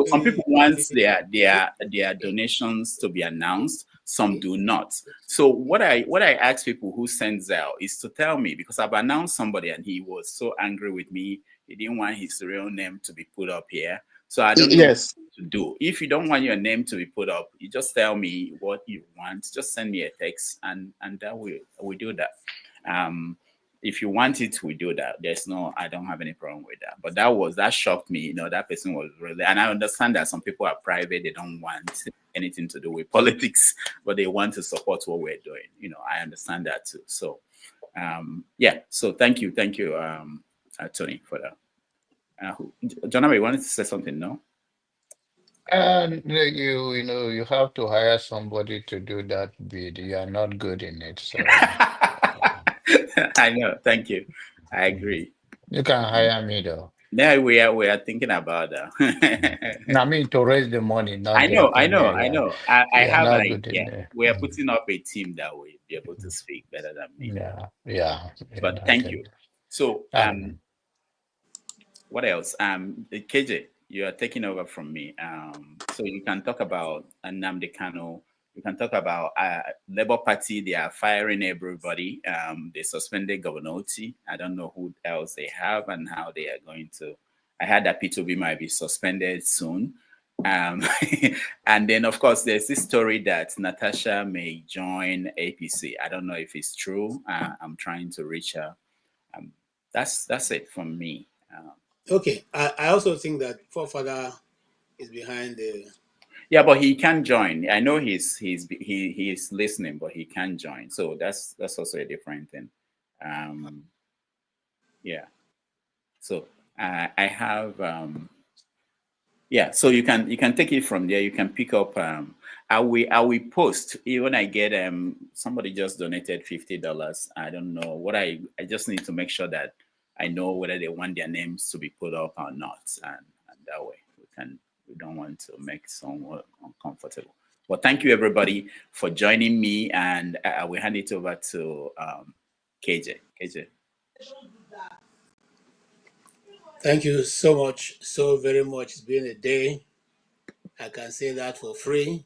some people want their donations to be announced. Some do not. So what I ask people who send Zelle is to tell me, because I've announced somebody and he was so angry with me. He didn't want his real name to be put up here. So I don't know what to do. If you don't want your name to be put up, you just tell me what you want. Just send me a text and that we do that. If you want it, we do that. I don't have any problem with that. But that shocked me. That person was really, and I understand that some people are private. They don't want anything to do with politics, but they want to support what we're doing. I understand that too. So, yeah. So thank you, Tony, for that. John, you wanted to say something, no? You have to hire somebody to do that bid. You are not good in it, so. I know. Thank you. I agree. You can hire me though. Yeah, we are thinking about that. I mean, to raise the money. Not I know. I have an idea. We are putting up a team that will be able to speak better than me. Yeah. But thank you. So, what else? KJ, you are taking over from me. So you can talk about Nnamdi Kanu. You can talk about Labour Party. They are firing everybody. They suspended Governor Oti. I don't know who else they have and how they are going to. I heard that P2B might be suspended soon. And then, of course, there's this story that Natasha may join APC. I don't know if it's true. I'm trying to reach her. That's it from me. Okay. I also think that Forefather is behind the. Yeah, but he can join. I know he's listening, but he can join. So that's also a different thing. Yeah. So I have yeah. So you can take it from there. You can pick up. I will post when I get somebody just donated $50. I don't know what I just need to make sure that I know whether they want their names to be put up or not, and that way we don't want to make someone uncomfortable. Well, thank you everybody for joining me, and I will hand it over to KJ. KJ. Thank you so much, so very much. It's been a day. I can say that for free.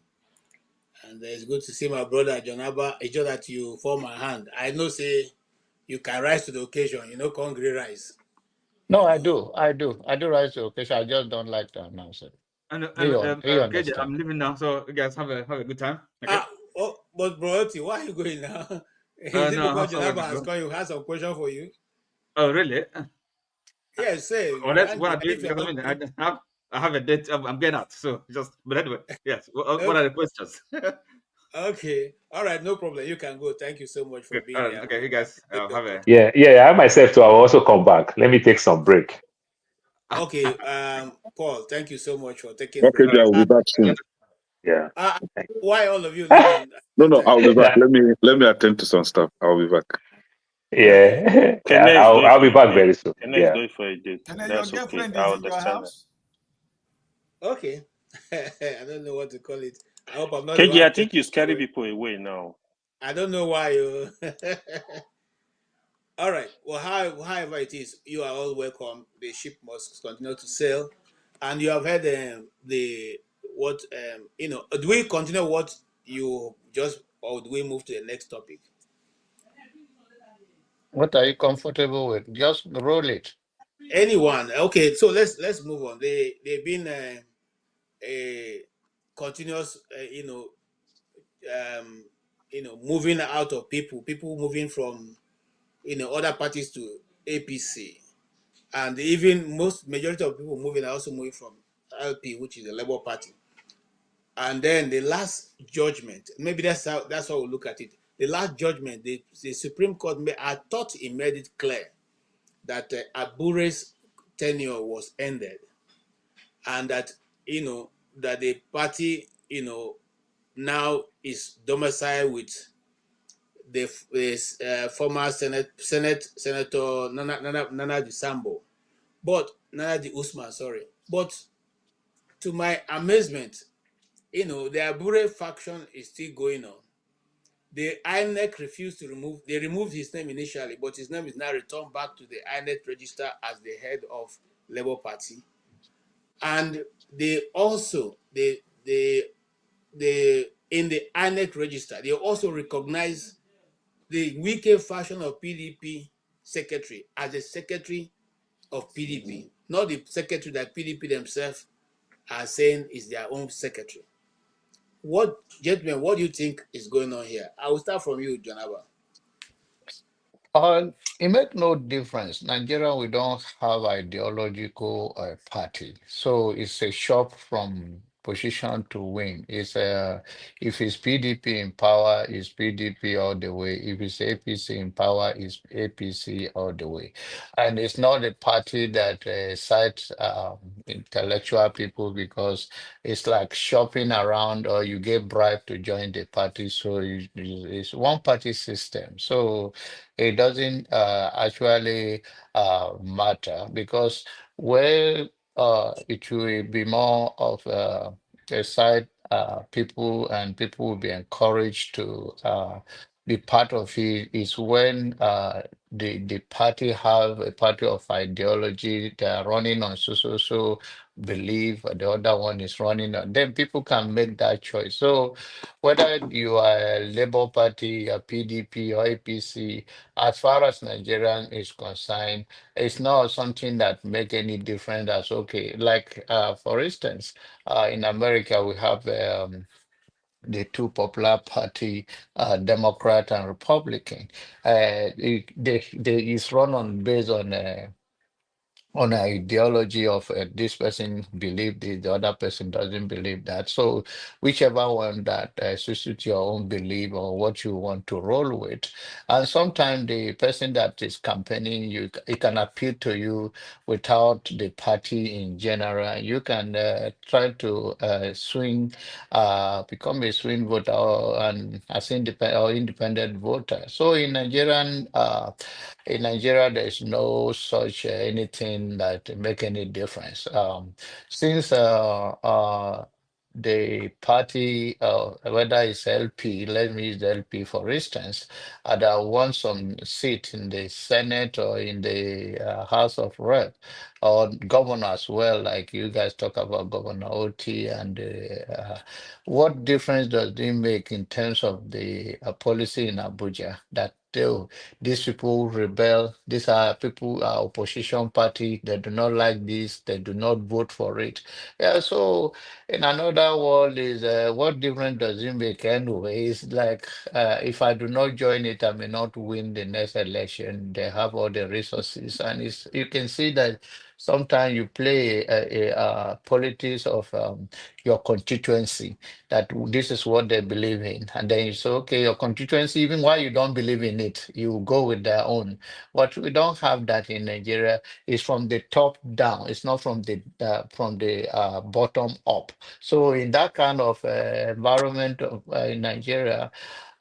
And it's good to see my brother Jonaba. It's just that you form my hand. I know, say you can rise to the occasion. You know, Congress rise. No, I do. I do. I do rise to the occasion. I just don't like to announce it. And He KJ, understand. I'm leaving now, so you guys have a good time. Okay? But Brody, why are you going now? Is it No, I have because somewhere Jonaba to has go. come? You has some question for you? Oh, really? Yes, say. Well, You let's can't what go. I do If you're because I not mean going. I have a date. I'm getting out. So just but anyway, yes. What are the questions? Okay. All right. No problem. You can go. Thank you so much for Good. being here. Okay, you guys have a Yeah, I myself too. I will also come back. Let me take some break. Okay. Paul, thank you so much for taking Okay, break. I will be back soon. Yeah. Why all of you leaving? No, I'll be back. Let me attend to some stuff. I'll be back. Yeah, I'll be back very soon. Kenneth is going for a date. And then your That's okay. girlfriend I is in your understand that. house? Okay. I don't know what to call it. I hope I'm not the KJ, I one. think you scary people away now. I don't know why you. All right. Well, however it is, you are all welcome. The ship must continue to sail, and you have heard the what Do we continue what you just, or do we move to the next topic? What are you comfortable with? Just roll it. Anyone? Okay. So let's move on. They've been a continuous, moving out of people moving from other parties to APC, and even most majority of people moving are also moving from LP, which is the Labour Party. And then the last judgment, maybe that's how we look at it. The last judgment, the Supreme Court, I thought it made it clear that Abure's tenure was ended, and that that the party now is domiciled with the former Senator Nana Disambo, but Nana Di Usman, sorry. But to my amazement, the Abure faction is still going on. The INEC refused to remove. They removed his name initially, but his name is now returned back to the INEC register as the head of Labour Party. And they also in the INEC register, they also recognize the weaker faction of PDP secretary as the secretary of PDP, not the secretary that PDP themselves are saying is their own secretary. Gentlemen, what do you think is going on here? I will start from you, Jonaba. It makes no difference. Nigeria, we don't have ideological party, so it's a shop from position to win. It's if it's PDP in power, it's PDP all the way. If it's APC in power, it's APC all the way. And it's not a party that cites intellectual people, because it's like shopping around, or you get bribed to join the party. So it's one party system. So it doesn't actually matter, because where it will be more of a side people, and people will be encouraged to be part of it, is when the party have a party of ideology. They are running on so belief, the other one is running on, then people can make that choice. So whether you are a Labour Party, a PDP, or APC, as far as Nigerian is concerned, it's not something that make any difference. That's okay. Like for instance, in America we have the two popular party, Democrat and Republican. They is run on based on an ideology of this person believe this, the other person doesn't believe that. So whichever one that suits your own belief or what you want to roll with. And sometimes the person that is campaigning, it can appeal to you without the party in general. You can try to swing, become a swing voter, and as independent voter. So in Nigeria, there's no such anything that make any difference. Since the party, whether it's LP, let me use the LP for instance, that wants some seat in the Senate or in the House of Rep, or governor as well, like you guys talk about Governor OT, and what difference does it make in terms of the policy in Abuja that these people rebel, these are people, opposition party, they do not like this, they do not vote for it. Yeah, so in another world is what difference does it make anyway? It's like if I do not join it, I may not win the next election. They have all the resources, and it's, you can see that sometimes you play politics of your constituency, that this is what they believe in, and then you say, okay, your constituency, even while you don't believe in it, you go with their own. But we don't have that in Nigeria. It's from the top down. It's not from the bottom up. So in that kind of environment in Nigeria,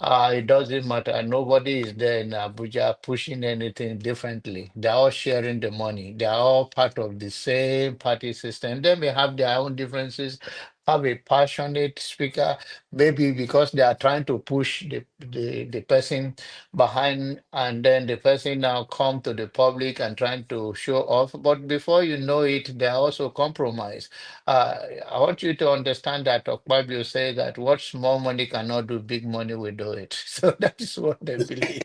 it doesn't matter. Nobody is there in Abuja pushing anything differently. They're all sharing the money. They are all part of the same party system. They may have their own differences, have a passionate speaker, maybe because they are trying to push the person behind, and then the person now come to the public and trying to show off. But before you know it, they are also compromised. I want you to understand that Okpabio say that what small money cannot do, big money will do it. So that is what they believe.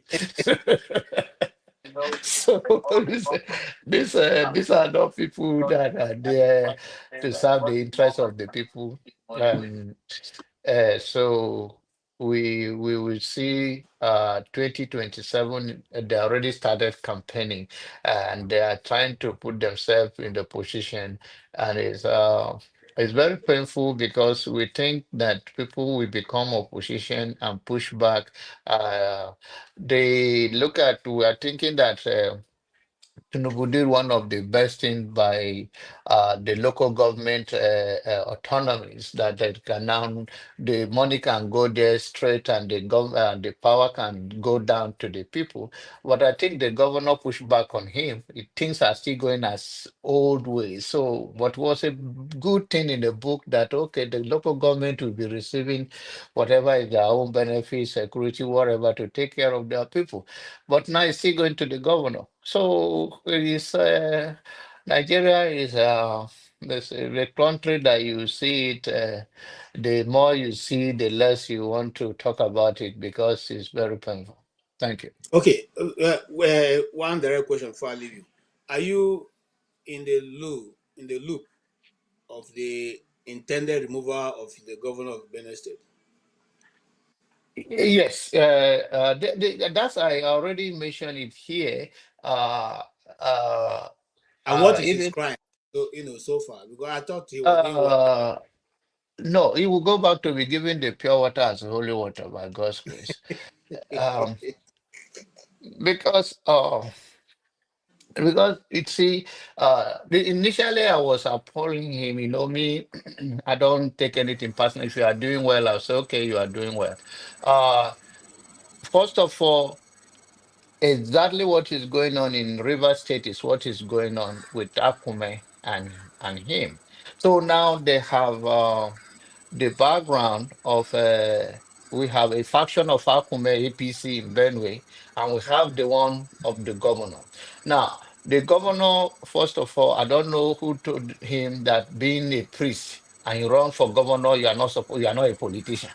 So these are not people that are there to serve the interests of the people. And so we will see 2027, they already started campaigning, and they are trying to put themselves in the position, and it's very painful because we think that people will become opposition and push back. They look at, we are thinking that Tinubu did one of the best things by the local government autonomies, that they can now, the money can go there straight, and the power can go down to the people. But I think the governor pushed back on him. Things are still going as old ways. So what was a good thing in the book, that okay, the local government will be receiving whatever is their own benefits, security, whatever, to take care of their people. But now it's still going to the governor. So it is, Nigeria is the country that you see it, the more you see, the less you want to talk about it, because it's very painful. Thank you. Okay, one direct question before I leave you. Are you in the loop of the intended removal of the governor of Benue State? Yes, that's, I already mentioned it here. And what is his Even crime? So so far, because I thought he was doing well. no, he will go back to be given the pure water as holy water by God's grace. Um, because you see, initially I was appalling him. You know me, I don't take anything personal. If you are doing well, I'll say, okay, you are doing well. First of all, exactly what is going on in River State is what is going on with Akume and him. So now they have the background of we have a faction of Akume APC in Benue, and we have the one of the governor. Now, the governor, first of all, I don't know who told him that being a priest and you run for governor, you are not supposed, you are not a politician.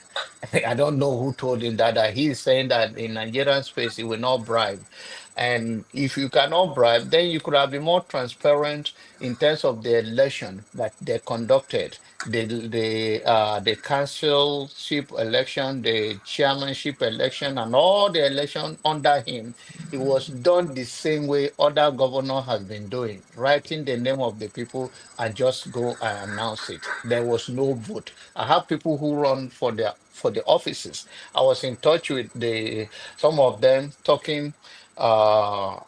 I don't know who told him that. He's saying that in Nigerian space, he will not bribe. And if you cannot bribe, then you could have been more transparent in terms of the election that they conducted, the councilship election, the chairmanship election, and all the election under him. It was done the same way other governor has been doing, writing the name of the people and just go and announce it. There was no vote. I have people who run for the offices. I was in touch with some of them, talking about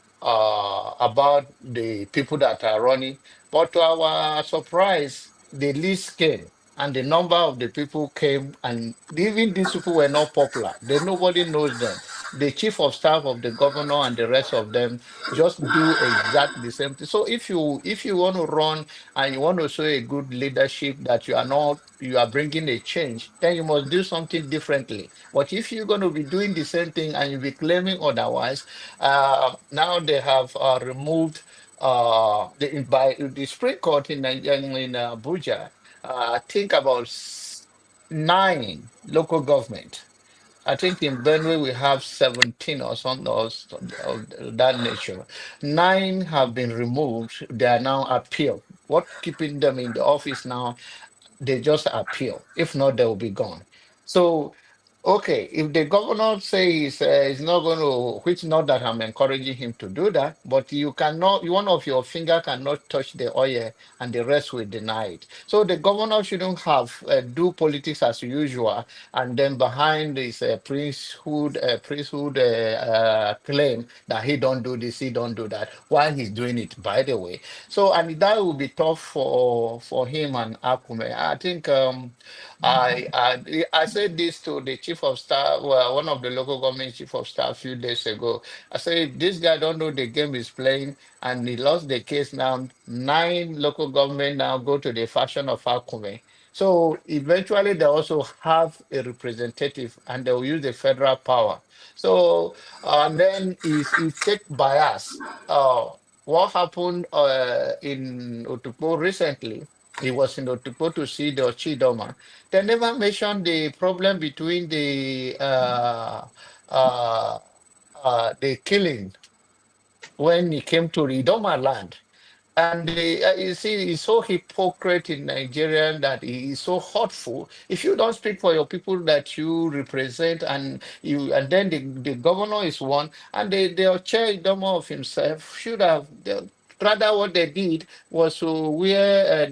the people that are running. But to our surprise, the list came, and the number of the people came, and even these people were not popular. Nobody knows them. the chief of staff of the governor and the rest of them just do exactly the same thing. So if you want to run and you want to show a good leadership that you are bringing a change, then you must do something differently. But if you're going to be doing the same thing and you be claiming otherwise, now they have removed by the Supreme Court in Abuja. I think about 9 local government. I think in Benue we have 17 or something of that nature. 9 have been removed. They are now appealed. What keeping them in the office now? They just appeal. If not, they will be gone. So, okay, if the governor says he's not going to, which not that I'm encouraging him to do that, but you cannot, one of your finger cannot touch the oil and the rest will deny it. So the governor shouldn't have do politics as usual, and then behind this priesthood claim that he don't do this, he don't do that, while he's doing it, by the way. So, and that will be tough for him and Akume. I think I said this to the chief of staff, well, one of the local government chief of staff a few days ago. I said, this guy don't know the game he's playing, and he lost the case now. 9 local government now go to the fashion of Akume. So eventually they also have a representative and they'll use the federal power. So and then is take bias. What happened in Otukpo recently? He was in Otukpo to see the Chidoma. They never mentioned the problem between the killing when he came to Idoma land. And you see, he's so hypocrite in Nigeria that he is so hurtful. If you don't speak for your people that you represent, and then the governor is one, and the chair of himself should have. Rather, what they did was to wear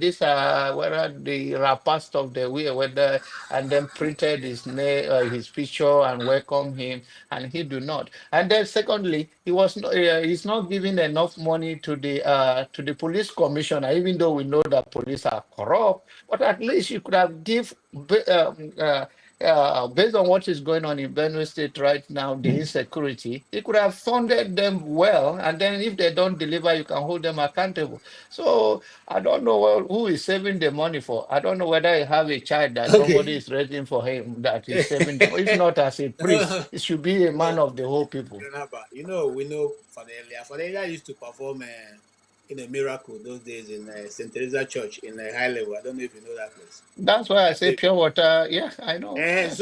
where the wrapper stuff they wear, whether and then printed his name, his picture, and welcome him, and he do not. And then secondly, he's not giving enough money to the police commissioner, even though we know that police are corrupt. But at least you could have based on what is going on in Benue State right now, the insecurity, you could have funded them well, and then if they don't deliver, you can hold them accountable. So I don't know who is saving the money for. I don't know whether you have a child that somebody is raising for him that is saving them. If not as a priest, it should be a man of the whole people. You know, we know Father Elia. Father Elia used to perform in a miracle those days in St. Teresa Church in a high level. I don't know if you know that place. That's why I say pure water. Yeah, I know. He's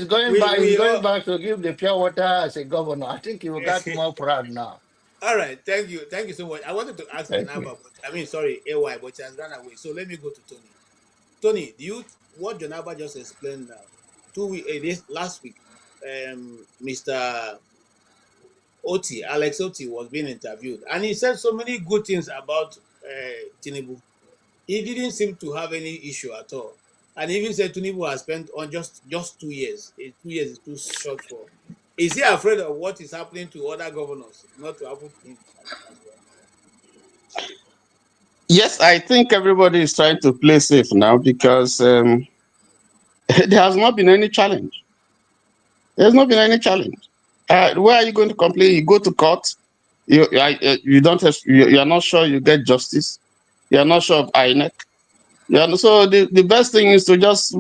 going back. He's going back to give the pure water as a governor. I think he will get more proud now. All right, thank you so much. I wanted to ask Jonaba, AY, but she has run away. So let me go to Tony. Tony, what Jonaba just explained now? 2 weeks last week, Mr. Oti, Alex Oti, was being interviewed, and he said so many good things about Tinubu. He didn't seem to have any issue at all, and he even said Tinubu has spent on just 2 years. 2 years is too short for. Is he afraid of what is happening to other governors, not to happen to him as well? Yes, I think everybody is trying to play safe now because there has not been any challenge. There's not been any challenge. Where are you going to complain? You go to court. You are not sure you get justice. You are not sure of INEC. So the best thing is to just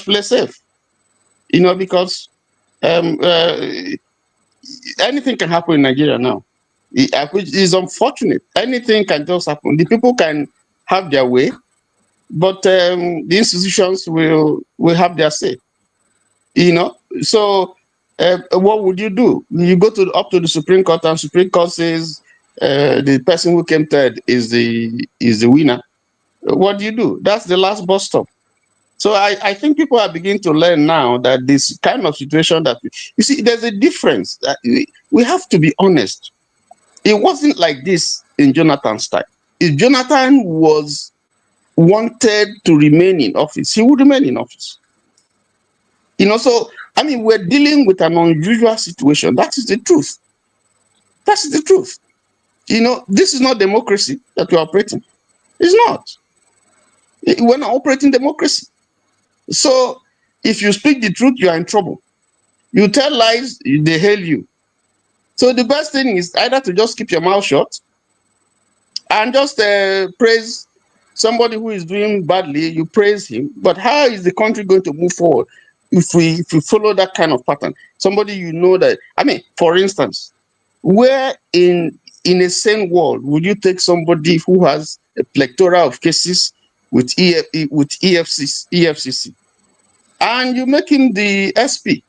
play safe. Because anything can happen in Nigeria now, which is unfortunate. Anything can just happen. The people can have their way, but the institutions will have their say. So what would you do? You go up to the Supreme Court, and Supreme Court says the person who came third is the winner. What do? That's the last bus stop. So I think people are beginning to learn now that this kind of situation you see, there's a difference. We have to be honest. It wasn't like this in Jonathan's time. If Jonathan was wanted to remain in office, he would remain in office. So, we're dealing with an unusual situation. That is the truth. That's the truth. This is not democracy that we're operating. It's not. We're not operating democracy. So if you speak the truth, you are in trouble. You tell lies, they hail you. So the best thing is either to just keep your mouth shut and just praise somebody who is doing badly. You praise him, but how is the country going to move forward if we follow that kind of pattern? Somebody you know that, I mean, for instance, where in a sane world would you take somebody who has a plethora of cases with EFCC and you make him the SP?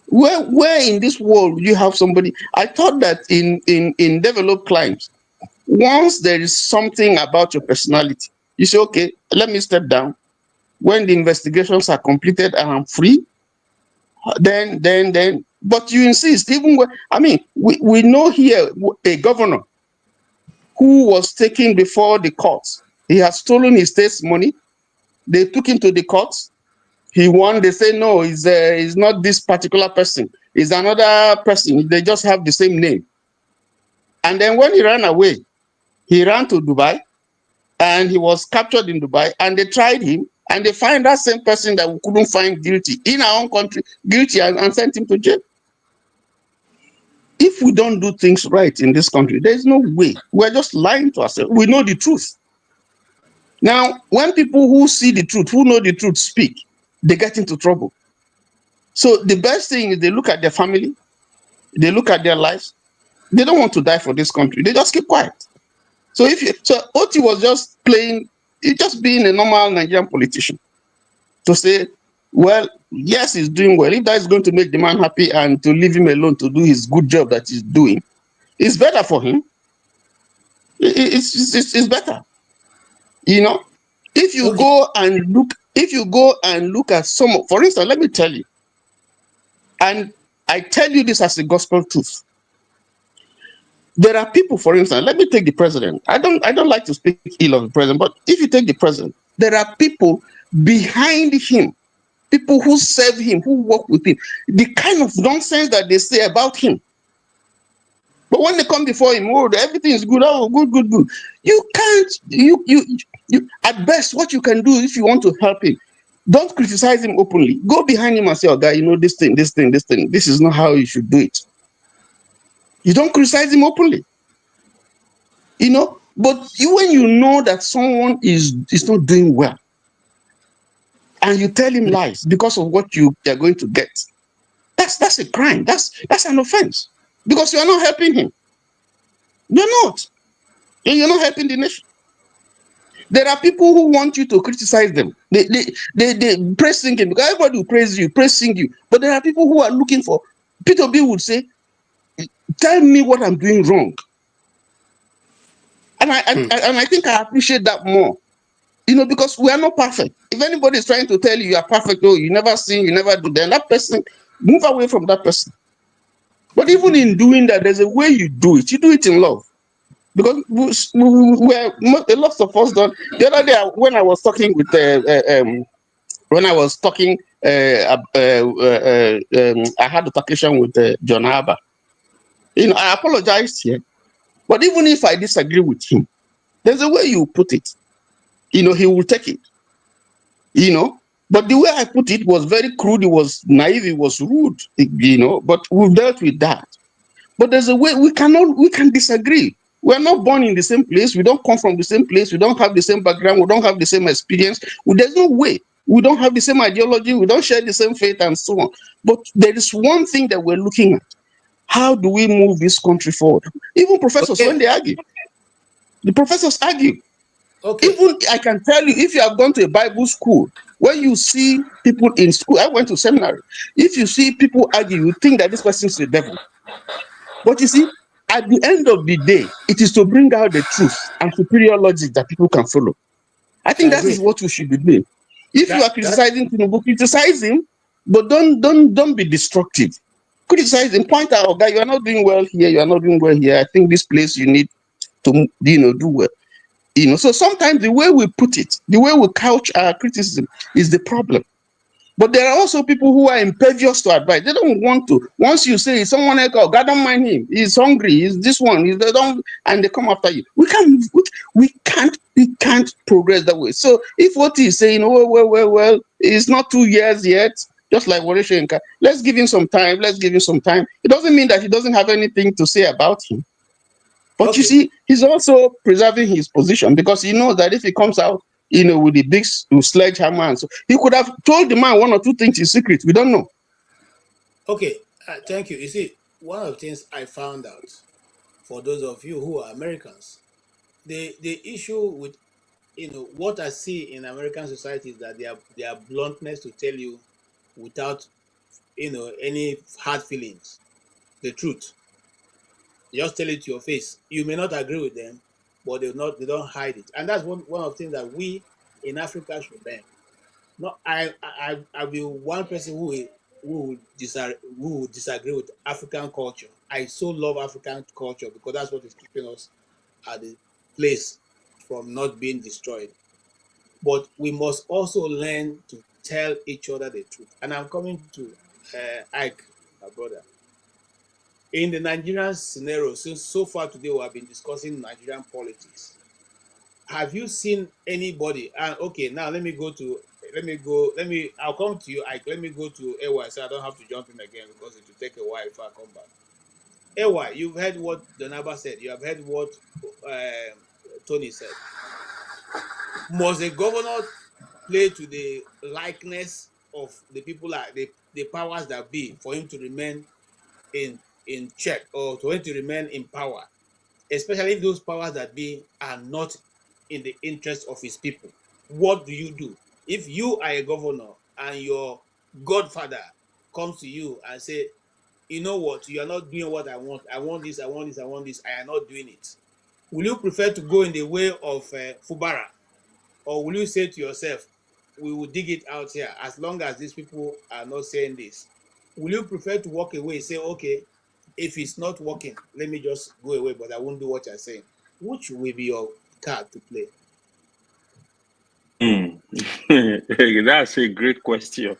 Where in this world would you have somebody? I thought that in developed climes, once there is something about your personality, you say, okay, let me step down. When the investigations are completed and I'm free, then, but you insist, even when, I mean, we know here a governor who was taken before the courts. He has stolen his state's money. They took him to the courts. He won. They say, no, he's not this particular person. He's another person. They just have the same name. And then when he ran away, he ran to Dubai and he was captured in Dubai and they tried him and they find that same person that we couldn't find guilty in our own country, guilty, and sent him to jail. If we don't do things right in this country, there's no way. We're just lying to ourselves. We know the truth. Now, when people who see the truth, who know the truth speak, they get into trouble. So the best thing is they look at their family, they look at their lives. They don't want to die for this country. They just keep quiet. So Oti was just playing, just being a normal Nigerian politician to say, well, yes, he's doing well. If that is going to make the man happy and to leave him alone to do his good job that he's doing, it's better for him. It's better. You know, if you go and look at some, for instance, let me tell you, and I tell you this as a gospel truth. There are people, for instance, let me take the president. I don't like to speak ill of the president, but if you take the president, there are people behind him, people who serve him, who work with him, the kind of nonsense that they say about him. But when they come before him, oh, everything is good, oh, good. You can't, you at best, what you can do if you want to help him, don't criticize him openly. Go behind him and say, oh, guy, you know, this thing, this is not how you should do it. You don't criticize him openly. You know, but when you know that someone is not doing well, and you tell him lies because of what you are going to get, that's a crime. That's an offense. Because you are not helping him. You're not. And you're not helping the nation. There are people who want you to criticize them. They praise singing, because everybody will praise you, sing you. But there are people who are looking for, Peter B would say, tell me what I'm doing wrong. And I think I appreciate that more. You know, because we are not perfect. If anybody is trying to tell you are perfect, oh, you never sin, you never do, then that person, move away from that person. But even in doing that, there's a way you do it. You do it in love. Because a lot of us don't. The other day, when I was talking with, I had a talkation with John Harbour. You know, I apologized here. But even if I disagree with him, there's a way you put it. You know, he will take it. You know, but the way I put it was very crude. It was naive. It was rude. You know, but we've dealt with that. But there's a way we can disagree. We're not born in the same place. We don't come from the same place. We don't have the same background. We don't have the same experience. There's no way. We don't have the same ideology. We don't share the same faith and so on. But there is one thing that we're looking at. How do we move this country forward? Even professors, when they argue, the professors argue. Okay. Even I can tell you, if you have gone to a Bible school, when you see people in school, I went to seminary. If you see people argue, you think that this person is the devil. But you see, at the end of the day, it is to bring out the truth and superior logic that people can follow. I think that is what we should be doing. If you are criticizing Tinubu, criticize him, but don't be destructive. Criticize him, point out, okay, you are not doing well here, you are not doing well here. I think this place you need to, you know, do well. You know, so sometimes the way we put it, the way we couch our criticism is the problem. But there are also people who are impervious to advice. They don't want to. Once you say someone else, oh, God, don't mind him. He's hungry. He's this one. He's don't, and they come after you. We can't progress that way. So if what he's saying, oh, well, it's not 2 years yet. Just like Warishenka, let's give him some time. Let's give him some time. It doesn't mean that he doesn't have anything to say about him. But you see, he's also preserving his position because he knows that if he comes out, with the big sledgehammer, and so he could have told the man one or two things in secret. We don't know. Okay, thank you. You see, one of the things I found out, for those of you who are Americans, the issue with what I see in American society is that their bluntness to tell you without any hard feelings the truth. They just tell it to your face. You may not agree with them, but they don't hide it. And that's one of the things that we in Africa should learn. No, I'll be one person who would disagree with African culture. I so love African culture because that's what is keeping us at the place from not being destroyed. But we must also learn to tell each other the truth. And I'm coming to Ike, my brother. In the Nigerian scenario, since so far today we have been discussing Nigerian politics. Have you seen anybody? Okay, now I'll come to you, Ike. Let me go to AY so I don't have to jump in again because it will take a while if I come back. AY, you've heard what Donaba said. You have heard what Tony said. Must a governor play to the likeness of the people, the powers that be, for him to remain in check or for him to remain in power, especially if those powers that be are not in the interest of his people? What do you do if you are a governor and your godfather comes to you and say, you know what, you are not doing what I want. I want this, I want this, I want this. I am not doing it. Will you prefer to go in the way of Fubara? Or will you say to yourself, we will dig it out here as long as these people are not saying this? Will you prefer to walk away, say, okay, if it's not working, let me just go away, but I won't do what you're saying? Which will be your card to play? That's a great question.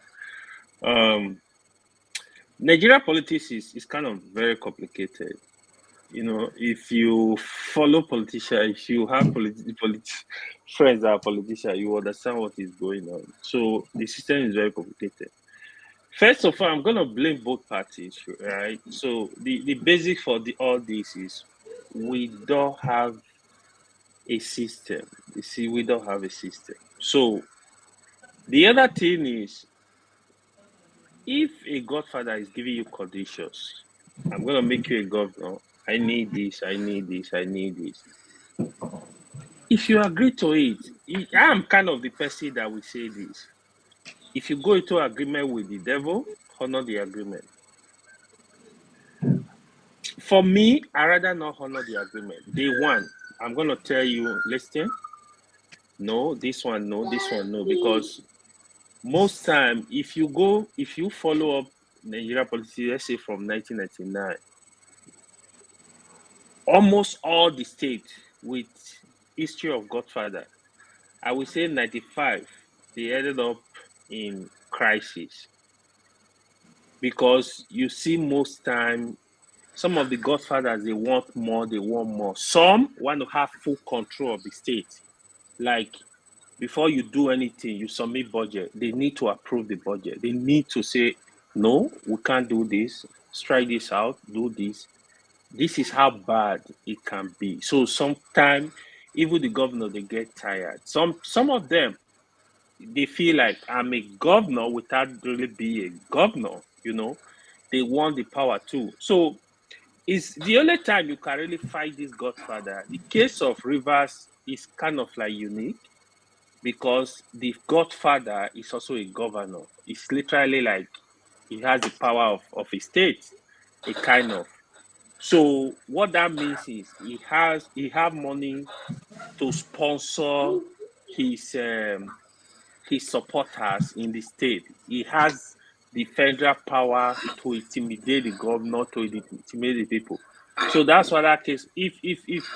Nigeria politics is kind of very complicated. If you follow politicians, if you have friends that are politicians, you understand what is going on. So the system is very complicated. First of all, I'm going to blame both parties, right? So the basic for all this is we don't have a system. You see, we don't have a system. So the other thing is, if a godfather is giving you conditions, I'm going to make you a governor, I need this, I need this, I need this. If you agree to it, I'm kind of the person that will say this. If you go into agreement with the devil, honor the agreement. For me, I rather not honor the agreement. Day one, I'm going to tell you, listen, no, this one, no, this one, no. Because most time, if you follow up Nigeria politics, let's say from 1999, almost all the states with history of Godfather, I would say 95, they ended up in crisis. Because you see most time, some of the Godfathers, they want more, they want more. Some want to have full control of the state. Like, before you do anything, you submit budget. They need to approve the budget. They need to say, no, we can't do this. Strike this out, do this. This is how bad it can be. So sometimes, even the governor, they get tired. Some of them, they feel like I'm a governor without really being a governor, They want the power too. So it's the only time you can really fight this godfather. The case of Rivers is kind of like unique because the godfather is also a governor. It's literally like he has the power of a state, a kind of. So what that means is he have money to sponsor his supporters in the state. He has the federal power to intimidate the governor, to intimidate the people. So that's why that case, if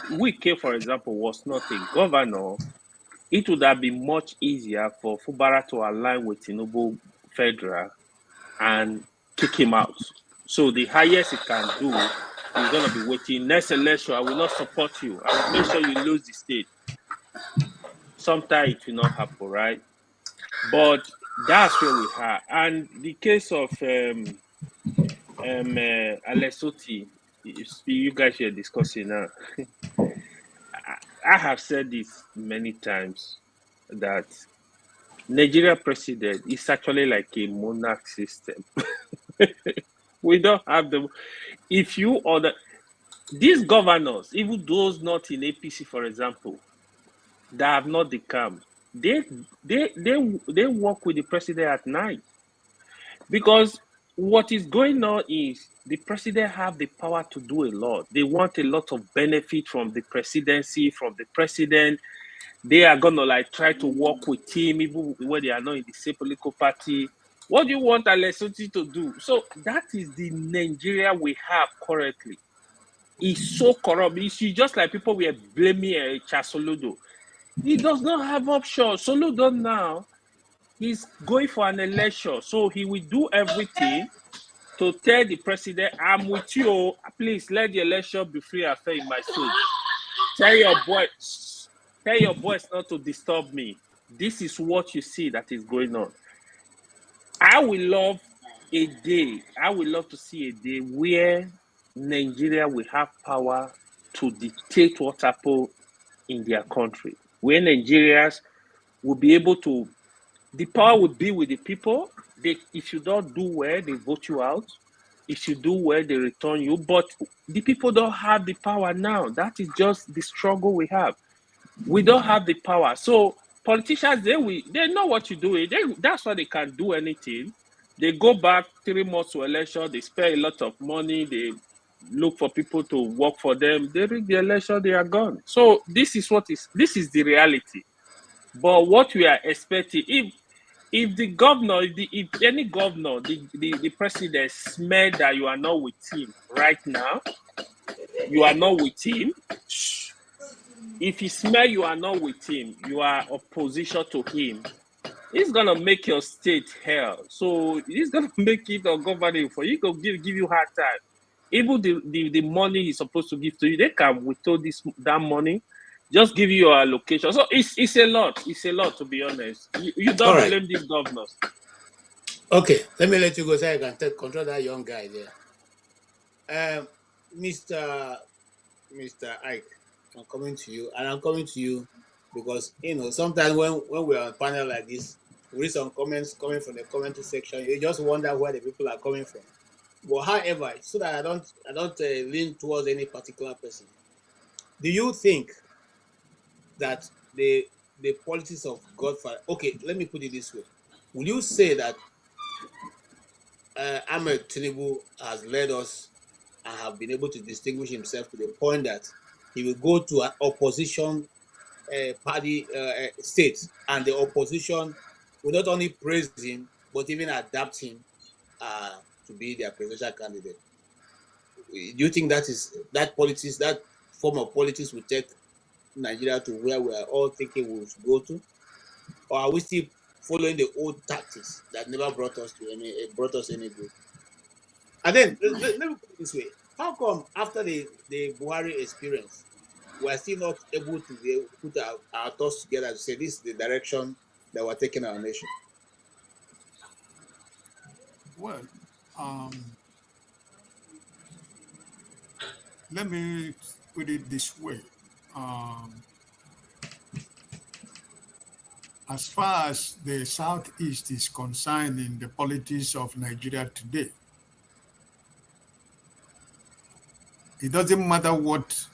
Wike, for example, was not a governor, it would have been much easier for Fubara to align with Tinubu federal and kick him out. So the highest he can do is going to be waiting. Next election, I will not support you. I will make sure you lose the state. Sometimes it will not happen, right? But That's where we are. And the case of Alessoti, you guys are discussing now. I have said this many times that Nigeria president is actually like a monarch system. We don't have the. If you order these governors, even those not in APC, for example, that have not declared, they work with the president at night, because what is going on is the president have the power to do a lot. They want a lot of benefit from the presidency, from the president. They are gonna like try to work with him even when they are not in the same political party. What do you want Alessoti to do? So that is the Nigeria we have currently. It's so corrupt. It's just like people were blaming Soludo. He does not have options. Soludo now, he's going for an election, so he will do everything to tell the president, I'm with you, please let the election be free and fair in my state. Tell your boys not to disturb me. This is what you see that is going on. I would love to see a day where Nigeria will have power to dictate what happens in their country, where Nigerians will be able to, the power will be with the people. If you don't do well, they vote you out. If you do well, they return you. But the people don't have the power now. That is just the struggle we have. We don't have the power. So politicians, they know what you're doing. That's why they can do anything. They go back 3 months to election. They spend a lot of money. They look for people to work for them. They rig the election. They are gone. So this is the reality. But what we are expecting, if the governor, if any governor, the president smell that you are not with him right now, you are not with him. If he smell you are not with him, you are opposition to him, he's gonna make your state hell. So he's gonna make it ungoverning for you. He gonna give you hard time. Even the money he's supposed to give to you, they can withhold that money, just give you your allocation. So it's a lot. It's a lot, to be honest. You don't blame these governors. Okay, let me let you go so I can take control of that young guy there. Mr. Ike, I'm coming to you, and I'm coming to you because sometimes when we're on a panel like this, we read some comments coming from the commenting section. You just wonder where the people are coming from. But however, so that I don't lean towards any particular person. Do you think that the politics of Godfather? Okay, let me put it this way: will you say that Ahmed Tinubu has led us and have been able to distinguish himself to the point that he will go to an opposition party state, and the opposition will not only praise him but even adapt him to be their presidential candidate? Do you think that form of politics will take Nigeria to where we are all thinking we should go to, or are we still following the old tactics that never brought us any good? And then let me put it this way: how come after the Buhari experience, we are still not able to put our thoughts together to say this is the direction that we're taking our nation? Well, let me put it this way. As far as the Southeast is concerned in the politics of Nigeria today, it doesn't matter what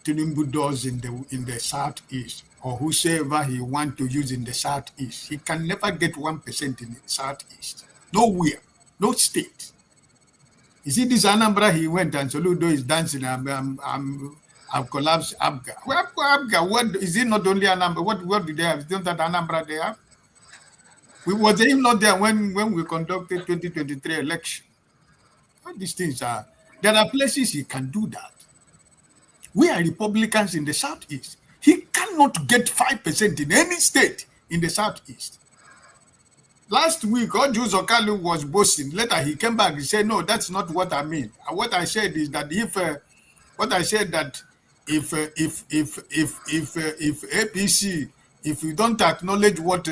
Tinubu does in the Southeast, or whosoever he wants to use in the Southeast. He can never get 1% in the Southeast. Nowhere, no state. You see this Anambra, he went and Soludo is dancing. I've collapsed Abga. Where Abga? What is it? Not only Anambra. What do they have? Is that Anambra they have? Was he not there when we conducted 2023 election? All these things are. There are places he can do that. We are Republicans in the Southeast. He cannot get 5% in any state in the Southeast. Last week, Oju Zokalu was boasting. Later, he came back and said, "No, that's not what I mean. What I said is that if APC if you don't acknowledge what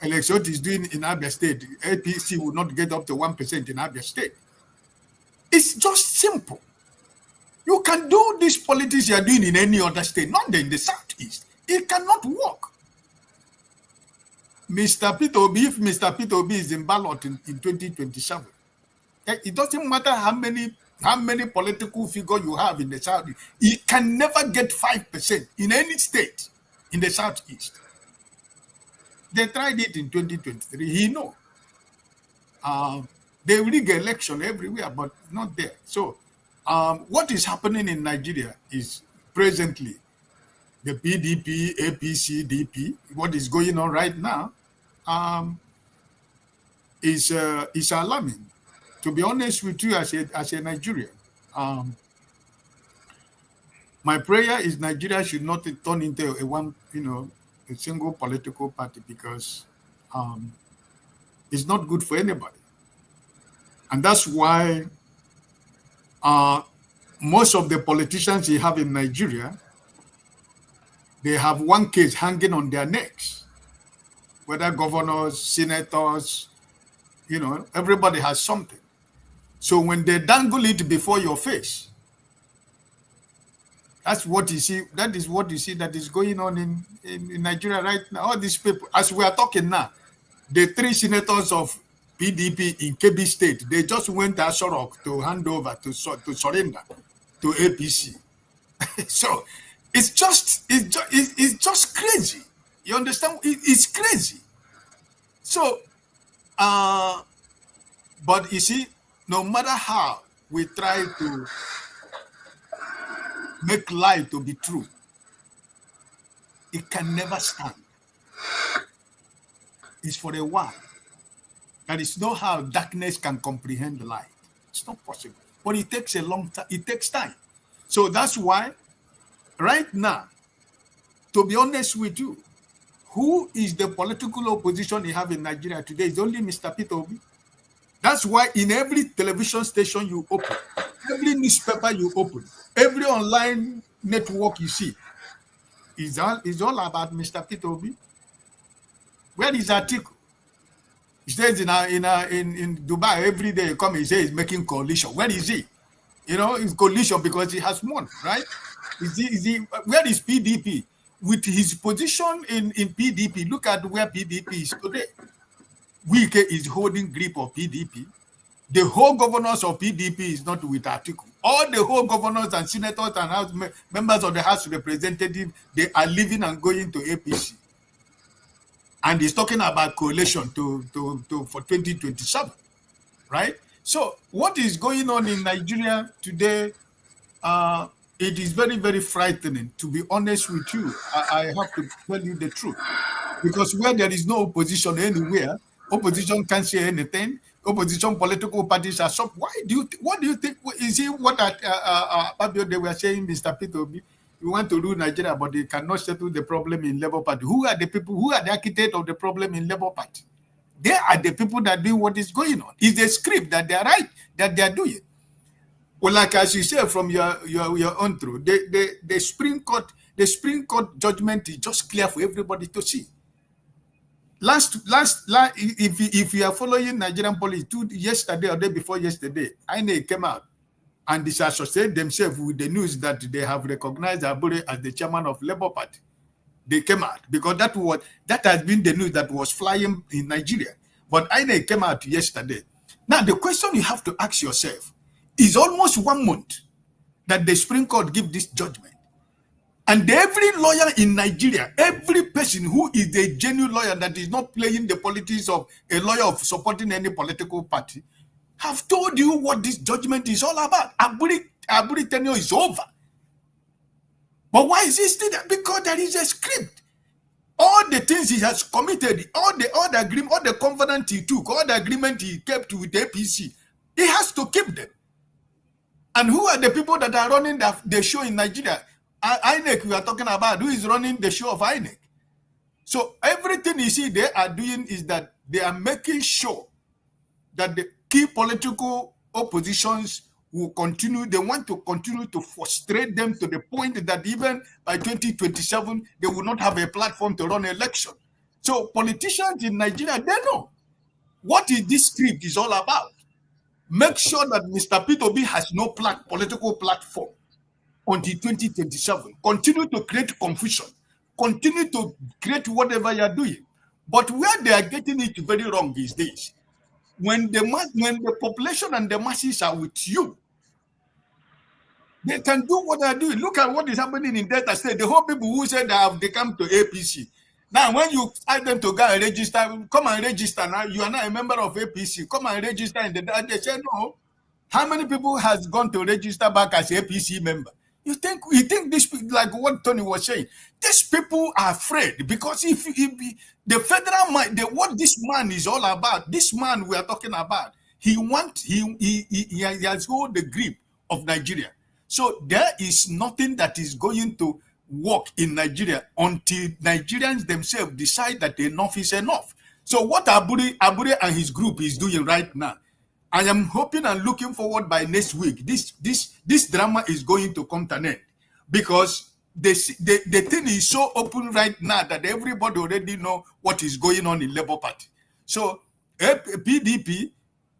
Elexot is doing in Abia State, APC will not get up to 1% in Abia State. It's just simple. You can do this politics you are doing in any other state, not in the Southeast. It cannot work. Mr. Peter Obi, if Mr. Peter Obi is in ballot in 2027, it doesn't matter how many political figures you have in the Southeast. He can never get 5% in any state in the Southeast. They tried it in 2023. He know. They rig election everywhere, but not there. So what is happening in Nigeria is presently the PDP, APC, DP, what is going on right now is alarming. To be honest with you, as a Nigerian, my prayer is Nigeria should not turn into a single political party, because it's not good for anybody. And that's why most of the politicians you have in Nigeria, they have one case hanging on their necks, whether governors, senators, everybody has something. So when they dangle it before your face, that's what you see. That is what you see that is going on in Nigeria right now. All these people, as we are talking now, the 3 senators of PDP in Kebbi State, they just went to Asorok to hand over, to surrender to APC. So it's just crazy. You understand? It's crazy. So, but you see, no matter how we try to make lie to be true, it can never stand. It's for a while. There is no how darkness can comprehend the light. It's not possible. But it takes a long time. It takes time. So that's why, right now, to be honest with you, who is the political opposition you have in Nigeria today? It's only Mr. Peter Obi. That's why in every television station you open, every newspaper you open, every online network you see, is all about Mr. Peter Obi. Where is article? He says in Dubai every day he come, he says he's making coalition. Where is he? It's coalition because he has won, right? Is he? Where is PDP? With his position in PDP, look at where PDP is today. Wike is holding grip of PDP. The whole governors of PDP is not with Atiku. All the whole governors and senators and members of the House of Representatives, they are leaving and going to APC. And he's talking about coalition for 2027, right? So what is going on in Nigeria today? It is very, very frightening. To be honest with you, I have to tell you the truth, because where there is no opposition anywhere, opposition can't say anything. Opposition political parties are stopped. What do you think? Is it what they were saying, Mr. Peter Obi? We want to rule Nigeria, but they cannot settle the problem in Labour Party. Who are the people? Who are the architects of the problem in Labour Party? They are the people that do what is going on. It's the script that they are right, that they are doing. Well, like as you say from your own truth, the Supreme Court judgment is just clear for everybody to see. Last, if you are following Nigerian politics, yesterday or day before yesterday, INEC came out and disassociated themselves with the news that they have recognized Abure as the chairman of Labour Party. They came out because that has been the news that was flying in Nigeria. But INEC came out yesterday. Now the question you have to ask yourself is almost 1 month that the Supreme Court give this judgment. And every lawyer in Nigeria, every person who is a genuine lawyer that is not playing the politics of a lawyer of supporting any political party, have told you what this judgment is all about. Aburi tenure is over. But why is he still there? Because there is a script. All the things he has committed, all the agreement, all the covenant he took, all the agreement he kept with the APC, he has to keep them. And who are the people that are running the show in Nigeria? INEC, we are talking about. Who is running the show of INEC? So everything you see they are doing is that they are making sure that the key political oppositions will continue. They want to continue to frustrate them to the point that even by 2027, they will not have a platform to run election. So politicians in Nigeria, they know what is this script is all about. Make sure that Mr. P2B has no political platform until 2027. Continue to create confusion. Continue to create whatever you are doing. But where they are getting it very wrong these days, when the population and the masses are with you, they can do what they are doing. Look at what is happening in Delta State. The whole people who said they come to APC. Now, when you ask them to go and register, come and register now. You are not a member of APC. Come and register in the. They say no. How many people has gone to register back as APC member? You think this, like what Tony was saying, these people are afraid because if the federal mind, what this man is all about, this man we are talking about, he has hold the grip of Nigeria. So there is nothing that is going to work in Nigeria until Nigerians themselves decide that enough is enough. So what Abure and his group is doing right now, I am hoping and looking forward by next week, this drama is going to come to an end, because the thing is so open right now that everybody already know what is going on in Labour Party. So PDP,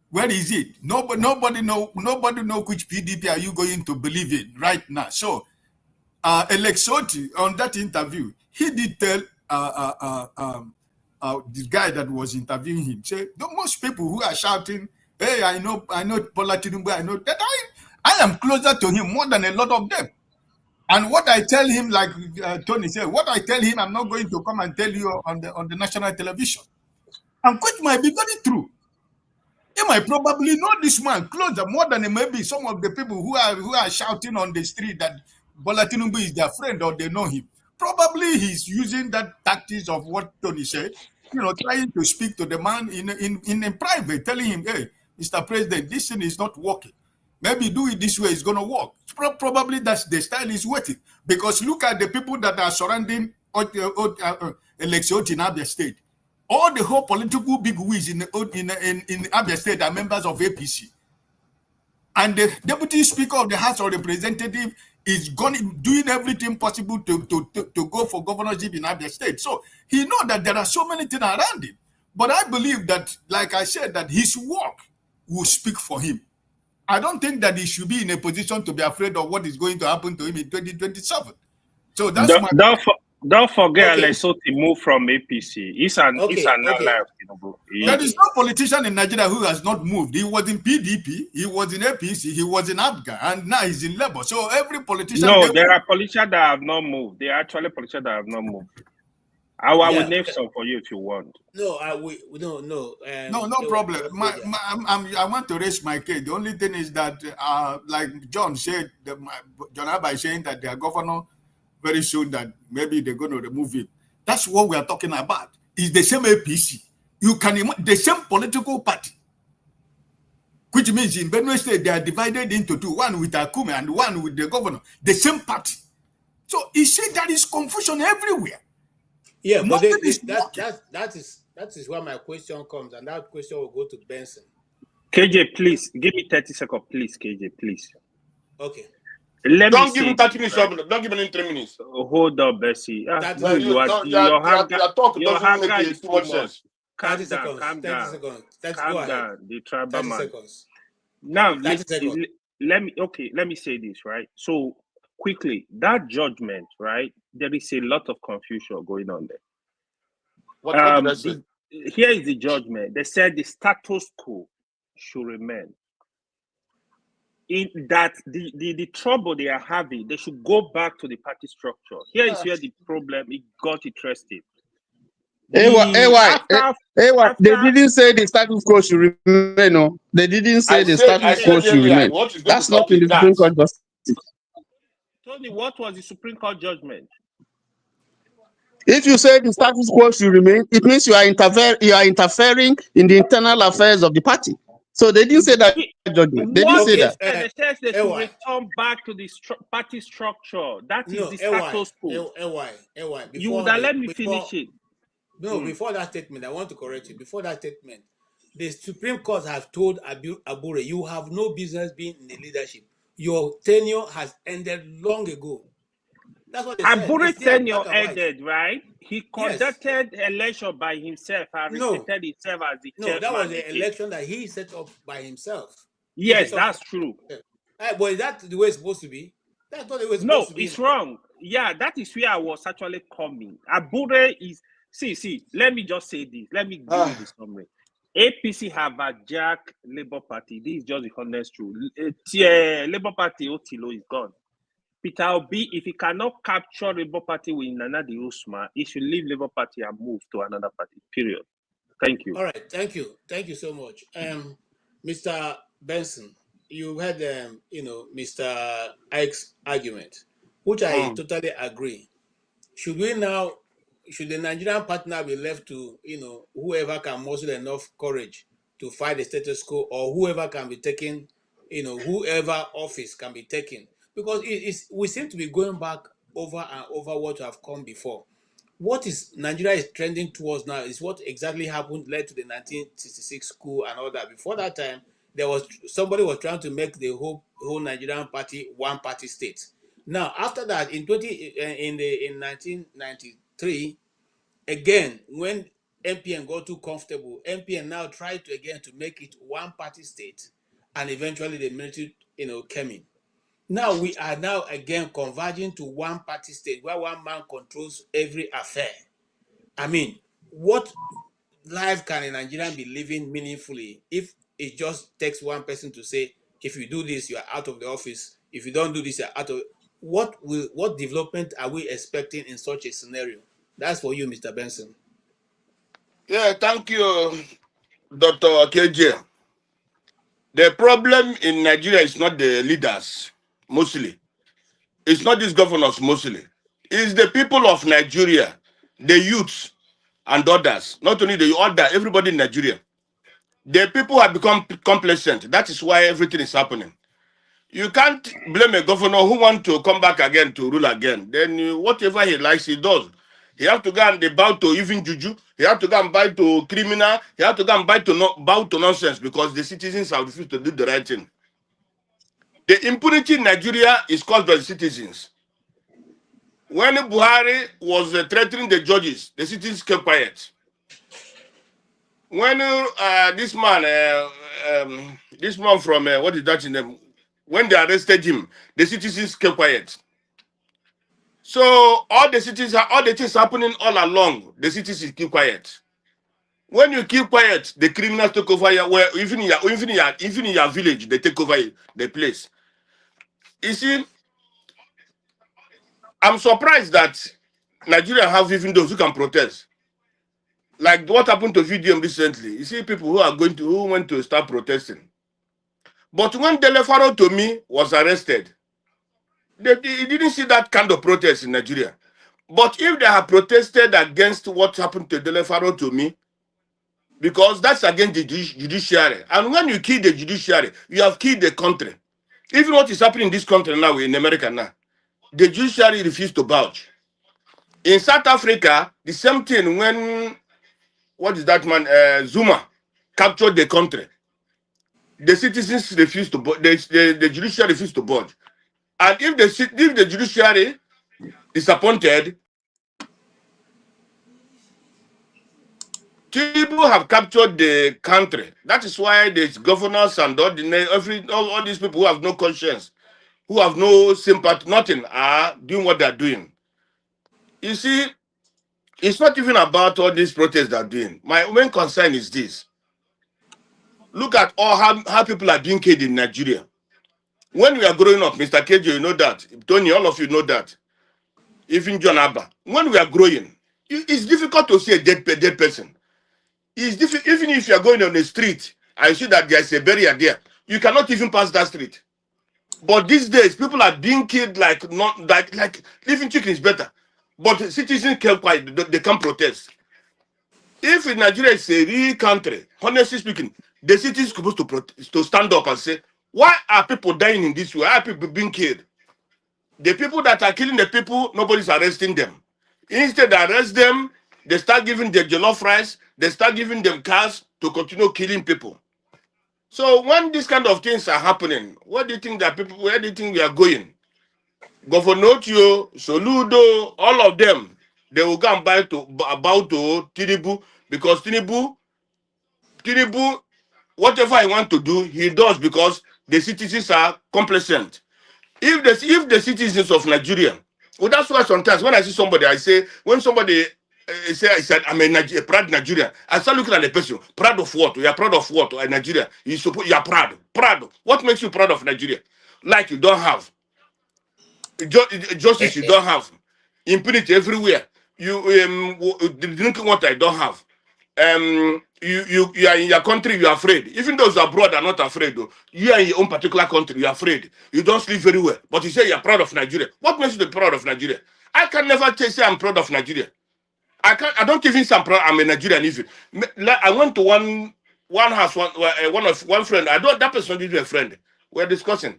where is it? Nobody know which PDP are you going to believe in right now. So Alexoti on that interview, he did tell this guy that was interviewing him, say most people who are shouting, hey, I know Bola Tinubu, I know that I am closer to him more than a lot of them. And what I tell him, like Tony said, what I tell him, I'm not going to come and tell you on the national television. And which might be very true. He might probably know this man closer more than maybe some of the people who are shouting on the street that Bola Tinubu is their friend or they know him. Probably he's using that tactics of what Tony said, trying to speak to the man in private, telling him, hey, Mr. President, this thing is not working. Maybe do it this way, it's going to work. Probably that's the style is working. Because look at the people that are surrounding Alexiot in Abia State. All the whole political big wigs in Abia State are members of APC. And the Deputy Speaker of the House of Representatives is doing everything possible to go for governorship in Abia State. So he knows that there are so many things around him. But I believe that, like I said, that his work will speak for him. I don't think that he should be in a position to be afraid of what is going to happen to him in 2027. So that's don't forget, Alexoti moved from APC. He's an ally of Tinubu. There is no politician in Nigeria who has not moved. He was in PDP, he was in APC, he was in ABGA, and now he's in Labour. So every politician. No, there are politicians that have not moved. There are actually politicians that have not moved. I will name some for you if you want. No, no problem. I want to raise my case. The only thing is that, like John said, John Abba is saying that their governor very soon that maybe they're going to remove him. That's what we are talking about. It's the same APC. You can imagine the same political party, which means in Benue State they are divided into two: one with Akume and one with the governor. The same party. So he said there is confusion everywhere. Yeah, but that is where my question comes, and that question will go to Benson. KJ, please give me 30 seconds, please. KJ, please. Okay. Don't give him 30 minutes. Right? Don't give him 3 minutes. Hold up, Bessie. Your talk doesn't make too much sense. Calm down. Calm down. The tribal man. Now, let me say this, right? So quickly, that judgment, right? There is a lot of confusion going on there. What did I say? Here is the judgment. They said the status quo should remain. In that the trouble they are having, they should go back to the party structure. Here is where the problem it got interesting. They didn't say the status quo should remain. No, they didn't say the status quo should remain. That's not in the Supreme Court justice. Tony, what was the Supreme Court judgment? If you say the status quo should remain, it means you are interfering in the internal affairs of the party. So they didn't say that judgment. They didn't say that. They said they should return back to the party structure. That is the status quo. You would have let me finish it. No, before that statement, I want to correct you. Before that statement, the Supreme Court has told Abure, you have no business being in the leadership. Your tenure has ended long ago. That's what they said. Abure It's there tenure black and white. ended, right? He Yes. conducted election by himself and No. restated himself as the No, chairman that was the again. election that he set up by himself. Yes, that's true. But is that the way it's supposed to be? That's not the way it's No, supposed to be. it's wrong. Yeah, that is where I was actually coming. Abure is see. Let me just say this. Let me give you the summary. APC have hijacked Labour Party. This is just the honest truth. Labour Party Otilo is gone. Peter Obi, if he cannot capture Labour Party with Nana de Usma, he should leave Labour Party and move to another party. Period. Thank you. All right, thank you so much. Mr. Benson, you had Mr. Ike's argument, which I totally agree. Should the Nigerian partner be left to whoever can muster enough courage to fight the status quo, or whoever can be taken, whoever office can be taken? Because we seem to be going back over and over what have come before. What is Nigeria is trending towards now is what exactly happened led to the 1966 coup and all that. Before that time, somebody was trying to make the whole Nigerian party one party state. Now, after that, in 1993, again, when MPN got too comfortable, MPN now tried to make it one party state, and eventually the military came in. Now we are again converging to one party state where one man controls every affair. I mean, what life can a Nigerian be living meaningfully if it just takes one person to say, if you do this, you are out of the office. If you don't do this, you are out of. What development are we expecting in such a scenario? That's for you, Mr. Benson. Yeah, thank you, Dr. KJ. The problem in Nigeria is not the leaders, mostly. It's not these governors, mostly. It's the people of Nigeria, the youths and others. Not only the other, everybody in Nigeria. The people have become complacent. That is why everything is happening. You can't blame a governor who wants to come back again to rule again. Then whatever he likes, he does. He have to go and bow to even juju. He have to go and bow to criminal. He have to go and bow to nonsense because the citizens have refused to do the right thing. The impunity in Nigeria is caused by the citizens. When Buhari was threatening the judges, the citizens kept quiet. When this man from what is that in them? When they arrested him, the citizens kept quiet. So all the things happening all along, the citizens keep quiet. When you keep quiet, the criminals take over where even in your village, they take over the place. You see, I'm surprised that Nigeria have even those who can protest. Like what happened to VDM recently. You see people who went to start protesting. But when Delefaro to me was arrested, they didn't see that kind of protest in Nigeria. But if they have protested against what happened to Delefaro to me, because that's against the judiciary. And when you kill the judiciary, you have killed the country. Even what is happening in this country now, in America now, the judiciary refused to budge. In South Africa, the same thing when, what is that man, Zuma, captured the country. The citizens refused to budge, the judiciary refused to budge. And if the judiciary disappointed, Tinubu have captured the country. That is why the governors and all these people who have no conscience, who have no sympathy, nothing, are doing what they're doing. You see, it's not even about all these protests they're doing. My main concern is this. Look at how people are being killed in Nigeria. When we are growing up, Mr. KJ, you know that. Tony, all of you know that. Even John Abba. When we are growing, it's difficult to see a dead person. It's difficult, even if you are going on the street, I see that there's a barrier there. You cannot even pass that street. But these days, people are being killed like living chicken is better. But citizens kept quiet, they can't protest. If in Nigeria is a real country, honestly speaking, the city is supposed to stand up and say, why are people dying in this way? Why are people being killed? The people that are killing the people, nobody's arresting them. Instead, they arrest them, they start giving them jollof rice, they start giving them cars to continue killing people. So when these kind of things are happening, what do you think that people, where do you think we are going? Governor Soludo, all of them, they will go and bow to Tinubu because Tinubu, whatever he want to do, he does because the citizens are complacent. If the citizens of Nigeria, well, that's why sometimes when I see somebody, I say, when somebody I said, I'm a proud Nigerian, I start looking at the person, proud of what? You are proud of what? Nigeria. You are proud. Proud. What makes you proud of Nigeria? Like you don't have. Justice you don't have. Impunity everywhere. The drinking water you don't have. You are in your country, you are afraid. Even those abroad are not afraid though. You are in your own particular country, you are afraid. You don't sleep very well. But you say you are proud of Nigeria. What makes you proud of Nigeria? I can never say I'm proud of Nigeria. I don't even say I'm a Nigerian even. I went to one house, one friend. I don't that person is a friend. We're discussing.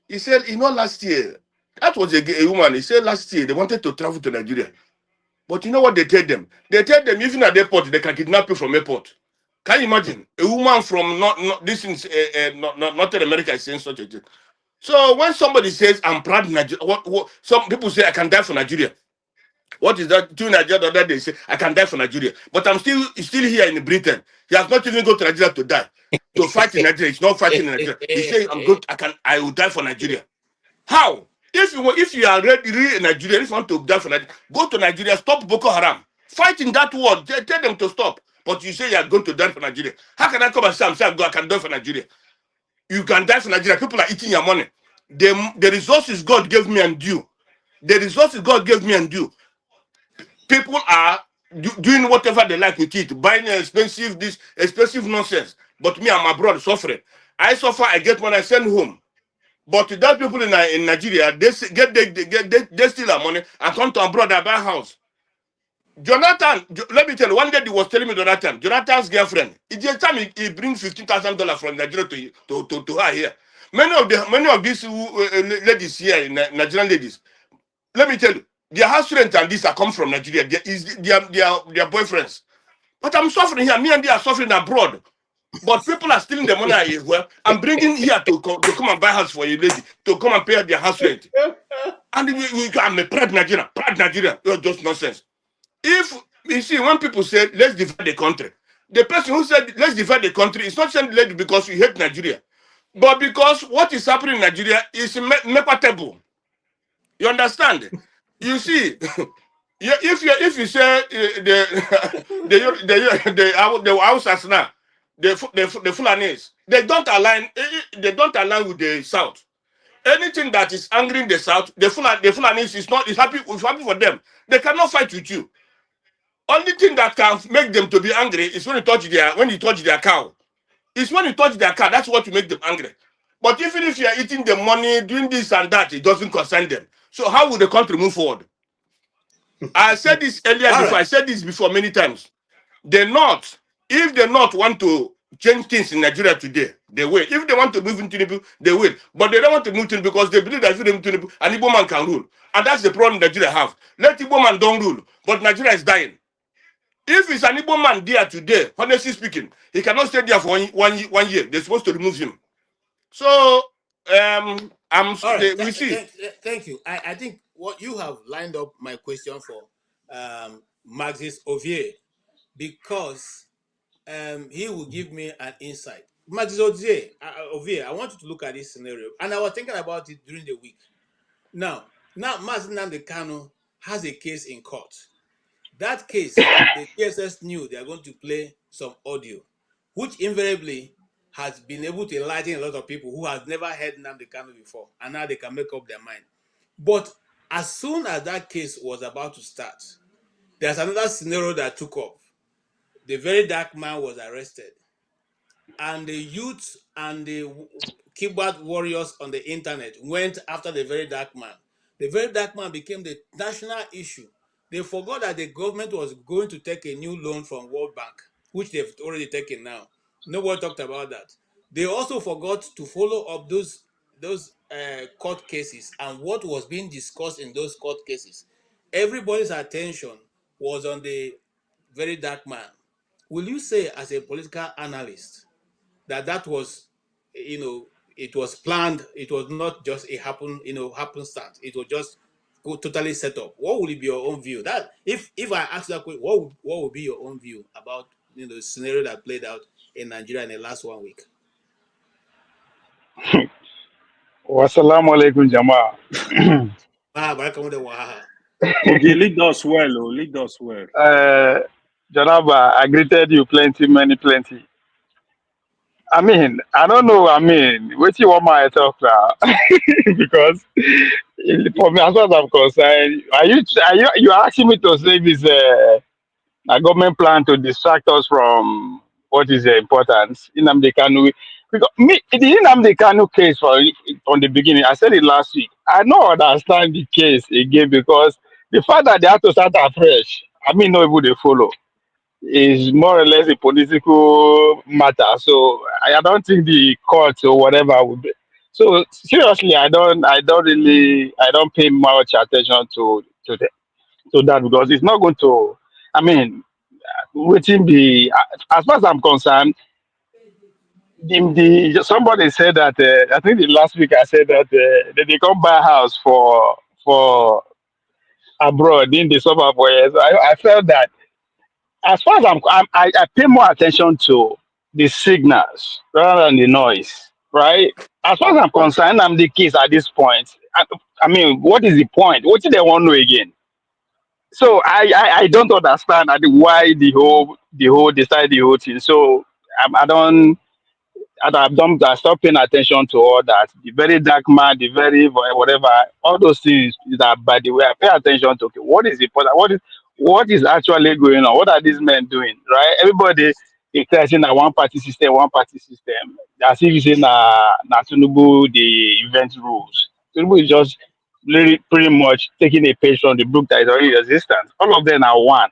He said, last year, that was a woman. He said last year they wanted to travel to Nigeria. But you know what they tell them? They tell them even at the airport, they can kidnap you from airport. Can you imagine? A woman from Northern America is saying such a thing. So when somebody says, I'm proud of Nigeria, some people say, I can die for Nigeria. What is that? Two Nigeria the other day say, I can die for Nigeria. But I'm still here in Britain. He has not even go to Nigeria to die. To fight in Nigeria. He's not fighting in Nigeria. He says, I will die for Nigeria. How? If you are really in Nigeria, if you want to die for Nigeria, go to Nigeria, stop Boko Haram. Fight in that war. Tell them to stop. But you say you are going to die for Nigeria. How can I come and say I can die for Nigeria? You can die for Nigeria. People are eating your money. The resources God gave me and due. The resources God gave me and due. People are doing whatever they like with it, buying expensive nonsense. But me, I'm abroad suffering. I suffer, I get money, I send home. But that people in Nigeria, they steal our money and come to abroad and buy a house. Jonathan, let me tell you, one day he was telling me Jonathan's girlfriend, it's the time he brings $15,000 from Nigeria to her here. Many of these ladies here, Nigerian ladies, let me tell you, their house rent and these are come from Nigeria. Their boyfriends. But I'm suffering here. Me and they are suffering abroad. But people are stealing the money I well. I'm bringing here to come and buy house for you lady, to come and pay their house rent. And I'm a proud Nigerian. Proud Nigerian. You're just nonsense. If you see, when people say let's divide the country, the person who said let's divide the country is not saying lady because we hate Nigeria, but because what is happening in Nigeria is mequatable. You understand? You see, if you say the houses now, the Fulanis, they don't align with the South. Anything that is angering the South, the Fulanis is happy for them. They cannot fight with you. Only thing that can make them to be angry is when you touch their cow. It's when you touch their cow, that's what will make them angry. But even if you are eating the money, doing this and that, it doesn't concern them. So how will the country move forward? I said this earlier before. Right. I said this before many times. The North, if the North want to change things in Nigeria today, they will. If they want to move into Tinubu, they will. But they don't want to move to Tinubu because they believe that if they move to Tinubu, an Igbo man can rule. And that's the problem Nigeria have. Let Igbo man don't rule, but Nigeria is dying. If it's an Igbo man there today, honestly speaking, he cannot stay there for one year. They're supposed to remove him. So, we see. Thank you. I think what you have lined up my question for Maxis Ovier, because he will give me an insight. Maxis Ovier, I want you to look at this scenario. And I was thinking about it during the week. Now Mazi Nnamdi Kanu has a case in court. That case, the DSS knew they are going to play some audio, which invariably has been able to enlighten a lot of people who have never heard Nnamdi Kanu before, and now they can make up their mind. But as soon as that case was about to start, there's another scenario that took off. The very dark man was arrested, and the youth and the keyboard warriors on the internet went after the very dark man. The very dark man became the national issue. They forgot that the government was going to take a new loan from World Bank, which they've already taken now. Nobody talked about that. They also forgot to follow up those court cases and what was being discussed in those court cases. Everybody's attention was on the very dark man. will you say as a political analyst that was, it was planned, it was not just a happenstance, it was just totally set up? What will be your own view? That if I ask that question, what would be your own view about the scenario that played out in Nigeria in the last 1 week? Wassalamu alaikum, Jama. Okay, lead us well, lead us well. Janaba, I greeted you plenty. I mean, I don't know. I mean, what you want my talk now? Because for me, as far as I'm concerned, you asking me to say this a government plan to distract us from what is important in Nnamdi Kanu? Because me, the Nnamdi Kanu case from the beginning, I said it last week. I don't understand the case again because the fact that they have to start afresh, I mean, no people they follow, is more or less a political matter. So I don't think the court or whatever would be. So seriously, I don't pay much attention to that because it's not going to. I mean, waiting the as far as I'm concerned, somebody said that I think the last week I said that they come buy a house for abroad in the suburb where I felt that as far as I pay more attention to the signals rather than the noise, right? As far as I'm concerned, I'm the case at this point. I mean, what is the point? What do they want to know again? So I don't understand why the whole decide the whole thing. So I stopped paying attention to all that. The very dark man, the very whatever, all those things that by the way I pay attention to. Okay, what is important? What is actually going on? What are these men doing? Right? Everybody is saying a one party system. As if you say na Tinubu the event rules. Tinubu is just really pretty much taking a page from the book that is already in existence. All of them are one.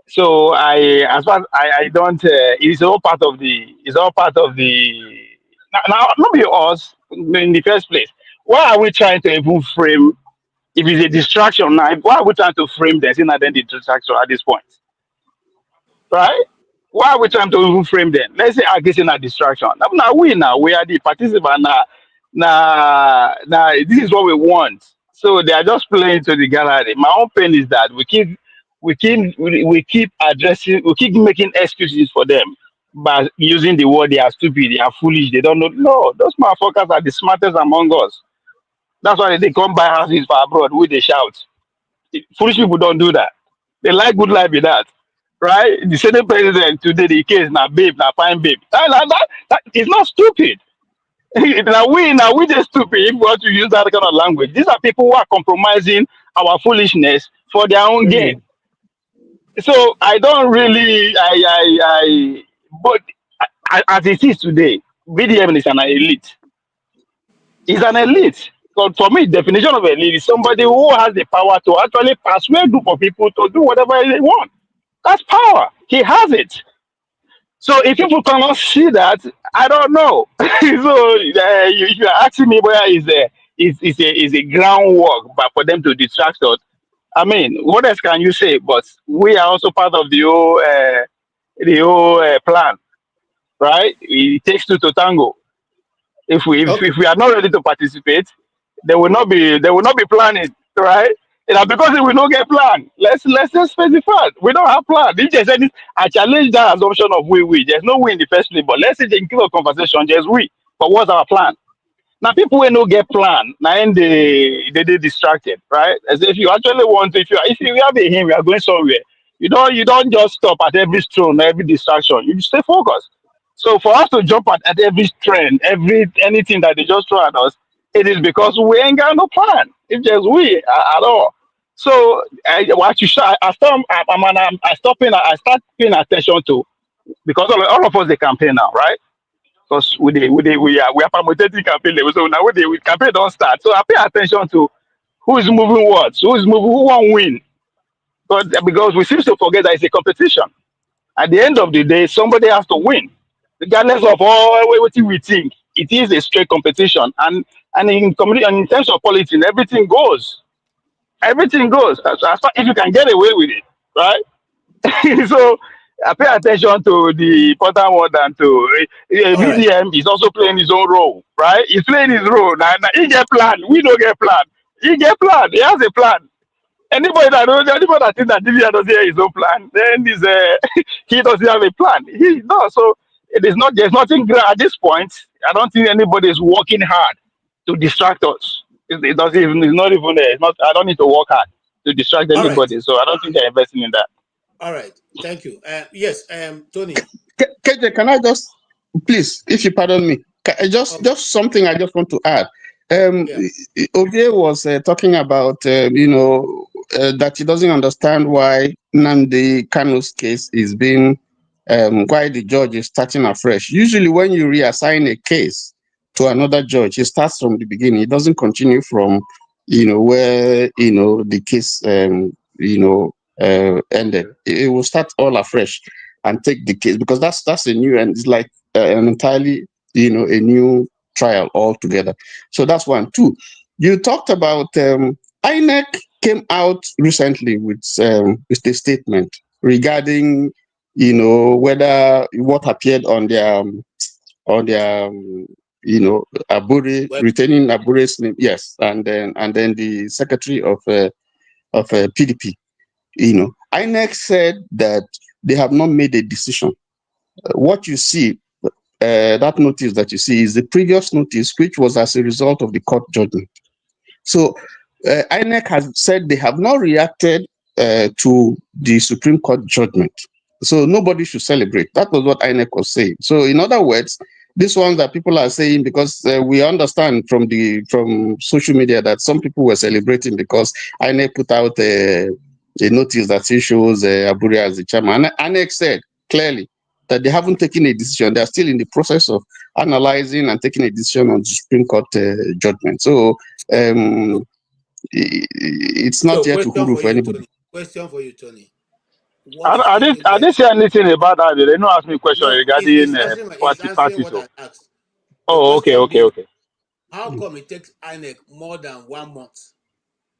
So as far as I don't, it's all part of the. Now, not be us in the first place. Why are we trying to even frame? If it's a distraction now, why are we trying to frame the thing and then the distraction at this point? Right? Why are we trying to even frame them? Let's say against a distraction. Now we are the participant. Now this is what we want. So they are just playing to the gallery. My own pain is that we keep addressing, we keep making excuses for them by using the word they are stupid, they are foolish, they don't know. No, those motherfuckers are the smartest among us. That's why they come buy houses for abroad with they shout. Foolish people don't do that. They like good life with that. Right? The Senate president today, the case now babe, now fine babe. That is not stupid. now we just stupid if we want to use that kind of language. These are people who are compromising our foolishness for their own gain. So I don't really but as it is today, VDM is an elite. It's an elite. So for me, definition of elite is somebody who has the power to actually persuade a group of people to do whatever they want. That's power. He has it. So if people cannot see that, I don't know. So if you're asking me where is a groundwork but for them to distract us, I mean, what else can you say? But we are also part of the whole plan, right? It takes two to tango. If we are not ready to participate, they will not be planning, right? Because we will not get plan. Let's just specify. We don't have plan. If there's any, I challenge that assumption of we. There's no we in the first place. But let's say they give a conversation. There's we. But what's our plan? Now people will not get plan. Now they distracted, right? As if you actually want to, if you have a hymn, we are going somewhere. You don't just stop at every stone, every distraction. You stay focused. So for us to jump at every trend, anything that they just throw at us, it is because we ain't got no plan. It's just we at all. So I start paying attention to, because all of us they campaign now, right? Because we are promoting campaign level. So now we campaign don't start. So I pay attention to who is moving what, who won't win. Because we seem to forget that it's a competition. At the end of the day, somebody has to win. Regardless of all what we think, it is a straight competition. And in community and in terms of politics, everything goes. Everything goes. As far if you can get away with it, right? So pay attention to the important one than to BCM is also playing his own role, right? He's playing his role. Now he get plan. We don't get plan. He get plan. He has a plan. Anybody that thinks that DVR doesn't have his own plan, then is he doesn't have a plan. He does. So there's nothing at this point. I don't think anybody is working hard to distract us. It doesn't even. It's not even there. It's not. I don't need to work hard to distract All right. anybody. So I don't think they're investing in that. All right. Thank you. Yes. Tony. KJ, can I just, please, if you pardon me, just something I just want to add. Ovie was talking about, that he doesn't understand why Nnamdi Kanu's case is being, why the judge is starting afresh. Usually when you reassign a case to another judge, it starts from the beginning. It doesn't continue from, where, the case, ended. It will start all afresh and take the case, because that's a new, and it's like an entirely, a new trial altogether. So that's one. Two, you talked about INEC came out recently with a statement regarding whether what appeared on their Abure, retaining Abure's name, yes, and then the secretary of PDP. INEC said that they have not made a decision. What you see, that notice that you see, is the previous notice, which was as a result of the court judgment. So INEC has said they have not reacted to the Supreme Court judgment. So nobody should celebrate. That was what INEC was saying. So in other words, this one that people are saying, because we understand from social media that some people were celebrating because INEC put out a notice that shows Abure as the chairman. INEC said clearly that they haven't taken a decision. They are still in the process of analyzing and taking a decision on the Supreme Court judgment. So it's not yet to huru for anybody. Tony. Question for you, Tony. I didn't say anything about that. They didn't ask me a question regarding parties. What I asked. Oh, okay. How come it takes INEC more than 1 month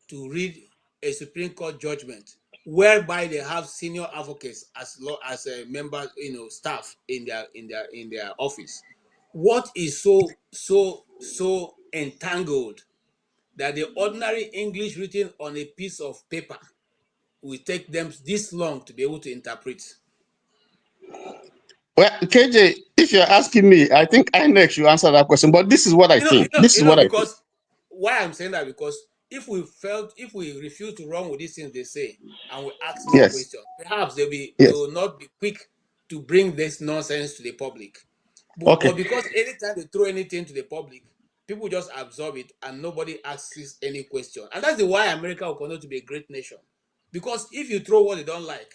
to read a Supreme Court judgment whereby they have senior advocates as members, staff in their office? What is so entangled that the ordinary English written on a piece of paper will take them this long to be able to interpret? Well, KJ, if you're asking me, I think INEC should answer that question. But this is what I think. Why I'm saying that, because if we refuse to run with these things they say and we ask more questions, perhaps they will not be quick to bring this nonsense to the public. But because anytime they throw anything to the public, people just absorb it and nobody asks any question. And that's why America will continue to be a great nation. Because if you throw what they don't like,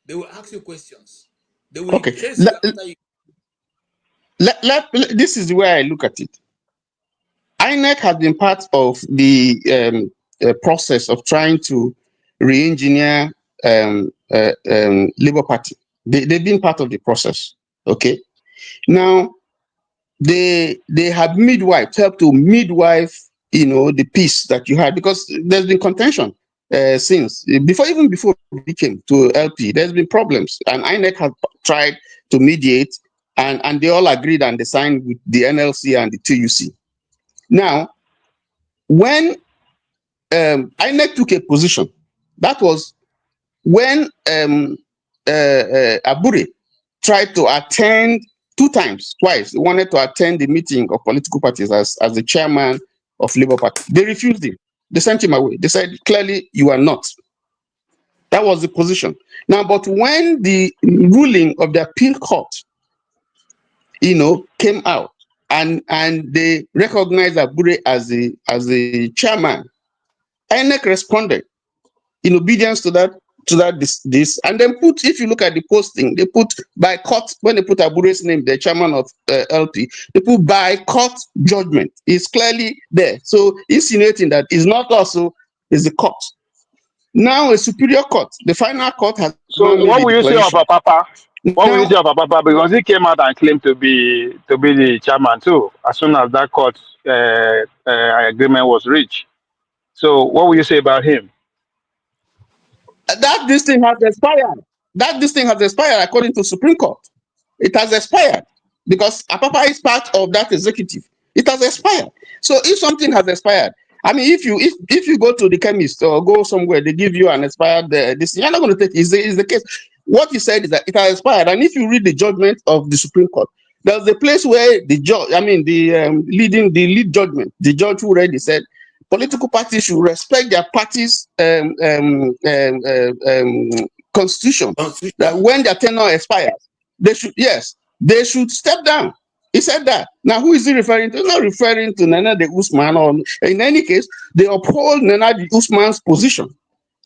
they will ask you questions. They will chase you after you. This is the way I look at it. INEC has been part of the process of trying to re-engineer Labour Party. They've been part of the process. Okay. Now, they have helped to midwife, the peace that you had, because there's been contention since before we came to LP. There's been problems, and INEC has tried to mediate, and they all agreed and they signed with the NLC and the TUC. Now, when INEC took a position, that was when Abure tried to attend twice. He wanted to attend the meeting of political parties as the chairman of Labour Party. They refused him. They sent him away. They said, clearly, you are not. That was the position. Now, but when the ruling of the appeal court, came out, and they recognized Abure as the chairman, INEC responded in obedience to that, and then if you look at the posting, they put by court, when they put Abure's name, the chairman of LP, they put by court judgment. It's clearly there. So insinuating that it's not also is the court. Now a superior court, the final court has. So what will you say of Papa? What will you say of Papa? Because he came out and claimed to be the chairman too, as soon as that court agreement was reached. So what will you say about him? That this thing has expired. that this thing has expired according to Supreme Court. It has expired because Apapa is part of that executive. It has expired. So if something has expired, I mean, if you go to the chemist or go somewhere, they give you an expired this, you're not going to take it. Is the case. What he said is that it has expired, and if you read the judgment of the Supreme Court, there's a place where the judge, I mean, the lead judgment, the judge who read it said, political parties should respect their party's constitution. That when their tenure expires, they should step down. He said that. Now, who is he referring to? He's not referring to Nana de Usman, or in any case, they uphold Nana de Usman's position,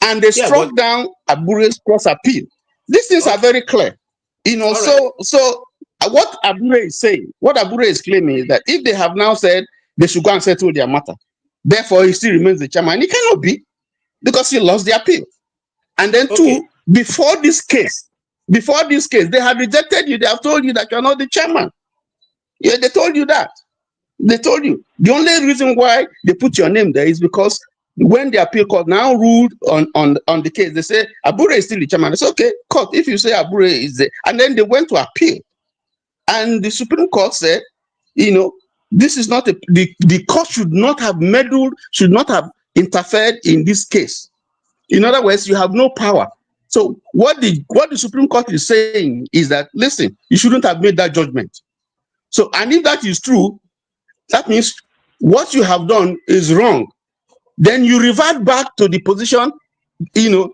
and they struck down Abure's cross appeal. These things are very clear, you know. So what Abure is saying, what Abure is claiming is that if they have now said they should go and settle their matter, therefore he still remains the chairman. He cannot be, because he lost the appeal. And then two, before this case, they have rejected you. They have told you that you're not the chairman. Yeah, they told you that. They told you. The only reason why they put your name there is because when the appeal court now ruled on the case, they say Abure is still the chairman. It's okay, court, if you say Abure is there. And then they went to appeal. And the Supreme Court said, you know, this is not the court should not have meddled, should not have interfered in this case. In other words, you have no power. So what the Supreme Court is saying is that, listen, you shouldn't have made that judgment. So, and if that is true, that means what you have done is wrong. Then you revert back to the position, you know,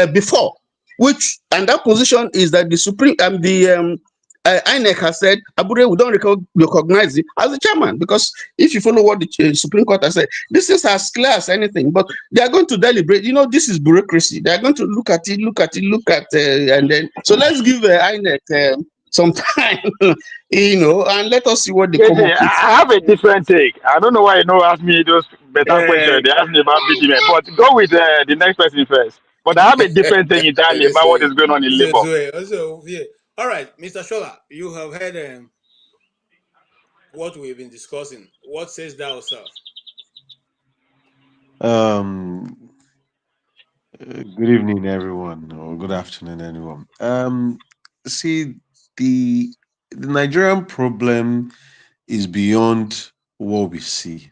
before, and that position is that the Supreme INEC has said, Abure, we don't recognize him as the chairman, because if you follow what the Supreme Court has said, this is as clear as anything, but they are going to deliberate. You know, this is bureaucracy. They are going to look at it, and then, so let's give INEC some time, you know, and let us see what they come up with. I have a different take. I don't know why you know ask me those better questions. They ask me about BDM, but go with the next person first. But I have a different thing entirely about what is going on in Labour. All right, Mr. Shola, you have heard what we've been discussing. What says thou, sir? Good evening, everyone, or good afternoon, anyone. See, the Nigerian problem is beyond what we see.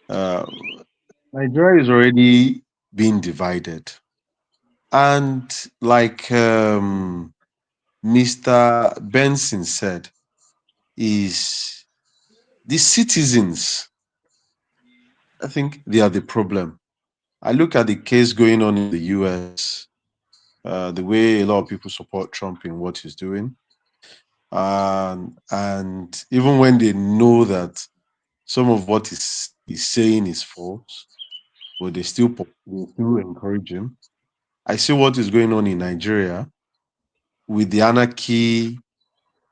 Nigeria is already being divided, and like Mr. Benson said, is the citizens. I think they are the problem. I look at the case going on in the US, the way a lot of people support Trump in what he's doing. And even when they know that some of what he's saying is false, but they still encourage him. I see what is going on in Nigeria with the anarchy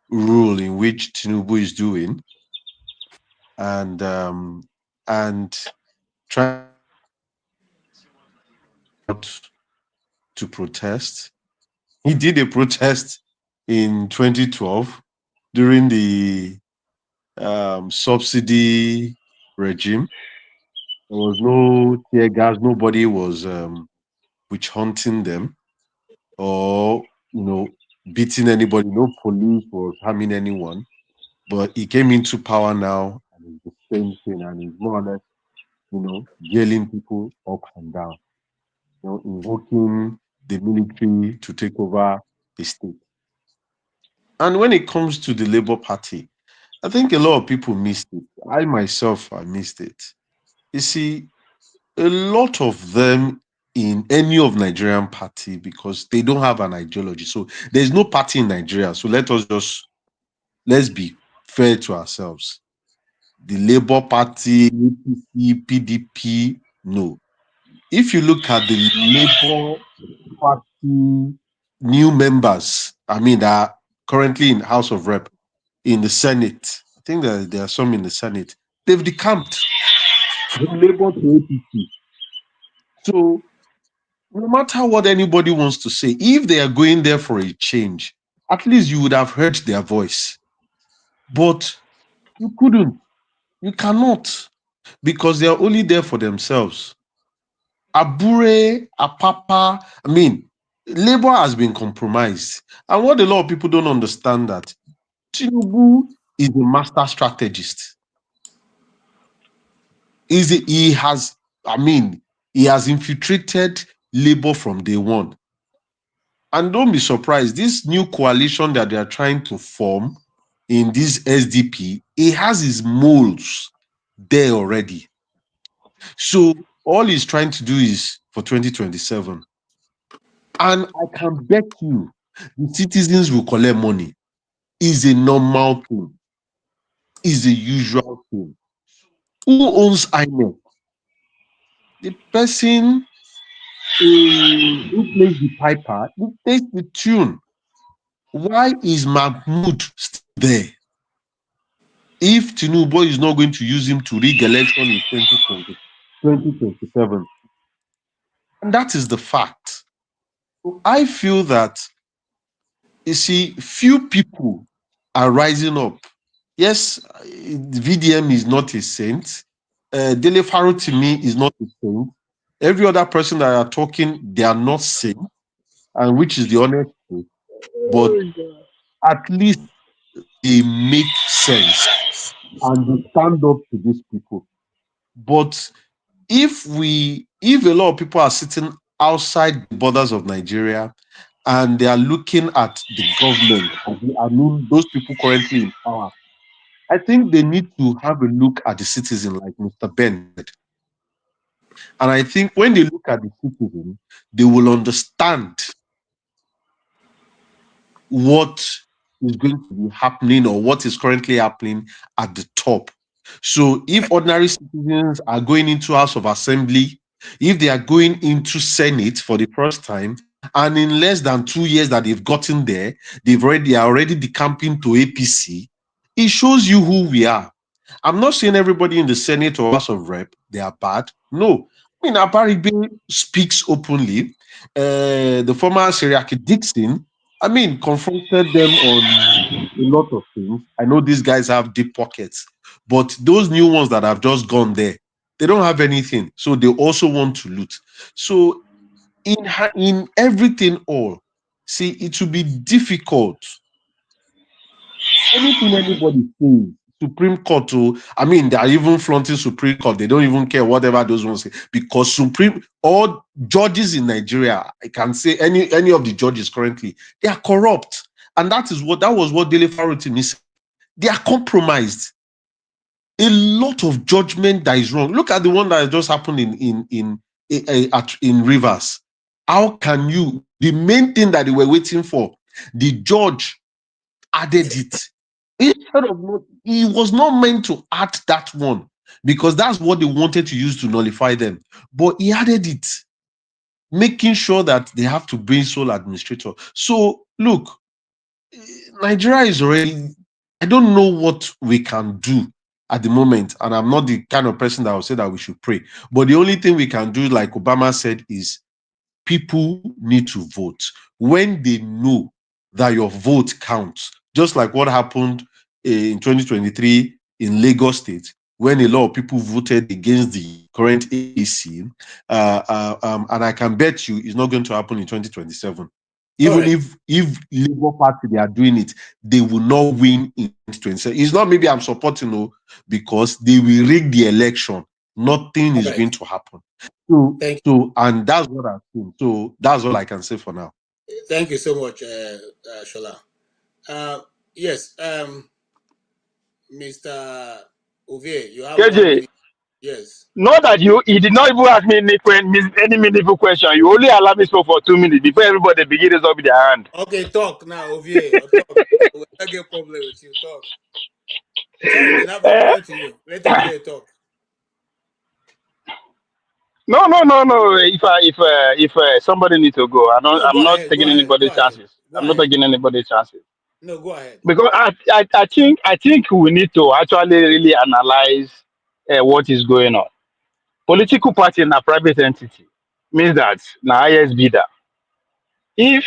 rule in which Tinubu is doing, and trying to protest. He did a protest in 2012 during the subsidy regime. There was no tear gas. Nobody was witch hunting them or, you know, beating anybody. No police was harming anyone. But he came into power now, and it's the same thing, and he's more or less, you know, jailing people up and down, you know, invoking the military to take over the state. And when it comes to the Labour Party, I think a lot of people missed it. I myself, I missed it. You see, a lot of them in any of Nigerian party, because they don't have an ideology. So there's no party in Nigeria. So let's be fair to ourselves. The Labour Party, APC, PDP, no. If you look at the Labour Party new members, I mean, that are currently in House of Rep, in the Senate, I think that there are some in the Senate, they've decamped from Labour to APC. So no matter what anybody wants to say, if they are going there for a change, at least you would have heard their voice. But you couldn't. You cannot, because they are only there for themselves. Abure, Apapa, I mean, Labour has been compromised. And what a lot of people don't understand that Tinubu is a master strategist. He has infiltrated Labour from day one. And don't be surprised, this new coalition that they are trying to form in this SDP, it has its molds there already. So all he's trying to do is for 2027. And I can bet you the citizens will collect money. Is a normal thing. Is a usual thing. Who owns INEC? The person who plays the piper, who plays the tune. Why is Mahmoud still there? If Tinubu is not going to use him to rig election in 2027. And that is the fact. So I feel that, you see, few people are rising up. Yes, VDM is not a saint. Dele Faro to me is not a saint. Every other person that are talking, they are not saints, and which is the honest truth. But at least they make sense and they stand up to these people. But if a lot of people are sitting outside the borders of Nigeria and they are looking at the government, those people currently in power, I think they need to have a look at the citizen, like Mr. Ben. And I think when they look at the citizen, they will understand what is going to be happening or what is currently happening at the top. So if ordinary citizens are going into House of Assembly, if they are going into Senate for the first time, and in less than 2 years that they've gotten there, they are already decamping to APC, it shows you who we are. I'm not saying everybody in the Senate or House of Rep, they are bad. No. I mean, Abaribe speaks openly. The former Seriaki Dixon, confronted them on a lot of things. I know these guys have deep pockets, but those new ones that have just gone there, they don't have anything. So they also want to loot. So in everything all, see, it will be difficult. Anything anybody says, Supreme Court, they are even flaunting Supreme Court. They don't even care whatever those ones say, because all judges in Nigeria, I can say any of the judges currently, they are corrupt. And that was what Dele Faro to me said. They are compromised. A lot of judgment that is wrong. Look at the one that just happened in Rivers. How can you, the main thing that they were waiting for, the judge added it. He was not meant to add that one because that's what they wanted to use to nullify them. But he added it, making sure that they have to bring sole administrator. So look, Nigeria is already, I don't know what we can do at the moment. And I'm not the kind of person that will say that we should pray. But the only thing we can do, like Obama said, is people need to vote when they know that your vote counts. Just like what happened in 2023 in Lagos State, when a lot of people voted against the current AC, and I can bet you it's not going to happen in 2027. Even if Labour Party, they are doing it, they will not win in 2027. It's not maybe I'm supporting, because they will rig the election. Nothing is going to happen. And that's what I think. So that's all I can say for now. Thank you so much, Shola. Yes, Mr. Ovie, you have KJ, yes. Know that he did not even ask me any meaningful question. You only allow me to speak for 2 minutes before everybody begins to up with their hand. Okay, talk now, Ovie. Talk. We don't get problem with you. Talk. Sorry, now I'm to you. Let Ovie talk. No. If somebody needs to go, I'm not taking anybody's chances. I'm not taking anybody's chances. No, go ahead. Because I think we need to actually really analyze what is going on. Political party in a private entity means that na highest bidder. If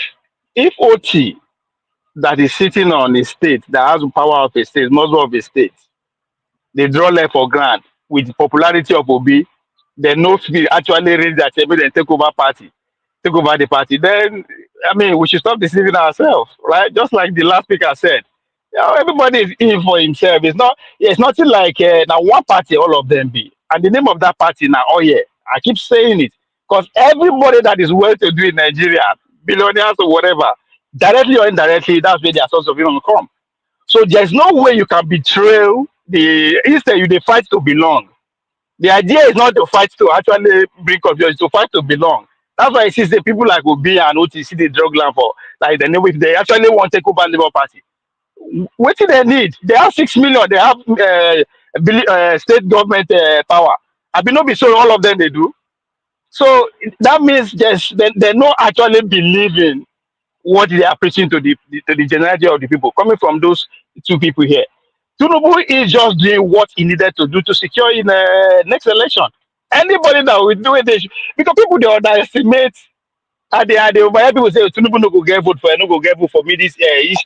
OT that is sitting on a state that has the power of a state, muscle of a state, they draw left for grant with the popularity of Obi, they no fit actually raise their table and take over party. take over the party, then I mean we should stop deceiving ourselves, right? Just like the last speaker said. Everybody is in for himself. It's not. It's nothing like now one party, all of them be, and the name of that party now. Oh yeah, I keep saying it because everybody that is well to do in Nigeria, billionaires or whatever, directly or indirectly, that's where their source of income come. So there's no way you can betray the. Instead, you they fight to belong. The idea is not to fight to actually bring confusion, it's to fight to belong. That's why I see the people like Obi and OTC the drug land for like the name if they actually want to take over Labour Party. What do they need? They have 6 million. They have state government power. I mean, not be sure all of them they do. So that means they not actually believing what they are preaching to the generality of the people coming from those two people here. Tinubu is just doing what he needed to do to secure in the next election. Anybody that will do it, because people they underestimate and they overhear people say Tinubu no go get vote for, no go get vote for me. This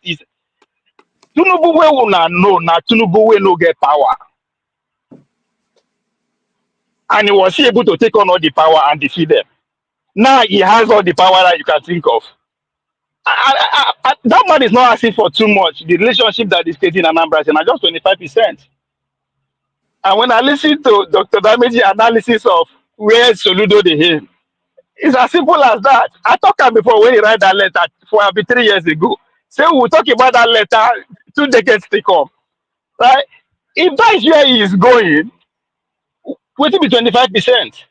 is Tinubu wey una know na Tinubu wey no get power, and he was able to take on all the power and defeat them. Now he has all the power that you can think of. That man is not asking for too much. The relationship that is creating Anambra is just 25%. And when I listen to Dr. Dameji analysis of where Soludo they aim, it's as simple as that. I talked about before when he write that letter for 3 years ago. Say we'll talk about that letter 2 decades to come. Right? If that is where he is going, will it be 25%?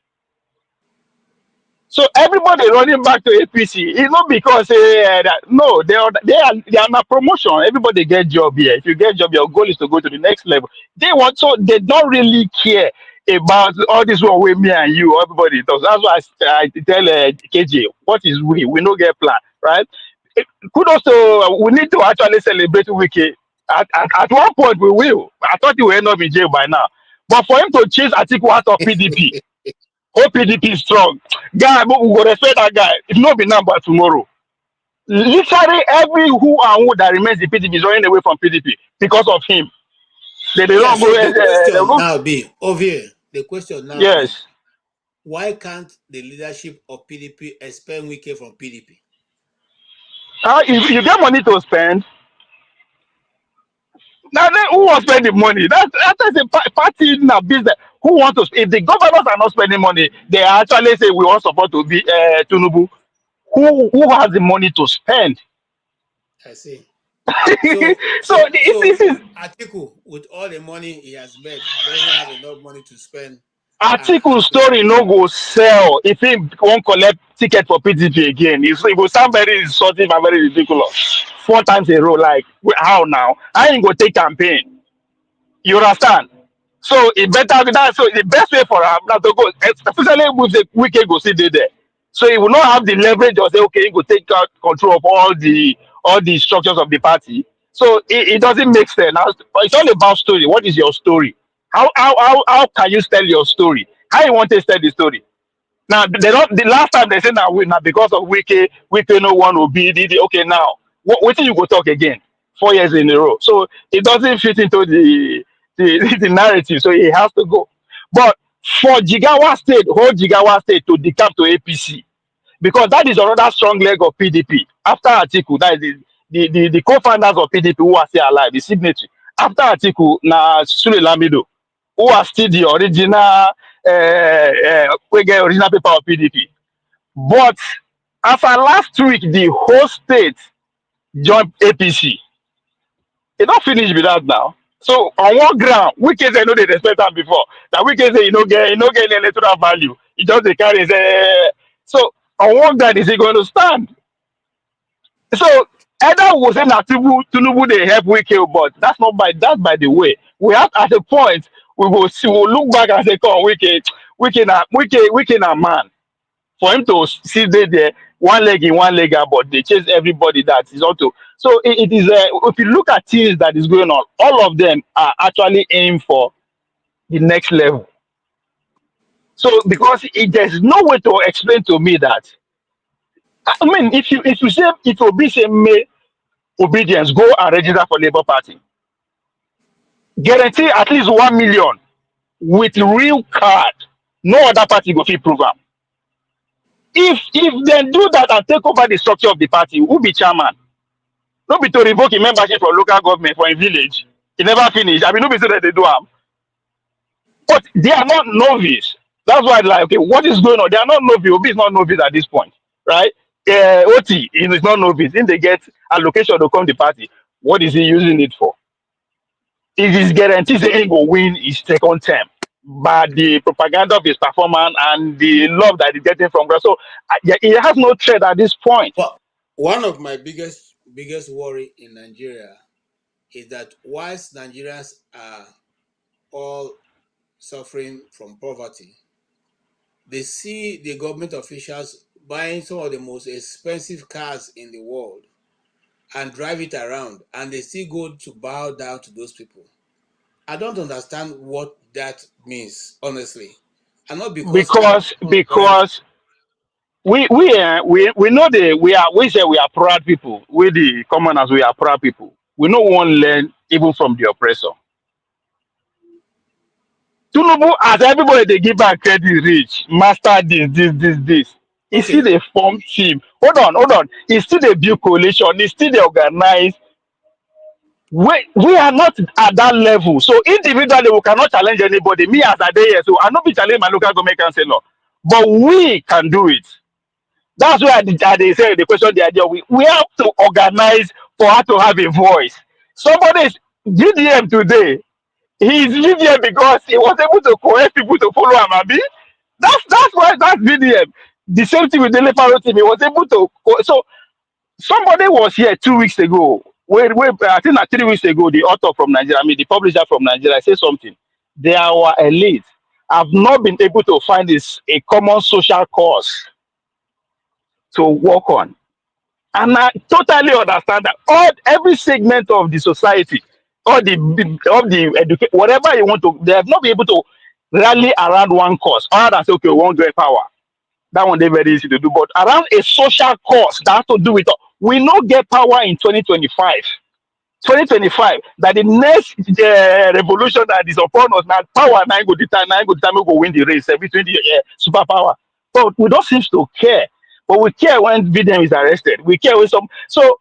So everybody running back to APC, it's not because no, they are not promotion. Everybody get job here. If you get job, your goal is to go to the next level. They don't really care about all this one with me and you. Everybody does. That's why I tell KJ, what is we? We don't get plan, right? Kudos to we need to actually celebrate Wiki. At one point we will. I thought he will end up in jail by now. But for him to chase Atiku out of PDP. Hope PDP is strong. Guy, but we go respect that guy. If not be now, but tomorrow. Literally every who and who that remains in PDP is running away from PDP because of him. They don't go. The question now be over here. The question now. Yes. Be, why can't the leadership of PDP expel Wike from PDP? If you get money to spend, now then who wants to spend the money? That's a party in a business. Who wants to? If the governors are not spending money, they actually say we want support to be Tinubu. Who has the money to spend? I see. So this is Atiku with all the money he has made doesn't have enough money to spend. Atiku story no go sell if he won't collect ticket for PDP again. It will sound very insulting and very ridiculous. 4 times in a row, like how now? I ain't gonna take campaign. You understand? So it better that. So the best way for him now to go, especially with the Wike go sit there. So he will not have the leverage of say, okay, he will take control of all the structures of the party. So it doesn't make sense. Now, it's all about story. What is your story? How can you tell your story? How you want to tell the story? Now they don't. The last time they said now because of Wike no one will be okay now. What you go talk again? 4 years in a row. So it doesn't fit into the narrative. So he has to go. But for Jigawa State, whole Jigawa State to decamp to APC, because that is another strong leg of PDP. After Atiku, that is the co-founders of PDP who are still alive, the signatory. After Atiku, na Sule Lamido, who are still the original original paper of PDP. But after last week, the whole state joined APC. It not finished with that now. So on one ground, we can say no, they respect that before. That we can say you know get any electoral value. It just the carry so on one ground is he going to stand? So either we say that Tinubu they help Wike, but that's by the way. We have at a point we will look back and say, come Wike na man. For him to sit there, one leg in, one leg out, but they chase everybody that is also. So it is if you look at things that is going on, all of them are actually aiming for the next level. So because there's no way to explain to me that. I mean, if you say it will be say may obedience, go and register for Labour Party. Guarantee at least 1 million with real card. No other party go fit prove am. If they do that and take over the structure of the party, who be chairman? No be to revoke a membership from local government for a village. It never finish. I mean, no be so that they do am. But they are not novice. That's why, like, okay, what is going on? They are not novice. Obi is not novice at this point, right? OT is not novice. If they get allocation to come the party, what is he using it for? It is guaranteed that he will win his second term. But the propaganda of his performance and the love that he's getting from God. So yeah, he has no threat at this point. But one of my biggest worry in Nigeria is that whilst Nigerians are all suffering from poverty, they see the government officials buying some of the most expensive cars in the world and drive it around, and they still go to bow down to those people. I don't understand what that means, honestly. And not because we know we say we are proud people. We the commoners, we are proud people. We no one learn even from the oppressor. Tinubu, as everybody they give back credit rich, master this. He still they form team. Hold on. He still they build coalition. He still they organize. We are not at that level. So individually we cannot challenge anybody. Me as a day here, so I not be challenging my local government councillor, but we can do it. That's why they say the question, the idea we have to organize for her to have a voice. Somebody is GDM today. He's VDM because he was able to coerce people to follow Amabi. That's why that's VDM. The same thing with the Leparo team. He was able to. So somebody was here 2 weeks ago. Wait, I think that 3 weeks ago, the author from Nigeria, I mean the publisher from Nigeria, said something. They are our elite. Have not been able to find this a common social cause to work on. And I totally understand that every segment of the society, all the education, whatever you want to, they have not been able to rally around one cause, other than say, okay, we won't get power. That one they very easy to do. But around a social cause that has to do with we not get power in 2025. 2025, that the next revolution that is upon us now, power now go determine we go win the race between the superpower. But we don't seem to care. But we care when VDM is arrested. We care when some. So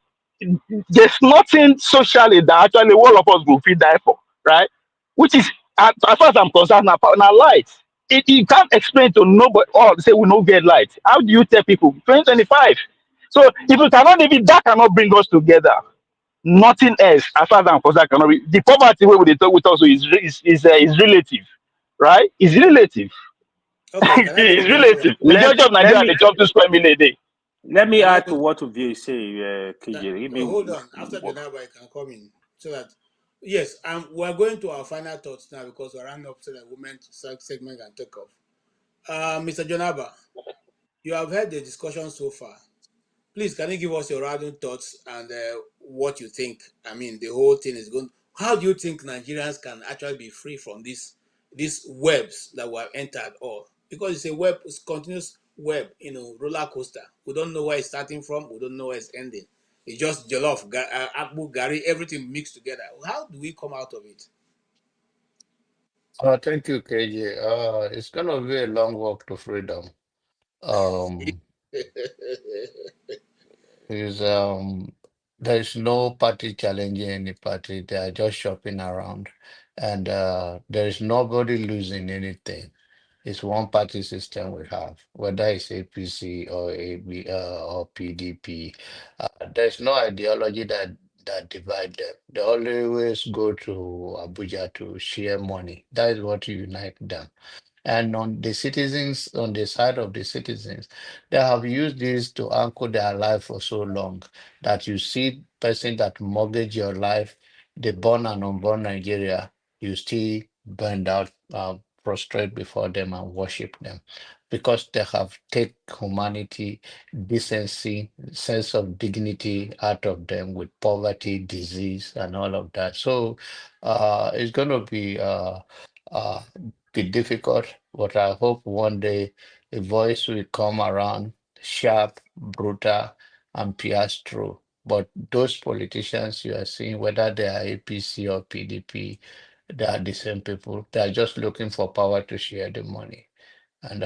there's nothing socially that actually all of us will feel die for, right? Which is, as far as I'm concerned, now light. You can't explain to nobody. Oh, say we don't get light. How do you tell people 2025? So if you cannot even that cannot bring us together. Nothing else, as far as I'm concerned, cannot be. The poverty way they talk with us is relative, right? It's relative. Okay, it's relative. The judge of Nigeria they jump to square million a day. Let me add to what you say, KJ. No, hold on. After Jonaba, I can come in so that yes, we're going to our final thoughts now because we're running up to the women segment and take off. Mr. Jonaba, you have heard the discussion so far. Please, can you give us your random thoughts and what you think? I mean, the whole thing is going. How do you think Nigerians can actually be free from these webs that we have entered? All because it's a web, it's continuous web, roller coaster. We don't know where it's starting from. We don't know where it's ending. It's just jollof, apple, gari, everything mixed together. How do we come out of it? Thank you, KJ. It's gonna be a long walk to freedom. Is There's no party challenging any party. They are just shopping around, and there is nobody losing anything. It's one party system we have, whether it's APC or or PDP. There's no ideology that divide them. They always go to Abuja to share money. That is what unite them. And on the side of the citizens, they have used this to anchor their life for so long that you see person that mortgage your life, the born and unborn Nigeria, you still burned out, prostrate before them and worship them because they have take humanity, decency, sense of dignity out of them with poverty, disease, and all of that. So it's going to uh, be difficult, but I hope one day a voice will come around, sharp, brutal, and pierce through. But those politicians you are seeing, whether they are APC or PDP, they are the same people. They are just looking for power to share the money. And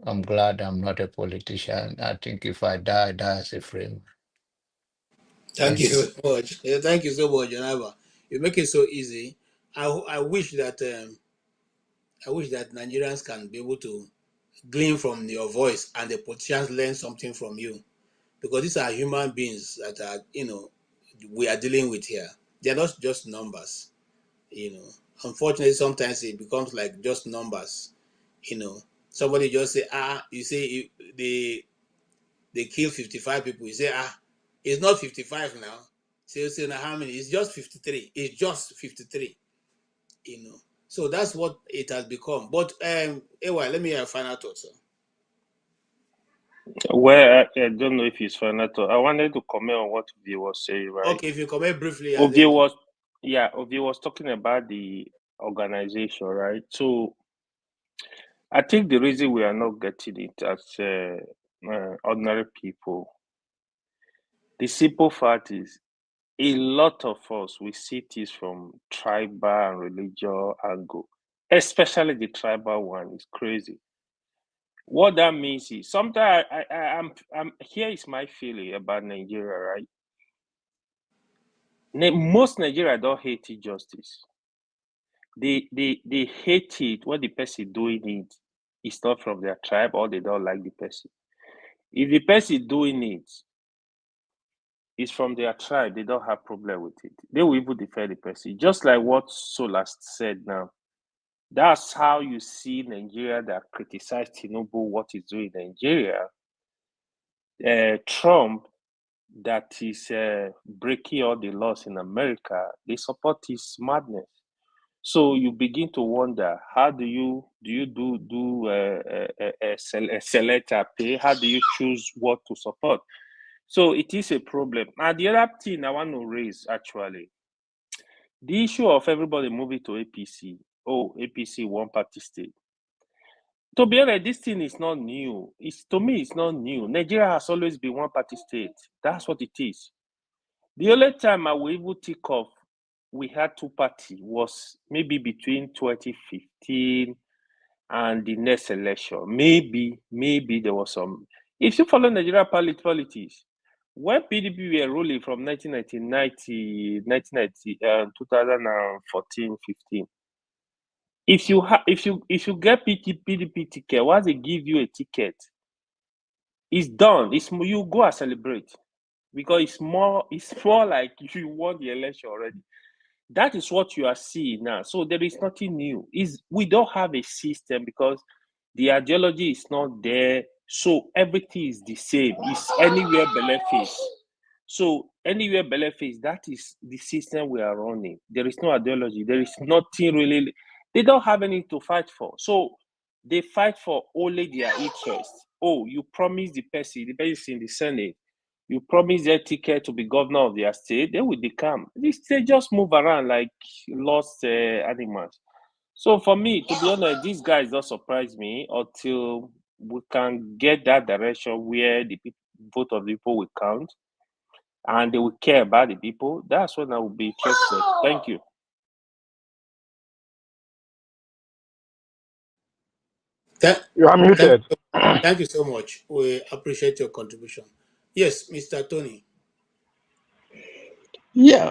I'm glad I'm not a politician. I think if I die, I die as a frame. Thank you Thank you. so much. Thank you so much, Janaba. You make it so easy. I wish that Nigerians can be able to glean from your voice and the politicians learn something from you, because these are human beings that are we are dealing with here. They are not just numbers. Unfortunately, sometimes it becomes like just numbers. Somebody just say you say they kill 55 people. You say it's not 55 now. Say now how many? It's just 53. It's just 53. So that's what it has become. But anyway, let me have a final thought, sir. Well, I don't know if it's final thought. I wanted to comment on what Ovi was saying, right? Okay, if you comment briefly. Ovi was talking about the organization, right? So I think the reason we are not getting it as ordinary people, the simple fact is, a lot of us, we see this from tribal and religious angle, especially the tribal one. Is crazy. What that means is, sometimes I'm here is my feeling about Nigeria, right? Most Nigeria don't hate injustice. They hate it when the person doing it is not from their tribe, or they don't like the person. If the person doing it is from their tribe, they don't have problem with it. They will even defend the person. Just like what Solas said now. That's how you see Nigeria that criticize Tinubu, what he's doing in Nigeria. Trump, that is breaking all the laws in America, they support his madness. So you begin to wonder, how do you select a pay? How do you choose what to support? So it is a problem. And the other thing I want to raise, actually, the issue of everybody moving to APC. Oh, APC one party state. To be honest, this thing is not new. To me, it's not new. Nigeria has always been one party state. That's what it is. The only time I will even think of we had two parties was maybe between 2015 and the next election. Maybe there was some. If you follow Nigeria politics, when PDP were ruling from 1990, 2014, 15, if you get PDP ticket, once they give you a ticket, it's done. You go and celebrate, because it's more like you won the election already. That is what you are seeing now. So there is nothing new. We don't have a system because the ideology is not there. So everything is the same. It's anywhere belle face. So anywhere belle face, that is the system we are running. There is no ideology. There is nothing really. They don't have anything to fight for. So they fight for only their interests. Oh, you promise the person in the Senate, you promise their ticket to be governor of their state, they will become. They just move around like lost animals. So for me, to be honest, these guys don't surprise me until we can get that direction where the vote of the people will count and they will care about the people. That's when I will be interested. Thank you. You are muted. Thank you so much. We appreciate your contribution. Yes, Mr. Tony. Yeah,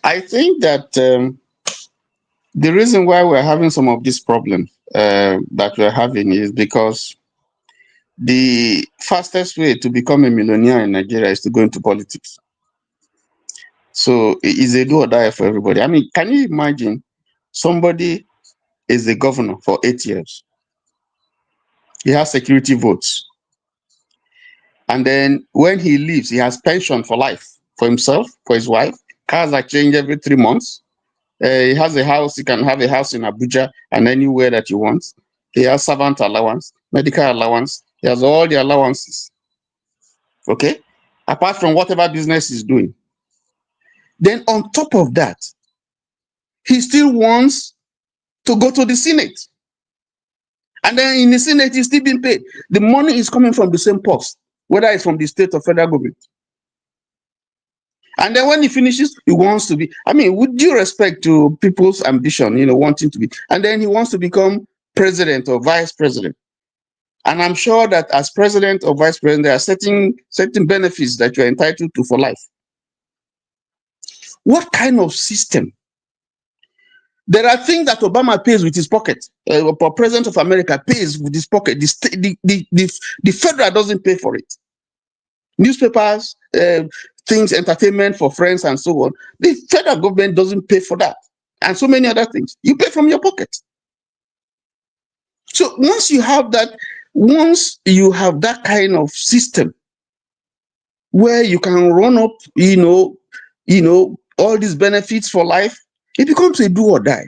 I think that the reason why we're having some of these problems that we're having is because the fastest way to become a millionaire in Nigeria is to go into politics. So it's a do or die for everybody. I mean, can you imagine somebody is the governor for 8 years? He has security votes. And then when he leaves, he has pension for life for himself, for his wife. Cars are changed every 3 months. He has a house. He can have a house in Abuja and anywhere that he wants. He has servant allowance, medical allowance. He has all the allowances. Okay? Apart from whatever business he's doing. Then on top of that, he still wants to go to the Senate. And then in the Senate, he's still being paid. The money is coming from the same post, whether it's from the state or federal government. And then when he finishes, he wants to be, I mean, with due respect to people's ambition, wanting to be, and then he wants to become president or vice president. And I'm sure that as president or vice president, there are certain benefits that you're entitled to for life. What kind of system? There are things that Obama pays with his pocket. President of America pays with his pocket. The federal doesn't pay for it. Newspapers, things, entertainment for friends and so on. The federal government doesn't pay for that. And so many other things. You pay from your pocket. So once you have that kind of system where you can run up, all these benefits for life, it becomes a do or die.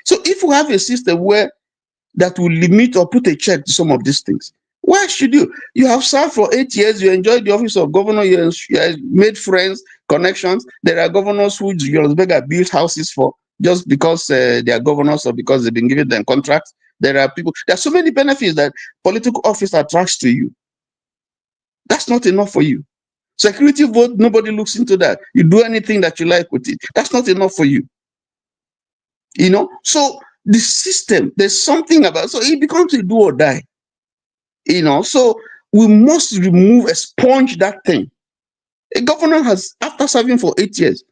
So if you have a system where that will limit or put a check to some of these things, why should you? You have served for 8 years, you enjoyed the office of governor, you have made friends, connections. There are governors who Johannesburg built houses for just because they are governors or because they've been given them contracts. There are so many benefits that political office attracts to you. That's not enough for you. Security vote, nobody looks into that. You do anything that you like with it. That's not enough for you. So the system, there's something about, so it becomes a do or die. So we must expunge that thing. A governor has, after serving for 8 years,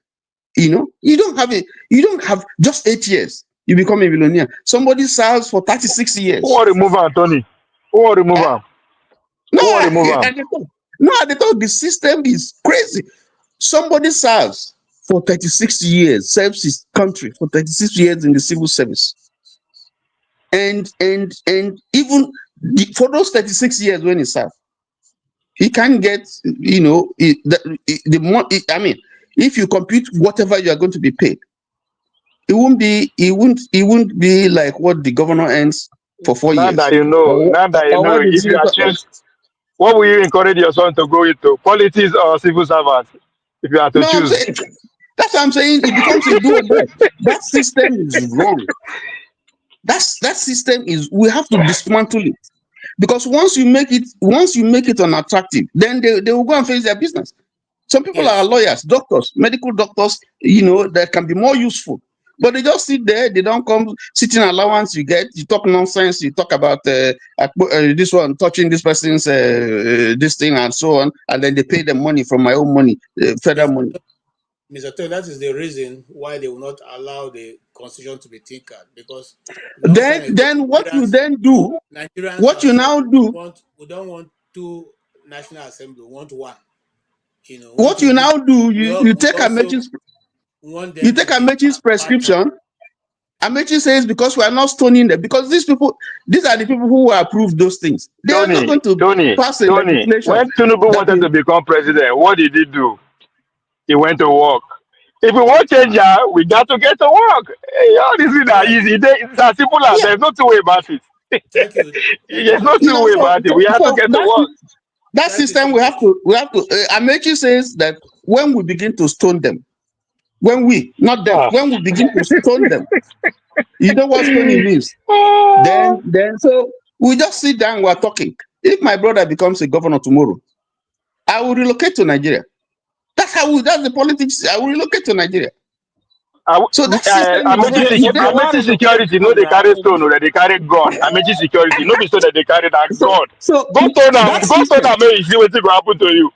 you don't have just 8 years, you become a millionaire. Somebody serves for 36 years. Who will remove him, Tony? Who will remove him? No, at the top, the system is crazy. Somebody serves for 36 years, serves his country for 36 years in the civil service. And even for those 36 years when he served, he can get, if you compute whatever you are going to be paid, it won't be like what the governor earns for 4 years. Now that you know, if you are choose, what will you encourage your son to go into? Politics or civil servant? If you have to choose. That's what I'm saying. It becomes a do or die. That system is wrong. That system is, we have to dismantle it. Because once you make it unattractive, then they will go and face their business. Some people are lawyers, doctors, medical doctors, that can be more useful. But they just sit there, they don't come, sitting allowance you get, you talk nonsense, you talk about this one, touching this person's this thing and so on, and then they pay them money from my own money, federal money. Mr. Tony, that is the reason why they will not allow the constitution to be tinkered, because then what you then do, Nigerians what you now do, we don't want 2 national assembly, we want 1. What you now do, you take Amechi's prescription. Amechi says, because we are not stoning them, because these are the people who approved those things. They are not going to pass a legislation. When Tinubu wanted to become president, what did he do? He went to work. If we want change, we got to get to work. All this is not easy. It's as simple as there's no two way about it. Thank you. There's no two way about it. We have to get to work. That system, we have to. Amechi says that when we begin to stone them, when we begin to stone them, you know what stoning means. Then so we just sit down, we're talking. If my brother becomes a governor tomorrow, I will relocate to Nigeria. That's the politics. I will relocate to Nigeria. So that Amechi security, no, they carry stone, or they carry gun. Amechi security, no, be so that they carry that gun. So go to them, you see what will happen to you.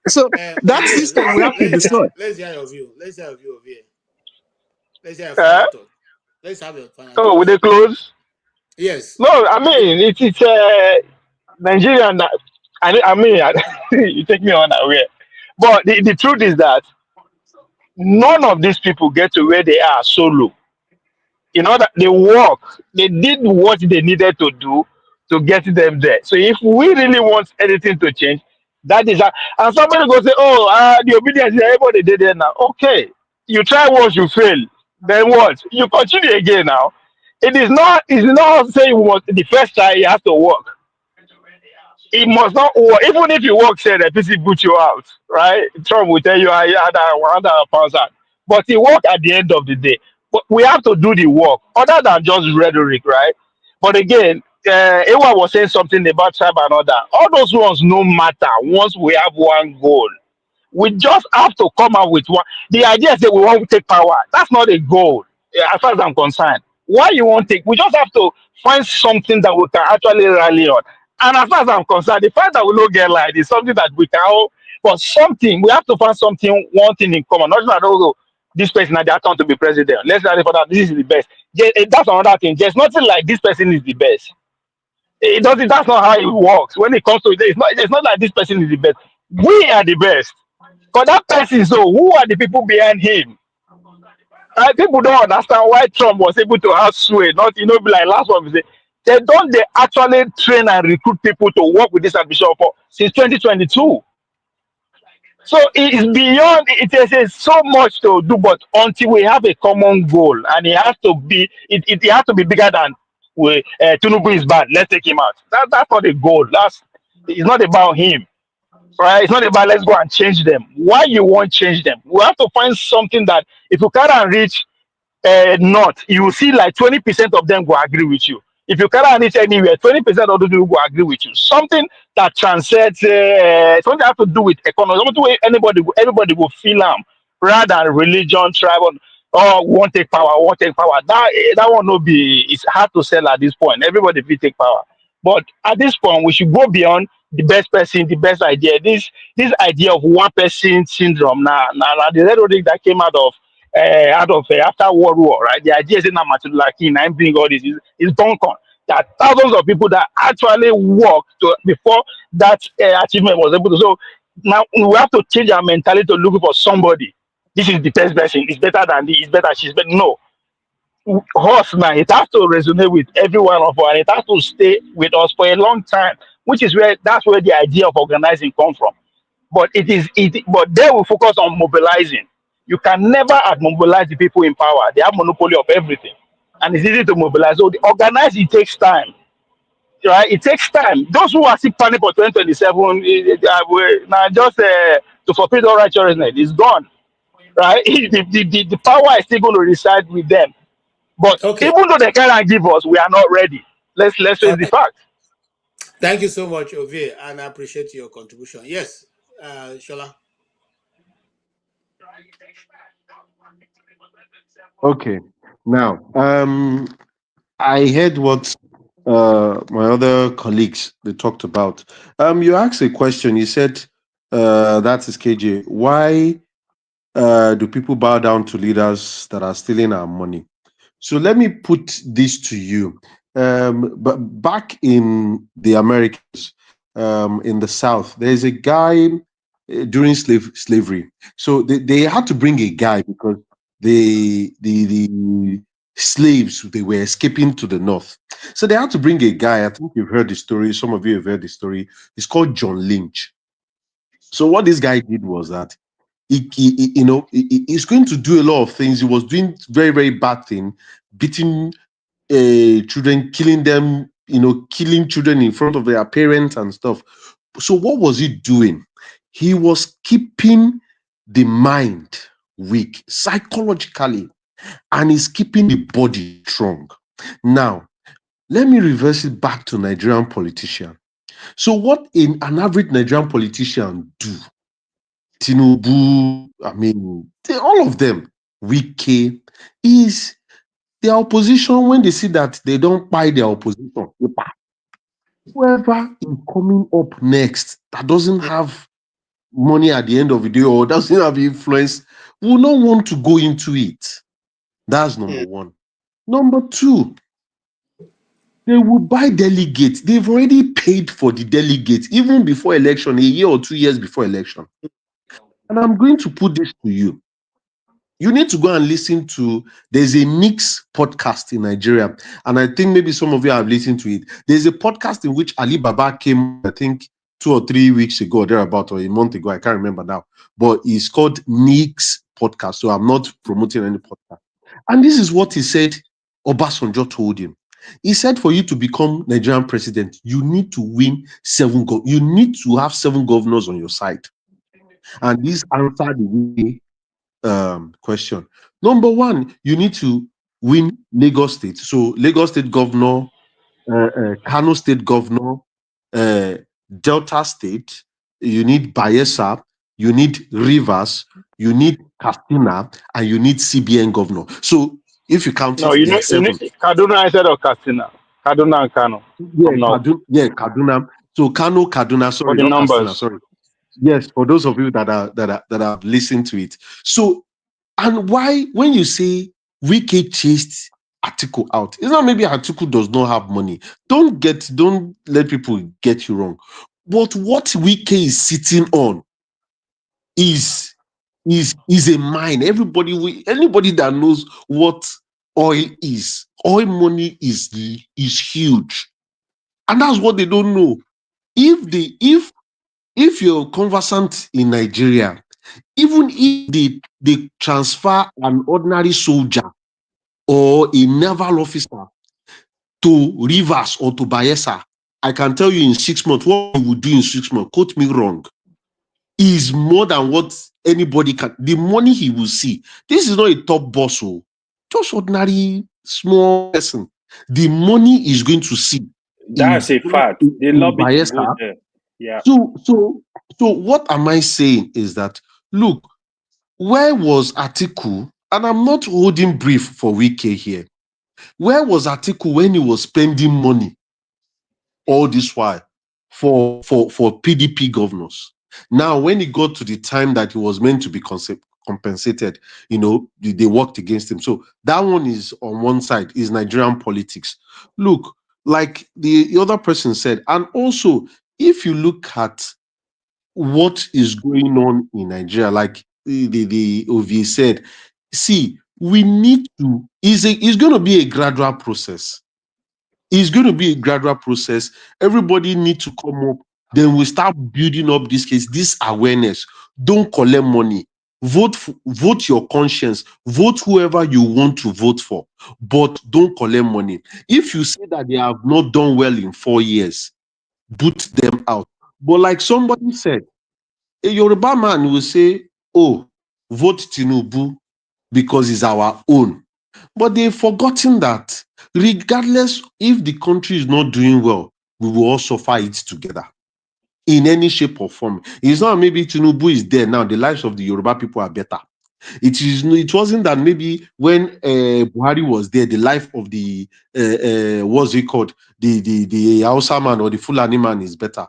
So that system we have to destroy. Let's hear your view. Let's hear your view of here. Let's hear your final thought. Let's have your final thought. Will they close? Yes. No, I mean it's Nigerian. I mean, you take me unaware. But the truth is that none of these people get to where they are solo. That they work, they did what they needed to do to get them there. So if we really want anything to change, that is and somebody go say, the obedience is everybody did there now. Okay, you try once, you fail. Then what? You continue again now. It's not saying the first try you have to work. It must not work. Even if you work, say that PC put you out, right? Trump will tell you I had £100 out. But it work at the end of the day. But we have to do the work, other than just rhetoric, right? But again, Ewa was saying something about tribe and all that. All those ones no matter once we have one goal. We just have to come up with one. The idea is that we want to take power. That's not a goal, as far as I'm concerned. Why you won't take? We just have to find something that we can actually rally on. And as far as I'm concerned, the fact that we don't get light is something that we can all, but something, we have to find something, one thing in common. Not that, oh, this person had the turn to be president. Let's not for that. This is the best. That's another thing. There's nothing like this person is the best. It doesn't. That's not how it works. When it comes to it, it's not like this person is the best. We are the best. Because that person, so who are the people behind him? People don't understand why Trump was able to outweigh, not be like last one. They actually train and recruit people to work with this administration for since 2022. So it's beyond. It is so much to do, but until we have a common goal, and it has to be, it has to be bigger than we. Tinubu is bad. Let's take him out. That's not the goal. It's not about him, right? It's not about let's go and change them. Why you won't change them? We have to find something that if you can't reach not, you will see like 20% of them will agree with you. If you cannot reach anywhere, 20% of those people will agree with you. Something that transcends, something that have to do with economy, something where everybody will feel rather than religion, tribe, or won't take power, won't take power. That one will be, it's hard to sell at this point. Everybody will take power. But at this point, we should go beyond the best person, the best idea. This idea of one person syndrome now the rhetoric that came out of after World War, right? The idea is in Amatulaki and I'm bring all this is Duncan. There are thousands of people that actually worked before that achievement was able to. So now we have to change our mentality to look for somebody. This is the best person. It's better than this. It's better. She's better. No, us now. It has to resonate with every one of us, and it has to stay with us for a long time. Which is that's where the idea of organizing comes from. But but they will focus on mobilizing. You can never mobilize the people in power. They have monopoly of everything. And it's easy to mobilize. So the organize, it takes time. Right? It takes time. Those who are still planning for 2027, now just to fulfill all righteousness, is gone. Right? The power is still going to reside with them. But even though they cannot give us, we are not ready. Let's face the fact. Thank you so much, Ovie, and I appreciate your contribution. Yes, Shola. Okay. Now, I heard what my other colleagues they talked about. You asked a question. You said, "That is KJ. Why do people bow down to leaders that are stealing our money?" So let me put this to you. But back in the Americas, in the South, there's a guy during slavery. So they had to bring a guy because the slaves, they were escaping to the north. So they had to bring a guy. I think you've heard the story. Some of you have heard the story. It's called John Lynch. So what this guy did was that he's going to do a lot of things. He was doing very, very bad thing, beating children, killing them, killing children in front of their parents and stuff. So what was he doing? He was keeping the mind weak psychologically, and he's keeping the body strong. Now, let me reverse it back to Nigerian politician. So what an average Nigerian politician do? Tinubu, all of them, Wike, is their opposition. When they see that they don't buy their opposition, whoever is coming up next that doesn't have money at the end of the day or doesn't have influence will not want to go into it. That's number one. Number two, they will buy delegates. They've already paid for the delegates even before election, a year or 2 years before election. And I'm going to put this to you. You need to go and listen to, there's a Nix podcast in Nigeria, and I think maybe some of you have listened to it. There's a podcast in which Ali Baba came, I think 2 or 3 weeks ago, thereabout, or a month ago, I can't remember now, but it's called Nix podcast, so I'm not promoting any podcast. And this is what he said Obasanjo told him. He said for you to become Nigerian president, you need to win you need to have 7 governors on your side. And this answered the question. Number one, you need to win Lagos State. So Lagos State governor, Kano State governor, Delta State, you need Bayelsa, you need Rivers, you need Katsina, and you need CBN governor. So If you count No, it, they are seven. Kaduna instead of Katsina. Kaduna and Kano. Yeah, From north. Kaduna. So Kano, Kaduna, For sorry, the not Katsina, numbers. sorry. Yes, for those of you that have listened to it. So, and why when you say Wike chased Atiku out, it's not maybe Atiku does not have money. Don't let people get you wrong. But what Wike is sitting on is a mine. Anybody that knows what oil is, oil money is huge. And that's what they don't know. If you're conversant in Nigeria, even if they transfer an ordinary soldier or a naval officer to Rivers or to Bayelsa, I can tell you in 6 months, what you would do in 6 months, quote me wrong, is more than what anybody can. The money he will see. This is not a top boss, just ordinary small person. The money is going to see. That's a fact. They lobby to go there. Yeah. So what am I saying is that, look, where was Atiku? And I'm not holding brief for Wike here. Where was Atiku when he was spending money all this while for PDP governors? Now, when he got to the time that he was meant to be compensated, they worked against him. So that one is on one side, is Nigerian politics. Look, like the other person said, and also, if you look at what is going on in Nigeria, like the OV said, see, we need to, it's going to be a gradual process. It's going to be a gradual process. Everybody needs to come up. Then we start building up this case, this awareness. Don't collect money. Vote your conscience. Vote whoever you want to vote for, but don't collect money. If you say that they have not done well in 4 years, boot them out. But like somebody said, a Yoruba man will say, oh, vote Tinubu because he's our own. But they've forgotten that regardless if the country is not doing well, we will all suffer it together in any shape or form. It's not maybe Tinubu is there now, the lives of the Yoruba people are better. It wasn't that maybe when Buhari was there, the life of the what's it called, the Hausa man or the Fulani man is better.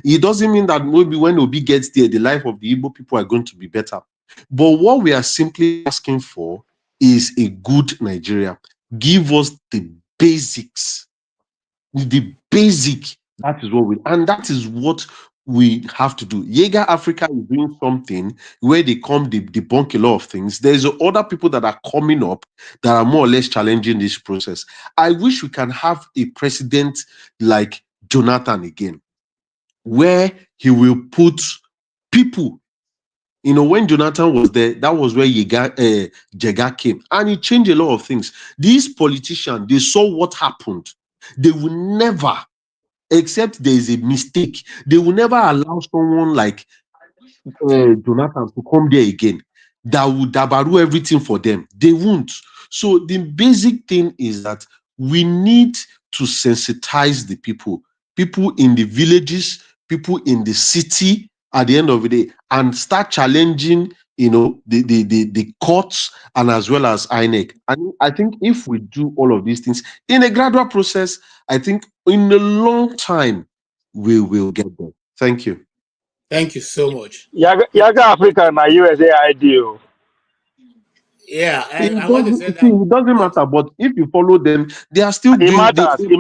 It doesn't mean that maybe when Obi gets there, the life of the Igbo people are going to be better. But what we are simply asking for is a good Nigeria. Give us the basics. The basic, that is what we have to do. Jaeger Africa is doing something where they come, they debunk a lot of things. There's other people that are coming up that are more or less challenging this process. I wish we can have a president like Jonathan again, where he will put people. When Jonathan was there, that was where Jega came, and he changed a lot of things. These politicians, they saw what happened. They will never, except there is a mistake, they will never allow someone like Jonathan to come there again that would dabaru everything for them. They won't. So the basic thing is that we need to sensitize the people in the villages, people in the city at the end of the day, and start challenging the courts and as well as INEC. And I think if we do all of these things in a gradual process, I think in a long time we will get there. Thank you. Thank you so much. Yaga Africa na USA ideal. Yeah, It doesn't matter, but if you follow them, they are still It matters. It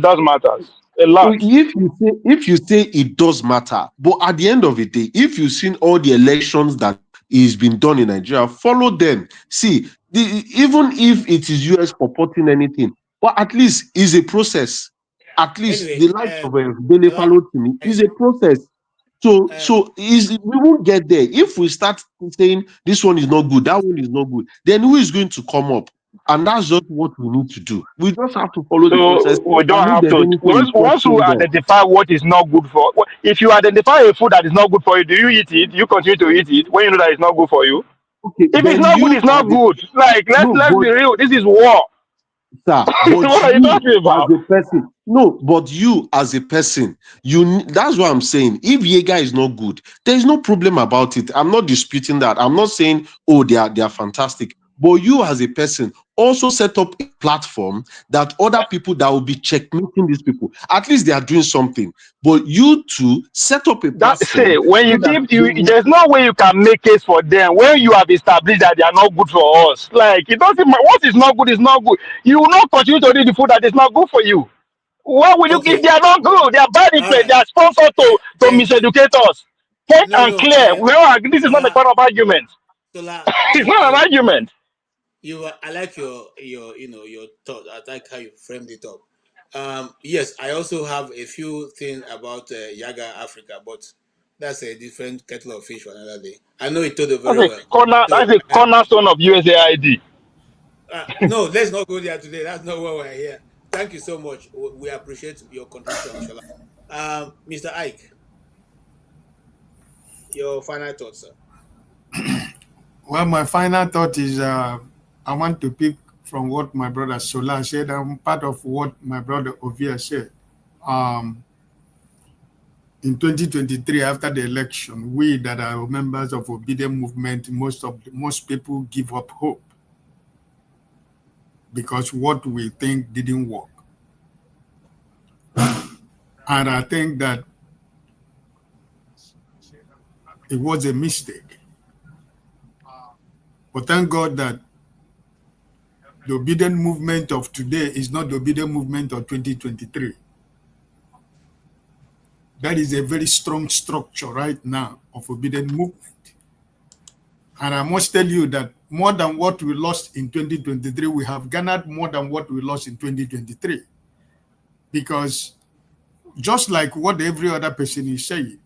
does matter a lot. If you say it does matter, but at the end of the day, if you've seen all the elections that is been done in Nigeria, follow them. See, even if it is US purporting anything, but at least is a process. At least Anyway, the life of Dele followed to me is a process. So we won't get there. If we start saying this one is not good, that one is not good, then who is going to come up? And that's just what we need to do. We just have to follow the process. We don't have to. Once we identify what is not good for, if you identify a food that is not good for you, do you eat it? Do you continue to eat it when you know that it's not good for you? Okay, if it's not good, it's not good. Like let's be real. This is war. Sir, but what are you talking about? As a person, no, but you as a person, that's what I'm saying. If Jaeger is not good, there is no problem about it. I'm not disputing that. I'm not saying, oh, they are fantastic. But you as a person also set up a platform that other people that will be checkmating these people. At least they are doing something. But you too set up a That platform. say when So you that give you, there's no way you can make case for them when you have established that they are not good for us. Like it doesn't matter. What is not good is not good. You will not continue to eat the food that is not good for you. Why will you give? Okay. They are not good. They are bad All influence. right. They are sponsored to Thank you. miseducate us. Point No, and no. clear. Well, this is not a Tola, part of argument. Tola, It's not an argument. I like your your thought. I like how you framed it up. Yes, I also have a few things about Yaga Africa, but that's a different kettle of fish for another day. I know Itodo very well. That's So a cornerstone of USAID. no, let's not go there today. That's not why we're here. Thank you so much. We appreciate your contribution, Shola. Mr. Ike, your final thoughts, sir. Well, my final thought is I want to pick from what my brother Sola said. I'm part of what my brother Ovia said. In 2023, after the election, we that are members of obedient movement, most people give up hope because what we think didn't work. And I think that it was a mistake. But thank God that the obedient movement of today is not the obedient movement of 2023. That is a very strong structure right now of obedient movement. And I must tell you that more than what we lost in 2023, we have garnered more than what we lost in 2023. Because just like what every other person is saying,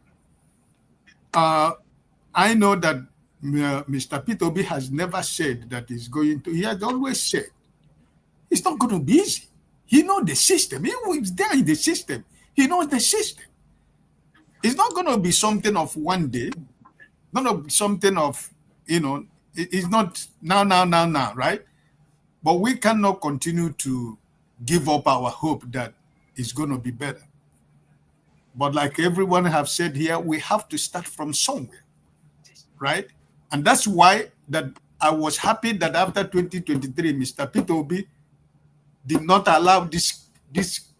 I know that Mr. Peter Obi has never said that he's going to, he has always said, it's not going to be easy. He knows the system. He was there in the system. He knows the system. It's not going to be something of one day, not something of, it's not now, right? But we cannot continue to give up our hope that it's going to be better. But like everyone have said here, we have to start from somewhere, right? And that's why that I was happy that after 2023, Mr. Peter Obi did not allow this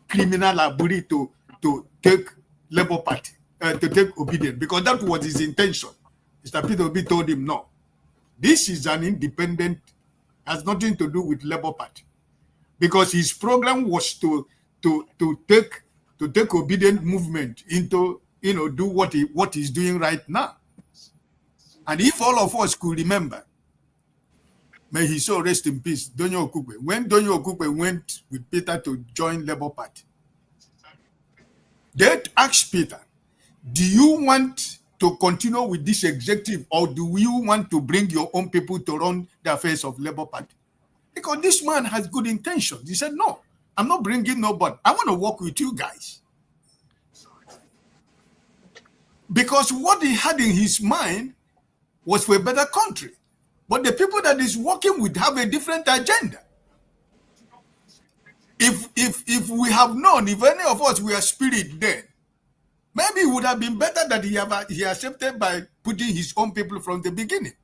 criminal Aburi to take Labour Party, to take obedience, because that was his intention. Mr. Peter Obi told him, no, this is an independent, has nothing to do with Labour Party, because his program was to take obedient movement into, do what he's doing right now. And if all of us could remember, may he so rest in peace, Donyo Okukwe. When Donyo Okukwe went with Peter to join Labour Party, they asked Peter, do you want to continue with this executive, or do you want to bring your own people to run the affairs of Labour Party? Because this man has good intentions. He said, no, I'm not bringing nobody. I want to work with you guys. Because what he had in his mind was for a better country. But the people that he's working with have a different agenda. If we have known, if any of us were spirit then, maybe it would have been better that he accepted by putting his own people from the beginning.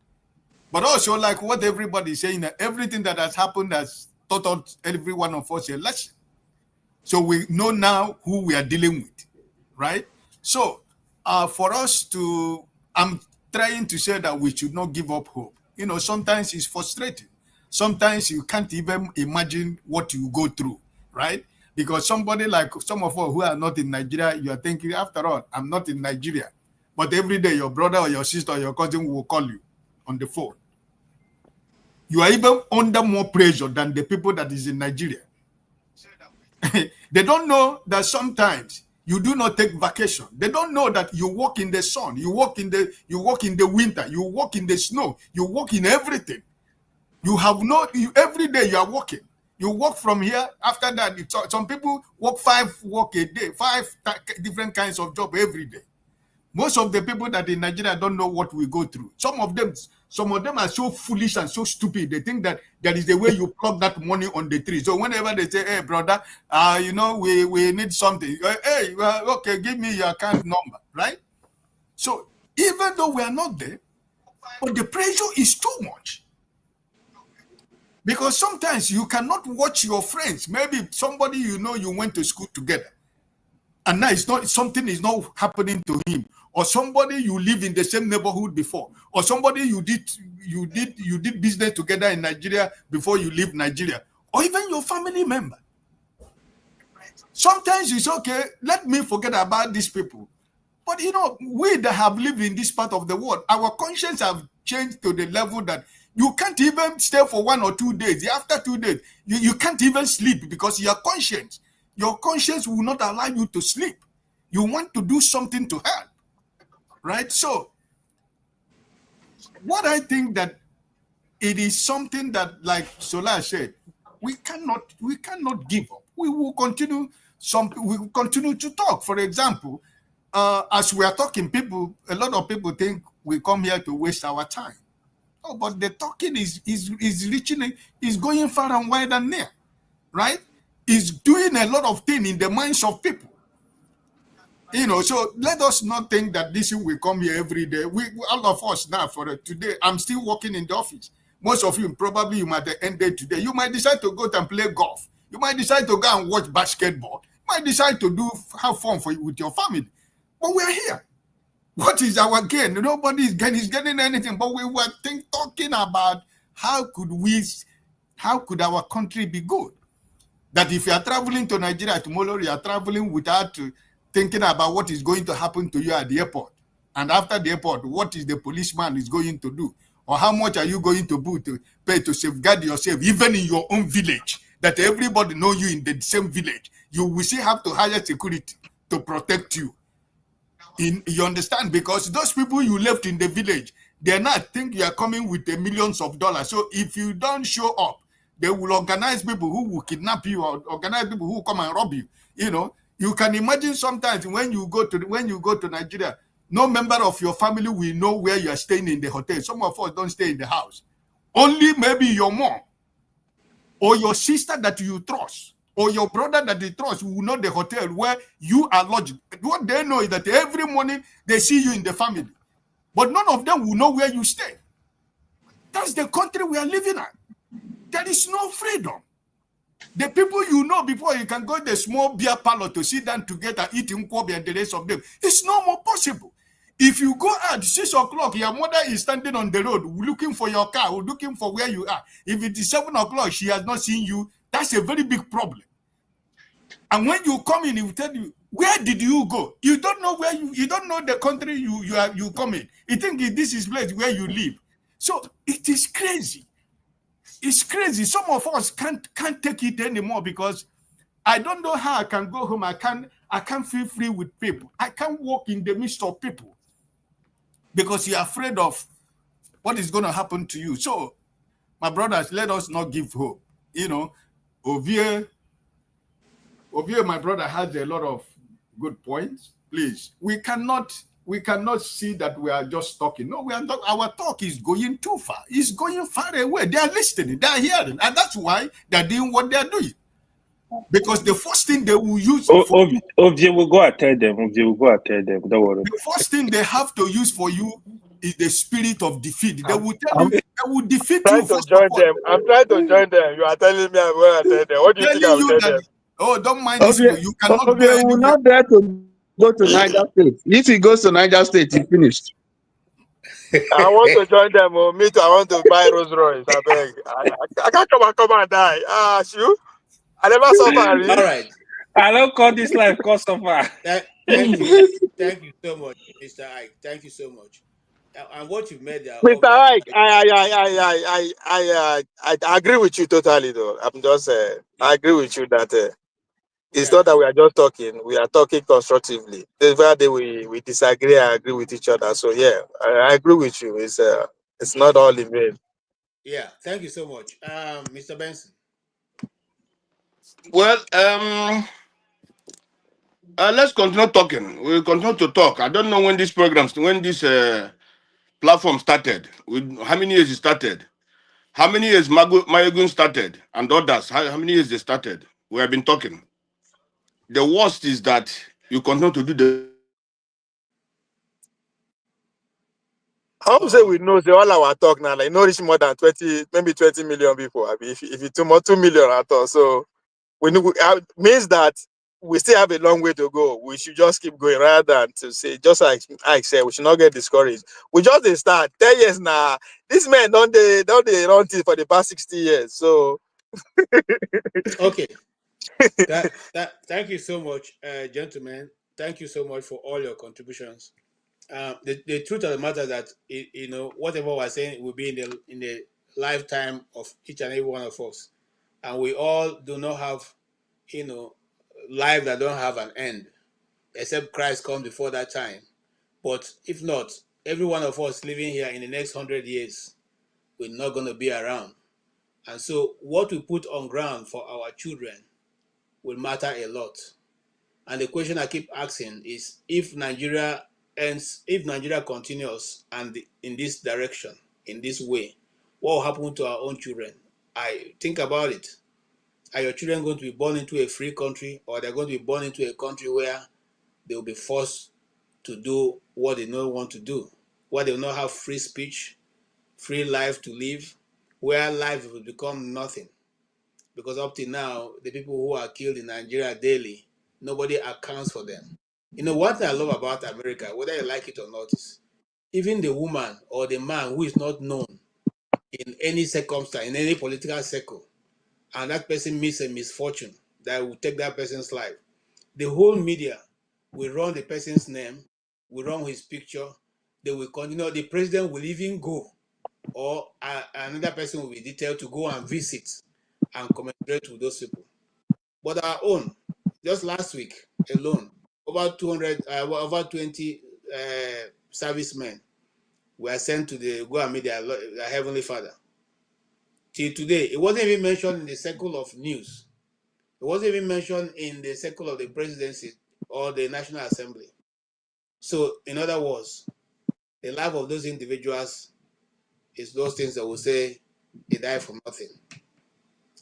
But also, like what everybody is saying, that everything that has happened has taught every one of us a lesson. So we know now who we are dealing with, right? So for us to, I'm trying to say that we should not give up hope. Sometimes it's frustrating. Sometimes you can't even imagine what you go through, right? Because somebody like some of us who are not in Nigeria, you are thinking, after all, I'm not in Nigeria. But every day your brother or your sister or your cousin will call you on the phone. You are even under more pressure than the people that is in Nigeria. They don't know that sometimes you do not take vacation. They don't know that you walk in the sun, you walk in the winter, you walk in the snow, you walk in everything. You have every day you are walking. You walk from here. After that, some people walk a day, 5 different kinds of job every day. Most of the people that in Nigeria don't know what we go through. Some of them are so foolish and so stupid. They think that is the way you plug that money on the tree. So whenever they say, hey, brother, we need something. Hey, okay, give me your account number, right? So even though we are not there, but the pressure is too much. Because sometimes you cannot watch your friends. Maybe somebody you know you went to school together, and now something is not happening to him, or somebody you live in the same neighborhood before, or somebody you did business together in Nigeria before you leave Nigeria, or even your family member. Sometimes it's okay, let me forget about these people. But you know, we that have lived in this part of the world, our conscience have changed to the level that you can't even stay for 1 or 2 days. After 2 days, you can't even sleep because your conscience will not allow you to sleep. You want to do something to help, right? So what I think that it is something that, like Sola said, we cannot give up. We will continue to talk. For example, as we are talking, a lot of people think we come here to waste our time. Oh, but the talking is reaching, is going far and wide and near, right? Is doing a lot of things in the minds of people. You know, so let us not think that this will come here every day. All of us now, for today, I'm still working in the office. Most of you, probably you might have ended today. You might decide to go out and play golf. You might decide to go and watch basketball. You might decide to have fun with your family. But we're here. What is our gain? Nobody is getting anything. But we were talking about how could our country be good? That if you are traveling to Nigeria tomorrow, you are traveling without thinking about what is going to happen to you at the airport. And after the airport, what is the policeman is going to do? Or how much are you going to pay to safeguard yourself, even in your own village, that everybody know you in the same village? You will still have to hire security to protect you. You understand? Because those people you left in the village, they not think you are coming with the millions of dollars. So if you don't show up, they will organize people who will kidnap you, or organize people who will come and rob you. You know, you can imagine sometimes when you go to Nigeria, no member of your family will know where you are staying in the hotel. Some of us don't stay in the house. Only maybe your mom or your sister that you trust, or your brother that they trust will know the hotel where you are lodging. What they know is that every morning they see you in the family, but none of them will know where you stay. That's the country we are living in. There is no freedom. The people you know before, you can go to the small beer parlor to sit down together, eating nkwobi and the rest of them. It's no more possible. If you go at 6 o'clock, your mother is standing on the road looking for your car, or looking for where you are. If it is 7 o'clock, she has not seen you. That's a very big problem. And when you come in, he will tell you, where did you go? You don't know where you don't know the country you come in. You think this is place where you live. So it is crazy. It's crazy. Some of us can't take it anymore, because I don't know how I can go home. I can't feel free with people. I can't walk in the midst of people because you're afraid of what is going to happen to you. So, my brothers, let us not give hope. You know, Ovie, my brother, has a lot of good points. Please, we cannot see that we are just talking. No, we are not. Our talk is going too far. It's going far away. They are listening. They are hearing, and that's why they're doing what they are doing. Because the first thing they will use Ovie will go and tell them. Ovie will go and tell them. Don't worry. The first thing they have to use for you is the spirit of defeat. They will tell you, they will defeat you. I'm trying to join them. You are telling me I'm going to tell them. What do you think I will tell them? Oh, don't mind this. You cannot go anywhere. Will not dare to go to Niger State. If he goes to Niger State, he's finished. I want to join them. Me too. I want to buy Rolls Royce. I beg. I can't come and die. Sure. I never suffer. All right. I don't call this life cost suffer. Thank you so much, Mr. Ike. Thank you so much. And what you made there, Mr. Ike, I agree with you totally, though. I'm just I agree with you that it's not that we are just talking; we are talking constructively. The very day we disagree, I agree with each other. So yeah, I agree with you. It's not all in vain. Yeah, thank you so much, Mr. Benson. Well, let's continue talking. We'll continue to talk. I don't know when this platform started. How many years it started? How many years Mayogun started and others? How many years they started? We have been talking. The worst is that you continue to do I'm say we know say all our talk now, like no reach more than 20, maybe 20 million people. I mean, if it's 2 million at all, so we know means that we still have a long way to go. We should just keep going rather than to say, just like I said, we should not get discouraged. We just dey start 10 years now. This man don't they run things for the past 60 years. So Okay. Thank you so much, gentlemen. Thank you so much for all your contributions. The truth of the matter is that whatever we're saying will be in the lifetime of each and every one of us, and we all do not have life that don't have an end, except Christ comes before that time. But if not, every one of us living here in the next 100 years, we're not going to be around, and so what we put on ground for our children will matter a lot. And the question I keep asking is, if Nigeria continues and in this direction, in this way, what will happen to our own children? I think about it. Are your children going to be born into a free country, or they're going to be born into a country where they will be forced to do what they don't want to do, where they will not have free speech, free life to live, where life will become nothing? Because up till now, the people who are killed in Nigeria daily, nobody accounts for them. What I love about America, whether you like it or not, is even the woman or the man who is not known in any circumstance, in any political circle, and that person meets a misfortune that will take that person's life, the whole media will run the person's name, will run his picture, they will continue, the president will even go, or another person will be detailed to go and visit and commiserate with those people. But our own, just last week alone, over 20 servicemen were sent to go and meet their Heavenly Father. Till today, it wasn't even mentioned in the circle of news. It wasn't even mentioned in the circle of the presidency or the National Assembly. So, in other words, the life of those individuals is those things that will say they die for nothing.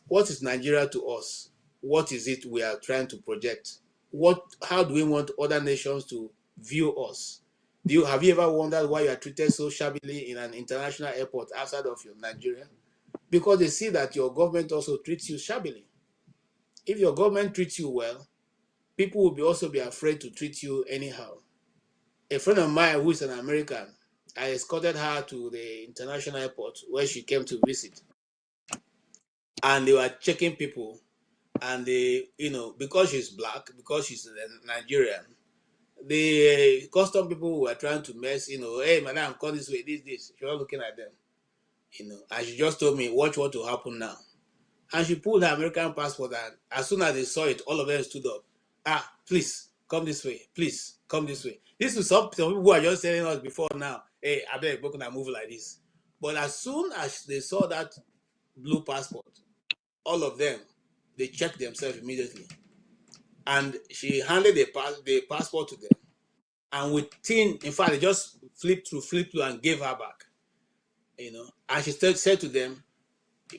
What is Nigeria to us? What is it we are trying to project? How do we want other nations to view us? Have you ever wondered why you are treated so shabbily in an international airport outside of Nigeria? Because they see that your government also treats you shabbily. If your government treats you well, people will also be afraid to treat you anyhow. A friend of mine who is an American, I escorted her to the international airport where she came to visit. And they were checking people, and they, because she's black, because she's a Nigerian, the custom people were trying to mess, hey, madam, come this way, this. She was looking at them, and she just told me, watch what will happen now. And she pulled her American passport, and as soon as they saw it, all of them stood up. Please, come this way. Please, come this way. This is some people who are just telling us before now, hey, I better book and move like this. But as soon as they saw that blue passport, all of them, they checked themselves immediately. And she handed the passport to them. And in fact, they just flipped through and gave her back. And she said to them,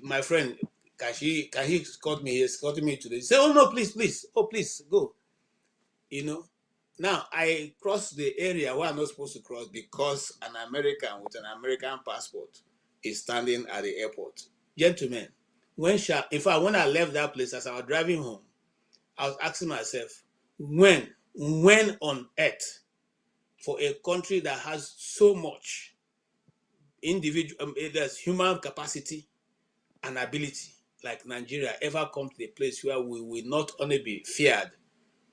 my friend, can he escort me? He escorted me today. He said, oh no, please. Oh, please, go. Now I crossed the area where I'm not supposed to cross because an American with an American passport is standing at the airport. Gentlemen, in fact, when I left that place, as I was driving home, I was asking myself, when on earth, for a country that has so much there's human capacity and ability like Nigeria, ever come to a place where we will not only be feared,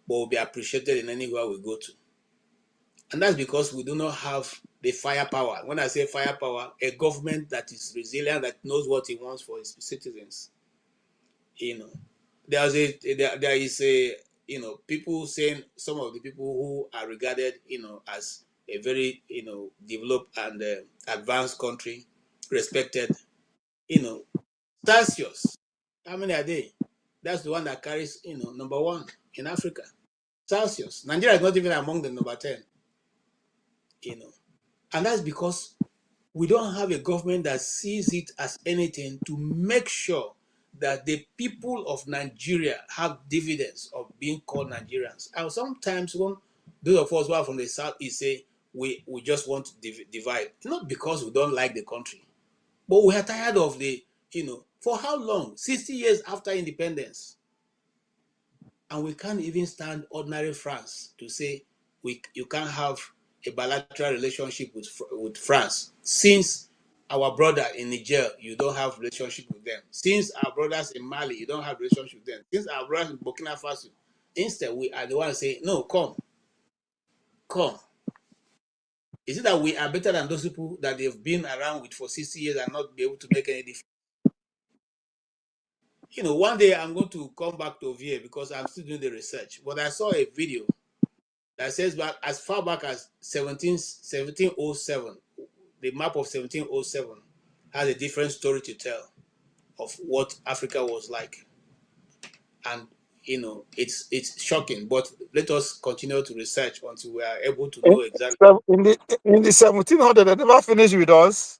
but will be appreciated in anywhere we go to? And that's because we do not have the firepower. When I say firepower, a government that is resilient, that knows what it wants for its citizens. There is people saying, some of the people who are regarded, as a very, developed and advanced country, respected, Celsius. How many are they? That's the one that carries, number one in Africa. Celsius. Nigeria is not even among the number 10. And that's because we don't have a government that sees it as anything to make sure that the people of Nigeria have dividends of being called Nigerians. And sometimes when those of us who are from the South, say, we just want to divide. Not because we don't like the country, but we are tired of for how long? 60 years after independence. And we can't even stand ordinary France to say you can't have a bilateral relationship with France. Since our brother in Niger, you don't have relationship with them. Since our brothers in Mali, you don't have relationship with them. Since our brothers in Burkina Faso, instead we are the ones saying, no, come. Is it that we are better than those people that they've been around with for 60 years and not be able to make any difference? One day I'm going to come back to OVA because I'm still doing the research. But I saw a video that says back as far back as 1707, the map of 1707 has a different story to tell of what Africa was like. And it's shocking, but let us continue to research until we are able to know exactly. In the 1700, they never finished with us.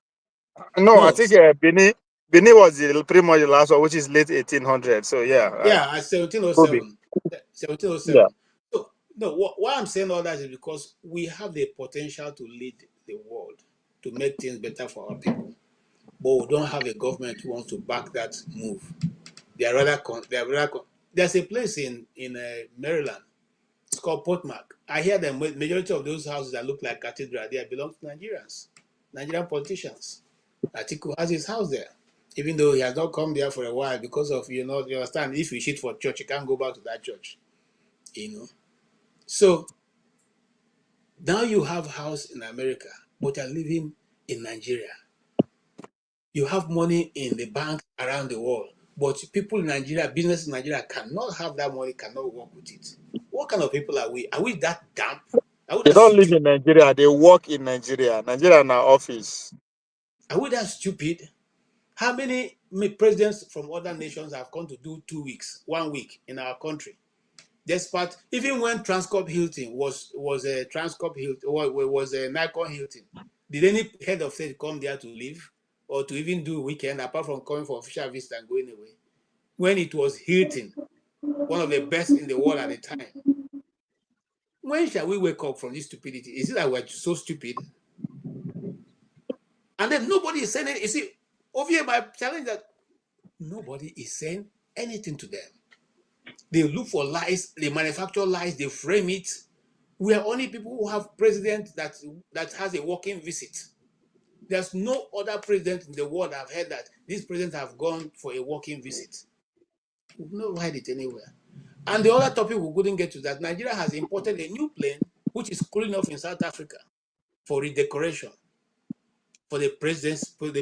No, I think Benin was pretty much the last one, which is late 1800. So yeah. Yeah, at 1707. 1707. Yeah. So no, why I'm saying all that is because we have the potential to lead the world, to make things better for our people, but we don't have a government who wants to back that move. They are rather. There's a place in Maryland. It's called Portmark. I hear the majority of those houses that look like cathedral, they belong to Nigerians, Nigerian politicians. Atiku has his house there, even though he has not come there for a while because of, you understand, if you shit for church, you can't go back to that church, So now you have house in America, but you're living in Nigeria. You have money in the bank around the world, but people in Nigeria, business in Nigeria cannot have that money, cannot work with it. What kind of people are we? Are we that damp? They don't live in Nigeria, they work in Nigeria. Nigeria in our office. Are we that stupid? How many presidents from other nations have come to do 2 weeks, 1 week in our country? Despite, even when Transcorp Hilton was a Transcorp Hilton, was a Nikon Hilton, did any head of state come there to live or to even do weekend apart from coming for official visit and going away? When it was Hilton, one of the best in the world at the time. When shall we wake up from this stupidity? Is it that we're so stupid? And then nobody is saying it. You see, over here, my challenge that nobody is saying anything to them. They look for lies, they manufacture lies, they frame it. We are only people who have president that has a working visit. There's no other president in the world I've heard that these presidents have gone for a working visit. We've not read it anywhere. And the other topic we couldn't get to that Nigeria has imported a new plane which is cooling off in South Africa for redecoration for the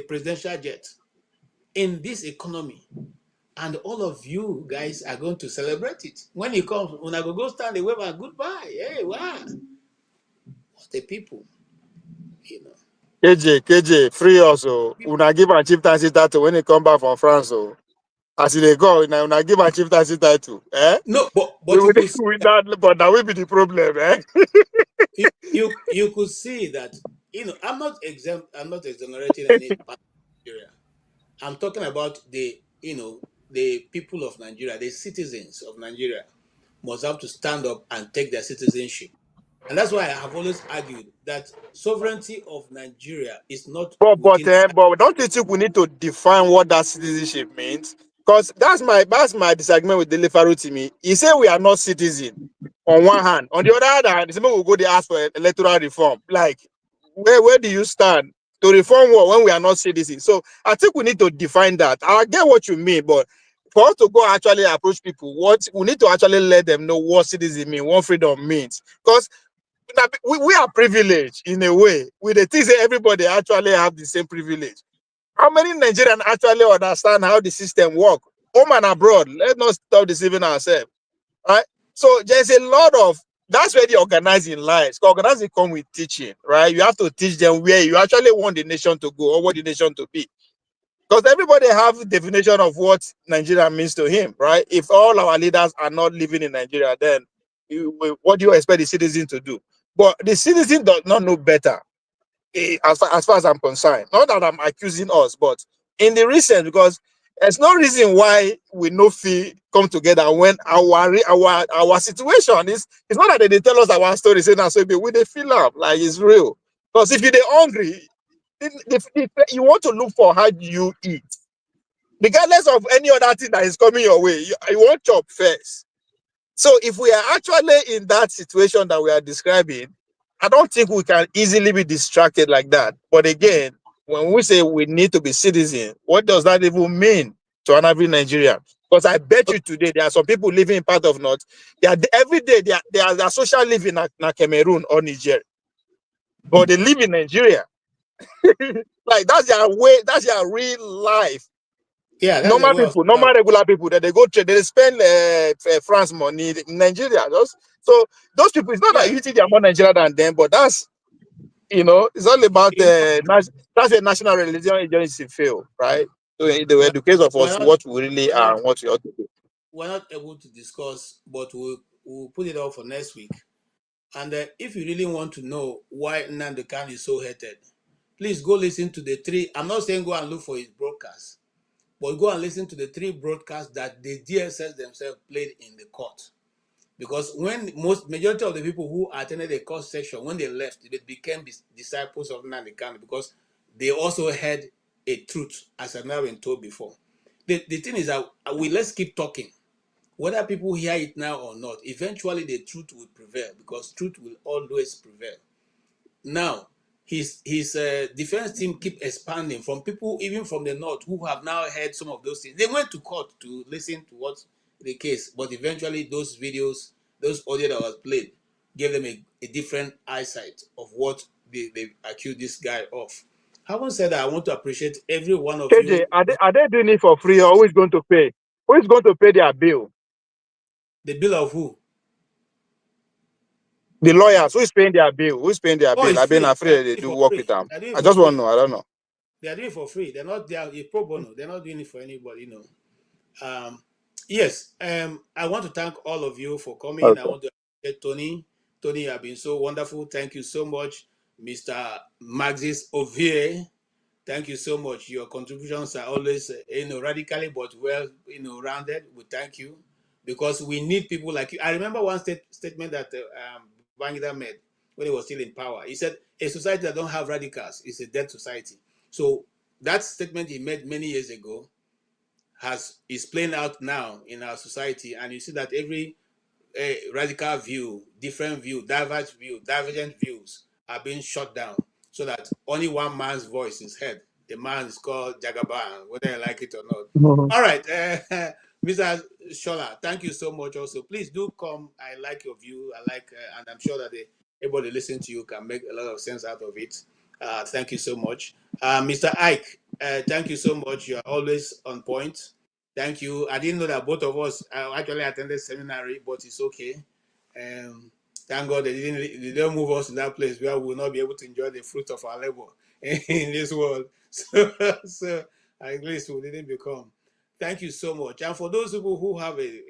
presidential jet in this economy. And all of you guys are going to celebrate it. When it comes, when I go stand the wave and goodbye. Hey, wow. What the people, KJ, free also. Una give a chieftaincy title when he come back from France. So as they go, una give a chieftaincy title. No, but you could see but that will be the problem, you could see that, I'm not exonerating any part of Nigeria. I'm talking about the people of Nigeria, the citizens of Nigeria must have to stand up and take their citizenship. And that's why I have always argued that sovereignty of Nigeria is not But don't you think we need to define what that citizenship means? Because that's my disagreement with Dele Farutimi. He said we are not citizen on one hand. On the other hand, somebody will go there ask for electoral reform. Like, where do you stand to reform what when we are not citizens? So I think we need to define that. I get what you mean, but for us to go actually approach people, what we need to actually let them know what citizen mean, what freedom means. Because we are privileged in a way. With the things that everybody actually have the same privilege. How many Nigerians actually understand how the system works? Home and abroad. Let's not stop deceiving ourselves. Right? So there's a lot of that's where the organizing lies. Organizing comes with teaching, right? You have to teach them where you actually want the nation to go or what the nation to be. Because everybody have a definition of what Nigeria means to him, right? If all our leaders are not living in Nigeria, then what do you expect the citizen to do? But the citizen does not know better, as far as I'm concerned. Not that I'm accusing us, but in the recent, because There's no reason why we no fee come together when our situation is. It's not that they tell us our story, say now so we they feel up like it's real. Because if you're hungry, if you want to look for how you eat, regardless of any other thing that is coming your way, you want chop first. So if we are actually in that situation that we are describing, I don't think we can easily be distracted like that. But again, when we say we need to be citizen, what does that even mean to an average Nigerian? Because I bet you today there are some people living in part of North. They are every day they are social living in Cameroon or Niger, but they live in Nigeria. Like that's their way. That's their real life. Yeah, that's Normal the way of people, normal regular people that they go trade, they spend France money in Nigeria. So those people, it's not that you think they're more Nigerian than them, but that's it's all about that's a national religion agency feel, right? So they will educate of us what we really are and what we ought to do. We're not able to discuss, but we'll put it off for next week. And if you really want to know why Nnamdi Kanu is so hated, please go listen to the 3. I'm not saying go and look for his broadcast, but go and listen to the 3 broadcasts that the DSS themselves played in the court. Because when majority of the people who attended the court session, when they left, they became disciples of Nnamdi Kanu because they also heard a truth, as I've never been told before. The thing is that let's keep talking. Whether people hear it now or not, eventually the truth will prevail because truth will always prevail. Now, his defense team keep expanding from people even from the north who have now heard some of those things. They went to court to listen to what the case, but eventually those videos, those audio that was played, gave them a different eyesight of what they accused this guy of. Having said that, I want to appreciate every one of KJ, you. are they doing it for free or who is going to pay? Who is going to pay their bill? The bill of who? The lawyers. Who is paying their bill? Who is paying their bill? I've been afraid they do work with them. I just want to know. I don't know. They are doing it for free. They're not there pro bono. They're not doing it for anybody, Yes, I want to thank all of you for coming. Okay. I want to appreciate Tony. Tony, you have been so wonderful. Thank you so much. Mr. Maxis Ovie, thank you so much. Your contributions are always, radically but well, rounded. We thank you because we need people like you. I remember one statement that Bangida made when he was still in power. He said, a society that don't have radicals is a dead society. So that statement he made many years ago is playing out now in our society, and you see that every radical view, different view, divergent views are being shut down so that only one man's voice is heard. The man is called Jagaban, whether I like it or not. Mhm. All right, Mr. Shola, thank you so much. Also, please do come. I like your view. And I'm sure that everybody listening to you can make a lot of sense out of it. Thank you so much, Mr. Ike. Thank you so much. You are always on point. Thank you. I didn't know that both of us actually attended seminary, but it's okay. Thank God they don't move us in that place where we will not be able to enjoy the fruit of our labor in this world. So at least we didn't become. Thank you so much. And for those people who have a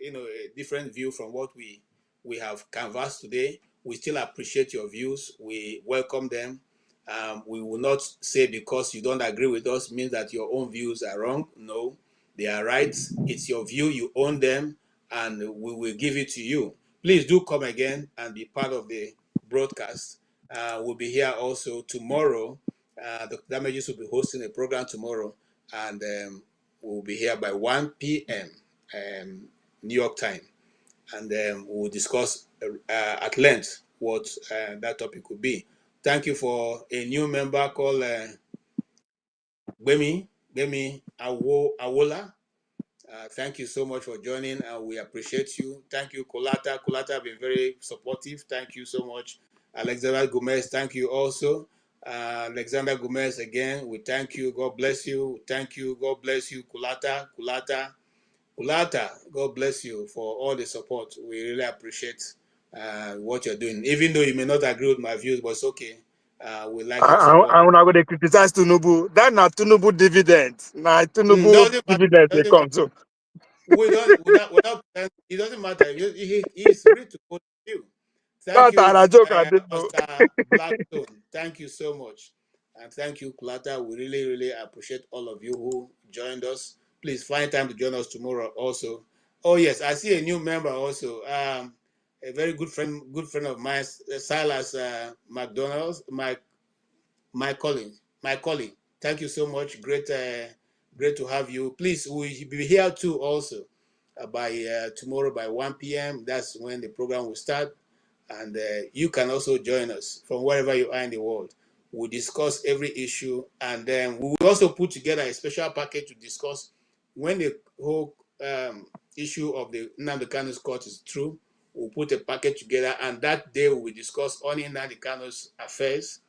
different view from what we have canvassed today, we still appreciate your views. We welcome them. We will not say because you don't agree with us means that your own views are wrong. No, they are right. It's your view. You own them, and we will give it to you. Please do come again and be part of the broadcast. We'll be here also tomorrow. Dr. Damages will be hosting a program tomorrow, and we'll be here by 1 p.m. New York time, and we'll discuss at length what that topic could be. Thank you for a new member called Gbemi Awola. Thank you so much for joining, and we appreciate you. Thank you, Kolata. Kolata have been very supportive. Thank you so much. Alexander Gomez, thank you also. Alexander Gomez, again, we thank you. God bless you. Thank you. God bless you, Kulata. God bless you for all the support. We really appreciate what you're doing. Even though you may not agree with my views, but it's okay. We like your support. I'm not going to criticize Tinubu. That not Tinubu dividend. Nah, Tinubu Doesn't matter. dividend they come too. Without it doesn't matter. He's free to quote you. Thank Not you, a joke. I didn't know. Oscar Blackstone. Thank you so much. And thank you, Kulata. We really, really appreciate all of you who joined us. please find time to join us tomorrow also. Oh yes, I see a new member also. A very good friend of mine, Silas McDonald's, my colleague. Thank you so much. Great to have you. Please, we'll be here too also by tomorrow by 1 p.m. That's when the program will start. And you can also join us from wherever you are in the world. We'll discuss every issue, and then we will also put together a special package to discuss when the whole issue of the Nnamdi Kanu's court is through. We'll put a package together, and that day we will discuss only Nnamdi Kanu's affairs.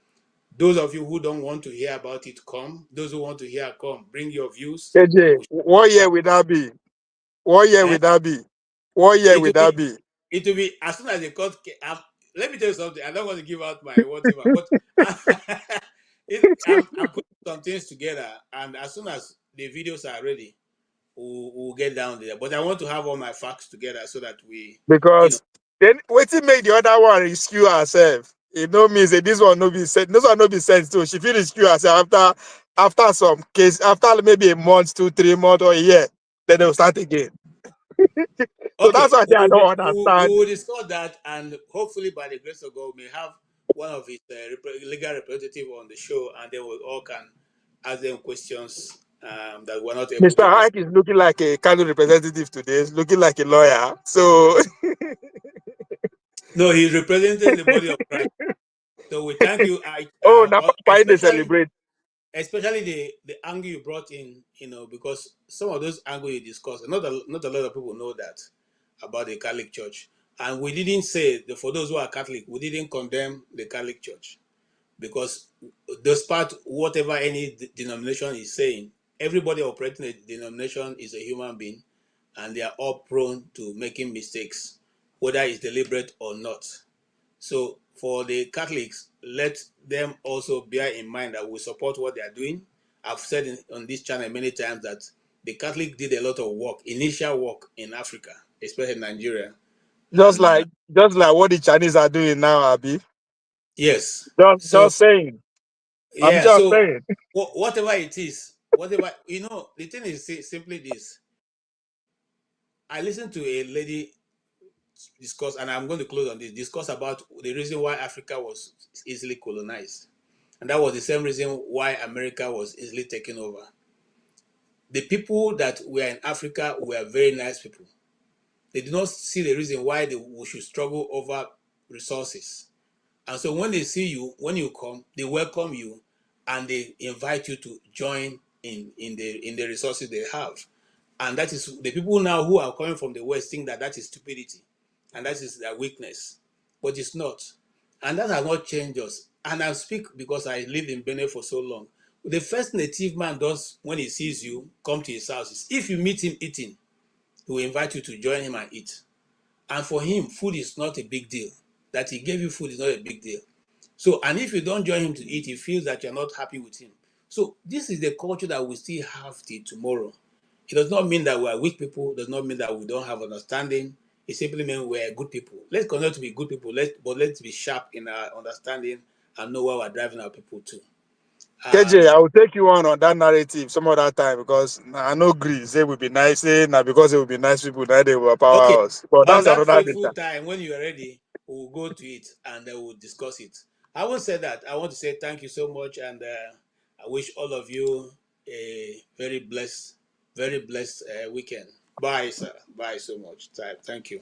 Those of you who don't want to hear about it, come. Those who want to hear, come. Bring your views. KJ, what year will that be? What year will that be? What year will that be? It will be as soon as the court. Let me tell you something. I don't want to give out my whatever, but I'm putting some things together, and as soon as the videos are ready, we'll get down there. But I want to have all my facts together so that we, Because then waiting make the other one rescue herself. It no means that this one no be sent. This one no be sent to. She feel rescue herself after some case, after maybe a month, 2, 3 months, or a year, then they'll start again. So that's why I don't understand. We will discuss that, and hopefully by the grace of God, we may have one of his legal representatives on the show, and then we all can ask them questions that we're not able Mr. to Ike is looking like a Cardinal representative today. He's looking like a lawyer. So no, he's representing the body of Christ. So we thank you, Ike. now they celebrate. Especially the angle you brought in, because some of those angles you discussed, not a lot of people know that about the Catholic Church. And we didn't say, for those who are Catholic, we didn't condemn the Catholic Church. Because despite whatever any denomination is saying, everybody operating a denomination is a human being, and they are all prone to making mistakes, whether it's deliberate or not. So for the Catholics, let them also bear in mind that we support what they are doing. I've said on this channel many times that the Catholic did a lot of work, initial work in Africa, especially Nigeria. Just like what the Chinese are doing now, Abi. Yes. Just saying. Yeah, I'm just saying. Whatever it is, the thing is simply this. I listened to a lady discuss, and I'm going to close on this, discuss about the reason why Africa was easily colonized. And that was the same reason why America was easily taken over. The people that were in Africa were very nice people. They did not see the reason why we should struggle over resources. And so when they see you, when you come, they welcome you and they invite you to join in the resources they have. And that is the people now who are coming from the West think that is stupidity and that is their weakness, but it's not. And that has not changed us. And I speak because I lived in Benin for so long. The first native man does when he sees you come to his house is if you meet him eating, he will invite you to join him and eat. And for him, food is not a big deal. That he gave you food is not a big deal. So, and if you don't join him to eat, he feels that you're not happy with him. So this is the culture that we still have till tomorrow. It does not mean that we are weak people. It does not mean that we don't have understanding. It simply means we are good people. Let's continue to be good people. Let's be sharp in our understanding and know where we're driving our people to. KJ, I will take you on that narrative some other time because I know agree. Say will be nice, say now because it will be nice people that they will power us. But that's on that another fateful matter. time when you are ready, we'll go to it and then we'll discuss it. Having said that, I want to say thank you so much, and I wish all of you a very blessed weekend. Bye, sir. Bye so much. Thank you.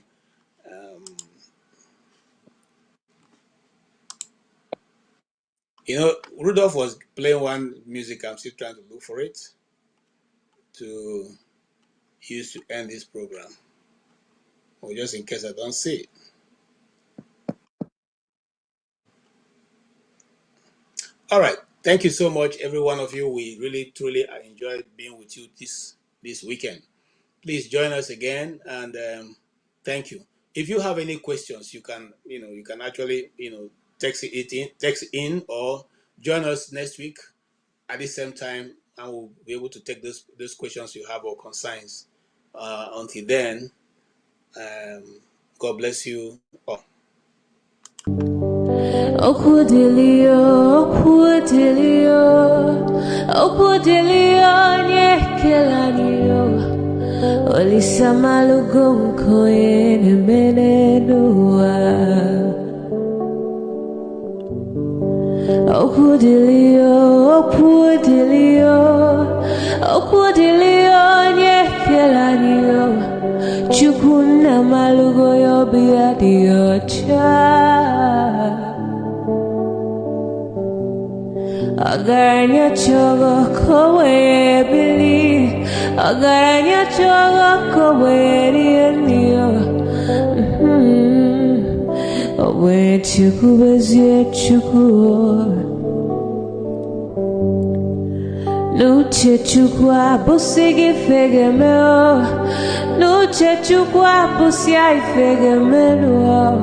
Rudolph was playing one music. I'm still trying to look for it to use to end this program, or just in case I don't see it. All right. Thank you so much, every one of you. We really, truly enjoyed being with you this weekend. Please join us again, and thank you. If you have any questions, you can actually, text in or join us next week at the same time, and we'll be able to take those questions you have or concerns. Until then, God bless you all. Okudelio, okudelio, okudelio, kelanyo Olisa malugo koyene menenua Okudilio nye kelanyo Chukuna malugo yo biadio cha Agaranya chogo kowe bili Agaranya chogo kowe rienio Owe chuku bezie chuku Nuche chukwa busigi fegemeo Nuche chukwa busia ifegemelo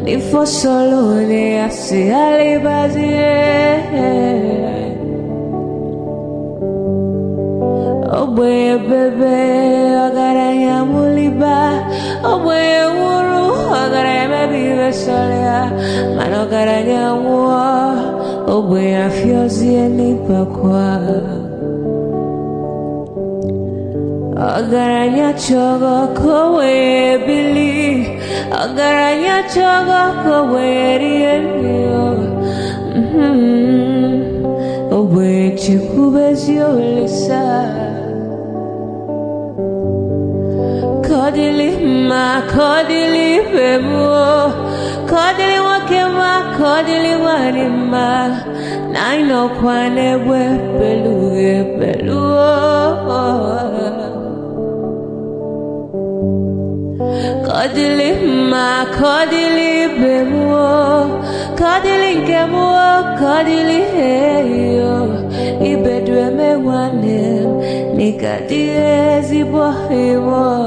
Nifo solo ne asi alibazie Oboye bebe agaranya muliba Oboye wuru agaranya mebibe solea Mano garanya uwa Oboye afyozi enipakwa Agaranya chogo kowe bili Agaranya chogo kowe rienyo Oboye chikubezi olisa Kodili ma kodili bemo Kodili wakema kodili wanima Naino kwane we peluge peluo Kodili ma kodili bemo Kodili kemo kodili heyo Ibedwe me wane Nikadiezi bohimo